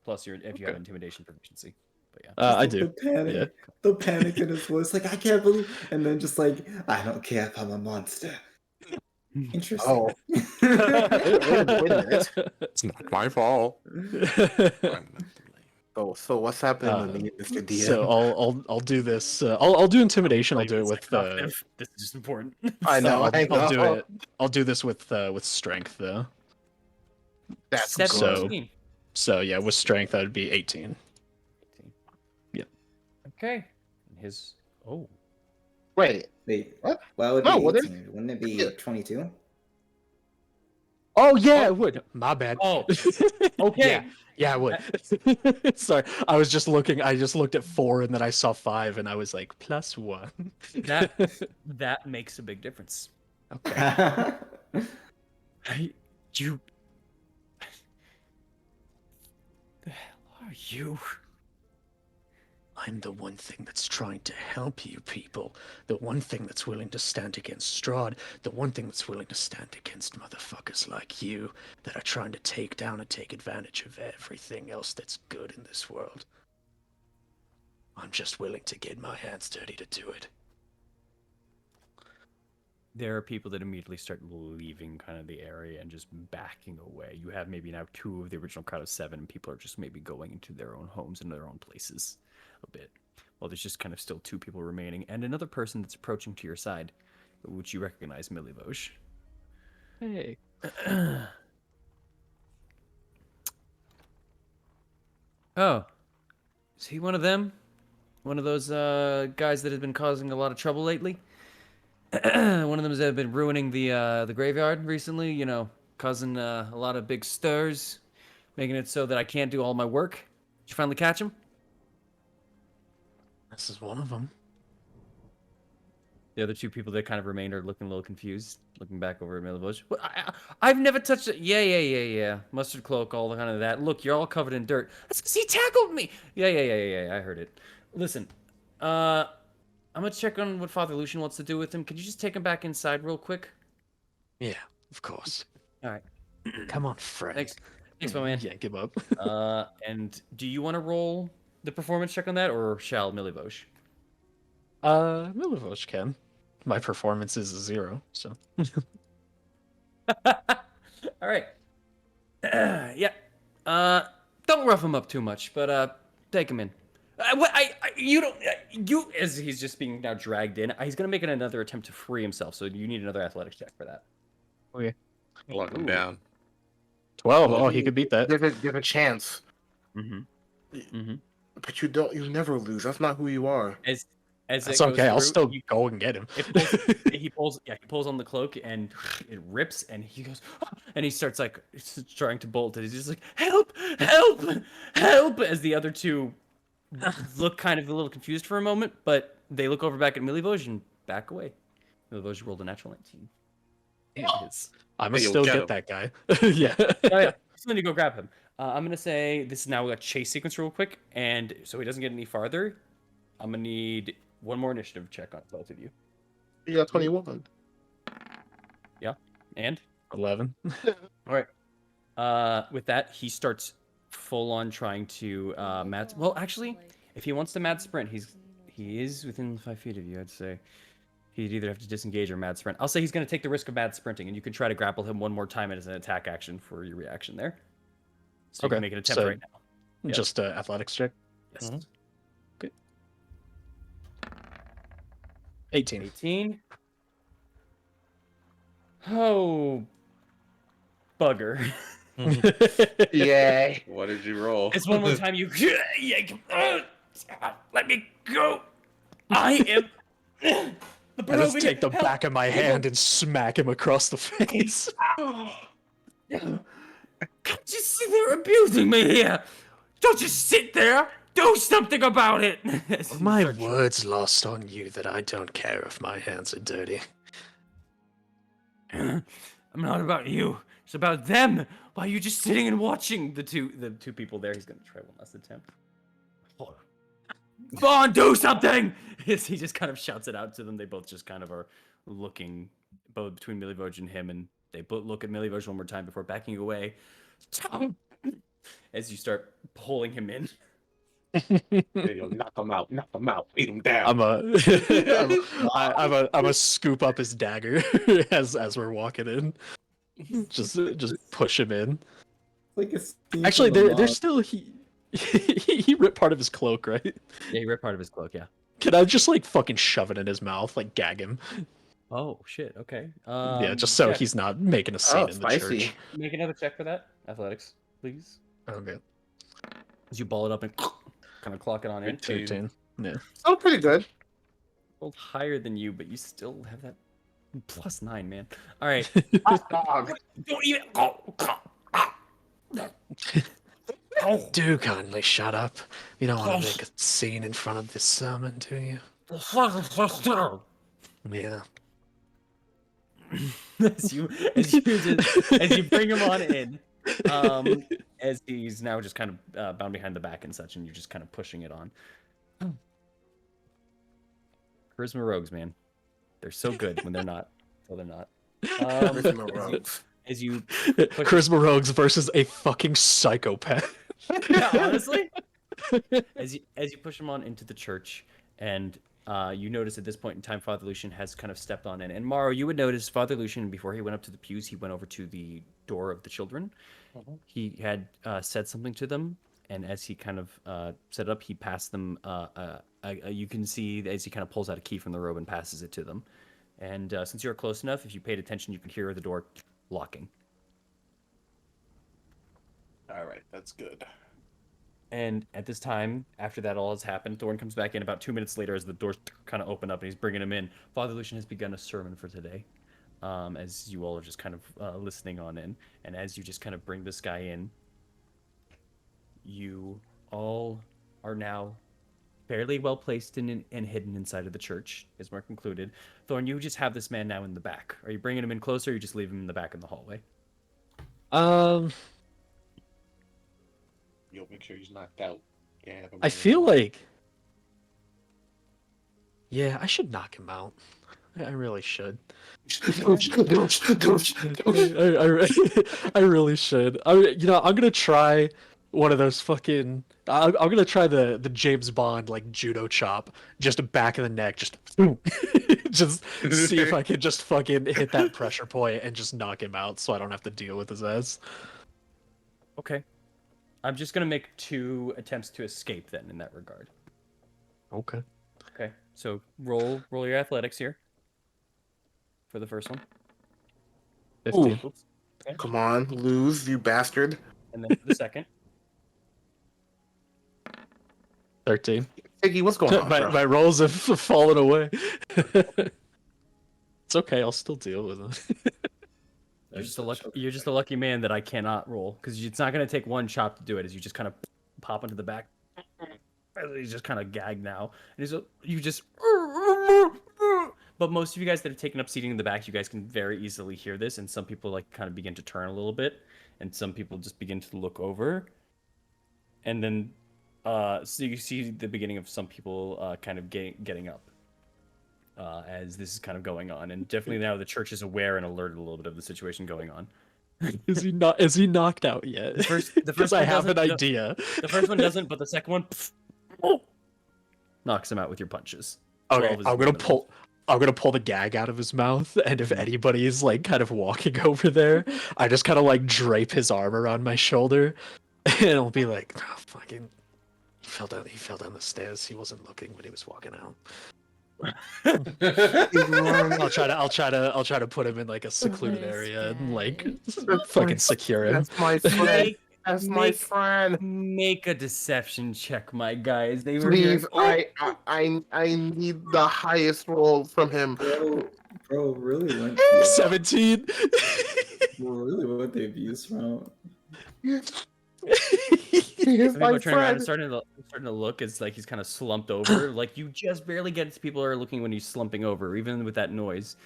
Speaker 7: Plus if you have intimidation proficiency. But yeah.
Speaker 4: I do.
Speaker 8: the panic,
Speaker 4: Yeah.
Speaker 8: the panic in his voice, like I can't believe, and then just like I don't care if I'm a monster. Interesting.
Speaker 1: Oh. Wait a minute.
Speaker 5: It's not my fault.
Speaker 1: So what's happening with me, Mr. DM?
Speaker 4: So I'll do this. I'll do intimidation. I'll do it with.
Speaker 7: This is just important.
Speaker 1: I know.
Speaker 4: I'll do it. I'll do this with strength though.
Speaker 1: That's
Speaker 4: So-
Speaker 7: 17.
Speaker 4: So yeah, with strength that would be 18.
Speaker 7: Okay. And his
Speaker 1: Wait.
Speaker 6: Wait,
Speaker 1: What?
Speaker 6: why would
Speaker 1: No,
Speaker 6: it
Speaker 1: what
Speaker 6: be
Speaker 1: if-
Speaker 6: 18? Wouldn't it be 22?
Speaker 4: Oh yeah, it would. My bad.
Speaker 7: Oh, okay.
Speaker 4: Yeah, it would. Sorry, I was just looking. I just looked at 4 and then I saw 5 and I was like +1.
Speaker 7: That makes a big difference.
Speaker 4: Okay.
Speaker 7: You the hell are you?
Speaker 4: I'm the one thing that's trying to help you people. The one thing that's willing to stand against Strahd. The one thing that's willing to stand against motherfuckers like you that are trying to take down and take advantage of everything else that's good in this world. I'm just willing to get my hands dirty to do it.
Speaker 7: there are people that immediately start leaving kind of the area and just backing away. You have maybe now 2 of the original crowd of 7, and people are just maybe going into their own homes and their own places a bit. Well, there's just kind of still 2 people remaining, and another person that's approaching to your side, which you recognize, Milivoj.
Speaker 4: Hey.
Speaker 7: Oh, is he one of them? One of those guys that has been causing a lot of trouble lately? One of them has been ruining the graveyard recently, you know, causing a lot of big stirs, making it so that I can't do all my work. Did you finally catch him?
Speaker 4: This is one of them.
Speaker 7: The other 2 people that kind of remained are looking a little confused, looking back over at Milivoj. I've never touched it. Yeah. Mustard cloak, all the kind of that. Look, you're all covered in dirt. That's 'cause he tackled me. Yeah. I heard it. Listen, I'm gonna check on what Father Lucian wants to do with him. Could you just take him back inside real quick?
Speaker 4: Yeah, of course.
Speaker 7: All right.
Speaker 4: Come on, Fred.
Speaker 7: Thanks, my man.
Speaker 4: Yeah, give up.
Speaker 7: And do you want to roll the performance check on that, or shall Milivoj?
Speaker 4: Milivoj can. My performance is a 0, so.
Speaker 7: All right. Yeah. Don't rough him up too much, but take him in. You don't. You as he's just being now dragged in. He's gonna make another attempt to free himself. So you need another athletics check for that.
Speaker 4: Okay.
Speaker 5: Lock him down.
Speaker 4: 12. Oh, he could beat that.
Speaker 1: Give a chance. But you never lose. That's not who you are.
Speaker 7: As
Speaker 4: That's
Speaker 7: it goes
Speaker 4: okay. I'll
Speaker 7: through,
Speaker 4: still go and get him.
Speaker 7: He pulls on the cloak and it rips and he goes and he starts like trying to bolt it. He's just like help as the other 2 look kind of a little confused for a moment, but they look over back at Milivoj and back away. Milivoj rolled a natural 19.
Speaker 4: I must
Speaker 5: Hey,
Speaker 4: still
Speaker 5: get
Speaker 4: get
Speaker 5: him.
Speaker 4: that guy. Yeah.
Speaker 7: Oh yeah, so then you go grab him. I'm gonna say this is now a chase sequence real quick, and so he doesn't get any farther. I'm gonna need one more initiative check on both of you.
Speaker 1: You got 21.
Speaker 7: Yeah, and
Speaker 4: 11.
Speaker 7: all right. With that, he starts full on trying to mad. Well, actually, if he wants to mad sprint, he is within 5 feet of you. I'd say he'd either have to disengage or mad sprint. I'll say he's going to take the risk of mad sprinting, and you can try to grapple him one more time as an attack action for your reaction there. So you
Speaker 4: Okay,
Speaker 7: can make an attempt
Speaker 4: so-
Speaker 7: right now. Yeah.
Speaker 4: Just athletics check.
Speaker 7: Yes.
Speaker 4: Okay. 18.
Speaker 7: 18. Oh, bugger.
Speaker 1: Yay.
Speaker 5: What did you roll?
Speaker 7: It's one more time you. Let me go. I am. The
Speaker 4: I just
Speaker 7: Barovia-
Speaker 4: take the
Speaker 7: help!
Speaker 4: back of my hand and smack him across the face.
Speaker 7: Can't you see they're abusing me here? Don't just sit there. Do something about it.
Speaker 4: Are my words lost on you that I don't care if my hands are dirty?
Speaker 7: I'm not about you. It's about them. Why are you just sitting and watching the two people there? He's gonna try one last attempt. Vaughn, do something! Yes, he just kind of shouts it out to them. They both just kind of are looking both between Milivoj and him, and they both look at Milivoj one more time before backing away. As you start pulling him in.
Speaker 5: Knock him out, beat him down.
Speaker 4: I'm a scoop up his dagger as we're walking in. Just push him in.
Speaker 8: Like a scene
Speaker 4: Actually,
Speaker 8: from a
Speaker 4: they're
Speaker 8: mob.
Speaker 4: still he ripped part of his cloak, right?
Speaker 7: Yeah, he ripped part of his cloak, yeah.
Speaker 4: Can I just like fucking shove it in his mouth, like gag him?
Speaker 7: Oh, shit, okay.
Speaker 4: Yeah, just so
Speaker 7: yeah,
Speaker 4: he's not making a scene in the
Speaker 1: spicy.
Speaker 4: church.
Speaker 7: Make another check for that. Athletics, please.
Speaker 4: Okay.
Speaker 7: As you ball it up and kind of clock it on in.
Speaker 4: 13. Yeah.
Speaker 1: Oh, pretty good.
Speaker 7: Rolled higher than you, but you still have that +9, man. All right.
Speaker 1: Dog.
Speaker 7: Don't even.
Speaker 4: Do kindly shut up. You don't want to make a scene in front of this sermon, do you? Yeah.
Speaker 7: as you bring him on in, as he's now just kind of bound behind the back and such, and you're just kind of pushing it on. Charisma rogues, man, they're so good when they're not. Well, they're not.
Speaker 1: Charisma rogues.
Speaker 7: As you
Speaker 4: Charisma rogues versus a fucking psychopath.
Speaker 7: yeah, honestly. As you push him on into the church, and you notice at this point in time, Father Lucian has kind of stepped on in. And Morrow, you would notice Father Lucian, before he went up to the pews, he went over to the door of the children. He had said something to them, and as he kind of set up, he passed them. You can see as he kind of pulls out a key from the robe and passes it to them. And since you're close enough, if you paid attention, you could hear the door locking.
Speaker 5: All right, that's good.
Speaker 7: And at this time, after that all has happened, Thorn comes back in about 2 minutes later as the doors kind of open up and he's bringing him in. Father Lucian has begun a sermon for today, as you all are just kind of listening on in. And as you just kind of bring this guy in, you all are now fairly well placed and hidden inside of the church, as Mark concluded. Thorn, you just have this man now in the back. Are you bringing him in closer, or you just leave him in the back in the hallway?
Speaker 5: You'll make sure he's knocked out. Yeah,
Speaker 4: I feel like, yeah, I should knock him out. I really should. I really should. I'm gonna try one of those fucking. I'm gonna try the James Bond like judo chop, just back of the neck, just just see if I can just fucking hit that pressure point and just knock him out, so I don't have to deal with his ass.
Speaker 7: Okay. I'm just gonna make 2 attempts to escape then in that regard.
Speaker 4: Okay.
Speaker 7: Okay. So roll your athletics here. For the first one.
Speaker 4: 15.
Speaker 7: Oops. Okay.
Speaker 1: Come on, lose, you bastard.
Speaker 7: And then for the second.
Speaker 4: 13.
Speaker 1: Iggy, what's going on, bro?
Speaker 4: My rolls have fallen away. It's okay, I'll still deal with them.
Speaker 7: You're just a lucky man that I cannot roll, because it's not going to take one chop to do it. As you just kind of pop into the back, he's just kind of gagged now, and you just. But most of you guys that have taken up seating in the back, you guys can very easily hear this, and some people like kind of begin to turn a little bit, and some people just begin to look over, and then so you see the beginning of some people kind of getting up. As this is kind of going on, and definitely now the church is aware and alerted a little bit of the situation going on.
Speaker 4: Is he knocked out yet?
Speaker 7: The first
Speaker 4: Because I have an idea.
Speaker 7: The first one doesn't, but the second one knocks him out with your punches.
Speaker 4: Okay, I'm gonna pull the gag out of his mouth, and if anybody is like kind of walking over there, I just kind of like drape his arm around my shoulder, and it'll be like, oh, fucking, he fell down the stairs. He wasn't looking when he was walking out. I'll try to put him in like a secluded area and like fucking secure him.
Speaker 1: That's my friend. That's my friend.
Speaker 7: Make a deception check, my guys. They were here.
Speaker 1: Please, I need the highest roll from him.
Speaker 8: Bro, really went
Speaker 4: 17.
Speaker 8: really went the abuse route.
Speaker 7: People turn around and starting to look. It's like he's kind of slumped over. Like you just barely get people are looking when he's slumping over, even with that noise.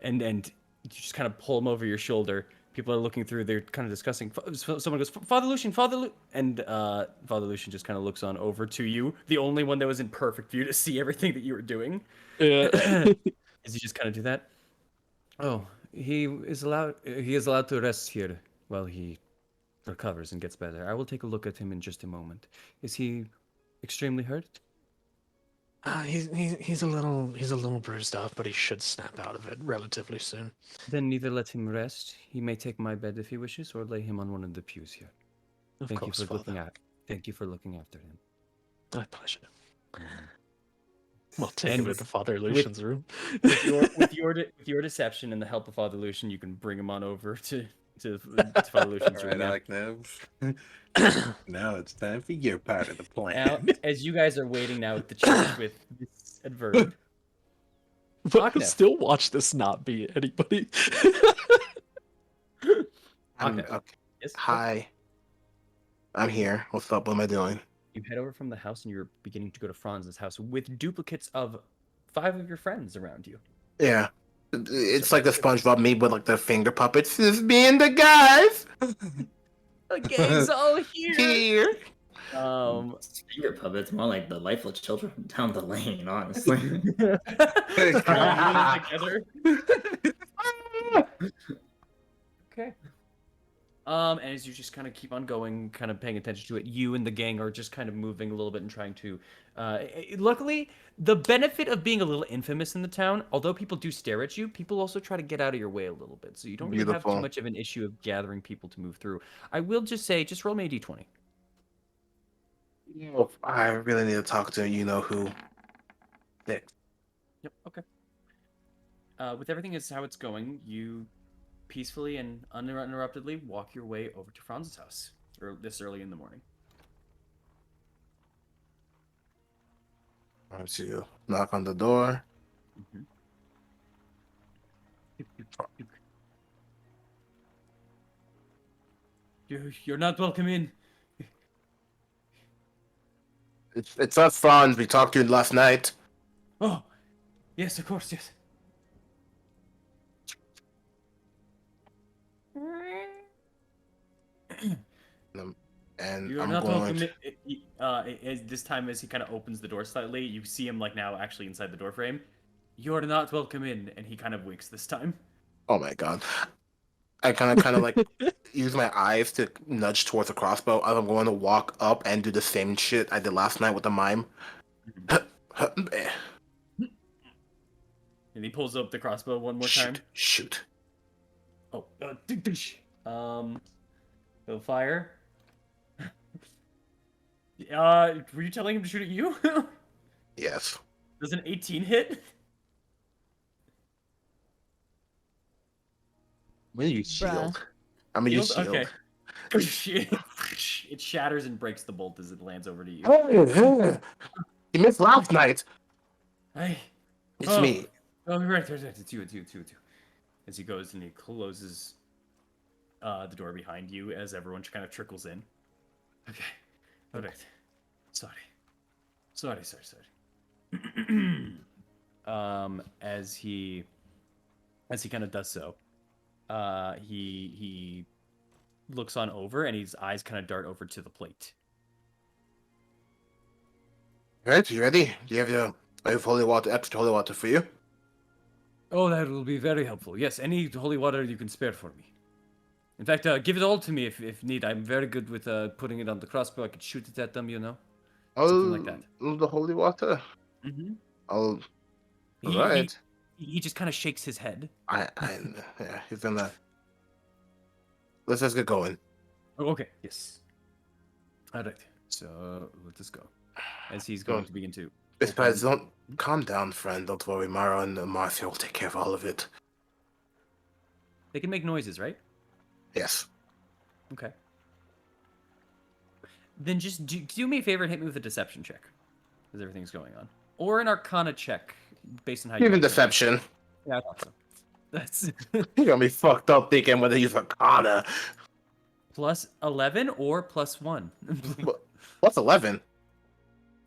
Speaker 7: And you just kind of pull him over your shoulder. People are looking through. They're kind of discussing. Someone goes, "Father Lucian, and Father Lucian just kind of looks on over to you, the only one that was in perfect view to see everything that you were doing.
Speaker 4: Yeah.
Speaker 7: Is he just kind of do that? Oh, he is allowed to rest here while he recovers and gets better. I will take a look at him in just a moment. Is he extremely hurt?
Speaker 4: He's a little bruised up, but he should snap out of it relatively soon.
Speaker 7: Then either let him rest. He may take my bed if he wishes, or lay him on one of the pews here. Thank you for looking after him.
Speaker 4: My pleasure. Well, take him to Father Lucian's room.
Speaker 7: With your deception and the help of Father Lucian, you can bring him on over to Father Lucian's room.
Speaker 5: All right, now it's time for your part of the plan.
Speaker 7: Now, as you guys are waiting now at the church with this adverb,
Speaker 4: but I can still watch this not be anybody.
Speaker 1: Okay. Yes, hi. I'm here. What's up? What am I doing?
Speaker 7: You head over from the house and you're beginning to go to Franz's house with duplicates of 5 of your friends around you.
Speaker 1: Yeah. It's like the SpongeBob meme with like the finger puppets. It's me and the guys.
Speaker 7: The gang's all here.
Speaker 9: Finger puppets, more like the lifeless children down the lane, honestly.
Speaker 7: Okay.
Speaker 2: And as you just kind of keep on going, kind of paying attention to it, you and the gang are just kind of moving a little bit and trying to. Luckily, the benefit of being a little infamous in the town, although people do stare at you, people also try to get out of your way a little bit. So you don't really have too
Speaker 1: Beautiful.
Speaker 2: much of an issue of gathering people to move through. I will just say, just roll me a d20.
Speaker 1: I really need to talk to you know who. Nick.
Speaker 2: Yep. Okay. With everything as how it's going, you peacefully and uninterruptedly walk your way over to Franz's house this early in the morning.
Speaker 1: I want to knock on the door.
Speaker 2: Mm-hmm. You're not welcome in.
Speaker 1: It's us, Franz. We talked to you last night.
Speaker 2: Oh, yes, of course, yes.
Speaker 1: And
Speaker 2: You're
Speaker 1: I'm
Speaker 2: not
Speaker 1: going.
Speaker 2: welcome. This time, as he kind of opens the door slightly, you see him like now actually inside the door frame. You're not welcome in, and he kind of winks this time.
Speaker 1: Oh my god! I kind of like use my eyes to nudge towards the crossbow. I'm going to walk up and do the same shit I did last night with the mime.
Speaker 2: And he pulls up the crossbow one more
Speaker 1: shoot,
Speaker 2: time.
Speaker 1: Shoot.
Speaker 2: Oh, he'll fire. Were you telling him to shoot at you?
Speaker 1: Yes.
Speaker 2: Does an 18 hit?
Speaker 1: When you shield? I'm gonna use shield.
Speaker 2: Okay. It shatters and breaks the bolt as it lands over to you.
Speaker 1: You missed last night.
Speaker 2: Hey.
Speaker 1: It's me.
Speaker 2: Oh, right. It's you. As he goes and he closes the door behind you as everyone kind of trickles in. Okay. All right. Sorry. As he kind of does so, he looks on over and his eyes kind of dart over to the plate.
Speaker 1: Right, you ready? Do you have your holy water, extra holy water for you?
Speaker 2: Oh, that will be very helpful. Yes, any holy water you can spare for me. In fact, give it all to me if need. I'm very good with putting it on the crossbow. I could shoot it at them, something like that.
Speaker 1: The holy water.
Speaker 2: Mm-hmm.
Speaker 1: All right.
Speaker 2: He just kind of shakes his head.
Speaker 1: Yeah, he's gonna. Let's just get going.
Speaker 2: Oh, okay. Yes. All right. So let us go. As he's going to begin to.
Speaker 1: Don't calm down, friend. Don't worry. Mara and Marcia will take care of all of it.
Speaker 2: They can make noises, right?
Speaker 1: Yes.
Speaker 2: Okay. Then just do me a favor and hit me with a deception check, as everything's going on, or an Arcana check, based on how you.
Speaker 1: Even deception.
Speaker 2: Yeah, I thought so. That's.
Speaker 1: You're gonna be fucked up thinking whether you use Arcana.
Speaker 2: Plus 11 or plus 1.
Speaker 1: What's 11?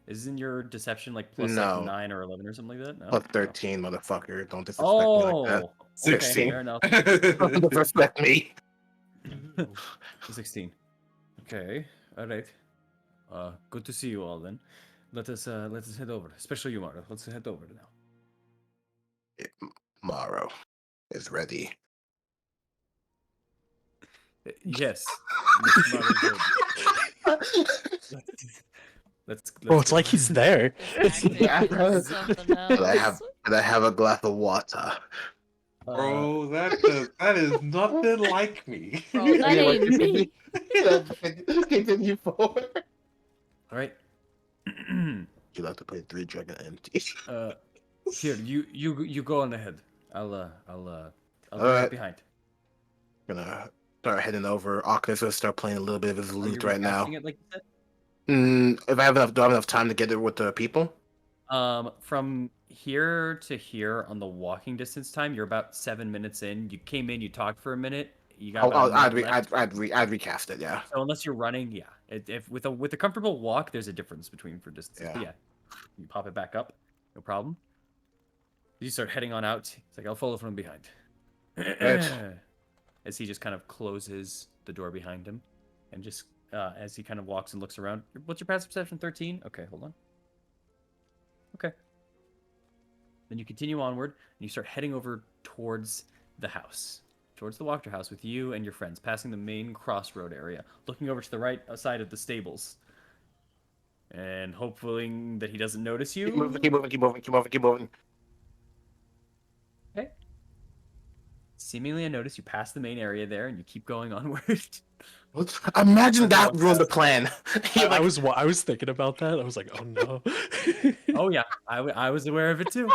Speaker 2: Isn't your deception like plus
Speaker 1: No.
Speaker 2: like 9 or 11 or something like that? No.
Speaker 1: Plus 13, motherfucker. Don't disrespect me like that.
Speaker 2: Okay,
Speaker 1: 16.
Speaker 2: fair enough.
Speaker 1: Don't disrespect me.
Speaker 2: 16. Okay. All right. Good to see you all then. Let us head over. Especially you, Mara. Let's head over now.
Speaker 1: Morrow is ready.
Speaker 2: Yes. Let's
Speaker 4: Oh, it's like he's there.
Speaker 3: Something else.
Speaker 1: Could I have a glass of water?
Speaker 5: Bro, that is nothing like me.
Speaker 3: Bro, that ain't me.
Speaker 1: Continue forward.
Speaker 2: All right.
Speaker 1: You like to play 3 dragon empty?
Speaker 2: Here, you go on ahead. I'll be
Speaker 1: Alright.
Speaker 2: right behind.
Speaker 1: Gonna start heading over. Oculus will start playing a little bit of his
Speaker 2: Are you
Speaker 1: lute right now.
Speaker 2: recasting it like you said?
Speaker 1: If I have enough, do I have enough time to get there with the people?
Speaker 2: From here to here on the walking distance time, you're about 7 minutes in. You came in, you talked for a minute. You got.
Speaker 1: I'd recast it. Yeah.
Speaker 2: So unless you're running, yeah. If with a comfortable walk, there's a difference for distances.
Speaker 1: Yeah.
Speaker 2: But yeah, you pop it back up, no problem. You start heading on out. It's like I'll follow from behind.
Speaker 1: Right.
Speaker 2: As he just kind of closes the door behind him, and just as he kind of walks and looks around. What's your passive perception? 13. Okay, hold on. Okay. Then you continue onward, and you start heading over towards the house. towards the Walker House with you and your friends, passing the main crossroad area, looking over to the right side of the stables, and hoping that he doesn't notice you.
Speaker 1: Keep moving, keep moving, keep moving, keep moving, keep moving.
Speaker 2: Okay. Seemingly unnoticed, you pass the main area there, and you keep going onward.
Speaker 1: Imagine that ruined the plan.
Speaker 4: I was thinking about that. I was like, oh no.
Speaker 2: Oh yeah, I was aware of it too.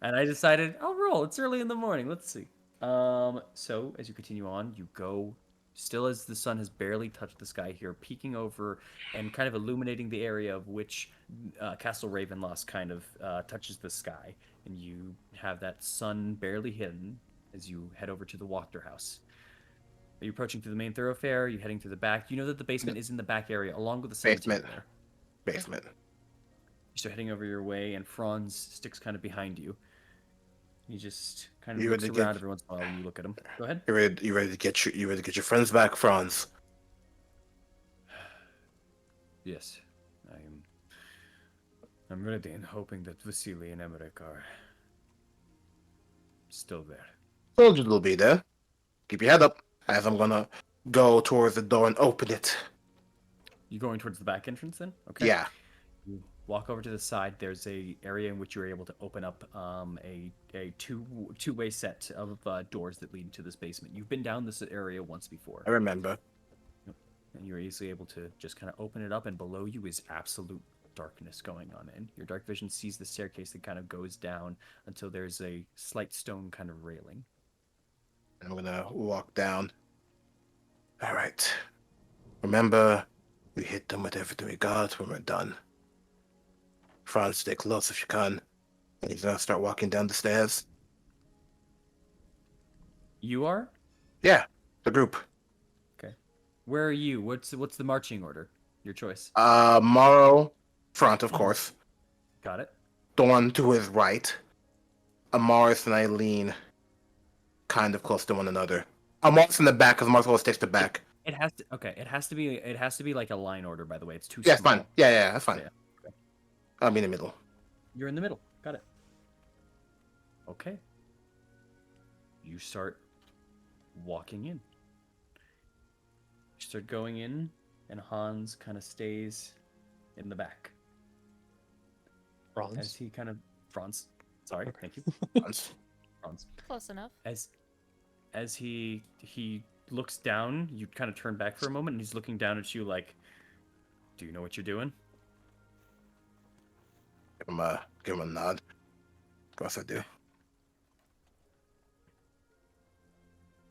Speaker 2: And I decided, I'll roll. It's early in the morning. Let's see. So as you continue on, you go still as the sun has barely touched the sky here, peeking over and kind of illuminating the area of which Castle Ravenlost kind of touches the sky. And you have that sun barely hidden as you head over to the Walker House. Are you approaching through the main thoroughfare? Are you heading through the back? You know that the basement is in the back area, along with the cemetery there.
Speaker 1: Basement.
Speaker 2: You start heading over your way, and Franz sticks kind of behind you. He just kind of
Speaker 1: You
Speaker 2: looks
Speaker 1: ready
Speaker 2: around
Speaker 1: to
Speaker 2: every once in a while when you look at him. Go ahead.
Speaker 1: You ready to get your friends back, Franz?
Speaker 7: Yes, I'm ready and hoping that Vasily and Emmerich are still there.
Speaker 1: Soldiers will be there. Keep your head up, as I'm gonna go towards the door and open it.
Speaker 2: You going towards the back entrance then? Okay.
Speaker 1: Yeah.
Speaker 2: You walk over to the side. There's a area in which you're able to open up a two-way set of doors that lead to this basement. You've been down this area once before.
Speaker 1: I remember.
Speaker 2: And you're easily able to just kind of open it up, and below you is absolute darkness going on in. Your dark vision sees the staircase that kind of goes down until there's a slight stone kind of railing.
Speaker 1: I'm gonna walk down. All right. Remember, we hit them with everything we got when we're done. Franz, stay close if you can. And he's gonna start walking down the stairs.
Speaker 2: You are?
Speaker 1: Yeah, the group.
Speaker 2: Okay. Where are you? What's the marching order? Your choice.
Speaker 1: Morrow, front, of course.
Speaker 2: Got it.
Speaker 1: Thorn to his right. Amaris and Eileen, kind of close to one another. Amaris in the back, because Amaris always takes the back.
Speaker 2: It has to. Okay. It has to be like a line order. By the way, it's too.
Speaker 1: Yeah,
Speaker 2: small.
Speaker 1: it's fine. Yeah, that's fine.
Speaker 2: Yeah. Okay.
Speaker 1: I'll be in the middle.
Speaker 2: You're in the middle. Got it. Okay. You start walking in. You start going in, and Hans kind of stays in the back.
Speaker 4: Franz?
Speaker 2: As he kind of Franz. Sorry,
Speaker 4: Okay.
Speaker 2: thank you.
Speaker 1: Franz.
Speaker 2: Franz.
Speaker 3: Close enough.
Speaker 2: As he looks down, you kind of turn back for a moment, and he's looking down at you like, "Do you know what you're doing?"
Speaker 1: Give him a nod. Of course I do.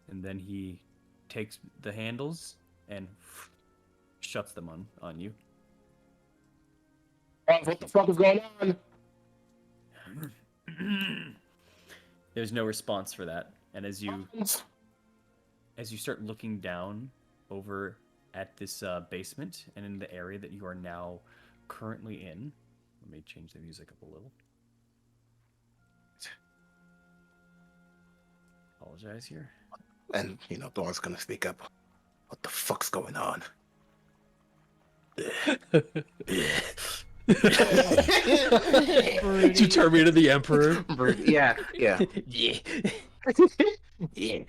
Speaker 2: And then he takes the handles and shuts them on you.
Speaker 1: What the fuck is going on?
Speaker 2: There's no response for that. And as you start looking down over at this basement and in the area that you are now currently in, let me change the music up a little. Apologize here.
Speaker 1: And, Thorn's gonna speak up. What the fuck's going on?
Speaker 4: Did you turn me into the Emperor?
Speaker 1: Yeah.
Speaker 4: Yeah.
Speaker 1: Yeah.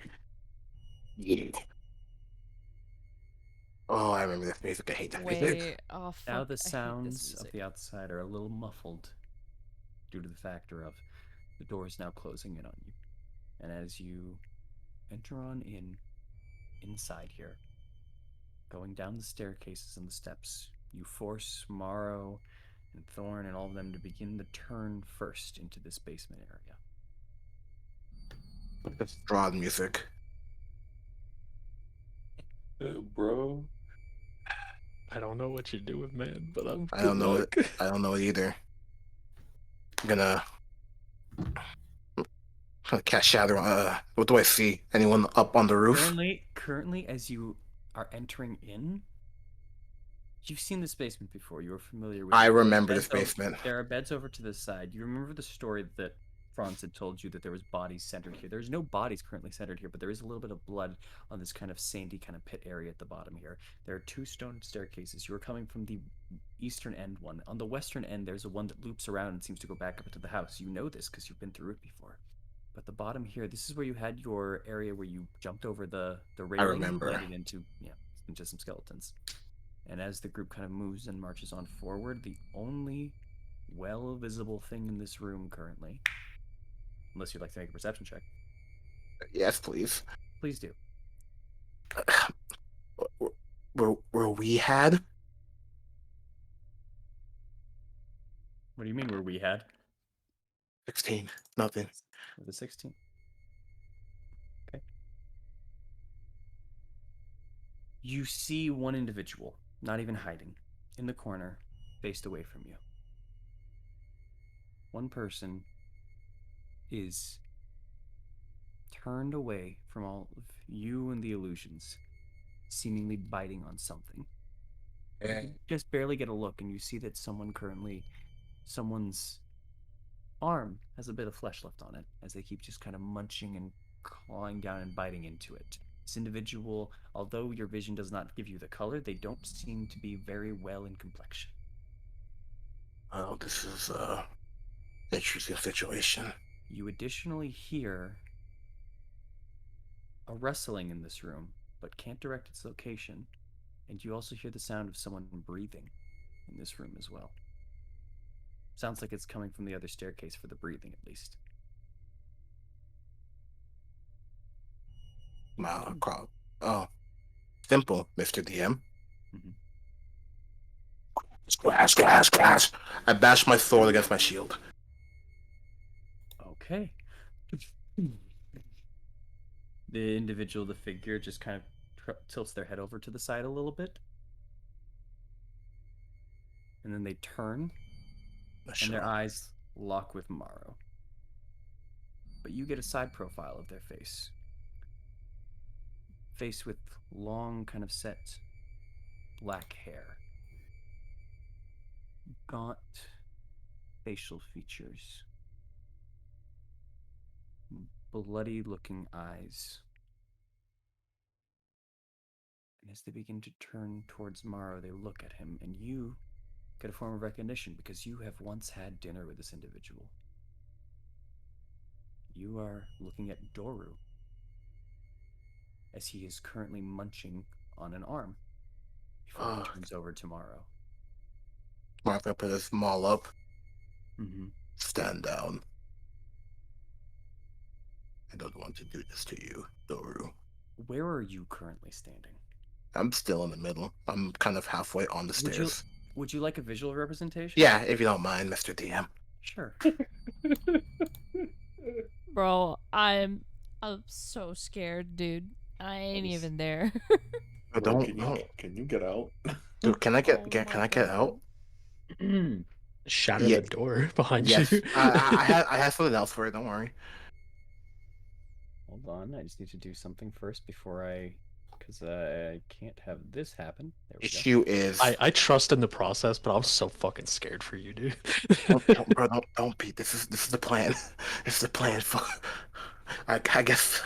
Speaker 1: Oh, I remember this music. I hate that music.
Speaker 3: Wait. Oh, fuck.
Speaker 2: Now
Speaker 3: I
Speaker 2: the
Speaker 3: hate this
Speaker 2: sounds of
Speaker 3: music.
Speaker 2: the outside are a little muffled due to the factor of the doors now closing in on you. And as you enter on inside here, going down the staircases and the steps, you force Morrow and Thorn and all of them to begin the turn first into this basement area.
Speaker 1: It's Strahd music.
Speaker 4: Bro. I don't know what you're doing, man, but
Speaker 1: I don't know it. I don't know it either. I'm gonna cast shadow. What do I see? Anyone up on the roof?
Speaker 2: Currently, as you are entering in, you've seen this basement before. You are familiar with it.
Speaker 1: I
Speaker 2: There are
Speaker 1: remember this
Speaker 2: beds
Speaker 1: basement.
Speaker 2: There are beds over to the side. You remember the story that Franz had told you that there was bodies centered here. There's no bodies currently centered here, but there is a little bit of blood on this kind of sandy kind of pit area at the bottom here. There are two stone staircases. You are coming from the eastern end one. On the western end, there's a one that loops around and seems to go back up into the house. You know this because you've been through it before.
Speaker 7: But the bottom here, this is where you had your area where you jumped over the railing
Speaker 1: remember.
Speaker 7: and blended into some skeletons. And as the group kind of moves and marches on forward, the only well-visible thing in this room currently, unless you'd like to make a perception check,
Speaker 1: Yes, please.
Speaker 7: please do.
Speaker 1: Where we had?
Speaker 7: What do you mean where we had?
Speaker 1: 16. Nothing.
Speaker 7: With the 16. Okay. You see one individual, not even hiding, in the corner, faced away from you. One person is turned away from all of you and the illusions, seemingly biting on something. You just barely get a look, and you see that someone's arm has a bit of flesh left on it, as they keep just kind of munching and clawing down and biting into it. This individual, although your vision does not give you the color, they don't seem to be very well in complexion.
Speaker 1: Oh, this is an interesting situation.
Speaker 7: You additionally hear a rustling in this room, but can't direct its location, and you also hear the sound of someone breathing in this room as well. Sounds like it's coming from the other staircase for the breathing, at least.
Speaker 1: Wow, oh, simple, Mr. DM. Glass. I bashed my sword against my shield.
Speaker 7: Okay. The individual, the figure, just kind of tilts their head over to the side a little bit. And then they turn, and their eyes lock with Morrow. But you get a side profile of their face. Face with long, kind of set black hair. Gaunt facial features. Bloody-looking eyes. And as they begin to turn towards Morrow, they look at him, and you get a form of recognition because you have once had dinner with this individual. You are looking at Doru, as he is currently munching on an arm before he turns over to Morrow.
Speaker 1: Martha put his maul up.
Speaker 7: Mm-hmm.
Speaker 1: Stand down. I don't want to do this to you, Doru.
Speaker 7: Where are you currently standing?
Speaker 1: I'm still in the middle. I'm kind of halfway on the stairs.
Speaker 7: Would you like a visual representation?
Speaker 1: Yeah, if you don't mind, Mr. DM.
Speaker 7: Sure.
Speaker 3: Bro, I'm so scared, dude. I ain't even there.
Speaker 5: Can you get out?
Speaker 1: Dude, can I get
Speaker 3: Oh
Speaker 1: can
Speaker 3: my
Speaker 1: I get
Speaker 3: God.
Speaker 1: out?
Speaker 4: Shatter
Speaker 1: Yeah.
Speaker 4: the door behind
Speaker 1: Yes.
Speaker 4: you.
Speaker 1: I had something else for it, don't worry.
Speaker 7: Hold on, I just need to do something first before because I can't have this happen. There we go.
Speaker 1: Issue is
Speaker 4: I trust in the process, but I'm so fucking scared for you, dude.
Speaker 1: don't be. This is the plan. This is the plan for. I guess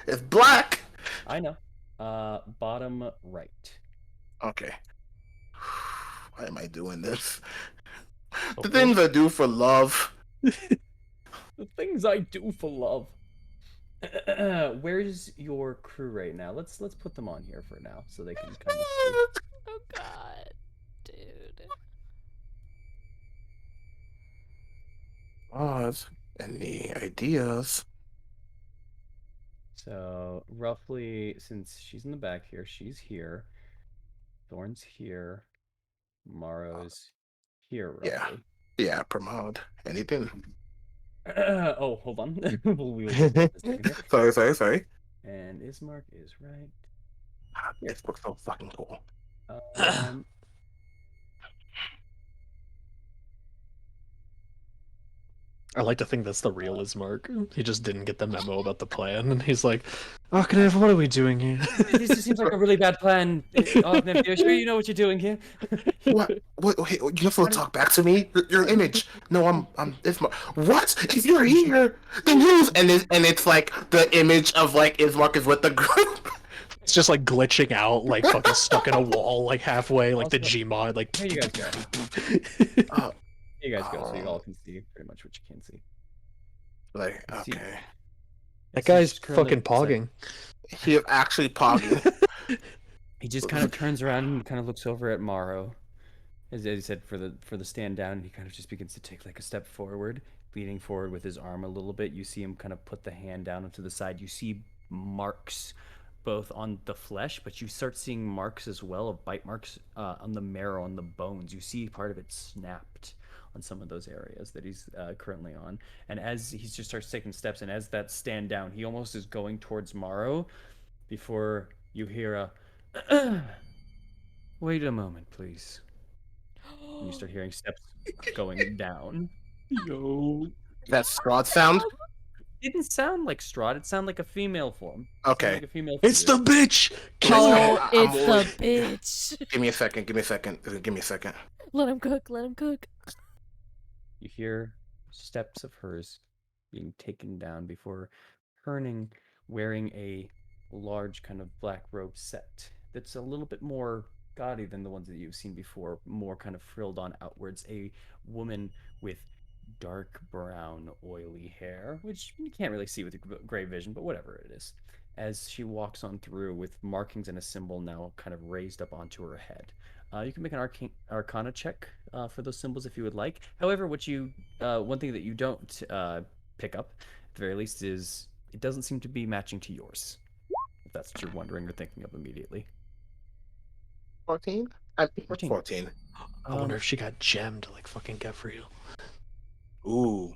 Speaker 1: it's black.
Speaker 7: I know. Bottom right.
Speaker 1: Okay. Why am I doing this?
Speaker 7: So
Speaker 1: The things I do for love.
Speaker 7: The things I do for love. Where's your crew right now? Let's put them on here for now so they can kind of see.
Speaker 3: Oh God, dude.
Speaker 1: Any ideas?
Speaker 7: So roughly, since she's in the back here, she's here. Thorn's here. Morrow's here, roughly.
Speaker 1: Yeah, promote. Anything?
Speaker 7: Oh, hold on. We'll get this second here.
Speaker 1: Sorry.
Speaker 7: And Ismark is right.
Speaker 1: This looks so fucking cool.
Speaker 4: I like to think that's the real Ismark. He just didn't get the memo about the plan, and he's like, Arkanev, what are we doing here?
Speaker 7: This just seems like a really bad plan. Arkanev, you're sure you know what you're doing here?
Speaker 1: What? Hey, you have to talk back to me. Your image. No, I'm Ismark. What? If you're here, then use and it's like the image of like Ismark is with the group.
Speaker 4: It's just like glitching out, like fucking stuck in a wall, like halfway, like the
Speaker 7: Also-
Speaker 4: Gmod, like.
Speaker 7: Here you guys go.
Speaker 1: Uh,
Speaker 7: Here you guys go, so you all can see pretty much what you can see.
Speaker 1: Like,
Speaker 7: See,
Speaker 1: okay.
Speaker 4: That
Speaker 7: he's
Speaker 4: guy's
Speaker 7: just curling
Speaker 4: fucking
Speaker 7: up beside-
Speaker 4: pogging.
Speaker 1: He is actually pogging.
Speaker 7: He just kind of turns around and kind of looks over at Morrow. As he said, for the stand down, he kind of just begins to take like a step forward, leaning forward with his arm a little bit. You see him kind of put the hand down onto the side. You see marks both on the flesh, but you start seeing marks as well of bite marks on the marrow, on the bones. You see part of it snapped on some of those areas that he's currently on. And as he just starts taking steps, and as that stand down, he almost is going towards Morrow before you hear a wait a moment, please. And you start hearing steps going down. Yo.
Speaker 1: That Strahd sound?
Speaker 7: It didn't sound like Strahd. It sounded like a female form. It
Speaker 1: Okay.
Speaker 7: sounded like a female
Speaker 4: It's the
Speaker 7: figure.
Speaker 4: bitch. Kill
Speaker 3: Oh,
Speaker 4: her.
Speaker 3: it's
Speaker 1: always-
Speaker 3: the bitch.
Speaker 1: Give me a second. Give me a second. Give me a second.
Speaker 3: Let him cook. Let him cook.
Speaker 7: You hear steps of hers being taken down before turning, wearing a large kind of black robe set that's a little bit more gaudy than the ones that you've seen before, more kind of frilled on outwards. A woman with dark brown, oily hair, which you can't really see with your gray vision, but whatever it is. As she walks on through with markings and a symbol now kind of raised up onto her head. You can make an Arcana check for those symbols if you would like. However, one thing that you don't pick up, at the very least, is it doesn't seem to be matching to yours. If that's what you're wondering or thinking of immediately.
Speaker 1: 14? I think
Speaker 7: 14.
Speaker 1: 14.
Speaker 4: I wonder if she got gemmed like fucking Gefriel.
Speaker 1: Ooh.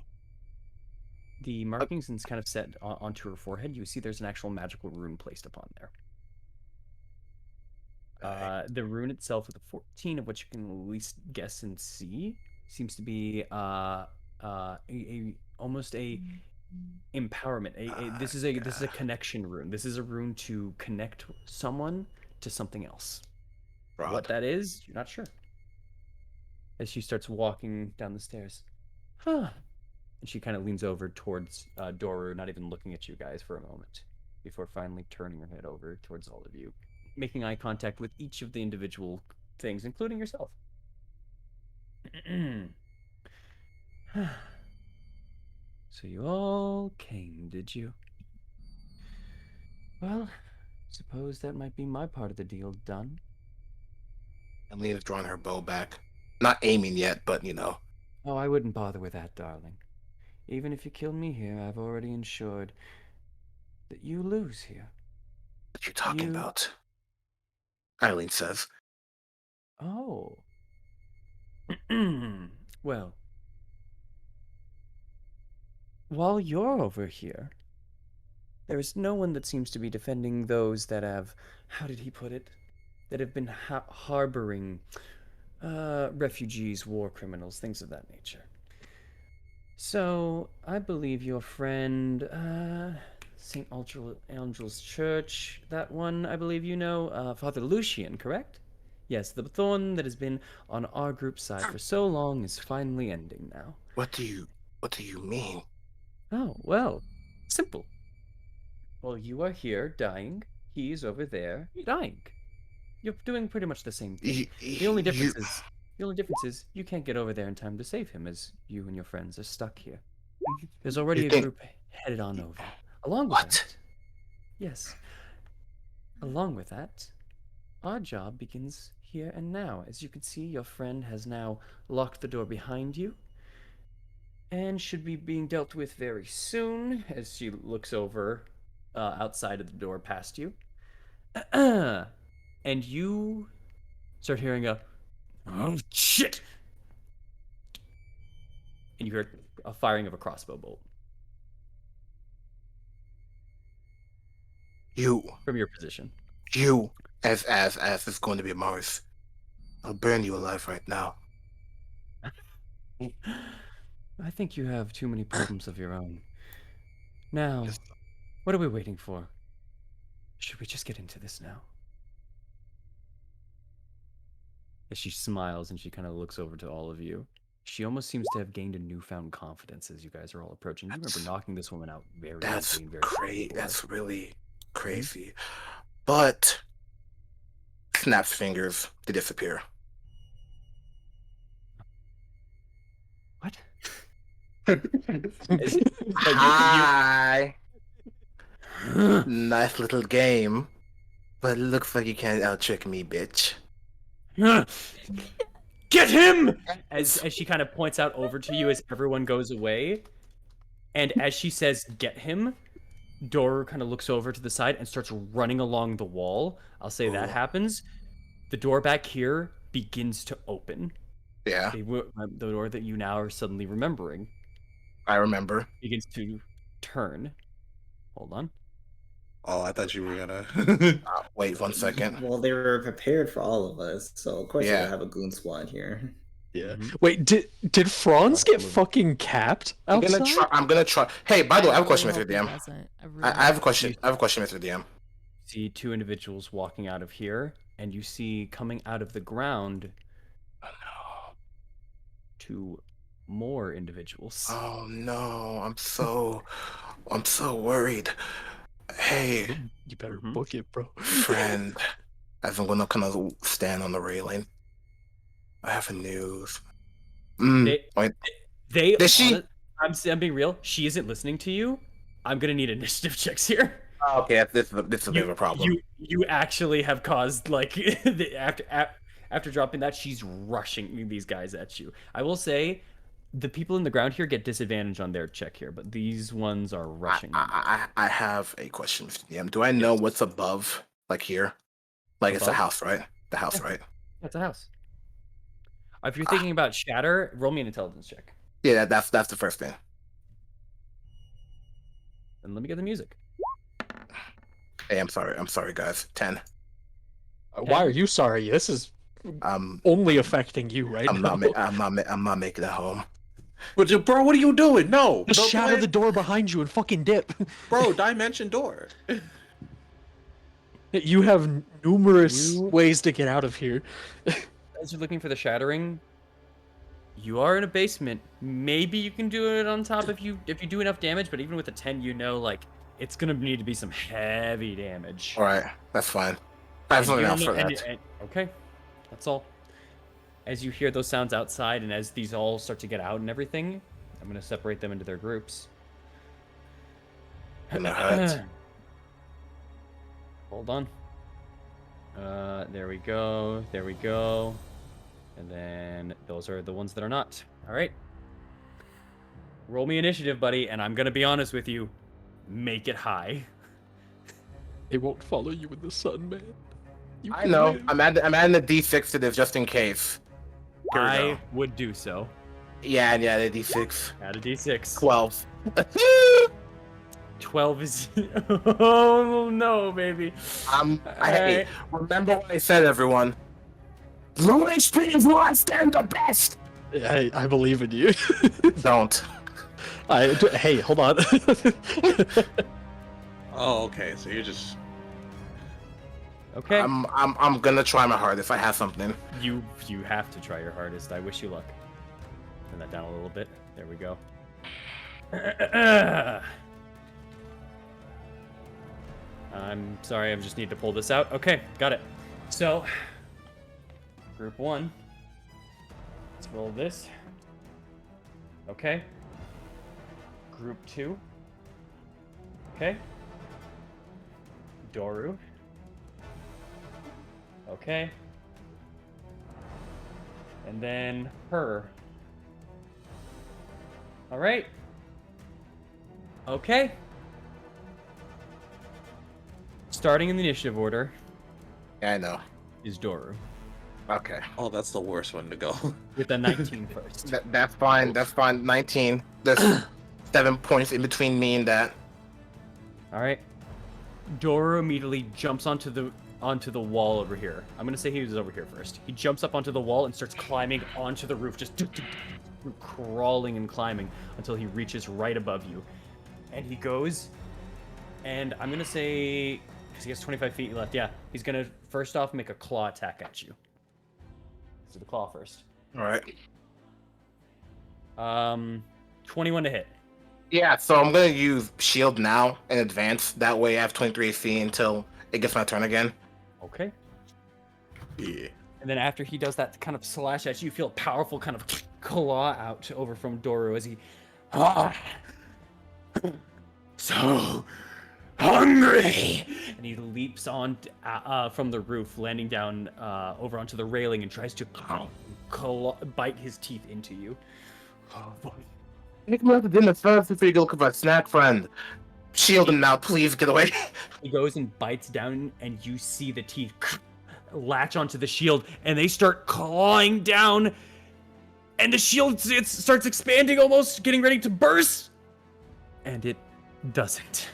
Speaker 7: The markings is kind of set onto her forehead. You see there's an actual magical rune placed upon there. The rune itself with a 14 of what you can at least guess and see seems to be almost a empowerment. This is a connection rune. This is a rune to connect someone to something else. What that is, you're not sure. As she starts walking down the stairs. Huh. And she kind of leans over towards Doru, not even looking at you guys for a moment, before finally turning her head over towards all of you, making eye contact with each of the individual things, including yourself. So you all came, did you? Well, suppose that might be my part of the deal done.
Speaker 1: Alina's drawing her bow back. Not aiming yet, but you know.
Speaker 7: Oh, I wouldn't bother with that, darling. Even if you kill me here, I've already ensured that you lose here.
Speaker 1: What you talking about? Eileen says.
Speaker 7: Oh. Well, while you're over here, there is no one that seems to be defending those that have, how did he put it, that have been harboring refugees, war criminals, things of that nature. So, I believe your friend, St. Angel's Church, that one, I believe you know, Father Lucian, correct? Yes, the thorn that has been on our group's side for so long is finally ending now.
Speaker 1: What do you mean?
Speaker 7: Oh, well, simple. While you are here dying, he's over there dying. You're doing pretty much the same thing. The only difference is you can't get over there in time to save him, as you and your friends are stuck here. There's already a group headed on over. Along with that, yes. Along with that, our job begins here and now. As you can see, your friend has now locked the door behind you and should be being dealt with very soon. As she looks over outside of the door past you, and you start hearing a oh shit, and you hear a firing of a crossbow bolt from your position.
Speaker 1: You, as is going to be Mars. I'll burn you alive right now.
Speaker 7: I think you have too many problems of your own. Now, what are we waiting for? Should we just get into this now? As she smiles and she kind of looks over to all of you. She almost seems to have gained a newfound confidence as you guys are all approaching. You remember knocking this woman out very easily and very
Speaker 1: crazy. That's really crazy. But snaps fingers to disappear.
Speaker 7: What?
Speaker 1: Hi. Nice little game, but it looks like you can't out-trick me, bitch.
Speaker 7: Get him! As she kind of points out over to you as everyone goes away, and as she says, "Get him," Doru kind of looks over to the side and starts running along the wall. I'll say that happens. The door back here begins to open.
Speaker 1: Yeah,
Speaker 7: The door that you now are suddenly remembering
Speaker 1: I remember.
Speaker 7: begins to turn. Hold on.
Speaker 5: Oh, I thought you were gonna.
Speaker 1: Wait 1 second.
Speaker 8: Well, they were prepared for all of us, so of course
Speaker 1: Yeah.
Speaker 8: they're gonna have a goon squad here.
Speaker 4: Yeah. Wait, did Franz get fucking capped outside?
Speaker 1: I'm gonna try. Hey, by the way, I have a question,
Speaker 3: really
Speaker 1: Mr.
Speaker 3: hope he
Speaker 1: DM.
Speaker 3: doesn't.
Speaker 1: I have a question. I have a question, Mr. DM.
Speaker 7: See two individuals walking out of here, and you see coming out of the ground two more individuals.
Speaker 1: Oh no, I'm so worried. Hey,
Speaker 4: You better book it, bro.
Speaker 1: friend, as I'm gonna kind of stand on the railing. I have news. Wait.
Speaker 7: They
Speaker 1: Did she?
Speaker 7: I'm being real. She isn't listening to you. I'm gonna need initiative checks here.
Speaker 1: Oh, okay, this is a bit of a problem.
Speaker 7: You actually have caused like after dropping that, she's rushing these guys at you. I will say, the people in the ground here get disadvantage on their check here, but these ones are rushing.
Speaker 1: I have a question, Mr. DM. Do I know what's above, like here? Like it's a
Speaker 7: Above?
Speaker 1: house, right? The house, right?
Speaker 7: That's a house. If you're thinking about shatter, roll me an intelligence check.
Speaker 1: Yeah, that's the first thing.
Speaker 7: And let me get the music.
Speaker 1: Hey, I'm sorry, guys. 10.
Speaker 4: Why are you sorry? This is only affecting you right now.
Speaker 1: I'm not making it home.
Speaker 5: But bro, what are you doing? No,
Speaker 4: Just shatter the door behind you and fucking dip.
Speaker 5: bro. Dimension door.
Speaker 4: You have numerous ways to get out of here.
Speaker 7: As you're looking for the shattering, you are in a basement. Maybe you can do it on top if you do enough damage, but even with a 10, you know, like, it's gonna need to be some heavy damage.
Speaker 1: All right, that's fine. I have something else for that.
Speaker 7: Okay, that's all. As you hear those sounds outside, and as these all start to get out and everything, I'm gonna separate them into their groups.
Speaker 1: In the hut.
Speaker 7: Hold on. There we go. There we go. And then those are the ones that are not. All right. Roll me initiative, buddy, and I'm gonna be honest with you. Make it high.
Speaker 4: It won't follow you in the sun, man.
Speaker 1: I know. I'm adding the D6 to this just in case.
Speaker 7: I would do so.
Speaker 1: Yeah, the D6.
Speaker 7: Add a D6.
Speaker 1: 12.
Speaker 7: 12 is. Oh no, baby.
Speaker 1: Hey, remember what I said, everyone. Low HP is last and the best.
Speaker 4: I believe in you.
Speaker 1: Don't.
Speaker 4: Hey, hold on.
Speaker 5: Oh, okay. So you're just.
Speaker 7: Okay.
Speaker 1: I'm gonna try my hardest. I have something.
Speaker 7: You have to try your hardest. I wish you luck. Turn that down a little bit. There we go. I'm sorry, I just need to pull this out. Okay, got it. So, group 1. Let's roll this. Okay. Group 2. Okay. Doru. Okay. And then her. All right. Okay. Starting in the initiative order.
Speaker 1: Yeah, I know.
Speaker 7: Is Doru.
Speaker 1: Okay.
Speaker 5: Oh, that's the worst one to go.
Speaker 7: With a 19 first.
Speaker 1: That's fine. That's fine. 19. There's 7 points in between me and that.
Speaker 7: All right. Doru immediately jumps onto the wall over here. I'm gonna say he was over here first. He jumps up onto the wall and starts climbing onto the roof, just crawling and climbing until he reaches right above you. And he goes, and I'm gonna say, because he has 25 feet left, yeah, he's gonna first off make a claw attack at you. So the claw first.
Speaker 1: All right.
Speaker 7: 21 to hit.
Speaker 1: Yeah, so I'm gonna use shield now in advance. That way I have 23 AC until it gets my turn again.
Speaker 7: Okay.
Speaker 5: Yeah.
Speaker 7: And then after he does that kind of slash at you, you feel a powerful kind of claw out over from Doru as he So hungry! And he leaps on from the roof, landing down over onto the railing, and tries to bite his teeth into you.
Speaker 1: Take him out to dinner first before you go look for a snack, friend. Shield him now, please get away.
Speaker 7: He goes and bites down, and you see the teeth latch onto the shield, and they start clawing down, and the shield starts expanding, almost getting ready to burst, and it doesn't.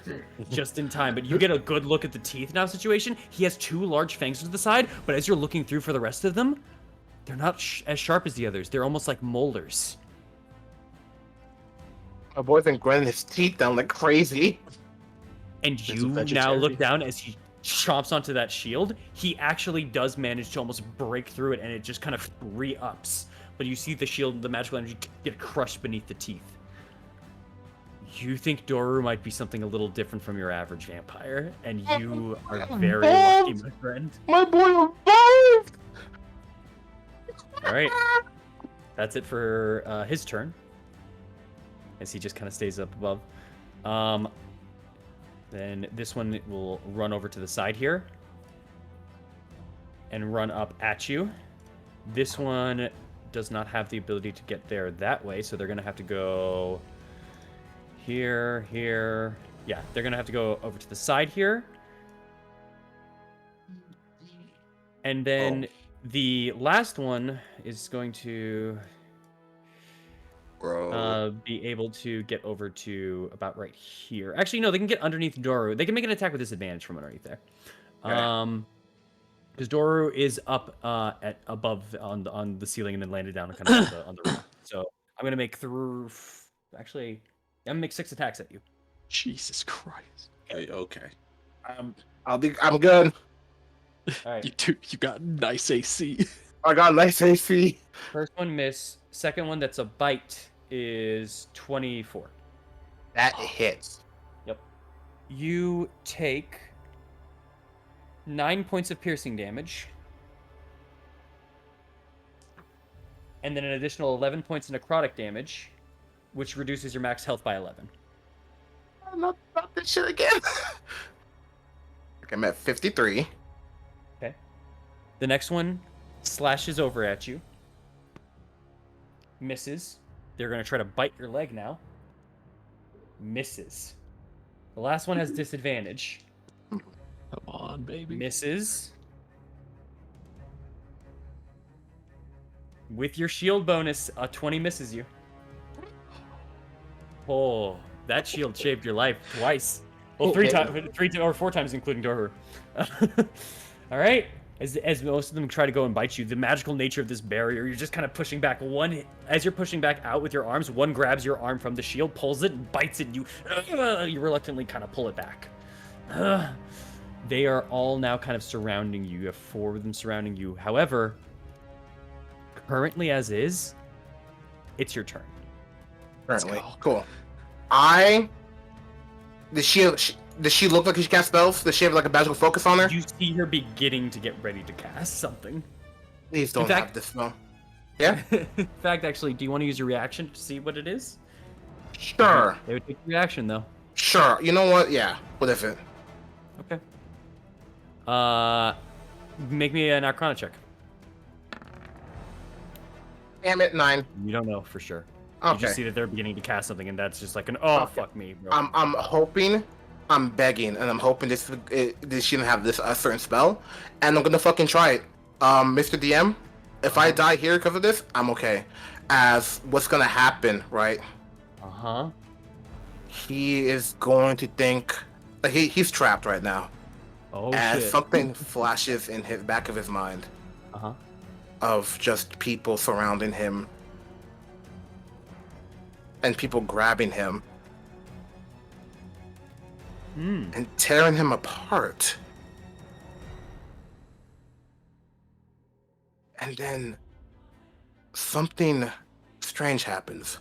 Speaker 7: Just in time, but you get a good look at the teeth now situation. He has two large fangs to the side, but as you're looking through for the rest of them, they're not as sharp as the others. They're almost like molars.
Speaker 1: My boy's been grinding his teeth down like crazy.
Speaker 7: And you now look down as he chomps onto that shield. He actually does manage to almost break through it, and it just kind of re-ups. But you see the shield, the magical energy, get crushed beneath the teeth. You think Doru might be something a little different from your average vampire, and you are very lucky, my friend.
Speaker 1: My boy evolved!
Speaker 7: All right. That's it for his turn. As he just kind of stays up above. Then this one will run over to the side here. And run up at you. This one does not have the ability to get there that way, so they're going to have to go here, here. Yeah, they're going to have to go over to the side here. And then the last one is going to be able to get over to about right here. Actually, no, they can get underneath Doru. They can make an attack with disadvantage from underneath there. Because Doru is up at above on the ceiling and then landed down kind of on the roof. So I'm gonna make Actually, I'm gonna make 6 attacks at you.
Speaker 4: Jesus Christ.
Speaker 5: Okay.
Speaker 1: I'm good.
Speaker 7: All right.
Speaker 4: You got nice AC.
Speaker 1: I got nice AC.
Speaker 7: First one miss. Second one that's a bite is 24.
Speaker 1: That hits.
Speaker 7: Yep. You take 9 points of piercing damage. And then an additional 11 points of necrotic damage, which reduces your max health by 11.
Speaker 1: Not this shit again. Okay, I'm at 53.
Speaker 7: Okay. The next one slashes over at you. Misses. They're going to try to bite your leg now. Misses. The last one has disadvantage.
Speaker 4: Come on, baby.
Speaker 7: Misses. With your shield bonus, a 20 misses you. Oh, that shield saved your life twice. Well, 3 or 4 times, including Doru. All right. As most of them try to go and bite you, the magical nature of this barrier, you're just kind of pushing back. As you're pushing back out with your arms, one grabs your arm from the shield, pulls it, and bites it, and you reluctantly kind of pull it back. They are all now kind of surrounding you. You have 4 of them surrounding you. However, currently as is, it's your turn.
Speaker 1: Currently. Cool. Does she look like she casts spells? Does she have like a magical focus on her?
Speaker 7: You see her beginning to get ready to cast something.
Speaker 1: Please don't have this spell. Yeah?
Speaker 7: In fact, actually, do you want to use your reaction to see what it is?
Speaker 1: Sure.
Speaker 7: They would take the reaction, though.
Speaker 1: Sure. You know what? Yeah. What is it?
Speaker 7: Okay. Make me an Arcana check.
Speaker 1: Damn it, 9.
Speaker 7: You don't know for sure.
Speaker 1: Okay.
Speaker 7: You just see that they're beginning to cast something, and that's just like fuck me, bro.
Speaker 1: I'm hoping, I'm begging, and I'm hoping this shouldn't have this certain spell, and I'm gonna fucking try it. Mr. DM, if I die here because of this, I'm okay. As what's gonna happen, right? He is going to think he's trapped right now.
Speaker 7: Oh
Speaker 1: as
Speaker 7: shit.
Speaker 1: Something flashes in his back of his mind. Of just people surrounding him. And people grabbing him. And tearing him apart. And then something strange happens.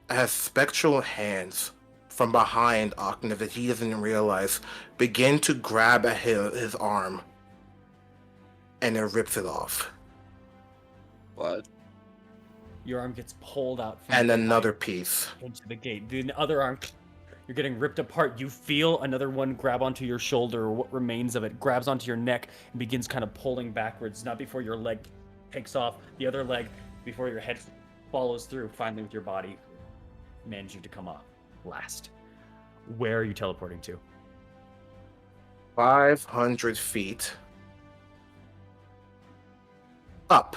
Speaker 1: As spectral hands from behind Octave that he doesn't realize begin to grab at his arm. And it rips it off.
Speaker 5: What?
Speaker 2: Your arm gets pulled out from
Speaker 1: And
Speaker 2: behind
Speaker 1: another piece.
Speaker 2: into the gate. The other arm, you're getting ripped apart. You feel another one grab onto your shoulder, or what remains of it, grabs onto your neck and begins kind of pulling backwards. Not before your leg takes off. The other leg, before your head follows through, finally with your body, managing to come off last. Where are you teleporting to?
Speaker 1: 500 feet. Up.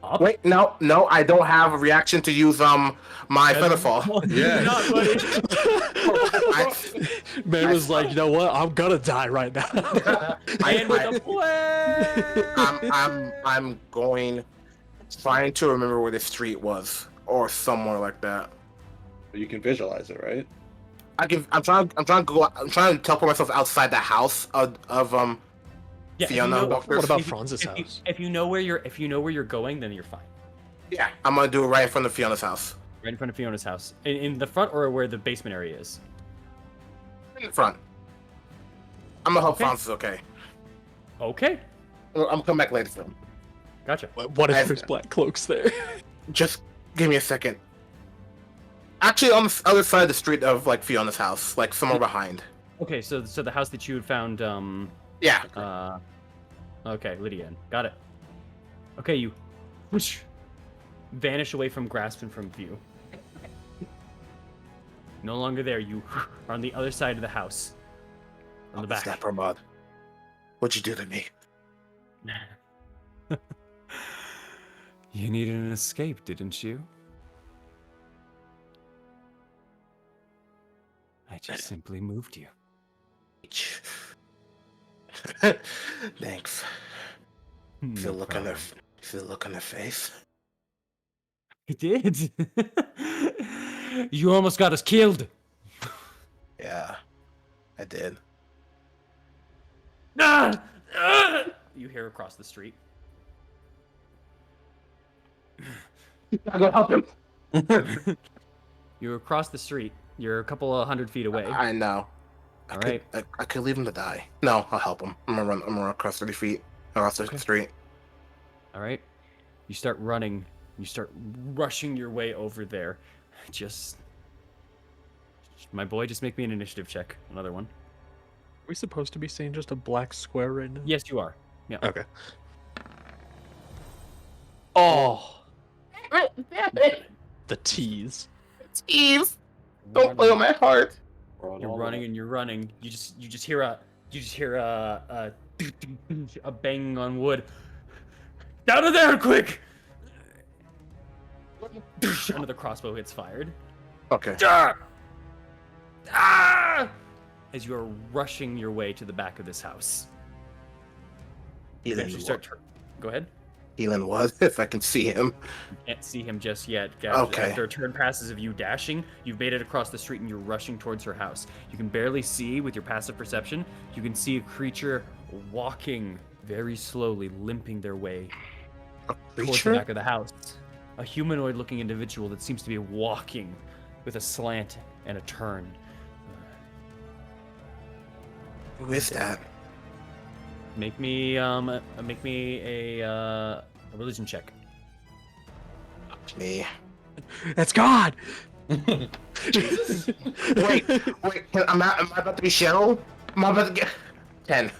Speaker 2: Up?
Speaker 1: Wait, no, I don't have a reaction to use my Featherfall.
Speaker 5: Yeah.
Speaker 2: Not, buddy.
Speaker 4: Man was like, you know what? I'm gonna die right now.
Speaker 2: And with a play.
Speaker 1: I'm going, trying to remember where the street was, or somewhere like that.
Speaker 5: You can visualize it, right?
Speaker 1: I'm trying to teleport myself outside the house of
Speaker 2: Yeah,
Speaker 1: Fiona.
Speaker 4: What about Franz's house?
Speaker 2: If you know where you're going, then you're fine.
Speaker 1: Yeah, I'm gonna do it right in front of Fiona's house.
Speaker 2: Right in front of Fiona's house, in the front or where the basement area is.
Speaker 1: In the front. I'm gonna hope
Speaker 2: Okay.
Speaker 1: Franz is okay.
Speaker 2: Okay,
Speaker 1: I'm gonna come back later for him.
Speaker 2: gotcha.
Speaker 4: What if there's black cloaks there?
Speaker 1: Just give me a second. Actually, on the other side of the street of like Fiona's house, like somewhere behind.
Speaker 2: Okay, so the house that you had found,
Speaker 1: Yeah.
Speaker 2: Okay, Lydia, got it. Okay, you whoosh, vanish away from grasp and from view. No longer there. You are on the other side of the house. On the back.
Speaker 1: Snapper mod. What'd you do to me?
Speaker 7: You needed an escape, didn't you? I just simply moved you.
Speaker 1: Thanks.
Speaker 7: No
Speaker 1: See the look on
Speaker 7: problem.
Speaker 1: their face.
Speaker 2: He did. You almost got us killed.
Speaker 1: Yeah, I did.
Speaker 2: Ah! Ah! You hear across the street.
Speaker 1: I gotta help him.
Speaker 2: You're across the street. You're a couple of 100 feet away.
Speaker 1: I know.
Speaker 2: All right.
Speaker 1: I could leave him to die. No, I'll help him. I'm gonna run across 30 feet across the street.
Speaker 2: All right. You start running. You start rushing your way over there. Just my boy, just make me an initiative check. Another one.
Speaker 4: Are we supposed to be seeing just a black square right now?
Speaker 2: Yes, you are. Yeah.
Speaker 4: Okay. Oh, the tease.
Speaker 1: Steve, don't play with my heart.
Speaker 2: You're running and you're running. You just hear a a bang on wood. Out of there, quick! Another crossbow hits fired.
Speaker 1: Okay.
Speaker 2: Ah! As you are rushing your way to the back of this house. You
Speaker 1: Healing
Speaker 2: eventually start. Go ahead.
Speaker 1: Healing was if I can see him.
Speaker 2: You can't see him just yet.
Speaker 1: Okay.
Speaker 2: After a turn passes of you dashing, you've made it across the street and you're rushing towards her house. You can barely see with your passive perception. You can see a creature walking very slowly, limping their way towards the back of the house. A humanoid-looking individual that seems to be walking with a slant and a turn.
Speaker 1: Who is that?
Speaker 2: Make me a religion check.
Speaker 1: Me.
Speaker 4: That's God.
Speaker 1: Jesus. Wait. Am I about to be shelled? Am I about to get 10?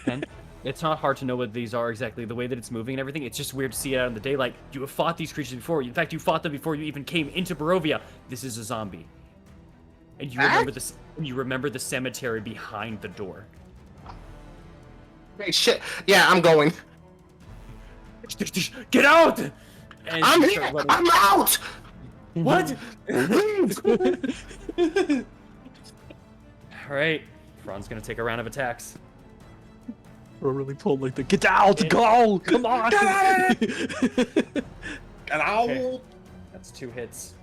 Speaker 2: 10. It's not hard to know what these are exactly. The way that it's moving and everything, it's just weird to see it out in the daylight. You have fought these creatures before. In fact, you fought them before you even came into Barovia. This is a zombie. And you remember this. You remember the cemetery behind the door.
Speaker 1: Hey, shit. Yeah, I'm going.
Speaker 2: Get out! And
Speaker 1: I'm
Speaker 2: you
Speaker 1: here.
Speaker 2: start running.
Speaker 1: I'm out.
Speaker 2: What? All right. Fran's gonna take a round of attacks.
Speaker 4: We're really pulled like the get out, go, come on.
Speaker 5: Get out!
Speaker 2: Okay. That's 2 hits.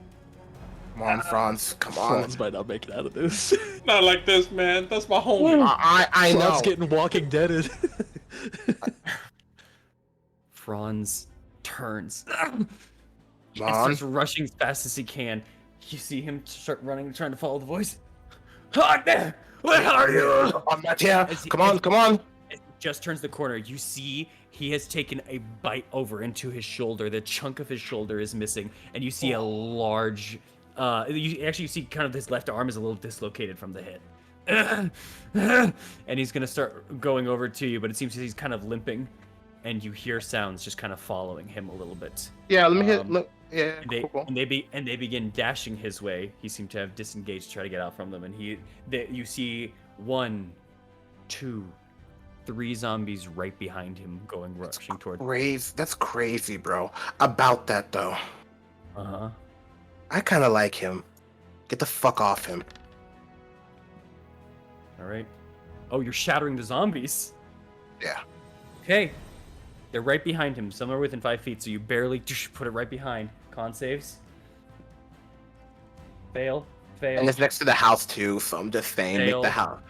Speaker 1: Come on, Franz. Come on.
Speaker 4: Franz might not make it out of this.
Speaker 5: Not like this, man. That's my homie.
Speaker 1: I know.
Speaker 4: Franz getting walking deaded.
Speaker 2: Franz turns.
Speaker 1: Come
Speaker 2: And
Speaker 1: on.
Speaker 2: starts rushing as fast as he can. You see him start running, trying to follow the voice. Where are you?
Speaker 1: I'm not here.
Speaker 2: As he-
Speaker 1: Come on.
Speaker 2: As he just turns the corner, you see
Speaker 7: he has taken a bite over into his shoulder. The chunk of his shoulder is missing, and you see a large. You see kind of his left arm is a little dislocated from the hit. And he's gonna start going over to you, but it seems he's kind of limping, and you hear sounds just kind of following him a little bit.
Speaker 1: Yeah, let me hit. Yeah, cool.
Speaker 7: And they begin dashing his way. He seemed to have disengaged to try to get out from them, and you see 1, 2, 3 zombies right behind him rushing toward.
Speaker 1: That's crazy, bro. About that though. I kind of like him. Get the fuck off him.
Speaker 7: All right. Oh, you're shattering the zombies.
Speaker 1: Yeah.
Speaker 7: Okay. They're right behind him, somewhere within 5 feet, so you barely put it right behind. Con saves. Fail.
Speaker 1: And it's next to the house too, so I'm just saying, make the house.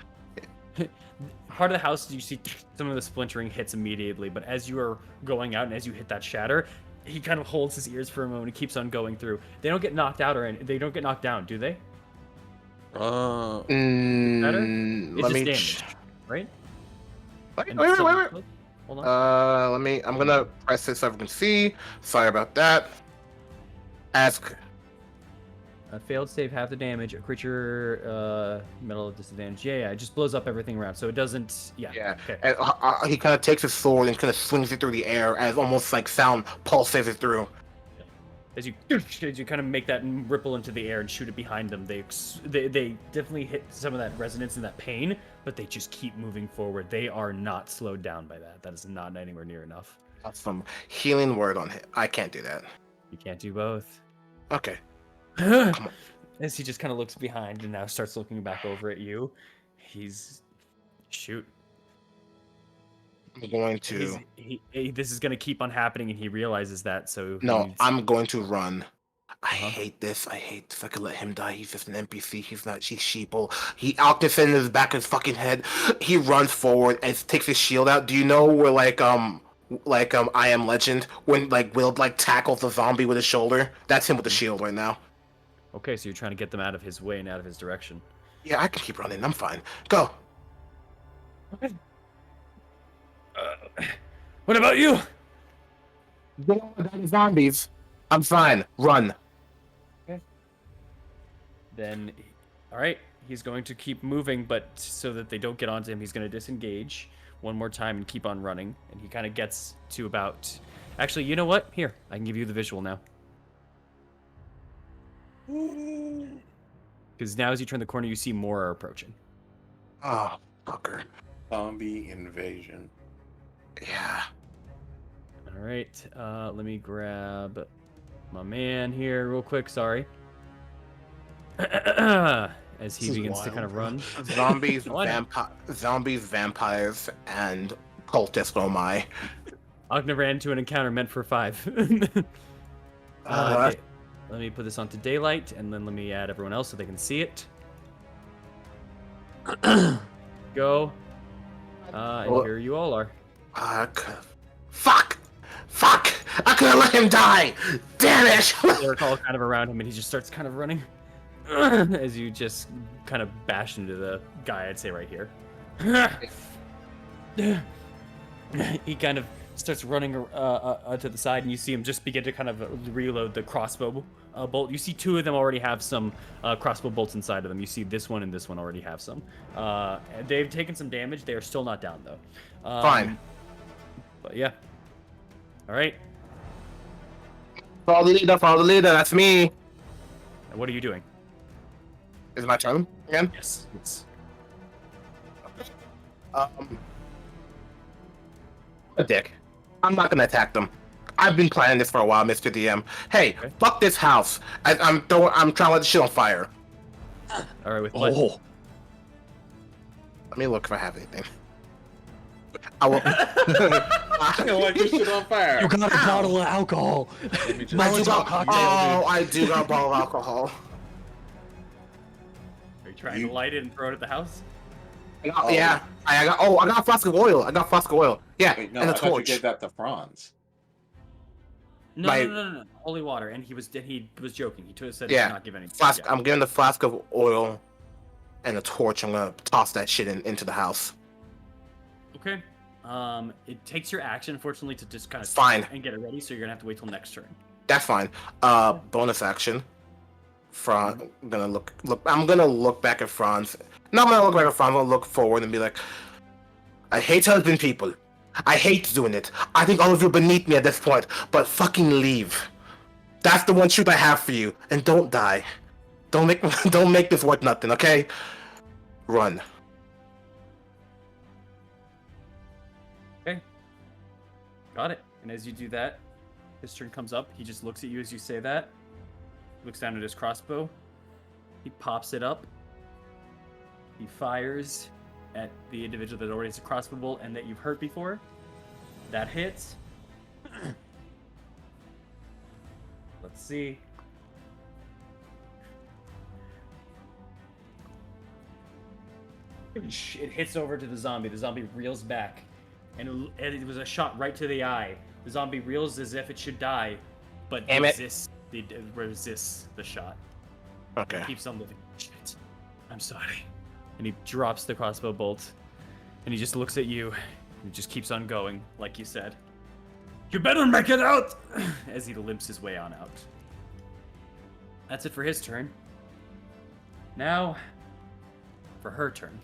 Speaker 7: Part of the house, you see some of the splintering hits immediately, but as you are going out and as you hit that shatter, he kind of holds his ears for a moment and keeps on going through. They don't get knocked out they don't get knocked down, do they? Better? It's
Speaker 1: Let
Speaker 7: just
Speaker 1: me
Speaker 7: damage, right?
Speaker 1: Wait.
Speaker 7: Hold on.
Speaker 1: I'm gonna press this so everyone can see. Sorry about that. Ask.
Speaker 7: A failed save, half the damage. A creature, metal disadvantage. Yeah, it just blows up everything around, so it doesn't. Yeah. Okay.
Speaker 1: And he kind of takes his sword and kind of swings it through the air as almost like sound pulsates it through.
Speaker 7: As you kind of make that ripple into the air and shoot it behind them, they definitely hit some of that resonance and that pain, but they just keep moving forward. They are not slowed down by that. That is not anywhere near enough.
Speaker 1: That's some healing word on him. I can't do that.
Speaker 7: You can't do both.
Speaker 1: Okay.
Speaker 7: As he just kind of looks behind and now starts looking back over at you, shoot.
Speaker 1: I'm going to.
Speaker 7: This is going to keep on happening, and he realizes that. So
Speaker 1: I'm going to run. I hate this. I could let him die. He's just an NPC. He's sheeple. Octopus in his back of his fucking head. He runs forward and takes his shield out. Do you know where I Am Legend when Will tackles the zombie with his shoulder? That's him with the shield right now.
Speaker 7: Okay, so you're trying to get them out of his way and out of his direction.
Speaker 1: Yeah, I can keep running. I'm fine. Go.
Speaker 7: Okay. What about you?
Speaker 1: Get on with the zombies. I'm fine. Run.
Speaker 7: Okay. Then, all right. He's going to keep moving, but so that they don't get onto him, he's going to disengage one more time and keep on running. And he kind of gets to about. Actually, you know what? Here, I can give you the visual now. Because now, as you turn the corner, you see more are approaching.
Speaker 1: Oh, fucker.
Speaker 5: Zombie invasion.
Speaker 1: Yeah.
Speaker 7: All right. Let me grab my man here real quick. Sorry. As he begins to kind of run.
Speaker 1: Zombies, vampires, and cultists. Oh my.
Speaker 7: Agna ran into an encounter meant for 5. Okay. Let me put this onto daylight, and then let me add everyone else so they can see it. Go. And here you all are.
Speaker 1: Fuck! I couldn't let him die! Damn it!
Speaker 7: They're all kind of around him, and he just starts kind of running. As you just kind of bash into the guy, I'd say right here. He kind of starts running to the side, and you see him just begin to kind of reload the crossbow bolt. You see 2 of them already have some crossbow bolts inside of them. You see this one and this one already have some. They've taken some damage. They are still not down, though.
Speaker 1: Fine.
Speaker 7: But yeah. All right.
Speaker 1: Follow the leader. That's me.
Speaker 7: And what are you doing?
Speaker 1: Is it my turn again?
Speaker 7: Yes.
Speaker 1: A dick. I'm not gonna attack them. I've been planning this for a while, Mr. DM. Hey, fuck this house. I'm trying to let the shit on fire.
Speaker 7: All right, with what?
Speaker 1: Oh. Let me look if I have anything. I will.
Speaker 5: I don't want your shit on fire.
Speaker 4: You got a bottle of alcohol.
Speaker 1: I do got a bottle of alcohol.
Speaker 7: Are you trying to light it and throw it at the house?
Speaker 1: Yeah. I got a flask of oil. Yeah,
Speaker 5: Wait, no,
Speaker 1: and a
Speaker 5: I thought you
Speaker 1: torch.
Speaker 5: gave that to Franz.
Speaker 7: No. Holy water, and he was joking. He said he did not give any.
Speaker 1: Flask.
Speaker 7: Yeah.
Speaker 1: I'm getting the flask of oil and a torch. I'm gonna toss that shit into the house.
Speaker 7: Okay.
Speaker 2: It takes your action, unfortunately, to just kind of
Speaker 1: Fine.
Speaker 2: and get it ready. So you're gonna have to wait till next turn.
Speaker 1: That's fine. Bonus action. I'm gonna look. I'm gonna look back at Franz. No, I'm gonna look back at Franz. I'm gonna look forward and be like, I hate helping people. I hate doing it. I think all of you are beneath me at this point. But fucking leave. That's the one truth I have for you. And don't die. Don't make this worth nothing. Okay? Run.
Speaker 2: Okay. Got it. And as you do that, his turn comes up. He just looks at you as you say that. Looks down at his crossbow. He pops it up. He fires at the individual that already has a crossbow bolt and that you've hurt before. That hits. Let's see. It hits over to the zombie. The zombie reels back. And it was a shot right to the eye. The zombie reels as if it should die, but resists the shot.
Speaker 1: Okay.
Speaker 2: Keeps on living. Shit. I'm sorry. And he drops the crossbow bolt. And he just looks at you. And just keeps on going, like you said. You better make it out! As he limps his way on out. That's it for his turn. Now, for her turn.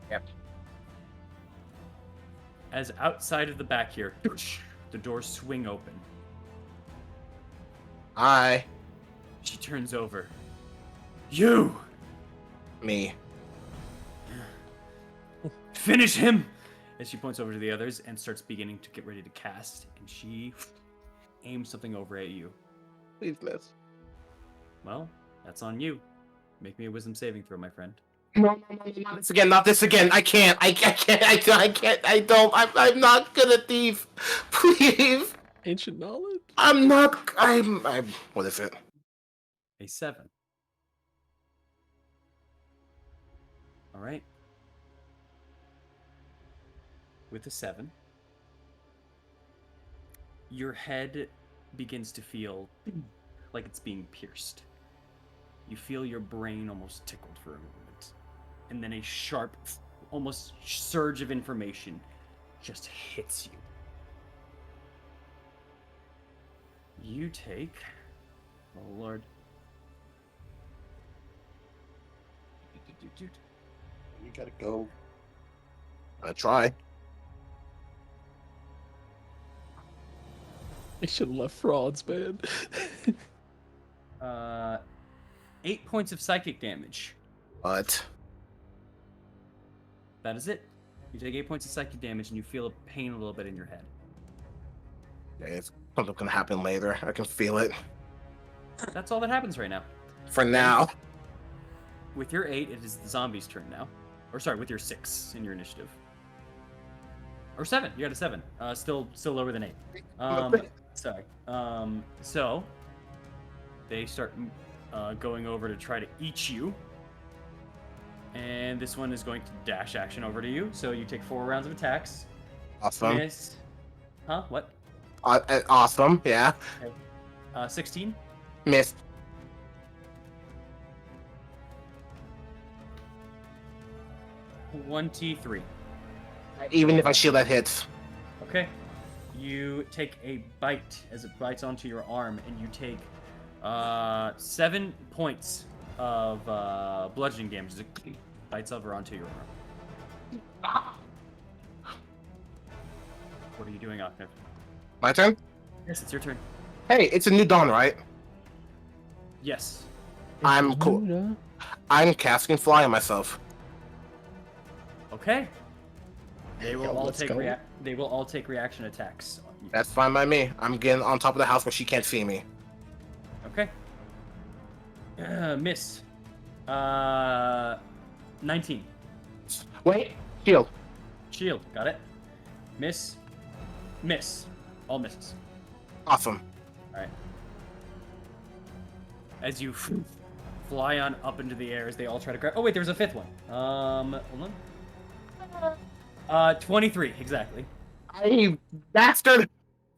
Speaker 1: Yep.
Speaker 2: As outside of the back here, the doors swing open.
Speaker 1: Hi.
Speaker 2: She turns over. You!
Speaker 1: Me.
Speaker 2: Finish him! As she points over to the others and starts beginning to get ready to cast. And she aims something over at you.
Speaker 1: Please miss.
Speaker 2: Well, that's on you. Make me a wisdom saving throw, my friend.
Speaker 1: No, not this again, not this again. I can't. I'm not good at these. Please.
Speaker 4: Ancient knowledge?
Speaker 1: I'm what is it?
Speaker 2: A 7. Alright. With a 7, your head begins to feel like it's being pierced. You feel your brain almost tickled for a moment. And then a sharp, almost surge of information just hits you. You take... Oh, Lord.
Speaker 1: You gotta go. I try.
Speaker 4: I should have left frauds, man.
Speaker 2: 8 points of psychic damage.
Speaker 1: But
Speaker 2: That is it. You take 8 points of psychic damage and you feel a pain a little bit in your head.
Speaker 1: yeah, it's something gonna happen later. I can feel it.
Speaker 2: That's all that happens right now.
Speaker 1: For now.
Speaker 2: With your 8, it is the zombie's turn now. Or sorry, with your 6 in your initiative. Or 7. You got a 7. Still lower than 8. Sorry. So they start going over to try to eat you. And this one is going to dash action over to you. So you take 4 rounds of attacks.
Speaker 1: Awesome.
Speaker 2: Miss. Huh? What?
Speaker 1: Awesome. Yeah.
Speaker 2: Okay. 16.
Speaker 1: Missed.
Speaker 2: 23.
Speaker 1: Even if I shield that hits.
Speaker 2: Okay. You take a bite as it bites onto your arm, and you take 7 points of bludgeoning damage as it bites over onto your arm. What are you doing, Aknev?
Speaker 1: My turn?
Speaker 2: Yes, it's your turn.
Speaker 1: Hey, it's a new dawn, right?
Speaker 2: Yes.
Speaker 1: I'm cool. I'm casting fly on myself.
Speaker 2: Okay. They will all
Speaker 4: let's
Speaker 2: take
Speaker 4: go.
Speaker 2: they will all take reaction attacks on you.
Speaker 1: That's fine by me. I'm getting on top of the house where she can't see me.
Speaker 2: Okay. Miss. 19.
Speaker 1: Wait, shield.
Speaker 2: Shield. Got it. Miss. Miss. All misses.
Speaker 1: Awesome.
Speaker 2: All right. As you fly on up into the air, as they all try to grab. Oh wait, there's a 5th one. Hold on. 23 exactly.
Speaker 1: You bastard!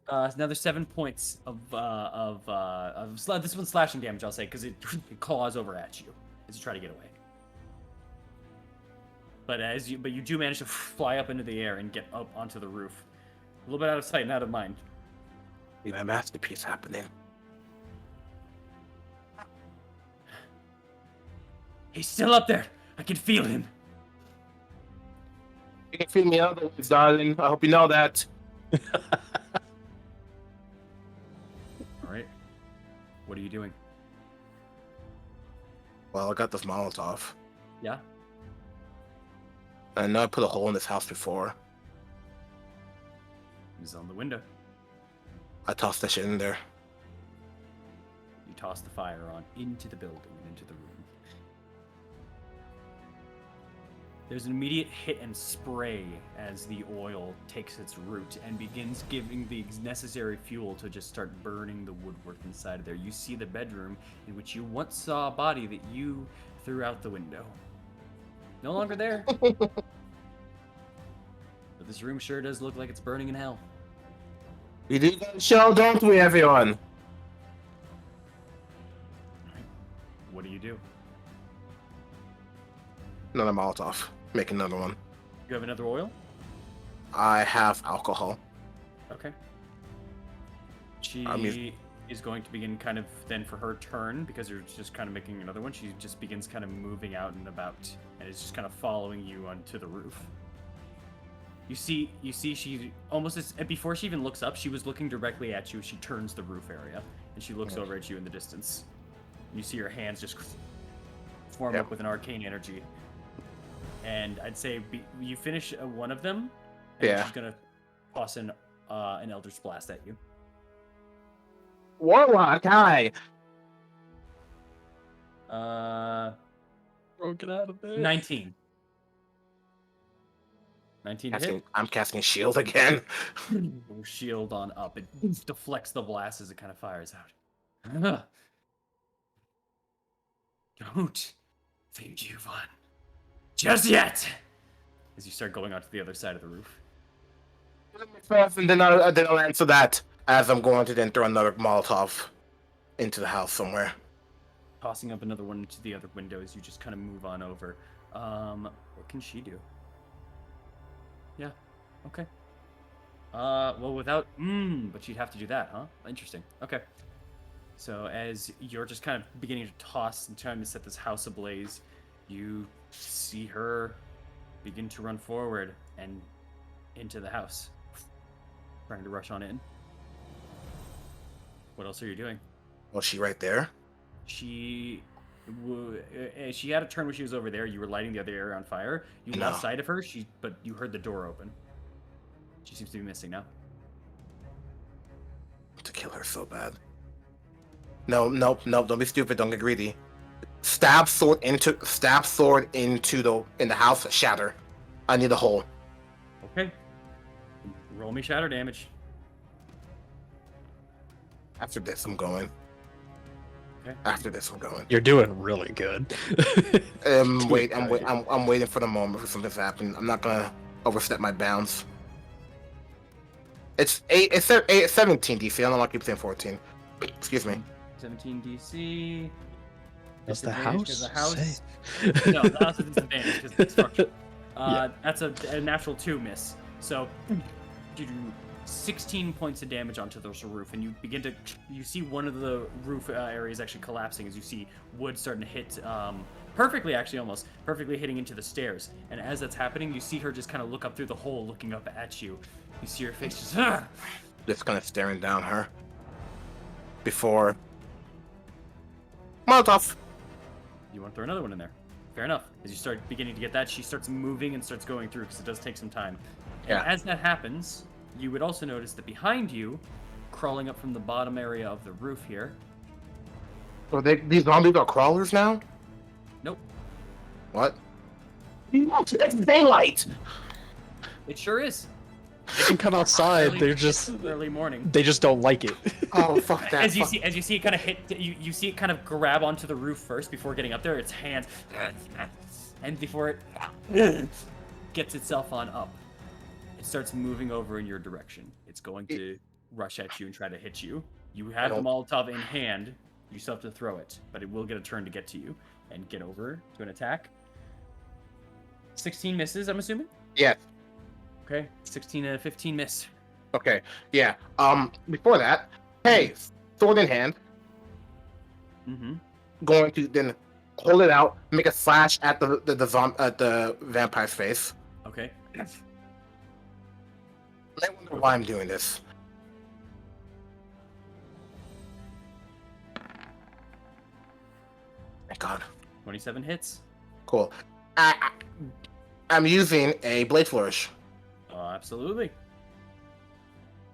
Speaker 2: Another 7 points of this one's slashing damage, I'll say, because it claws over at you as you try to get away. But you do manage to fly up into the air and get up onto the roof. A little bit out of sight and out of mind.
Speaker 1: See that masterpiece happening.
Speaker 2: He's still up there. I can feel him.
Speaker 1: You can feel me otherwise, darling. I hope you know that.
Speaker 2: All right. What are you doing?
Speaker 1: Well, I got this Molotov.
Speaker 2: Yeah.
Speaker 1: I know I put a hole in this house before.
Speaker 2: He's on the window.
Speaker 1: I tossed that shit in there.
Speaker 2: You toss the fire on into the building and into the room. There's an immediate hit and spray as the oil takes its root and begins giving the necessary fuel to just start burning the woodwork inside of there. You see the bedroom in which you once saw a body that you threw out the window. No longer there. But this room sure does look like it's burning in hell.
Speaker 1: We do that show, don't we, everyone?
Speaker 2: What do you do?
Speaker 1: Another Molotov. Make another one.
Speaker 2: You have another oil?
Speaker 1: I have alcohol.
Speaker 2: Okay. She
Speaker 1: I'm us-
Speaker 2: is going to begin kind of then for her turn, because you're just kind of making another one, she just begins kind of moving out and about and is just kind of following you onto the roof. You see she almost before she even looks up, she was looking directly at you. She turns the roof area and she looks over at you in the distance. You see her hands just form up with an arcane energy. And I'd say you finish one of them, and she's gonna toss an Eldritch Blast at you.
Speaker 1: Warlock, hi!
Speaker 4: Get out of there.
Speaker 2: 19. 19 to hit.
Speaker 1: I'm casting shield again.
Speaker 2: Shield on up. It deflects the blast as it kind of fires out. Don't think you've won just yet! As you start going onto the other side of the roof.
Speaker 1: First, and then I'll answer that as I'm going to then throw another Molotov into the house somewhere.
Speaker 2: Tossing up another one into the other window as you just kind of move on over. What can she do? Yeah, okay. Well, without... but she'd have to do that, huh? Interesting. Okay. So as you're just kind of beginning to toss and trying to set this house ablaze, you see her begin to run forward and into the house, trying to rush on in. What else are you doing?
Speaker 1: Was she right there?
Speaker 2: She had a turn when she was over there. You were lighting the other area on fire. You lost sight of her, but you heard the door open. She seems to be missing now.
Speaker 1: To kill her so bad. No, don't be stupid, don't get greedy. Stab sword into the house, shatter. I need a hole.
Speaker 2: Okay. Roll me shatter damage.
Speaker 1: After this, I'm going.
Speaker 2: Okay.
Speaker 1: After this, I'm going.
Speaker 4: You're doing really good.
Speaker 1: I'm waiting for the moment for something to happen. I'm not gonna overstep my bounds. It's 17 DC. I don't know why I keep saying 14. Excuse me.
Speaker 2: 17 DC.
Speaker 4: Is the
Speaker 2: Disadvantage 'cause
Speaker 4: house
Speaker 2: the house?
Speaker 4: safe?
Speaker 2: No, the house is disadvantage because of the structure. That's a natural 2 miss. So you do 16 points of damage onto this roof, and you see one of the roof areas actually collapsing as you see wood starting to hit perfectly, actually almost perfectly hitting into the stairs. And as that's happening, you see her just kind of look up through the hole, looking up at you. You see her face
Speaker 1: Just kind of staring down her. Before Molotov.
Speaker 2: You want to throw another one in there? Fair enough. As you start beginning to get that, she starts moving and starts going through because it does take some time. And as that happens, you would also notice that behind you, crawling up from the bottom area of the roof here.
Speaker 1: So these zombies are crawlers now?
Speaker 2: Nope.
Speaker 1: What? It's daylight.
Speaker 2: It sure is.
Speaker 4: They can come outside. They're just
Speaker 2: early morning.
Speaker 4: They just don't like it.
Speaker 1: Oh fuck that!
Speaker 2: As you see it kind of hit, you see it kind of grab onto the roof first before getting up there. Its hands, and before it gets itself on up, it starts moving over in your direction. It's going to rush at you and try to hit you. You have the Molotov in hand. You still have to throw it, but it will get a turn to get to you and get over to an attack. 16 misses, I'm assuming?
Speaker 1: Yeah.
Speaker 2: Okay, 16 and a 15 miss.
Speaker 1: Okay. Yeah. Before that, hey, sword in hand,
Speaker 2: Mm-hmm.
Speaker 1: going to then hold it out, make a slash at the vampire's face.
Speaker 2: Okay.
Speaker 1: I wonder why I'm doing this. Thank God.
Speaker 2: 27 hits.
Speaker 1: Cool. I'm using a blade flourish.
Speaker 2: Oh, absolutely.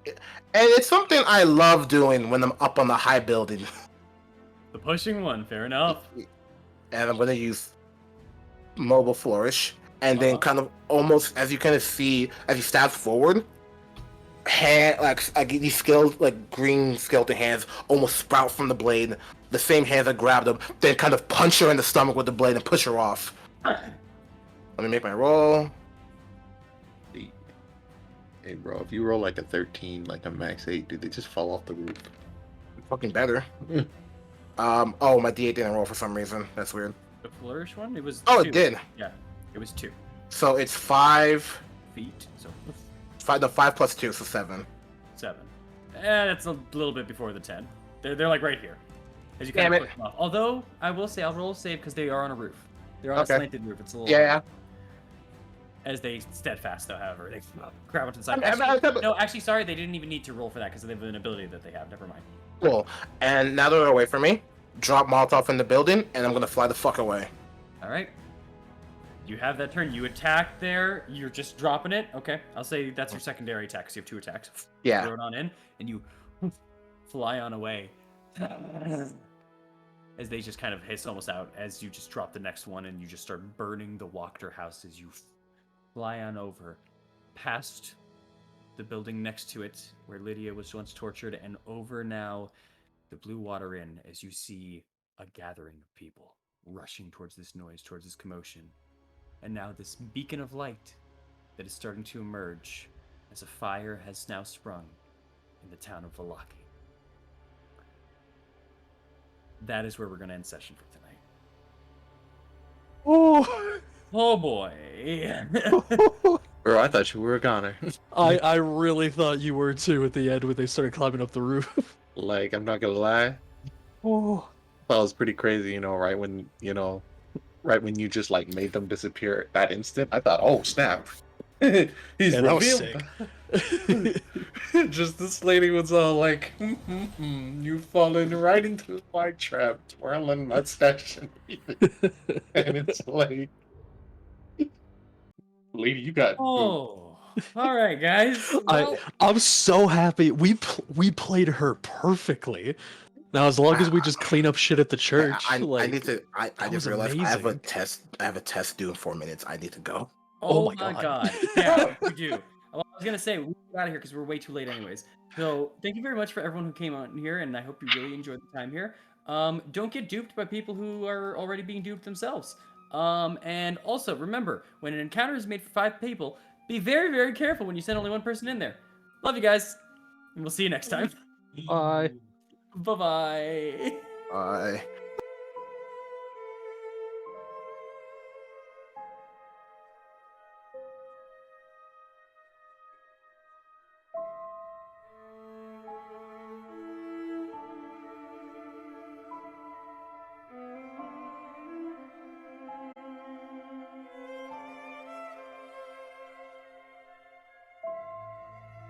Speaker 1: And it's something I love doing when I'm up on the high building.
Speaker 2: The pushing one, fair enough.
Speaker 1: And I'm gonna use mobile flourish, and then kind of almost as you kind of see as you stab forward, hand like these skilled like green skeleton hands almost sprout from the blade. The same hands that grabbed them, then kind of punch her in the stomach with the blade and push her off. Let me make my roll.
Speaker 5: Hey, bro, if you roll like a 13, like a max 8, dude, they just fall off the roof.
Speaker 1: Fucking better. Oh, my D8 didn't roll for some reason. That's weird.
Speaker 2: The flourish one? It was
Speaker 1: Oh,
Speaker 2: 2.
Speaker 1: it did.
Speaker 2: Yeah, it was 2
Speaker 1: So it's 5.
Speaker 2: feet. So
Speaker 1: 5 plus 2, so 7.
Speaker 2: 7. That's a little bit before the 10. They're like right here. As you kind of push them off. Although, I will say, I'll roll a save because they are on a roof. They're on a slanted roof. It's a little
Speaker 1: Yeah.
Speaker 2: As they steadfast, though, however. They grab onto the side. Actually, sorry, they didn't even need to roll for that because they have an ability that they have. Never mind.
Speaker 1: Cool. And now they're away from me. Drop Molotov in the building, and I'm gonna fly the fuck away.
Speaker 2: Alright. You have that turn. You attack there. You're just dropping it. Okay. I'll say that's your secondary attack because you have 2 attacks.
Speaker 1: Yeah.
Speaker 2: Throw it on in, and you fly on away. As they just kind of hiss almost out as you just drop the next one and you just start burning the Wachter house as you fly on over past the building next to it where Lydia was once tortured and over now the Blue Water Inn as you see a gathering of people rushing towards this noise, towards this commotion. And now this beacon of light that is starting to emerge as a fire has now sprung in the town of Valaki. That is where we're going to end session for tonight. Oh boy.
Speaker 5: Bro, I thought you were a goner.
Speaker 4: I really thought you were too at the end when they started climbing up the roof.
Speaker 5: Like, I'm not gonna lie.
Speaker 4: Oh.
Speaker 5: That was pretty crazy, right when you just like made them disappear that instant. I thought, oh snap. He's
Speaker 4: That was
Speaker 5: revealed.
Speaker 4: sick.
Speaker 5: Just this lady was all like, you've fallen right into my trap, twirling mustache. And it's like, lady, you got
Speaker 2: Oh, all right, guys. Well,
Speaker 4: I'm so happy we played her perfectly. Now, as long as we just clean up shit at the church,
Speaker 1: I need to. I just realized
Speaker 4: amazing.
Speaker 1: I have a test. I have a test due in 4 minutes. I need to go.
Speaker 2: oh my god. Yeah, you do. Well, I was gonna say we get out of here because we're way too late, anyways. So thank you very much for everyone who came out here, and I hope you really enjoyed the time here. Don't get duped by people who are already being duped themselves. And also remember, when an encounter is made for 5 people, be very, very careful when you send only 1 person in there. Love you guys, and we'll see you next time.
Speaker 4: Bye.
Speaker 2: Bye-bye.
Speaker 1: Bye.